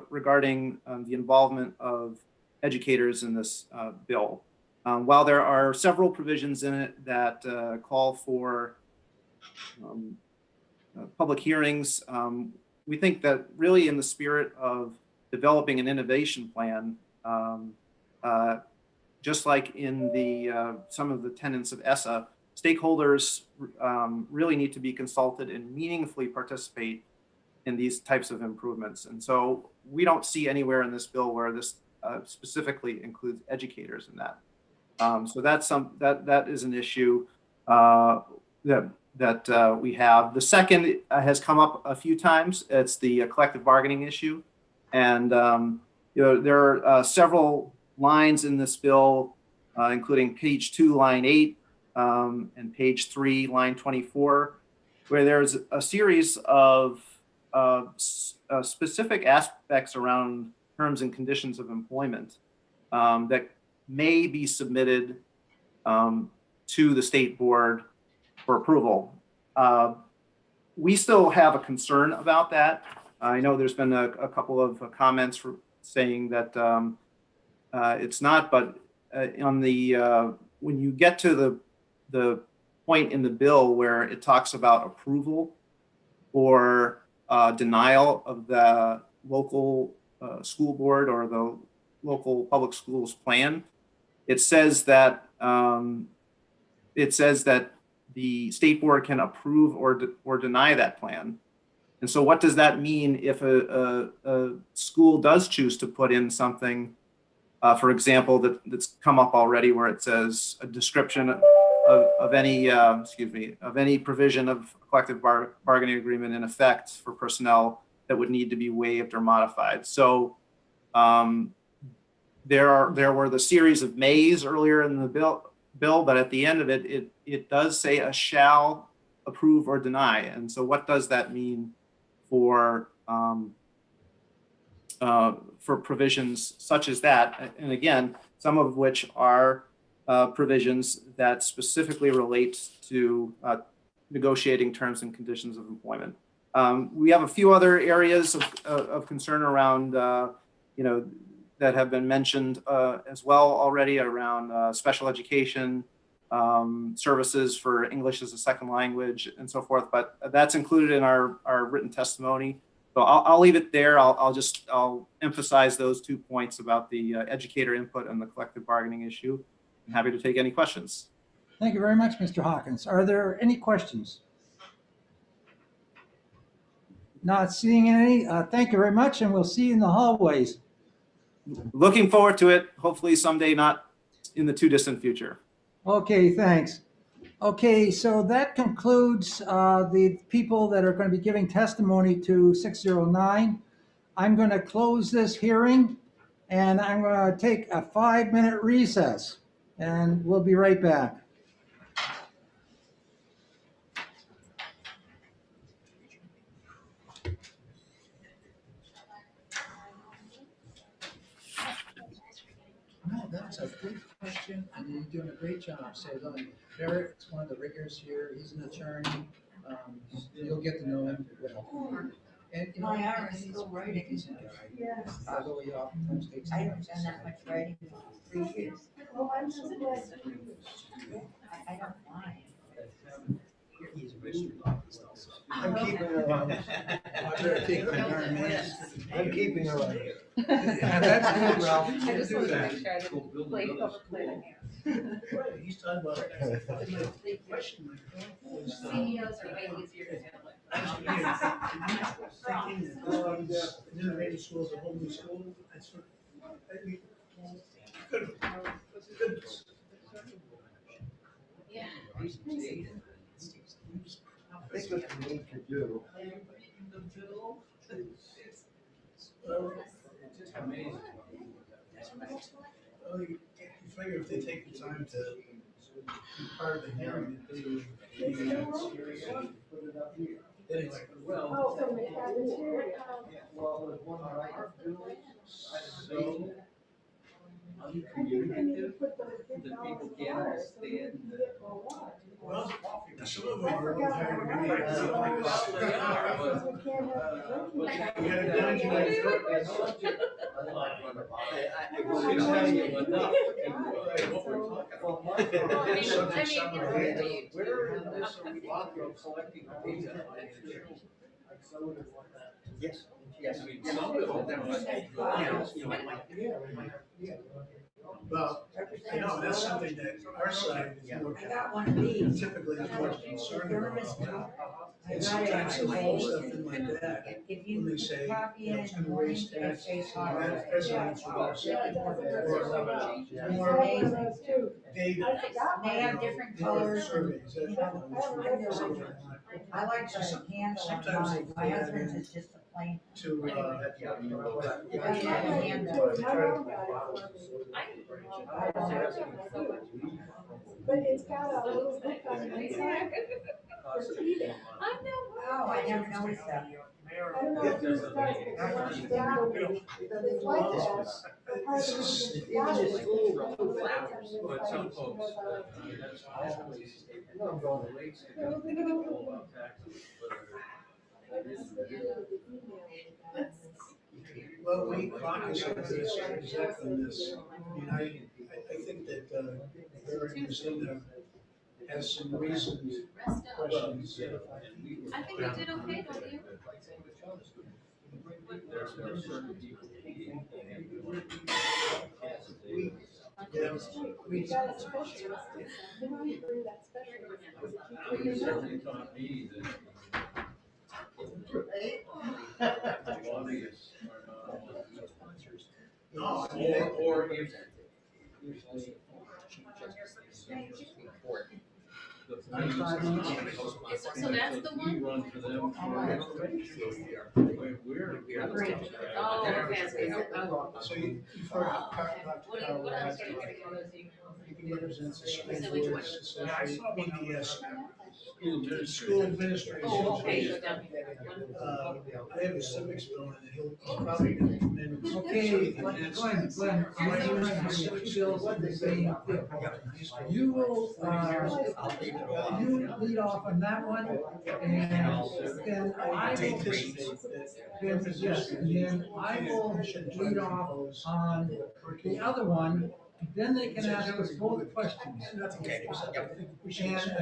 regarding the involvement of educators in this bill. While there are several provisions in it that call for public hearings, we think that really in the spirit of developing an innovation plan, just like in the some of the tenets of ESSA, stakeholders really need to be consulted and meaningfully participate in these types of improvements. And so we don't see anywhere in this bill where this specifically includes educators in that. So that is an issue that we have. The second has come up a few times. It's the collective bargaining issue, and there are several lines in this bill, including page 2, line 8, and page 3, line 24, where there's a series of specific aspects around terms and conditions of employment that may be submitted to the state board for approval. We still have a concern about that. I know there's been a couple of comments for saying that it's not, but on the when you get to the point in the bill where it talks about approval or denial of the local school board or the local public schools plan, it says that the state board can approve or deny that plan. And so what does that mean if a school does choose to put in something, for example, that's come up already where it says a description of any provision of collective bargaining agreement in effect for personnel that would need to be waived or modified. So there were the series of mays earlier in the bill, but at the end of it, it does say a shall approve or deny. And so what does that mean for provisions such as that? And again, some of which are provisions that specifically relate to negotiating terms and conditions of employment. We have a few other areas of concern around, that have been mentioned as well already around special education, services for English as a second language and so forth, but that's included in our written testimony. So I'll leave it there. I'll emphasize those 2 points about the educator input and the collective bargaining issue. I'm happy to take any questions. Thank you very much, Mr. Hawkins. Are there any questions? Not seeing any. Thank you very much, and we'll see you in the hallways. Looking forward to it. Hopefully someday, not in the too distant future. Okay, thanks. Okay, so that concludes the people that are going to be giving testimony to 609. I'm going to close this hearing, and I'm going to take a 5-minute recess, and we'll be right back. No, that's a good question, and you're doing a great job. So, Barrett's one of the riggers here. He's an attorney. You'll get to know him well. And My hours still writing. Decent guy. Yes. Although he oftentimes takes. I haven't done that much writing in 3 years. Well, I'm so glad. I don't mind. I'm keeping her on. I'm keeping her on. Yeah, that's good, Ralph. I just Do wanted to that. make sure I didn't play public planning here. He's talking about. CEOs are way easier to deal with. Innovative school is a whole new school. That's what. Good. Good. Yeah. I think what you need to do. Amazing. Well, you figure if they take the time to be part of the hearing, anyway. Oh, from the cafeteria. Well, with one right doing, So. Communicative, the people can't understand Well, some of them are all hired to be. We had a guy tonight. Yes, yes. Some of them, Well, I know, that's something that our side is more, I got one of these. typically is more concerned about. And sometimes the whole stuff in like that, when they say, it's gonna raise taxes, and that president's will go second, or more data. They have different colors. Surveys, You know, I like the handle on mine. My husband's is just a plain. To, But it's got a little book on the inside. Oh, I never noticed that. I don't know if these guys can watch down, but it's like But some folks, that's always, I'm going to lakes, about taxes, Well, we caucus on this, exactly this. I mean, I think that, Eric was in there, has some reasoned questions. I think I did okay, don't you? There's certain people. You certainly taught me that lobbyists are not. Or if So that's the we one? run for them. We're. Oh, okay. So you've heard of What else are you He represents the school boards association, EDS. School administration. Oh, okay. I have a civics bill and he's probably gonna come in. Okay, Glenn, civics bills in the same thing. You will, you lead off on that one, and then I will, then, yes, and then I will lead off on the other one. Then they can ask us both questions. And at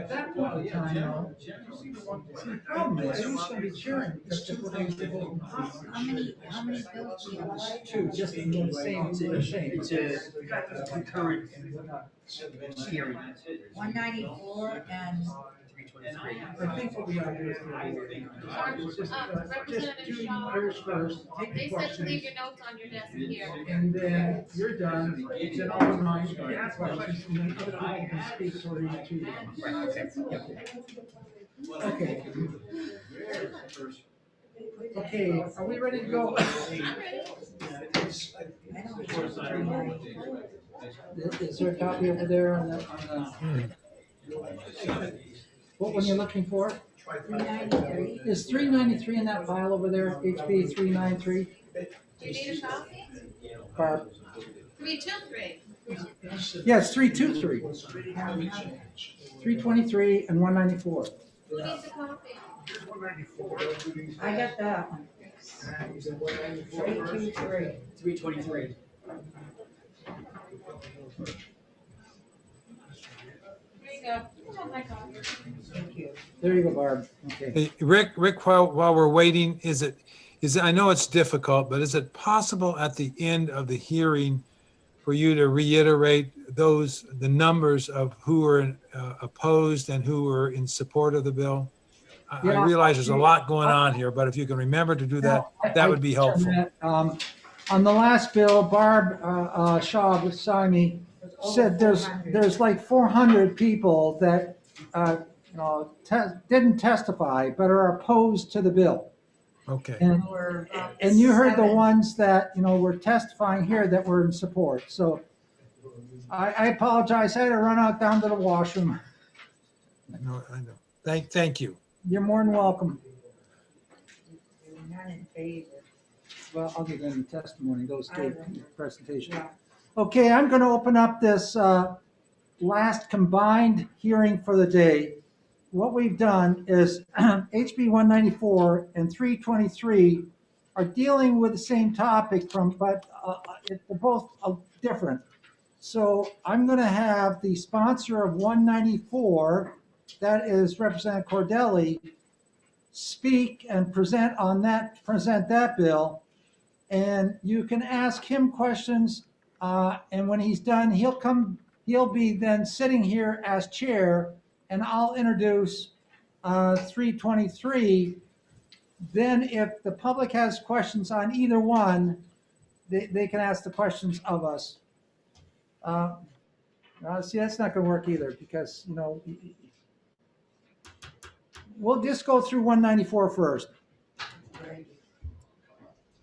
that point in time, though, the problem is, who's gonna be cheering? Because we're going to vote. How many bills do you like? Two, just in the same. It's a concurrent hearing. 194 and 323. I think what we gotta do is just do yours first, take the They said to questions, leave your notes on your desk here. and then you're done, then I'll remind you, ask questions, and then other people can speak for each two. Okay. Okay, are we ready to go? Is there a copy over there on the, what one you're looking for? 393. Is 393 in that file over there, HB 393? Do you need a copy? Barb? 323. Yes, 323. 323 and 194. Who needs a copy? I got that one. 323. 323. There you go. Oh, my copy. Thank you. There you go, Barb. Okay. Hey, Rick, while we're waiting, I know it's difficult, but is it possible at the end of the hearing for you to reiterate the numbers of who are opposed and who are in support of the bill? I Yeah. realize there's a lot going on here, but if you can remember to do that, that would be helpful. On the last bill, Barb Shaw beside me said there's like 400 people that didn't testify but are opposed to the bill. Okay. And you heard the ones that were testifying here that were in support. So I apologize. I had to run out down to the washroom. No, I know. Thank you. You're more than welcome. None in favor. Well, I'll give them the testimony, those I two will. presentation. Yeah. Okay, I'm going to open up this last combined hearing for the day. What we've done is HB 194 and 323 are dealing with the same topic but they're both different. So I'm going to have the sponsor of 194, that is Representative Cordelli, speak and present that bill. And you can ask him questions, and when he's done, he'll be then sitting here as chair, and I'll introduce 323. Then if the public has questions on either one, they can ask the questions of us. See, that's not gonna work either, because, we'll just go through 194 first.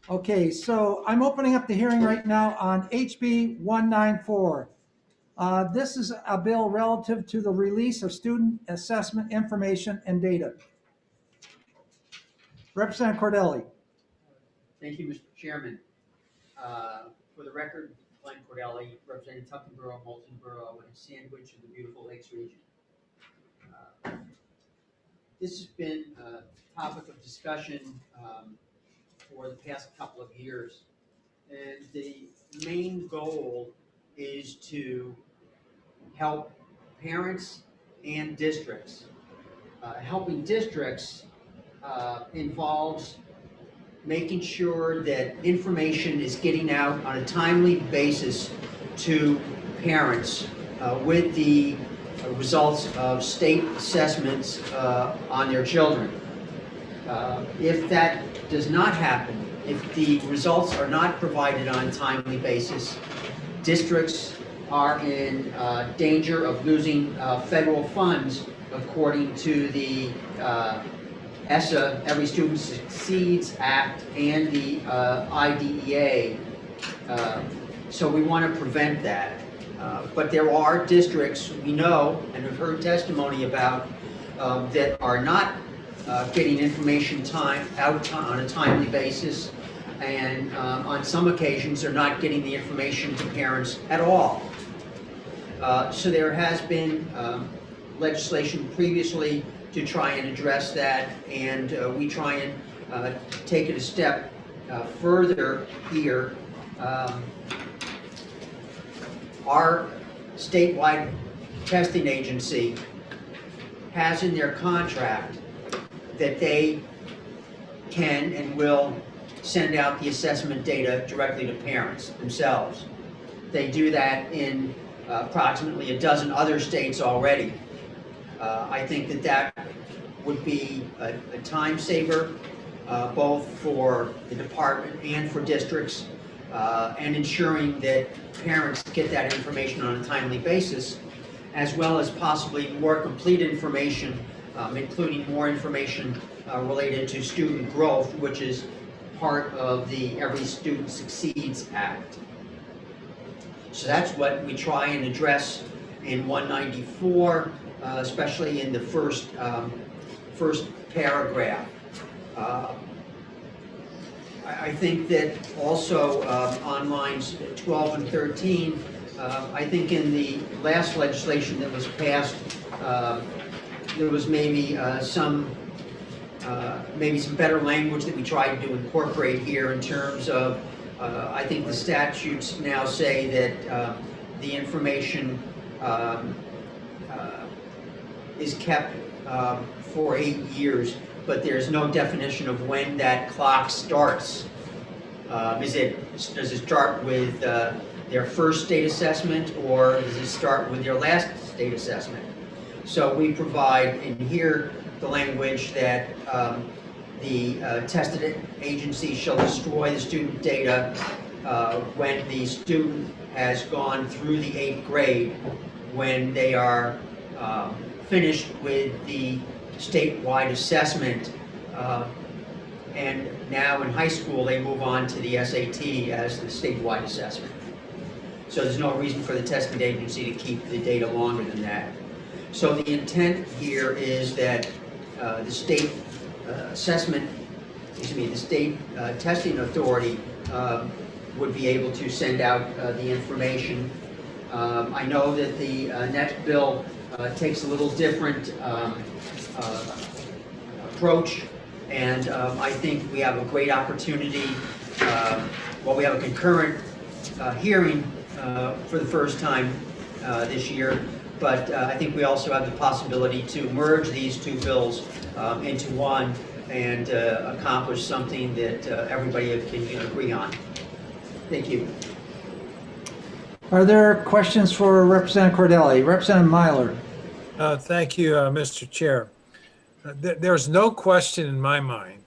Okay, so I'm opening up the hearing right now on HB 194. This is a bill relative to the release of student assessment information and data. Representative Cordelli. Thank you, Mr. Chairman. For the record, Glenn Cordelli, representing Tucson Borough, Moulton Borough, and Sandwich in the beautiful Lakes region. This has been a topic of discussion for the past couple of years. And the main goal is to help parents and districts. Helping districts involves making sure that information is getting out on a timely basis to parents with the results of state assessments on their children. If that does not happen, if the results are not provided on a timely basis, districts are in danger of losing federal funds according to the ESSA, Every Student Succeeds Act, and the IDEA. So we want to prevent that. But there are districts we know and have heard testimony about that are not getting information out on a timely basis, and on some occasions they're not getting the information to parents at all. So there has been legislation previously to try and address that, and we try and take it a step further here. Our statewide testing agency has in their contract that they can and will send out the assessment data directly to parents themselves. They do that in approximately a dozen other states already. I think that that would be a time saver, both for the department and for districts, and ensuring that parents get that information on a timely basis, as well as possibly more complete information, including more information related to student growth, which is part of the Every Student Succeeds Act. So that's what we try and address in 194, especially in the first paragraph. I think that also on lines 12 and 13, I think in the last legislation that was passed, there was maybe some better language that we tried to incorporate here in terms of, I think the statutes now say that the information is kept for 8 years, but there's no definition of when that clock starts. Does it start with their first state assessment, or does it start with their last state assessment? So we provide in here the language that the tested agency shall destroy the student data when the student has gone through the 8th grade, when they are finished with the statewide assessment, and now in high school they move on to the SAT as the statewide assessment. So there's no reason for the testing agency to keep the data longer than that. So the intent here is that the state the state testing authority would be able to send out the information. I know that the next bill takes a little different approach, and I think we have a great opportunity. We have a concurrent hearing for the first time this year, but I think we also have the possibility to merge these two bills into one and accomplish something that everybody can agree on. Thank you. Are there questions for Representative Cordelli? Representative Myler. Thank you, Mr. Chair. There's no question in my mind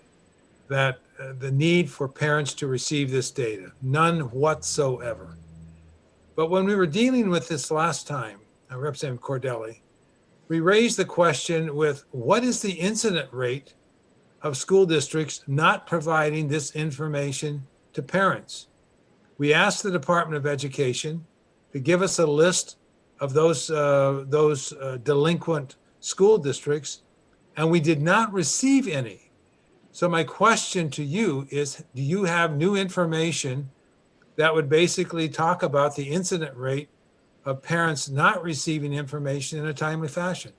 that the need for parents to receive this data, none whatsoever. But when we were dealing with this last time, Representative Cordelli, we raised the question with what is the incident rate of school districts not providing this information to parents? We asked the Department of Education to give us a list of those delinquent school districts, and we did not receive any. So my question to you is, do you have new information that would basically talk about the incident rate of parents not receiving information in a timely fashion?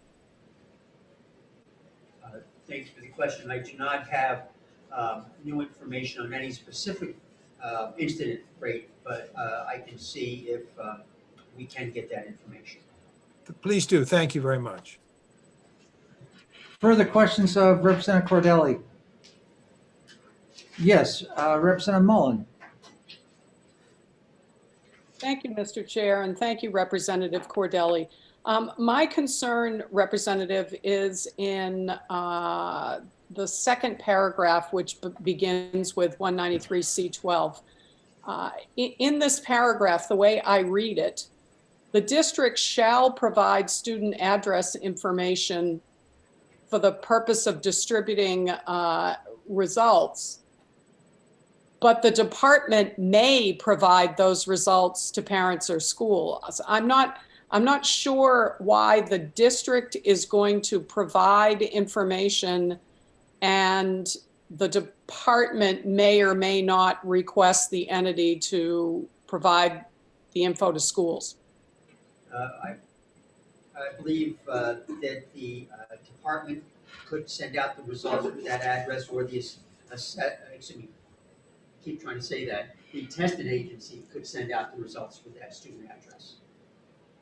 Thanks for the question. I do not have new information on any specific incident rate, but I can see if we can get that information. Please do. Thank you very much. Further questions of Representative Cordelli? Yes, Representative Mullen. Thank you, Mr. Chair, and thank you, Representative Cordelli. My concern, Representative, is in the second paragraph, which begins with 193C12. In this paragraph, the way I read it, the district shall provide student address information for the purpose of distributing results, but the department may provide those results to parents or schools. I'm not sure why the district is going to provide information and the department may or may not request the entity to provide the info to schools. I believe that the department could send out the results with that address, or the, excuse me, I keep trying to say that, the tested agency could send out the results with that student address.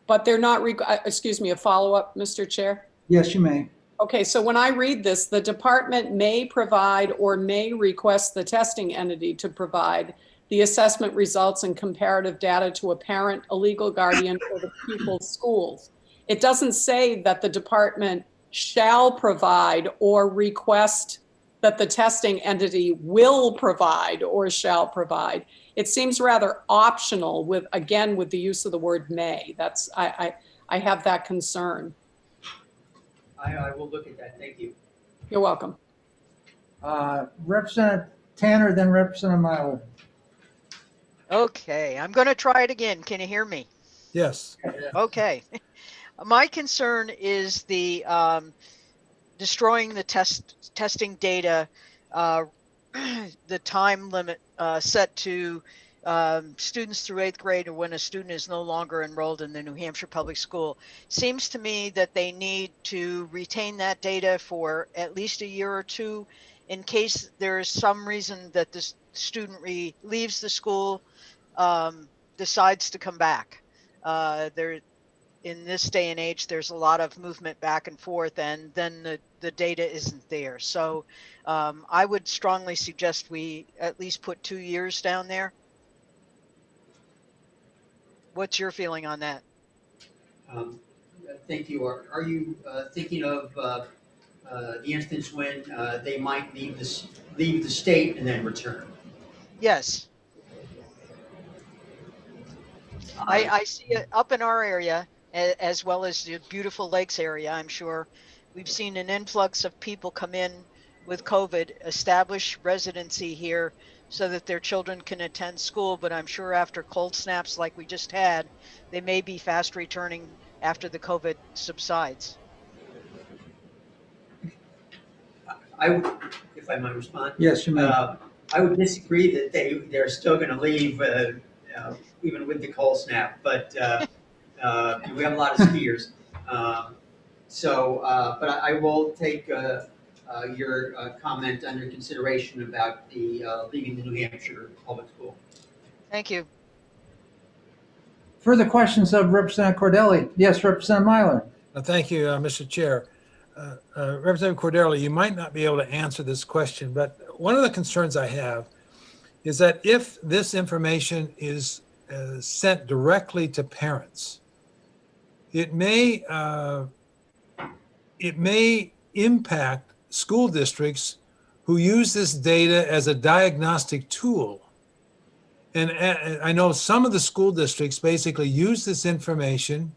But they're not, excuse me, a follow-up, Mr. Chair? Yes, you may. Okay, so when I read this, the department may provide or may request the testing entity to provide the assessment results and comparative data to a parent, a legal guardian, or the pupil's schools. It doesn't say that the department shall provide or request that the testing entity will provide or shall provide. It seems rather optional with, again, with the use of the word may. That's, I have that concern. I will look at that. Thank you. You're welcome. Representative Tanner, then Representative Myler. Okay, I'm going to try it again. Can you hear me? Yes. Okay. My concern is the destroying the testing data, the time limit set to students through 8th grade or when a student is no longer enrolled in the New Hampshire public school. Seems to me that they need to retain that data for at least a year or two in case there is some reason that the student leaves the school, decides to come back. In this day and age, there's a lot of movement back and forth, and then the data isn't there. So I would strongly suggest we at least put 2 years down there. What's your feeling on that? Thank you. Are you thinking of the instance when they might leave the state and then return? Yes. I see it up in our area, as well as the beautiful lakes area. I'm sure we've seen an influx of people come in with COVID, establish residency here so that their children can attend school. But I'm sure after cold snaps like we just had, they may be fast returning after the COVID subsides. If I might respond? Yes, you may. I would disagree that they're still going to leave even with the cold snap, but we have a lot of skiers. But I will take your comment under consideration about the leaving the New Hampshire public school. Thank you. Further questions of Representative Cordelli? Yes, Representative Myler. Thank you, Mr. Chair. Representative Cordelli, you might not be able to answer this question, but one of the concerns I have is that if this information is sent directly to parents, it may impact school districts who use this data as a diagnostic tool. And I know some of the school districts basically use this information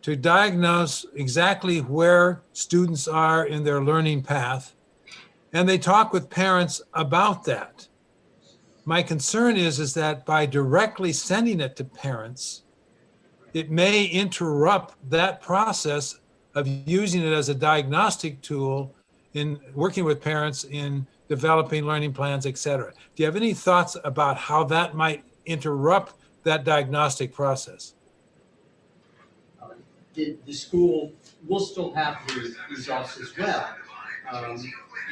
to diagnose exactly where students are in their learning path, and they talk with parents about that. My concern is that by directly sending it to parents, it may interrupt that process of using it as a diagnostic tool in working with parents in developing learning plans, et cetera. Do you have any thoughts about how that might interrupt that diagnostic process? The school will still have the results as well.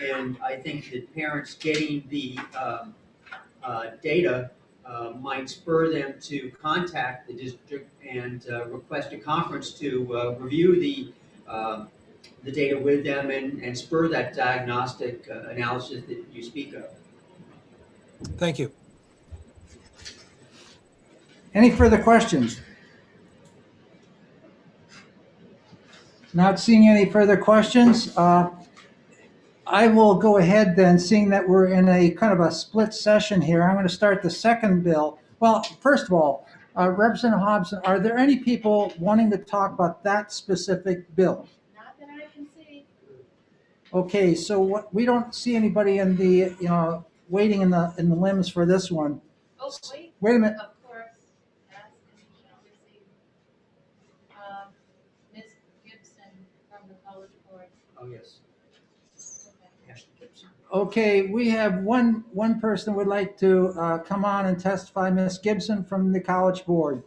And I think that parents getting the data might spur them to contact the district and request a conference to review the data with them and spur that diagnostic analysis that you speak of. Thank you. Any further questions? Not seeing any further questions. I will go ahead then, seeing that we're in a kind of a split session here. I'm going to start the second bill. Well, first of all, Representative Hobson, are there any people wanting to talk about that specific bill? Not that I can see. Okay, so we don't see anybody in the, waiting in the limbs for this one. Oh, wait. Wait a minute. Of course, as shall receive. Ms. Gibson from the College Board. Oh, yes. Okay, we have one person would like to come on and testify, Ms. Gibson from the College Board.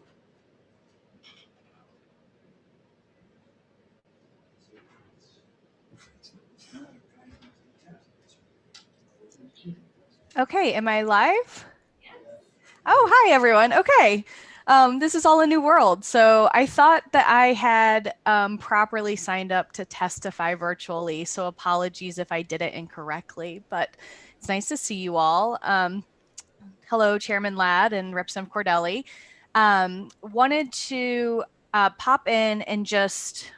Okay, am I live? Oh, hi everyone. Okay. This is all a new world. So I thought that I had properly signed up to testify virtually. So apologies if I did it incorrectly, but it's nice to see you all. Hello, Chairman Ladd and Representative Cordelli. Wanted to pop in and just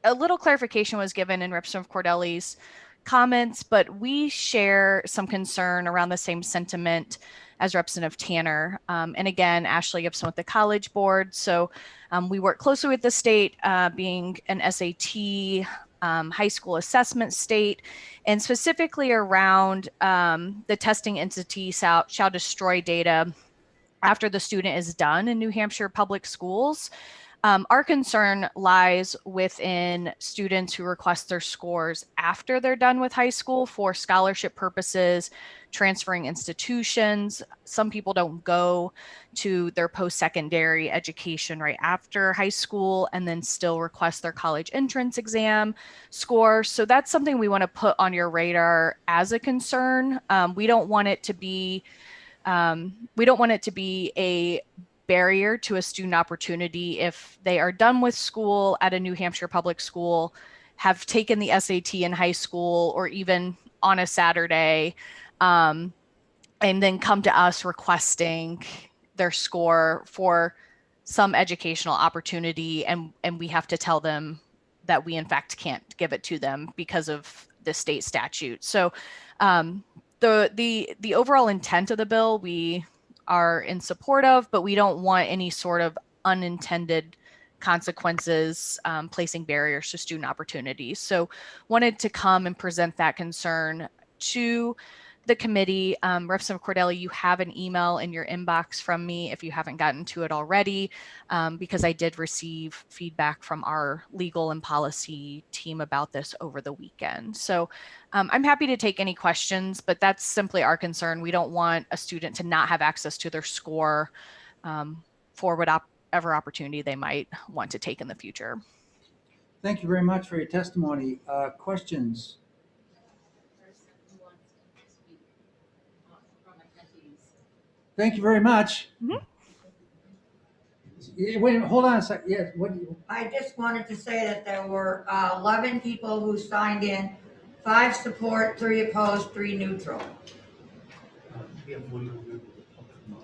a little clarification was given in Representative Cordelli's comments, but we share some concern around the same sentiment as Representative Tanner. And again, Ashley Gibson with the College Board. So we work closely with the state, being an SAT high school assessment state, and specifically around the testing entity shall destroy data after the student is done in New Hampshire public schools. Our concern lies within students who request their scores after they're done with high school for scholarship purposes, transferring institutions. Some people don't go to their post-secondary education right after high school and then still request their college entrance exam score. So that's something we want to put on your radar as a concern. We don't want it to be a barrier to a student opportunity if they are done with school at a New Hampshire public school, have taken the SAT in high school or even on a Saturday, and then come to us requesting their score for some educational opportunity, and we have to tell them that we in fact can't give it to them because of the state statute. So the overall intent of the bill we are in support of, but we don't want any sort of unintended consequences placing barriers to student opportunities. So wanted to come and present that concern to the committee. Representative Cordelli, you have an email in your inbox from me if you haven't gotten to it already, because I did receive feedback from our legal and policy team about this over the weekend. So I'm happy to take any questions, but that's simply our concern. We don't want a student to not have access to their score for whatever opportunity they might want to take in the future. Thank you very much for your testimony. Questions? Thank you very much. Mm-hmm. Wait, hold on a second. Yes, what do you? I just wanted to say that there were 11 people who signed in, 5 support, 3 opposed, 3 neutral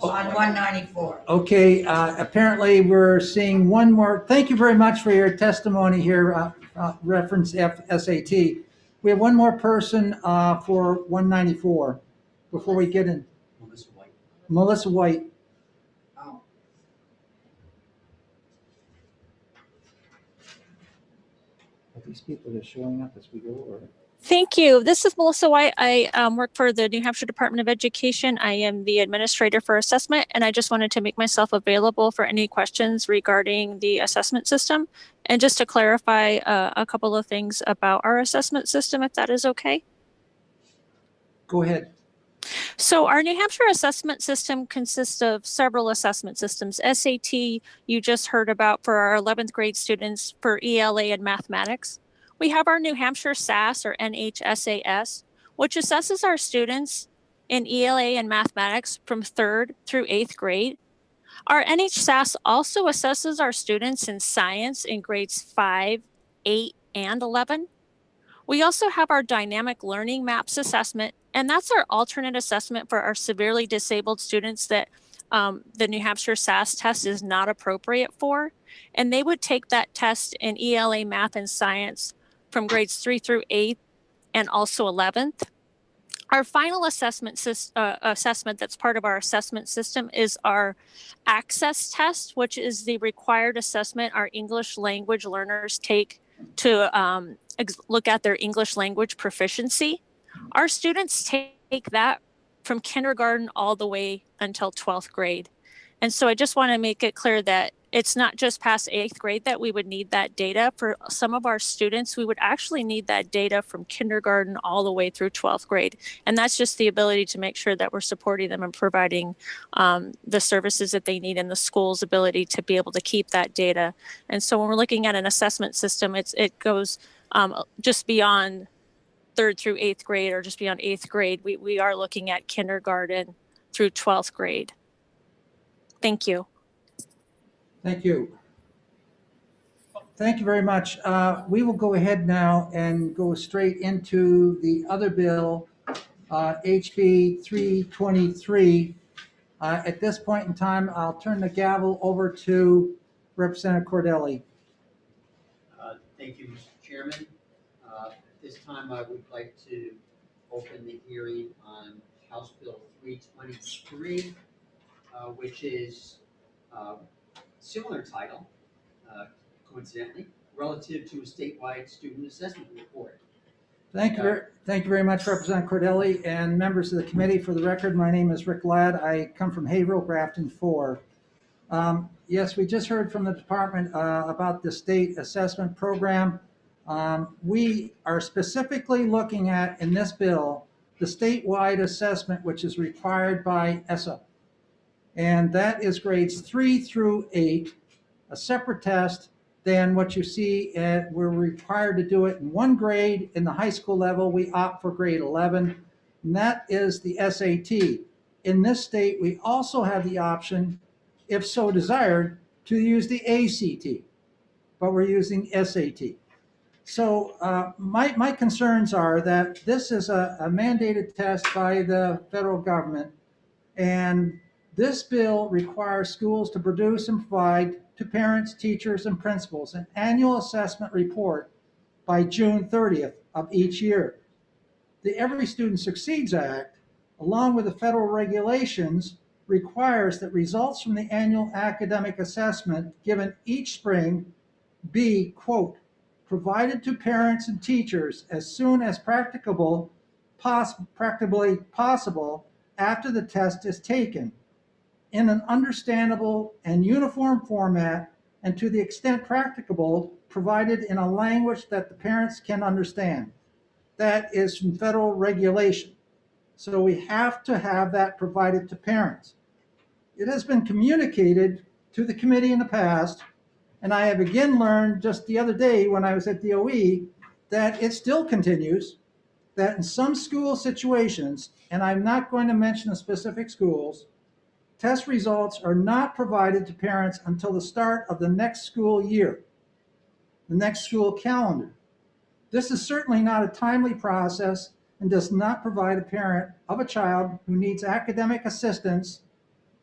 on 194. Okay, apparently we're seeing one more. Thank you very much for your testimony here, reference SAT. We have one more person for 194 before we get in. Melissa White. Oh. Are these people that are showing up as we go, or? Thank you. This is Melissa White. I work for the New Hampshire Department of Education. I am the administrator for assessment, and I just wanted to make myself available for any questions regarding the assessment system. And just to clarify a couple of things about our assessment system, if that is okay. Go ahead. So our New Hampshire assessment system consists of several assessment systems. SAT, you just heard about for our 11th grade students for ELA and mathematics. We have our New Hampshire SAS or NHSAS, which assesses our students in ELA and mathematics from 3rd through 8th grade. Our NHSAS also assesses our students in science in grades 5, 8, and 11. We also have our dynamic learning maps assessment, and that's our alternate assessment for our severely disabled students that the New Hampshire SAS test is not appropriate for. And they would take that test in ELA, math, and science from grades 3 through 8 and also 11th. Our final assessment that's part of our assessment system is our access test, which is the required assessment our English language learners take to look at their English language proficiency. Our students take that from kindergarten all the way until 12th grade. And so I just want to make it clear that it's not just past 8th grade that we would need that data. For some of our students, we would actually need that data from kindergarten all the way through 12th grade. And that's just the ability to make sure that we're supporting them and providing the services that they need in the school's ability to be able to keep that data. And so when we're looking at an assessment system, it goes just beyond 3rd through 8th grade or just beyond 8th grade. We are looking at kindergarten through 12th grade. Thank you. Thank you. Thank you very much. We will go ahead now and go straight into the other bill, HB 323. At this point in time, I'll turn the gavel over to Representative Cordelli. Thank you, Mr. Chairman. At this time, I would like to open the hearing on House Bill 323, which is similar title, coincidentally, relative to a statewide student assessment report. Thank you very much, Representative Cordelli and members of the committee. For the record, my name is Rick Ladd. I come from Haverhill, Grafton 4. Yes, we just heard from the department about the state assessment program. We are specifically looking at, in this bill, the statewide assessment, which is required by ESSA. And that is grades 3 through 8, a separate test than what you see we're required to do it in one grade in the high school level. We opt for grade 11, and that is the SAT. In this state, we also have the option, if so desired, to use the ACT, but we're using SAT. So my concerns are that this is a mandated test by the federal government, and this bill requires schools to produce and provide to parents, teachers, and principals an annual assessment report by June 30th of each year. The Every Student Succeeds Act, along with the federal regulations, requires that results from the annual academic assessment given each spring be, quote, provided to parents and teachers as soon as practicably possible after the test is taken, in an understandable and uniform format, and to the extent practicable, provided in a language that the parents can understand. That is from federal regulation. So we have to have that provided to parents. It has been communicated to the committee in the past, and I have again learned just the other day when I was at the OE that it still continues, that in some school situations, and I'm not going to mention the specific schools, test results are not provided to parents until the start of the next school year, the next school calendar. This is certainly not a timely process and does not provide a parent of a child who needs academic assistance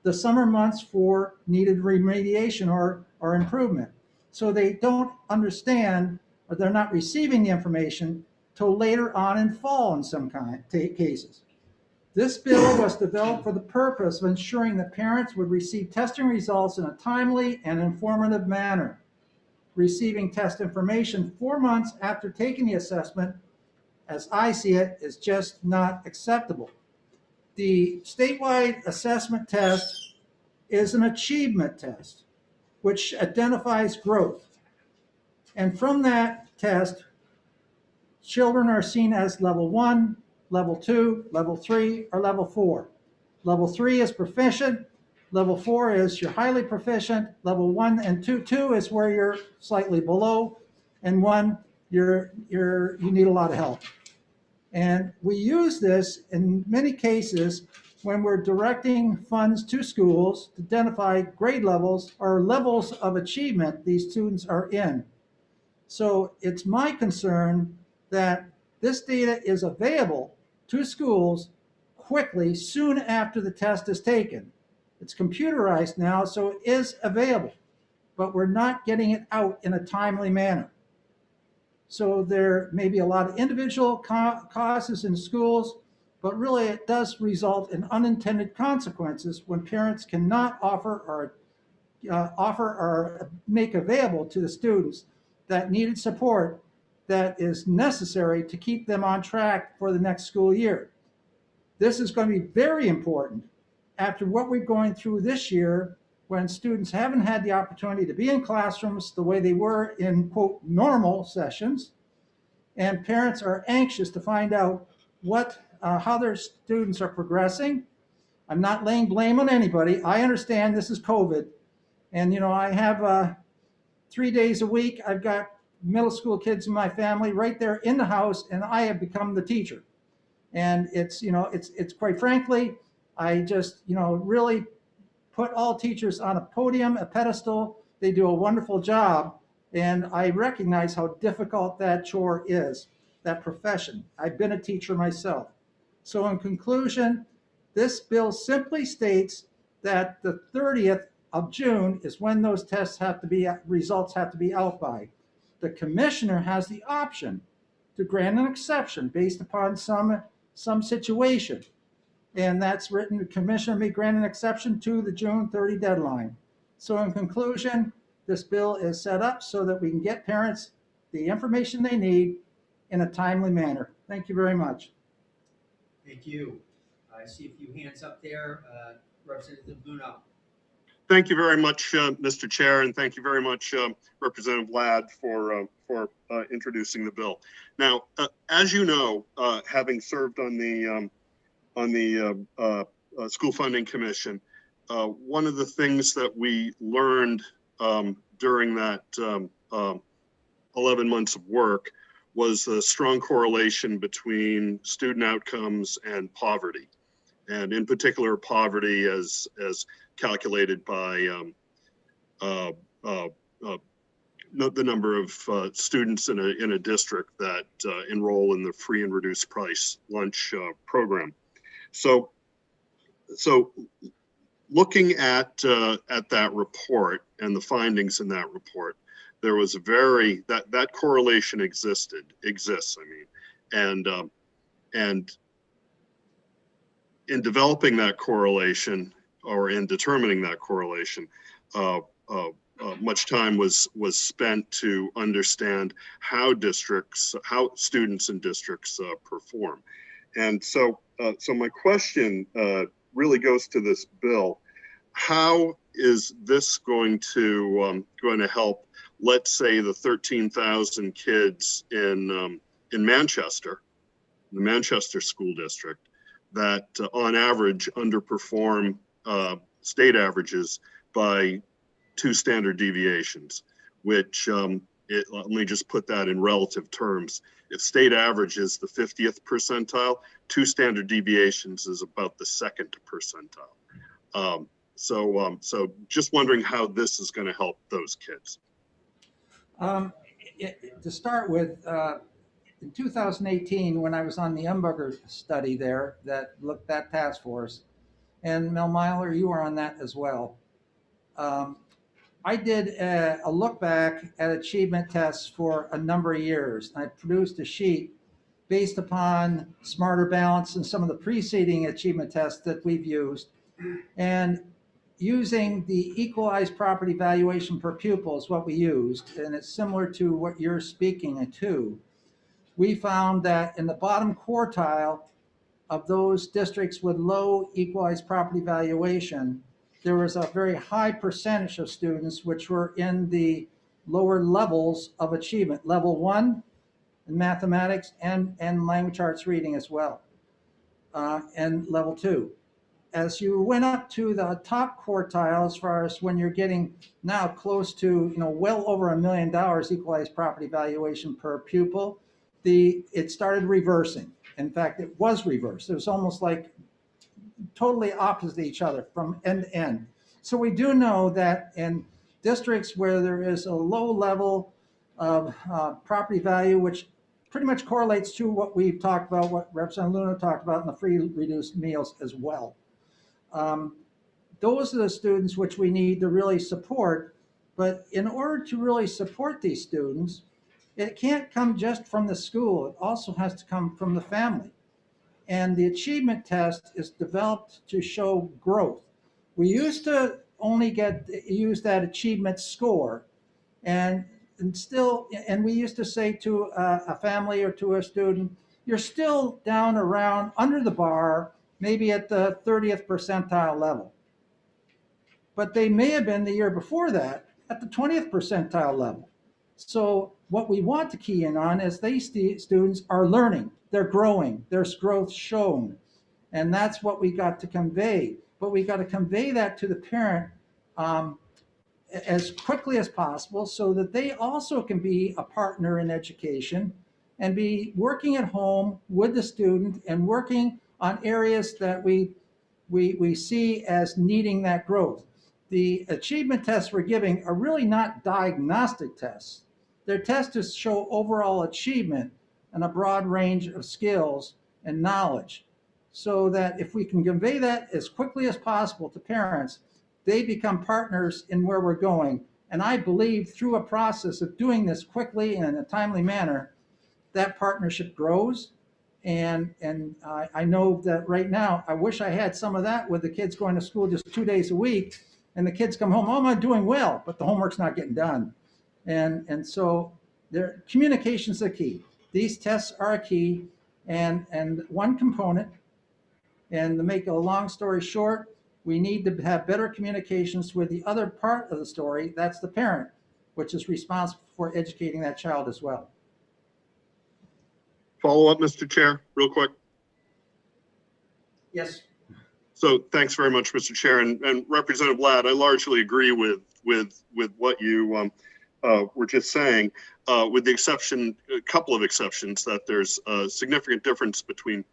the summer months for needed remediation or improvement. So they don't understand, or they're not receiving the information till later on in fall in some cases. This bill was developed for the purpose of ensuring that parents would receive testing results in a timely and informative manner. Receiving test information 4 months after taking the assessment, as I see it, is just not acceptable. The statewide assessment test is an achievement test, which identifies growth. And from that test, children are seen as level 1, level 2, level 3, or level 4. Level 3 is proficient. Level 4 is you're highly proficient. Level 1 and 2 is where you're slightly below, and 1 you need a lot of help. And we use this in many cases when we're directing funds to schools to identify grade levels or levels of achievement these students are in. So it's my concern that this data is available to schools quickly, soon after the test is taken. It's computerized now, so it is available, but we're not getting it out in a timely manner. So there may be a lot of individual causes in schools, but really it does result in unintended consequences when parents cannot offer or make available to the students that needed support that is necessary to keep them on track for the next school year. This is going to be very important after what we're going through this year, when students haven't had the opportunity to be in classrooms the way they were in, quote, normal sessions, and parents are anxious to find out how their students are progressing. I'm not laying blame on anybody. I understand this is COVID, and I have 3 days a week. I've got middle school kids in my family right there in the house, and I have become the teacher. And it's quite frankly, I just really put all teachers on a podium, a pedestal. They do a wonderful job, and I recognize how difficult that chore is, that profession. I've been a teacher myself. So in conclusion, this bill simply states that the 30th of June is when those results have to be out by. The commissioner has the option to grant an exception based upon some situation. And that's written, the commissioner may grant an exception to the June 30 deadline. So in conclusion, this bill is set up so that we can get parents the information they need in a timely manner. Thank you very much. Thank you. I see a few hands up there. Representative Luna. Thank you very much, Mr. Chair, and thank you very much, Representative Ladd, for introducing the bill. Now, as you know, having served on the School Funding Commission, one of the things that we learned during that 11 months of work was a strong correlation between student outcomes and poverty, and in particular poverty as calculated by the number of students in a district that enroll in the free and reduced price lunch program. So looking at that report and the findings in that report, there was that correlation exists, I mean, and in developing that correlation, or in determining that correlation, much time was spent to understand how students in districts perform. And so my question really goes to this bill. How is this going to help, let's say, the 13,000 kids in Manchester, the Manchester School District, that on average underperform state averages by 2 standard deviations, which let me just put that in relative terms. If state average is the 50th percentile, 2 standard deviations is about the 2nd percentile. So just wondering how this is going to help those kids. To start with, in 2018, when I was on the Umberger study there that looked at task force, and Mel Myler, you were on that as well. I did a look back at achievement tests for a number of years. I produced a sheet based upon Smarter Balance and some of the preceding achievement tests that we've used. And using the equalized property valuation per pupil is what we used, and it's similar to what you're speaking to. We found that in the bottom quartile of those districts with low equalized property valuation, there was a very high percentage of students which were in the lower levels of achievement, level 1 in mathematics and language arts reading as well, and level 2. As you went up to the top quartile, as far as when you're getting now close to, well over $1 million equalized property valuation per pupil, it started reversing. In fact, it was reversed. It was almost like totally opposite each other from end to end. So we do know that in districts where there is a low level of property value, which pretty much correlates to what we've talked about, what Representative Luna talked about in the free reduced meals as well. those are the students which we need to really support. But in order to really support these students, it can't come just from the school. It also has to come from the family. And the achievement test is developed to show growth. We used to only use that achievement score, and we used to say to a family or to a student, you're still down around under the bar, maybe at the 30th percentile level. But they may have been the year before that at the 20th percentile level. So what we want to key in on is these students are learning, they're growing, there's growth shown. And that's what we got to convey. But we got to convey that to the parent as quickly as possible so that they also can be a partner in education and be working at home with the student and working on areas that we see as needing that growth. The achievement tests we're giving are really not diagnostic tests. They're tests to show overall achievement and a broad range of skills and knowledge, so that if we can convey that as quickly as possible to parents, they become partners in where we're going. And I believe through a process of doing this quickly and in a timely manner, that partnership grows. And I know that right now, I wish I had some of that with the kids going to school just 2 days a week, and the kids come home, oh, I'm doing well, but the homework's not getting done. And so communication's the key. These tests are a key and one component. And to make a long story short, we need to have better communications with the other part of the story. That's the parent, which is responsible for educating that child as well. Follow up, Mr. Chair, real quick. Yes. So thanks very much, Mr. Chair, and Representative Ladd. I largely agree with what you were just saying, with the exception, a couple of exceptions, that there's a significant difference between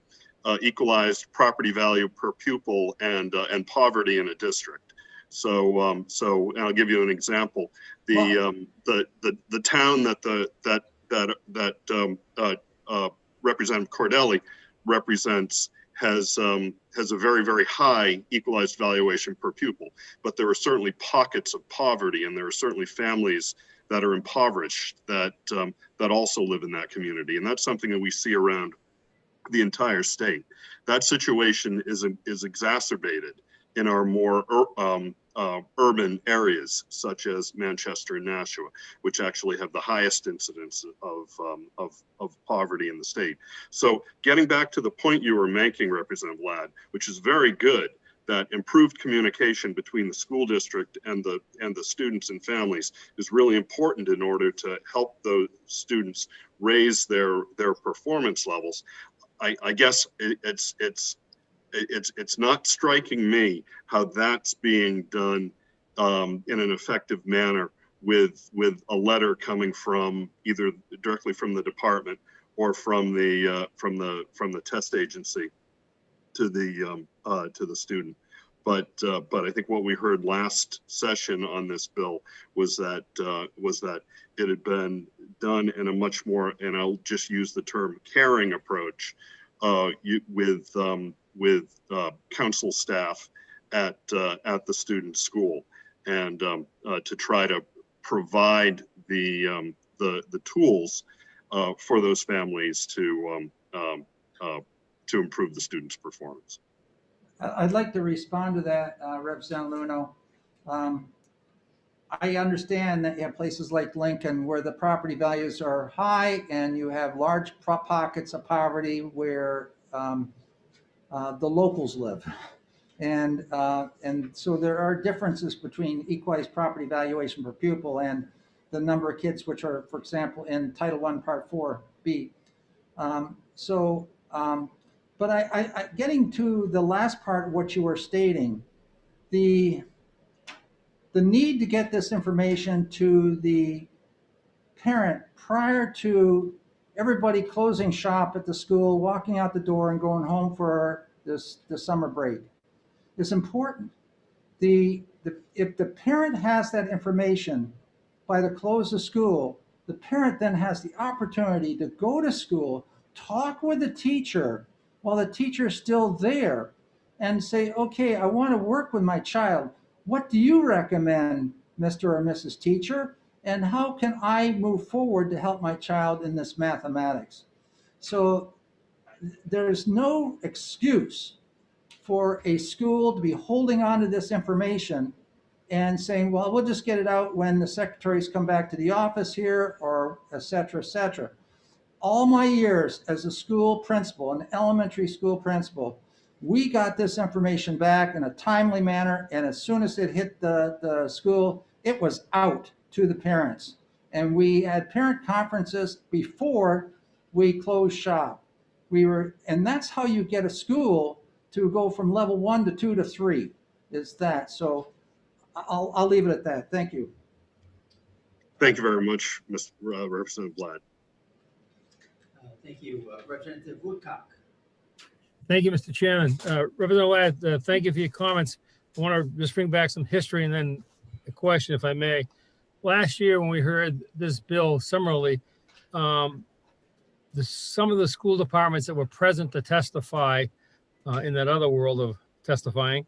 equalized property value per pupil and poverty in a district. So and I'll give you an example. The town that Representative Cordelli represents has a very, very high equalized valuation per pupil, but there are certainly pockets of poverty, and there are certainly families that are impoverished that also live in that community, and that's something that we see around the entire state. That situation is exacerbated in our more urban areas, such as Manchester and Nashua, which actually have the highest incidence of poverty in the state. So getting back to the point you were making, Representative Ladd, which is very good, that improved communication between the school district and the students and families is really important in order to help those students raise their performance levels. I guess it's not striking me how that's being done in an effective manner with a letter coming from either directly from the department or from the test agency to the student. But I think what we heard last session on this bill was that it had been done in a much more, and I'll just use the term, caring approach with council staff at the student school, and to try to provide the tools for those families to improve the students' performance. I'd like to respond to that, Representative Luno. I understand that you have places like Lincoln where the property values are high and you have large pockets of poverty where the locals live. And so there are differences between equalized property valuation per pupil and the number of kids which are, for example, in Title I, Part 4B. But I getting to the last part of what you were stating, the need to get this information to the parent prior to everybody closing shop at the school, walking out the door and going home for the summer break is important. If the parent has that information by the close of school, the parent then has the opportunity to go to school, talk with the teacher while the teacher is still there, and say, okay, I want to work with my child. What do you recommend, Mr. or Mrs. Teacher? And how can I move forward to help my child in this mathematics? So there's no excuse for a school to be holding on to this information and saying, well, we'll just get it out when the secretaries come back to the office here, or et cetera, et cetera. All my years as a school principal, an elementary school principal, we got this information back in a timely manner, and as soon as it hit the school, it was out to the parents. And we had parent conferences before we closed shop. And that's how you get a school to go from level 1 to 2 to 3, is that. So I'll leave it at that. Thank you. Thank you very much, Mr. Representative Vlad. Thank you. Representative Woodcock. Thank you, Mr. Chairman. Representative Ladd, thank you for your comments. I want to just bring back some history and then a question, if I may. Last year, when we heard this bill summarily, some of the school departments that were present to testify in that other world of testifying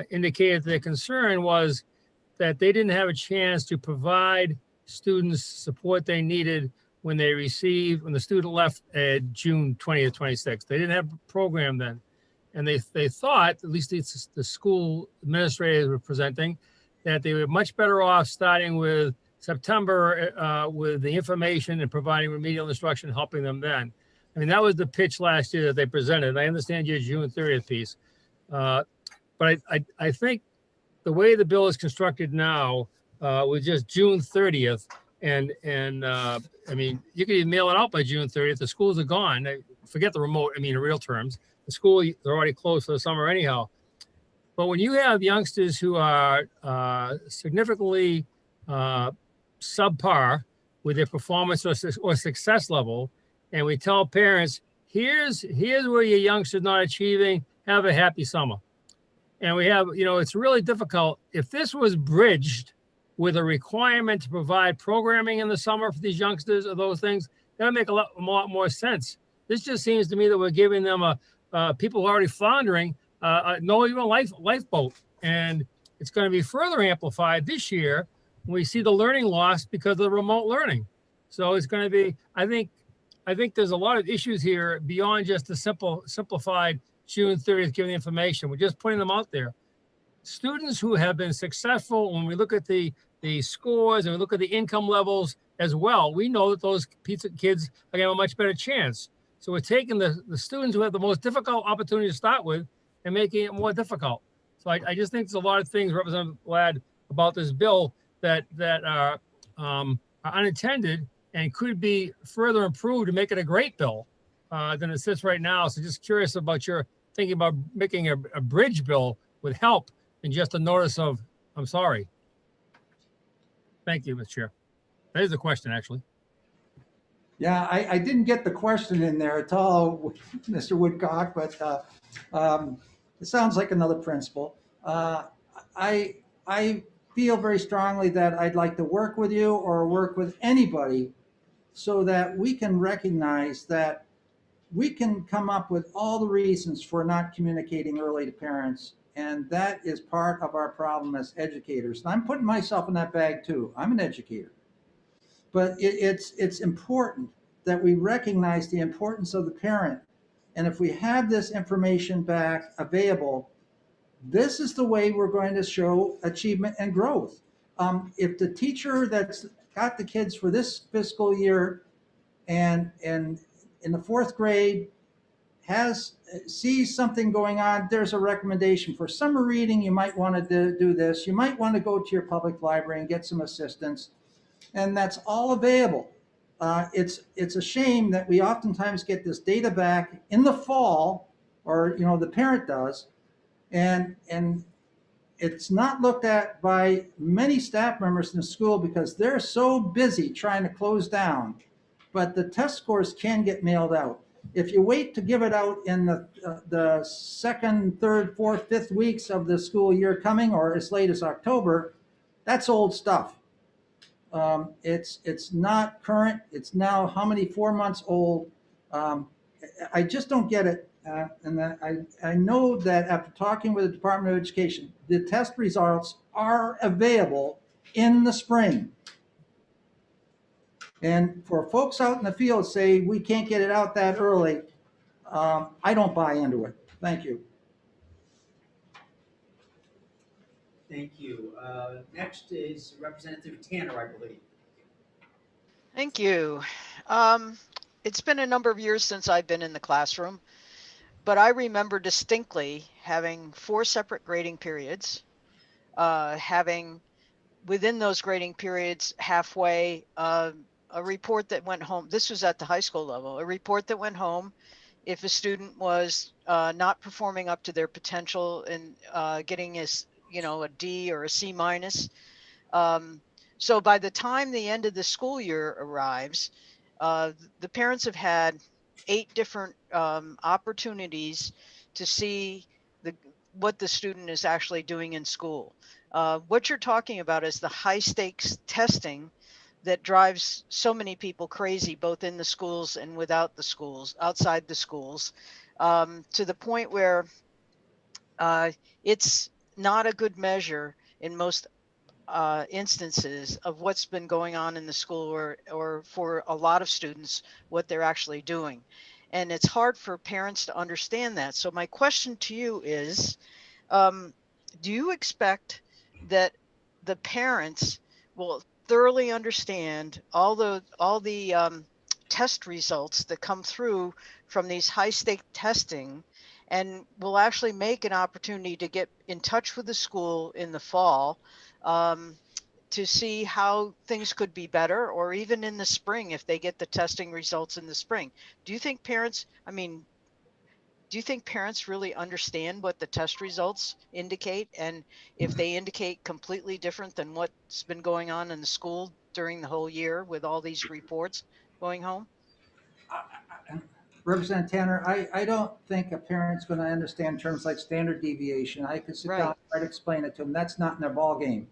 indicated their concern was that they didn't have a chance to provide students support they needed when the student left June 20th, 26th. They didn't have a program then. And they thought, at least the school administrators were presenting, that they were much better off starting with September with the information and providing remedial instruction, helping them then. I mean, that was the pitch last year that they presented. I understand your June 30th piece. But I think the way the bill is constructed now with just June 30th, and I mean, you can even mail it out by June 30th. The schools are gone. Forget the remote, I mean, in real terms. The school, they're already closed for the summer anyhow. But when you have youngsters who are significantly subpar with their performance or success level, and we tell parents, here's where your youngster's not achieving, have a happy summer. And we have, it's really difficult. If this was bridged with a requirement to provide programming in the summer for these youngsters or those things, that would make a lot more sense. This just seems to me that we're giving them people who are already floundering, no even lifeboat. And it's going to be further amplified this year when we see the learning loss because of the remote learning. So it's going to be, I think there's a lot of issues here beyond just the simplified June 30th giving the information. We're just putting them out there. Students who have been successful, when we look at the scores and we look at the income levels as well, we know that those kids are going to have a much better chance. So we're taking the students who have the most difficult opportunity to start with and making it more difficult. So I just think there's a lot of things, Representative Ladd, about this bill that are unintended and could be further improved to make it a great bill than it sits right now. So just curious about your thinking about making a bridge bill with help and just a notice of, I'm sorry. Thank you, Mr. Chair. That is the question, actually. Yeah, I didn't get the question in there at all, Mr. Woodcock, but it sounds like another principle. I feel very strongly that I'd like to work with you or work with anybody so that we can recognize that we can come up with all the reasons for not communicating early to parents. And that is part of our problem as educators. And I'm putting myself in that bag too. I'm an educator. But it's important that we recognize the importance of the parent. And if we have this information back available, this is the way we're going to show achievement and growth. If the teacher that's got the kids for this fiscal year and in the 4th grade sees something going on, there's a recommendation for summer reading. You might want to do this. You might want to go to your public library and get some assistance. And that's all available. It's a shame that we oftentimes get this data back in the fall, or the parent does, and it's not looked at by many staff members in the school because they're so busy trying to close down. But the test scores can get mailed out. If you wait to give it out in the 2nd, 3rd, 4th, 5th weeks of the school year coming, or as late as October, that's old stuff. It's not current. It's now how many 4 months old. I just don't get it. And that I know that after talking with the Department of Education, the test results are available in the spring. And for folks out in the field say we can't get it out that early, I don't buy into it. Thank you. Thank you. Next is Representative Tanner, I believe. Thank you. It's been a number of years since I've been in the classroom, but I remember distinctly having 4 separate grading periods, having within those grading periods halfway a report that went home. This was at the high school level, a report that went home if a student was not performing up to their potential and getting a D or a C minus. So by the time the end of the school year arrives, the parents have had 8 different opportunities to see what the student is actually doing in school. What you're talking about is the high stakes testing that drives so many people crazy, both in the schools and without the schools, outside the schools, to the point where it's not a good measure in most instances of what's been going on in the school or for a lot of students, what they're actually doing. And it's hard for parents to understand that. So my question to you is, do you expect that the parents will thoroughly understand all the test results that come through from these high stake testing, and will actually make an opportunity to get in touch with the school in the fall to see how things could be better, or even in the spring if they get the testing results in the spring? Do you think parents, do you think parents really understand what the test results indicate? And if they indicate completely different than what's been going on in the school during the whole year with all these reports going home? Representative Tanner, I don't think a parent's going to understand terms like standard deviation. I could sit down and try to explain it to them. That's not in their ballgame.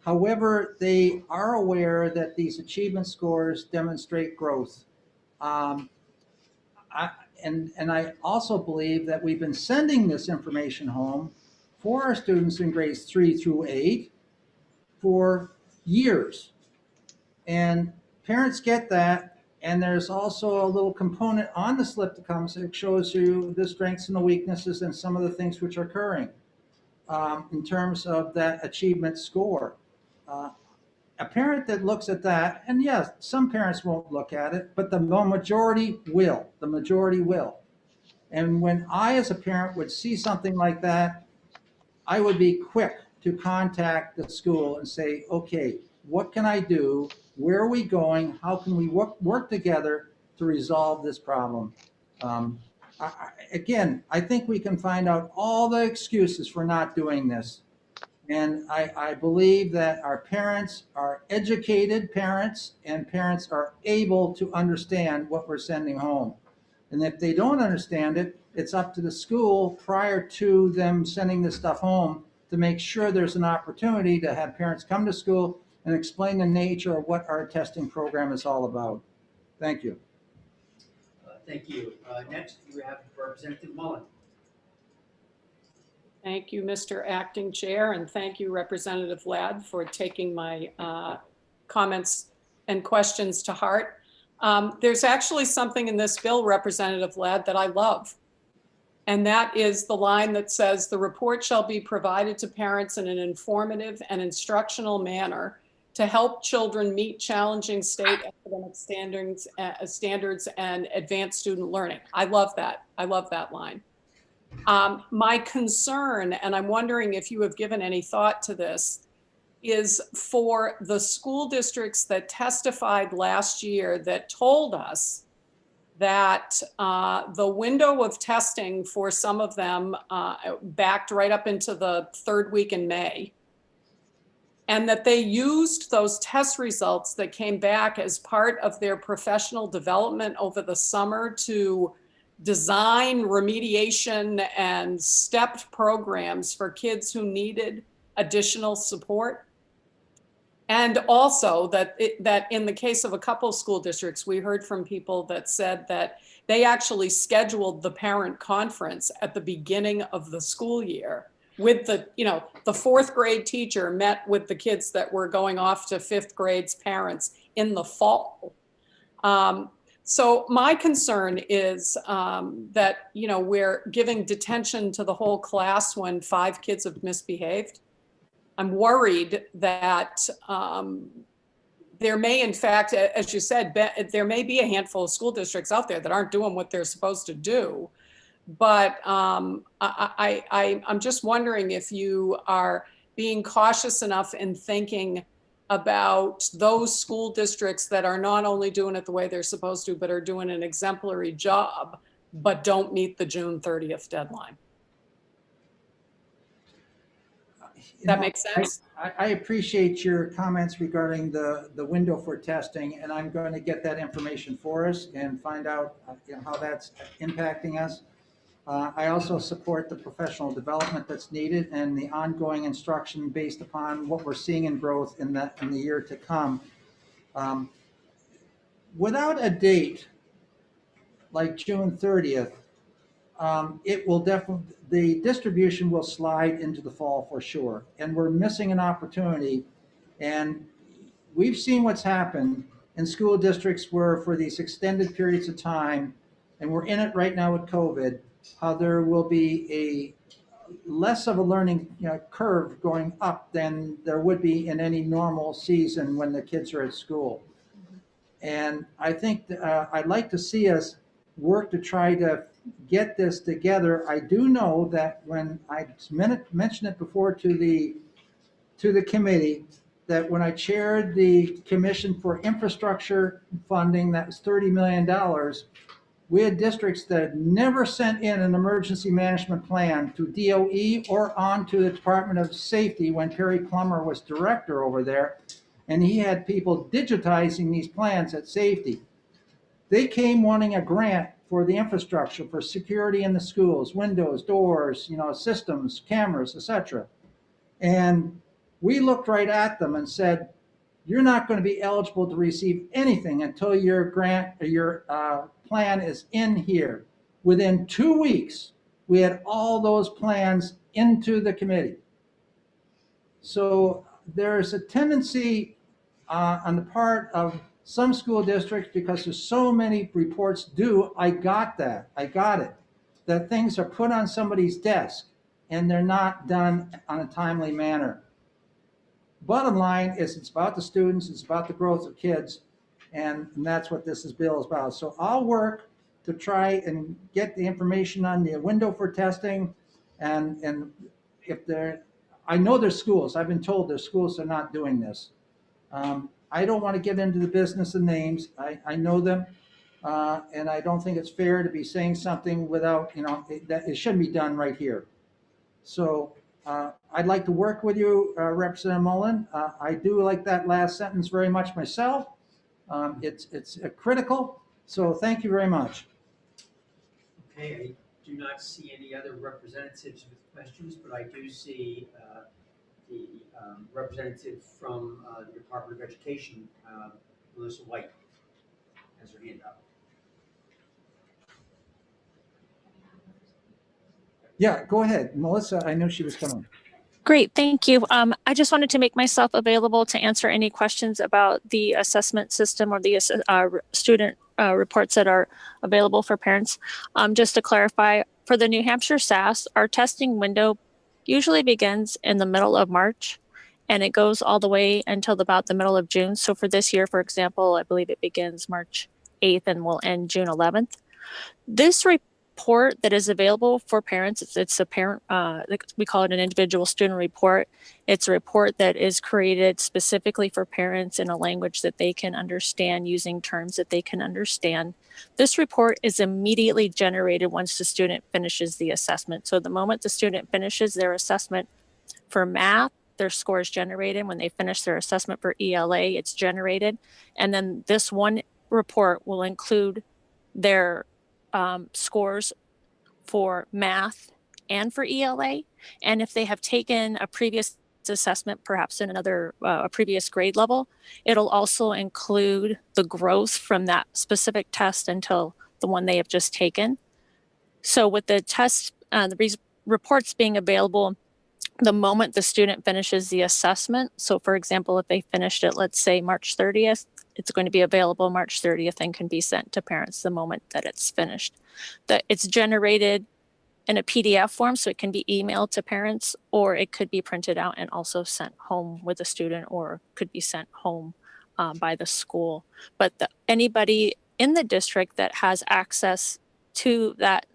However, they are aware that these achievement scores demonstrate growth. And I also believe that we've been sending this information home for our students in grades 3 through 8 for years. And parents get that. And there's also a little component on the slip that comes that shows you the strengths and the weaknesses and some of the things which are occurring in terms of that achievement score. A parent that looks at that, and yes, some parents won't look at it, but the majority will. The majority will. And when I, as a parent, would see something like that, I would be quick to contact the school and say, okay, what can I do? Where are we going? How can we work together to resolve this problem? Again, I think we can find out all the excuses for not doing this. And I believe that our parents are educated parents, and parents are able to understand what we're sending home. And if they don't understand it, it's up to the school prior to them sending this stuff home to make sure there's an opportunity to have parents come to school and explain the nature of what our testing program is all about. Thank you. Thank you. Next, we have Representative Mullen. Thank you, Mr. Acting Chair, and thank you, Representative Ladd, for taking my comments and questions to heart. There's actually something in this bill, Representative Ladd, that I love. And that is the line that says, the report shall be provided to parents in an informative and instructional manner to help children meet challenging state academic standards and advance student learning. I love that. I love that line. My concern, and I'm wondering if you have given any thought to this, is for the school districts that testified last year that told us that the window of testing for some of them backed right up into the 3rd week in May, and that they used those test results that came back as part of their professional development over the summer to design remediation and stepped programs for kids who needed additional support. And also that that in the case of a couple school districts, we heard from people that said that they actually scheduled the parent conference at the beginning of the school year with the, you know, the fourth grade teacher met with the kids that were going off to fifth grade's parents in the fall. So my concern is that, you know, we're giving detention to the whole class when 5 kids have misbehaved. I'm worried that there may, in fact, as you said, there may be a handful of school districts out there that aren't doing what they're supposed to do. But I'm just wondering if you are being cautious enough in thinking about those school districts that are not only doing it the way they're supposed to, but are doing an exemplary job, but don't meet the June 30th deadline. That makes sense? I appreciate your comments regarding the window for testing, and I'm going to get that information for us and find out you know, how that's impacting us. I also support the professional development that's needed and the ongoing instruction based upon what we're seeing in growth in the year to come. Without a date like June 30th, it will definitely, the distribution will slide into the fall for sure. And we're missing an opportunity. And we've seen what's happened in school districts where for these extended periods of time, and we're in it right now with COVID, how there will be a less of a learning curve going up than there would be in any normal season when the kids are at school. And I think I'd like to see us work to try to get this together. I do know that when I mentioned it before to the committee, that when I chaired the Commission for Infrastructure Funding, that was $30 million, we had districts that had never sent in an emergency management plan to DOE or on to the Department of Safety when Perry Plummer was director over there. And he had people digitizing these plans at safety. They came wanting a grant for the infrastructure, for security in the schools, windows, doors, systems, cameras, etc. And we looked right at them and said, you're not going to be eligible to receive anything until your grant or your plan is in here. Within 2 weeks, we had all those plans into the committee. So there's a tendency on the part of some school districts, because there's so many reports due, I got it, that things are put on somebody's desk and they're not done on a timely manner. Bottom line is it's about the students, it's about the growth of kids, and that's what this bill is about. So I'll work to try and get the information on the window for testing, and if I know there's schools, I've been told there's schools that are not doing this. I don't want to get into the business of names. I know them, and I don't think it's fair to be saying something without, that it shouldn't be done right here. So I'd like to work with you, Representative Mullen. I do like that last sentence very much myself. It's critical. So thank you very much. Okay, I do not see any other representatives with questions, but I do see the representative from the Department of Education, Melissa White, has her hand up. Yeah, go ahead, Melissa. I knew she was coming. Great, thank you. I just wanted to make myself available to answer any questions about the assessment system or the student reports that are available for parents. Just to clarify, for the New Hampshire SAS, our testing window usually begins in the middle of March, and it goes all the way until about the middle of June. So for this year, for example, I believe it begins March 8th and will end June 11th. This report that is available for parents, it's a parent, we call it an individual student report. It's a report that is created specifically for parents in a language that they can understand, using terms that they can understand. This report is immediately generated once the student finishes the assessment. So the moment the student finishes their assessment for math, their score is generated. When they finish their assessment for ELA, it's generated. And then this one report will include their scores for math and for ELA. And if they have taken a previous assessment, perhaps in another, a previous grade level. It'll also include the growth from that specific test until the one they have just taken. So with the test, reports being available the moment the student finishes the assessment. So for example, if they finished it, let's say March 30th, it's going to be available March 30th and can be sent to parents the moment that it's finished. It's generated in a PDF form, so it can be emailed to parents, or it could be printed out and also sent home with a student, or could be sent home by the school. But anybody in the district that has access to that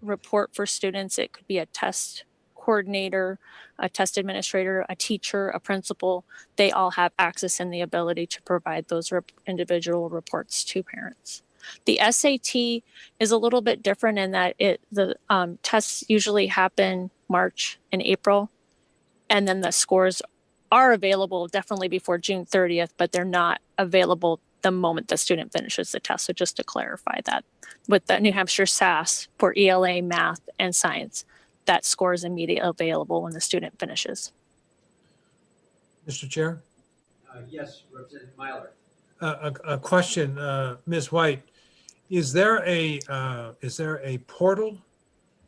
report for students, it could be a test coordinator, a test administrator, a teacher, a principal, they all have access and the ability to provide those individual reports to parents. The SAT is a little bit different in that the tests usually happen March and April, and then the scores are available definitely before June 30th, but they're not available the moment the student finishes the test. So just to clarify that, with the New Hampshire SAS for ELA, math, and science, that score is immediately available when the student finishes. Mr. Chair? Yes, Representative Myler. A question, Ms. White, is there a portal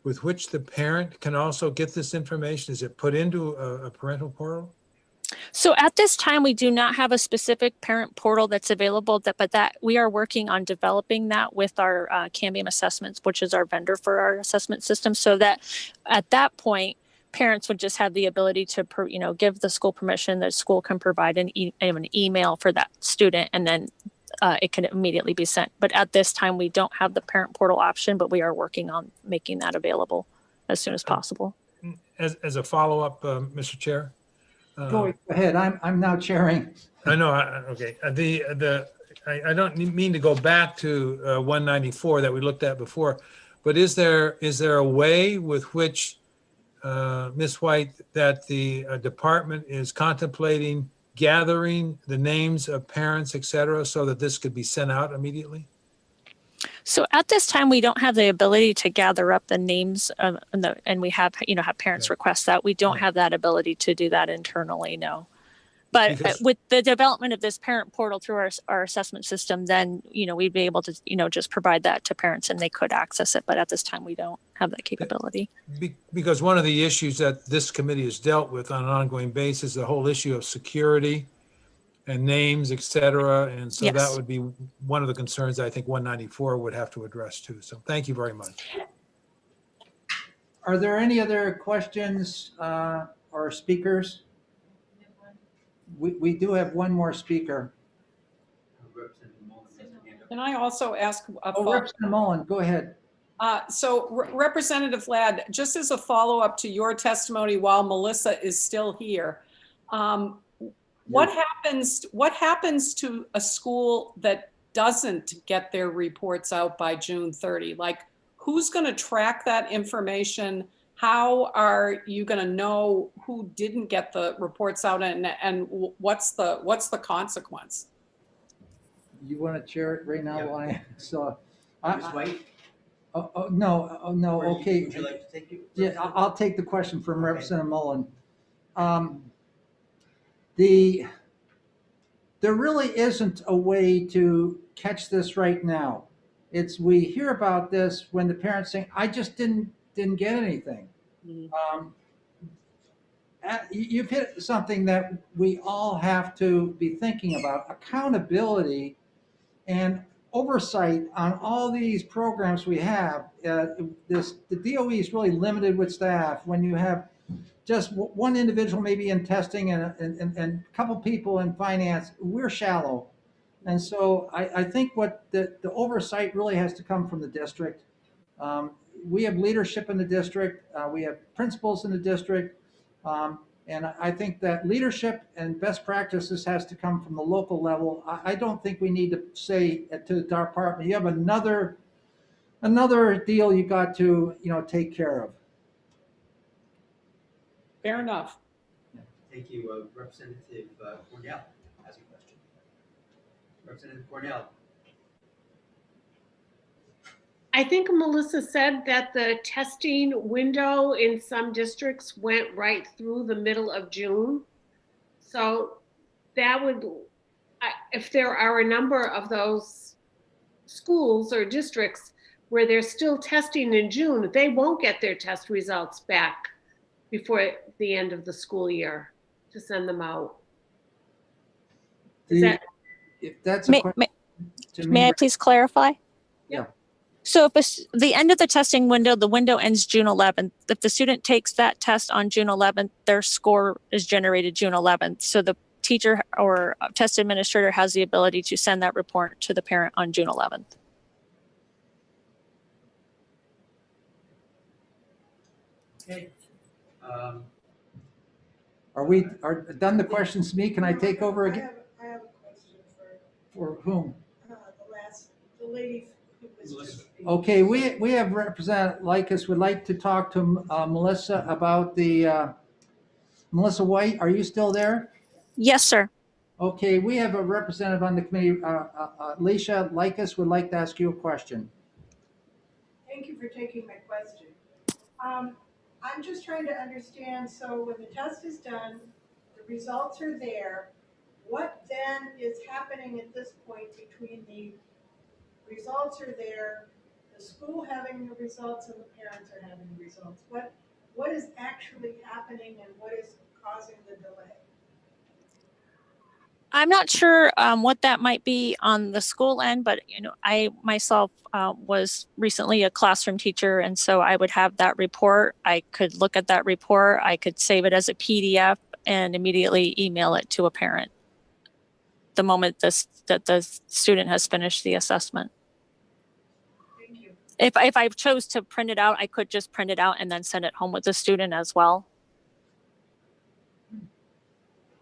with which the parent can also get this information? Is it put into a parental portal? So at this time, we do not have a specific parent portal that's available, but we are working on developing that with our Cambium Assessments, which is our vendor for our assessment system, so that at that point, parents would just have the ability to, give the school permission. The school can provide an email for that student, and then it can immediately be sent. But at this time, we don't have the parent portal option, but we are working on making that available as soon as possible. As a follow-up, Mr. Chair? Go ahead. I'm now chairing. I know. Okay. I don't mean to go back to 194 that we looked at before, but is there a way with which, Ms. White, that the department is contemplating gathering the names of parents, et cetera, so that this could be sent out immediately? So at this time, we don't have the ability to gather up the names and we have parents request that. We don't have that ability to do that internally, no. But with the development of this parent portal through our assessment system, then, we'd be able to, just provide that to parents and they could access it. But at this time, we don't have that capability. Because one of the issues that this committee has dealt with on an ongoing basis, the whole issue of security and names, et cetera. And so that would be one of the concerns I think 194 would have to address too. So thank you very much. Are there any other questions or speakers? We do have one more speaker. Can I also ask a follow-up? Representative Mullen, go ahead. Representative Ladd, just as a follow-up to your testimony while Melissa is still here, what happens to a school that doesn't get their reports out by June 30? Like, who's going to track that information? How are you going to know who didn't get the reports out, and what's the consequence? You want to chair it right now? Yeah. Ms. White? No. Okay. Would you like to take it? Yeah, I'll take the question from Representative Mullen. There really isn't a way to catch this right now. We hear about this when the parents saying, I just didn't get anything. You've hit something that we all have to be thinking about: accountability and oversight on all these programs we have. The DOE is really limited with staff. When you have just one individual maybe in testing and a couple people in finance, we're shallow. And so I think what the oversight really has to come from the district. We have leadership in the district. We have principals in the district. And I think that leadership and best practices has to come from the local level. I don't think we need to say to the department, you have another deal you got to take care of. Fair enough. Thank you. Representative Cornell has a question. Representative Cornell. I think Melissa said that the testing window in some districts went right through the middle of June. So that would, if there are a number of those schools or districts where they're still testing in June, they won't get their test results back before the end of the school year to send them out. Is that? If that's a May, question may, to me, may I please clarify? Yeah. So if the end of the testing window, the window ends June 11th. If the student takes that test on June 11th, their score is generated June 11th. So the teacher or test administrator has the ability to send that report to the parent on June 11th. Okay. are done the questions to me? Can I take over again? I have a question For whom? the lady who was just speaking. Okay, we have Representative Likas would like to talk to Melissa about the, Melissa White, are you still there? Yes, sir. Okay, we have a representative on the committee, Alicia Likas would like to ask you a question. Thank you for taking my question. I'm just trying to understand, so when the test is done, the results are there, what then is happening at this point between the results are there, the school having the results and the parents are having the results? What is actually happening and what is causing the delay? I'm not sure what that might be on the school end, but I myself was recently a classroom teacher, and so I would have that report. I could look at that report. I could save it as a PDF and immediately email it to a parent the moment that the student has finished the assessment. Thank you. If I chose to print it out, I could just print it out and then send it home with the student as well.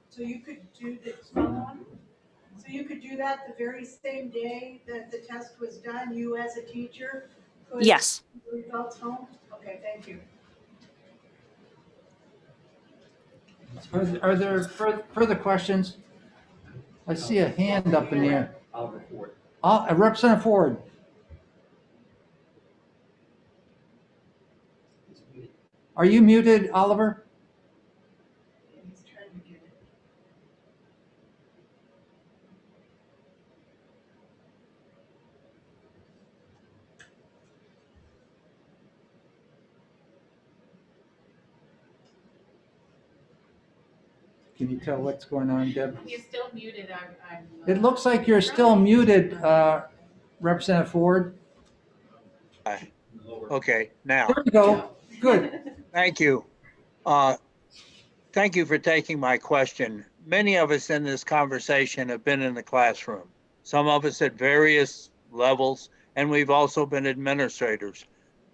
So you could do this, so you could do that the very same day that the test was done, you as a teacher could Yes. send the results home? Okay, thank you. Are there further questions? I see a hand up in the air. Oliver Ford. Representative Ford. Are you muted, Oliver? He's trying to get it. Can you tell what's going on, Deb? You're still muted. It looks like you're still muted, Representative Ford. Okay, now. There we go. Good. Thank you. Thank you for taking my question. Many of us in this conversation have been in the classroom. Some of us at various levels, and we've also been administrators.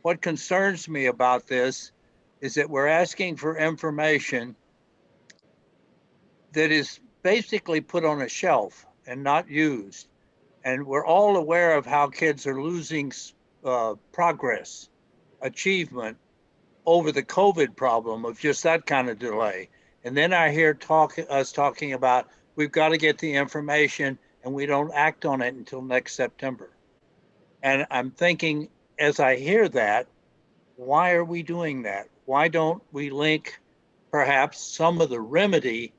What concerns me about this is that we're asking for information that is basically put on a shelf and not used. And we're all aware of how kids are losing progress, achievement over the COVID problem of just that kind of delay. And then I hear us talking about we've got to get the information and we don't act on it until next September. And I'm thinking, as I hear that, why are we doing that? Why don't we link perhaps some of the remedy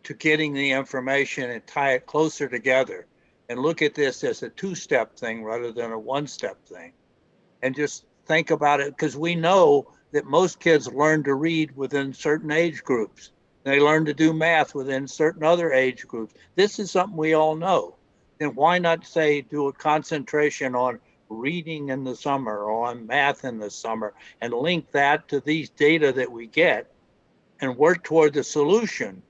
to getting the information and tie it closer together and look at this as a two-step thing rather than a one-step thing? And just think about it, because we know that most kids learn to read within certain age groups. They learn to do math within certain other age groups. This is something we all know. Then why not say do a concentration on reading in the summer or on math in the summer and link that to these data that we get and work toward the solution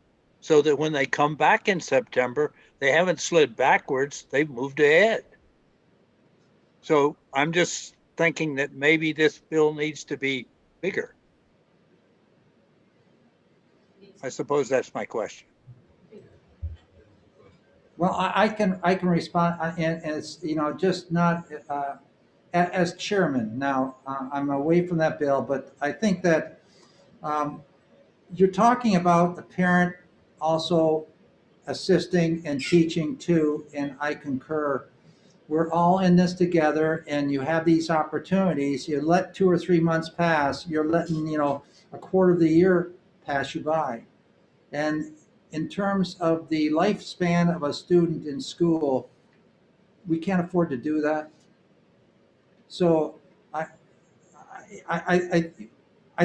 so that when they come back in September, they haven't slid backwards, they've moved ahead. So I'm just thinking that maybe this bill needs to be bigger. I suppose that's my question. Well, I can respond, and it's, just not as chairman. Now, I'm away from that bill, but I think that you're talking about a parent also assisting and teaching too, and I concur. We're all in this together, and you have these opportunities. You let 2 or 3 months pass, you're letting, a quarter of the year pass you by. And in terms of the lifespan of a student in school, we can't afford to do that. So I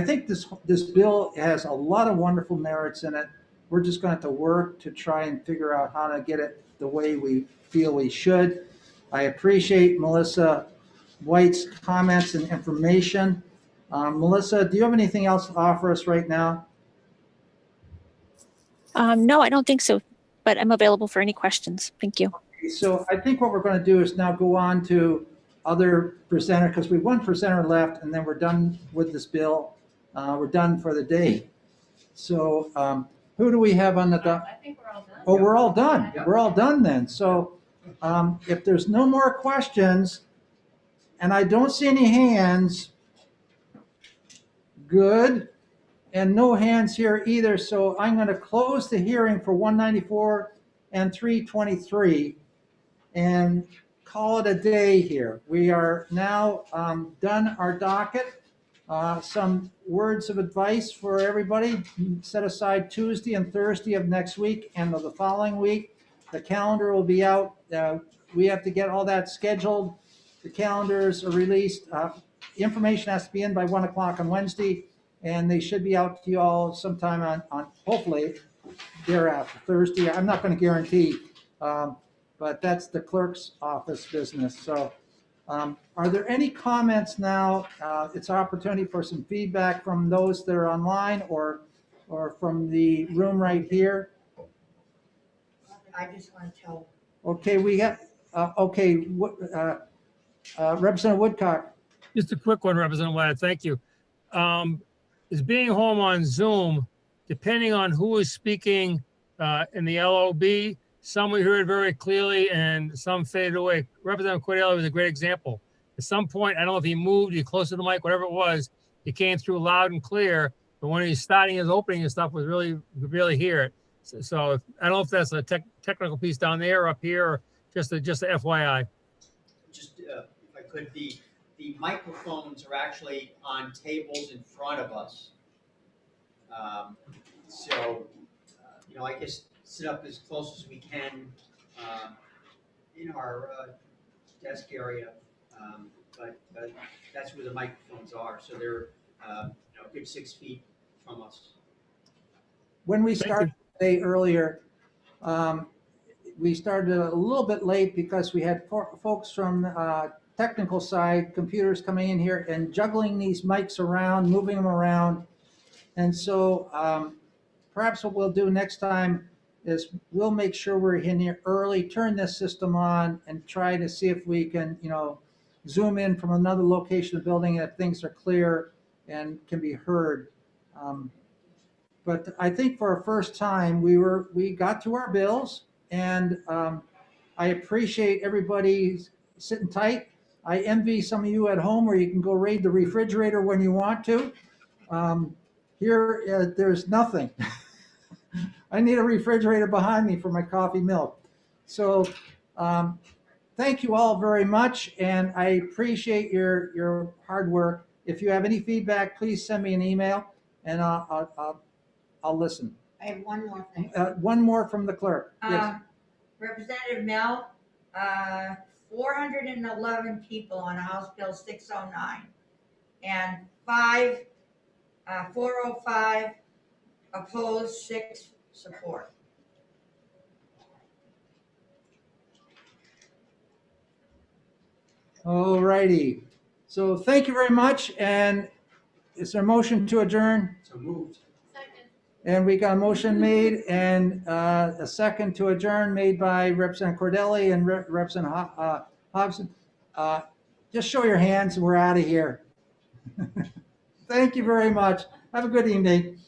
think this bill has a lot of wonderful merits in it. We're just going to have to work to try and figure out how to get it the way we feel we should. I appreciate Melissa White's comments and information. Melissa, do you have anything else to offer us right now? No, I don't think so, but I'm available for any questions. Thank you. So I think what we're going to do is now go on to other presenter, because we have one presenter left, and then we're done with this bill. We're done for the day. So who do we have on the doc? I think we're all done. Oh, we're all done. We're all done then. So if there's no more questions, and I don't see any hands, good. And no hands here either. So I'm going to close the hearing for 194 and 323 and call it a day here. We are now done our docket. Some words of advice for everybody. Set aside Tuesday and Thursday of next week and of the following week. The calendar will be out. We have to get all that scheduled. The calendars are released. Information has to be in by 1 o'clock on Wednesday, and they should be out to you all sometime on hopefully thereafter, Thursday. I'm not going to guarantee, but that's the clerk's office business. So are there any comments now? It's an opportunity for some feedback from those that are online or from the room right here. I just want to tell. Okay, we have, okay, Representative Woodcock. Just a quick one, Representative Ladd. Thank you. Is being home on Zoom, depending on who is speaking in the LOB, some we heard very clearly and some faded away. Representative Cordelli was a great example. At some point, I don't know if he moved, he close to the mic, whatever it was, he came through loud and clear, but when he's starting his opening and stuff was really, you could really hear it. So I don't know if that's a technical piece down there or up here, or just a FYI. Just if I could, the microphones are actually on tables in front of us. I guess sit up as close as we can in our desk area, but that's where the microphones are. So they're a good 6 feet from us. When we started today earlier, we started a little bit late because we had folks from technical side, computers coming in here and juggling these mics around, moving them around. And so perhaps what we'll do next time is we'll make sure we're in here early, turn this system on, and try to see if we can, zoom in from another location of the building if things are clear and can be heard. But I think for our first time, we got to our bills, and I appreciate everybody sitting tight. I envy some of you at home where you can go raid the refrigerator when you want to. Here, there's nothing. I need a refrigerator behind me for my coffee milk. So thank you all very much, and I appreciate your hard work. If you have any feedback, please send me an email, and I'll listen. I have one more thing. One more from the clerk. Yes. Representative Mel, 411 people on House Bill 609, and 405 opposed, 6 support. All righty. So thank you very much. And is there a motion to adjourn? So moved. And we got a motion made and a second to adjourn made by Representative Cordelli and Representative Hobson. Just show your hands and we're out of here. Thank you very much. Have a good evening.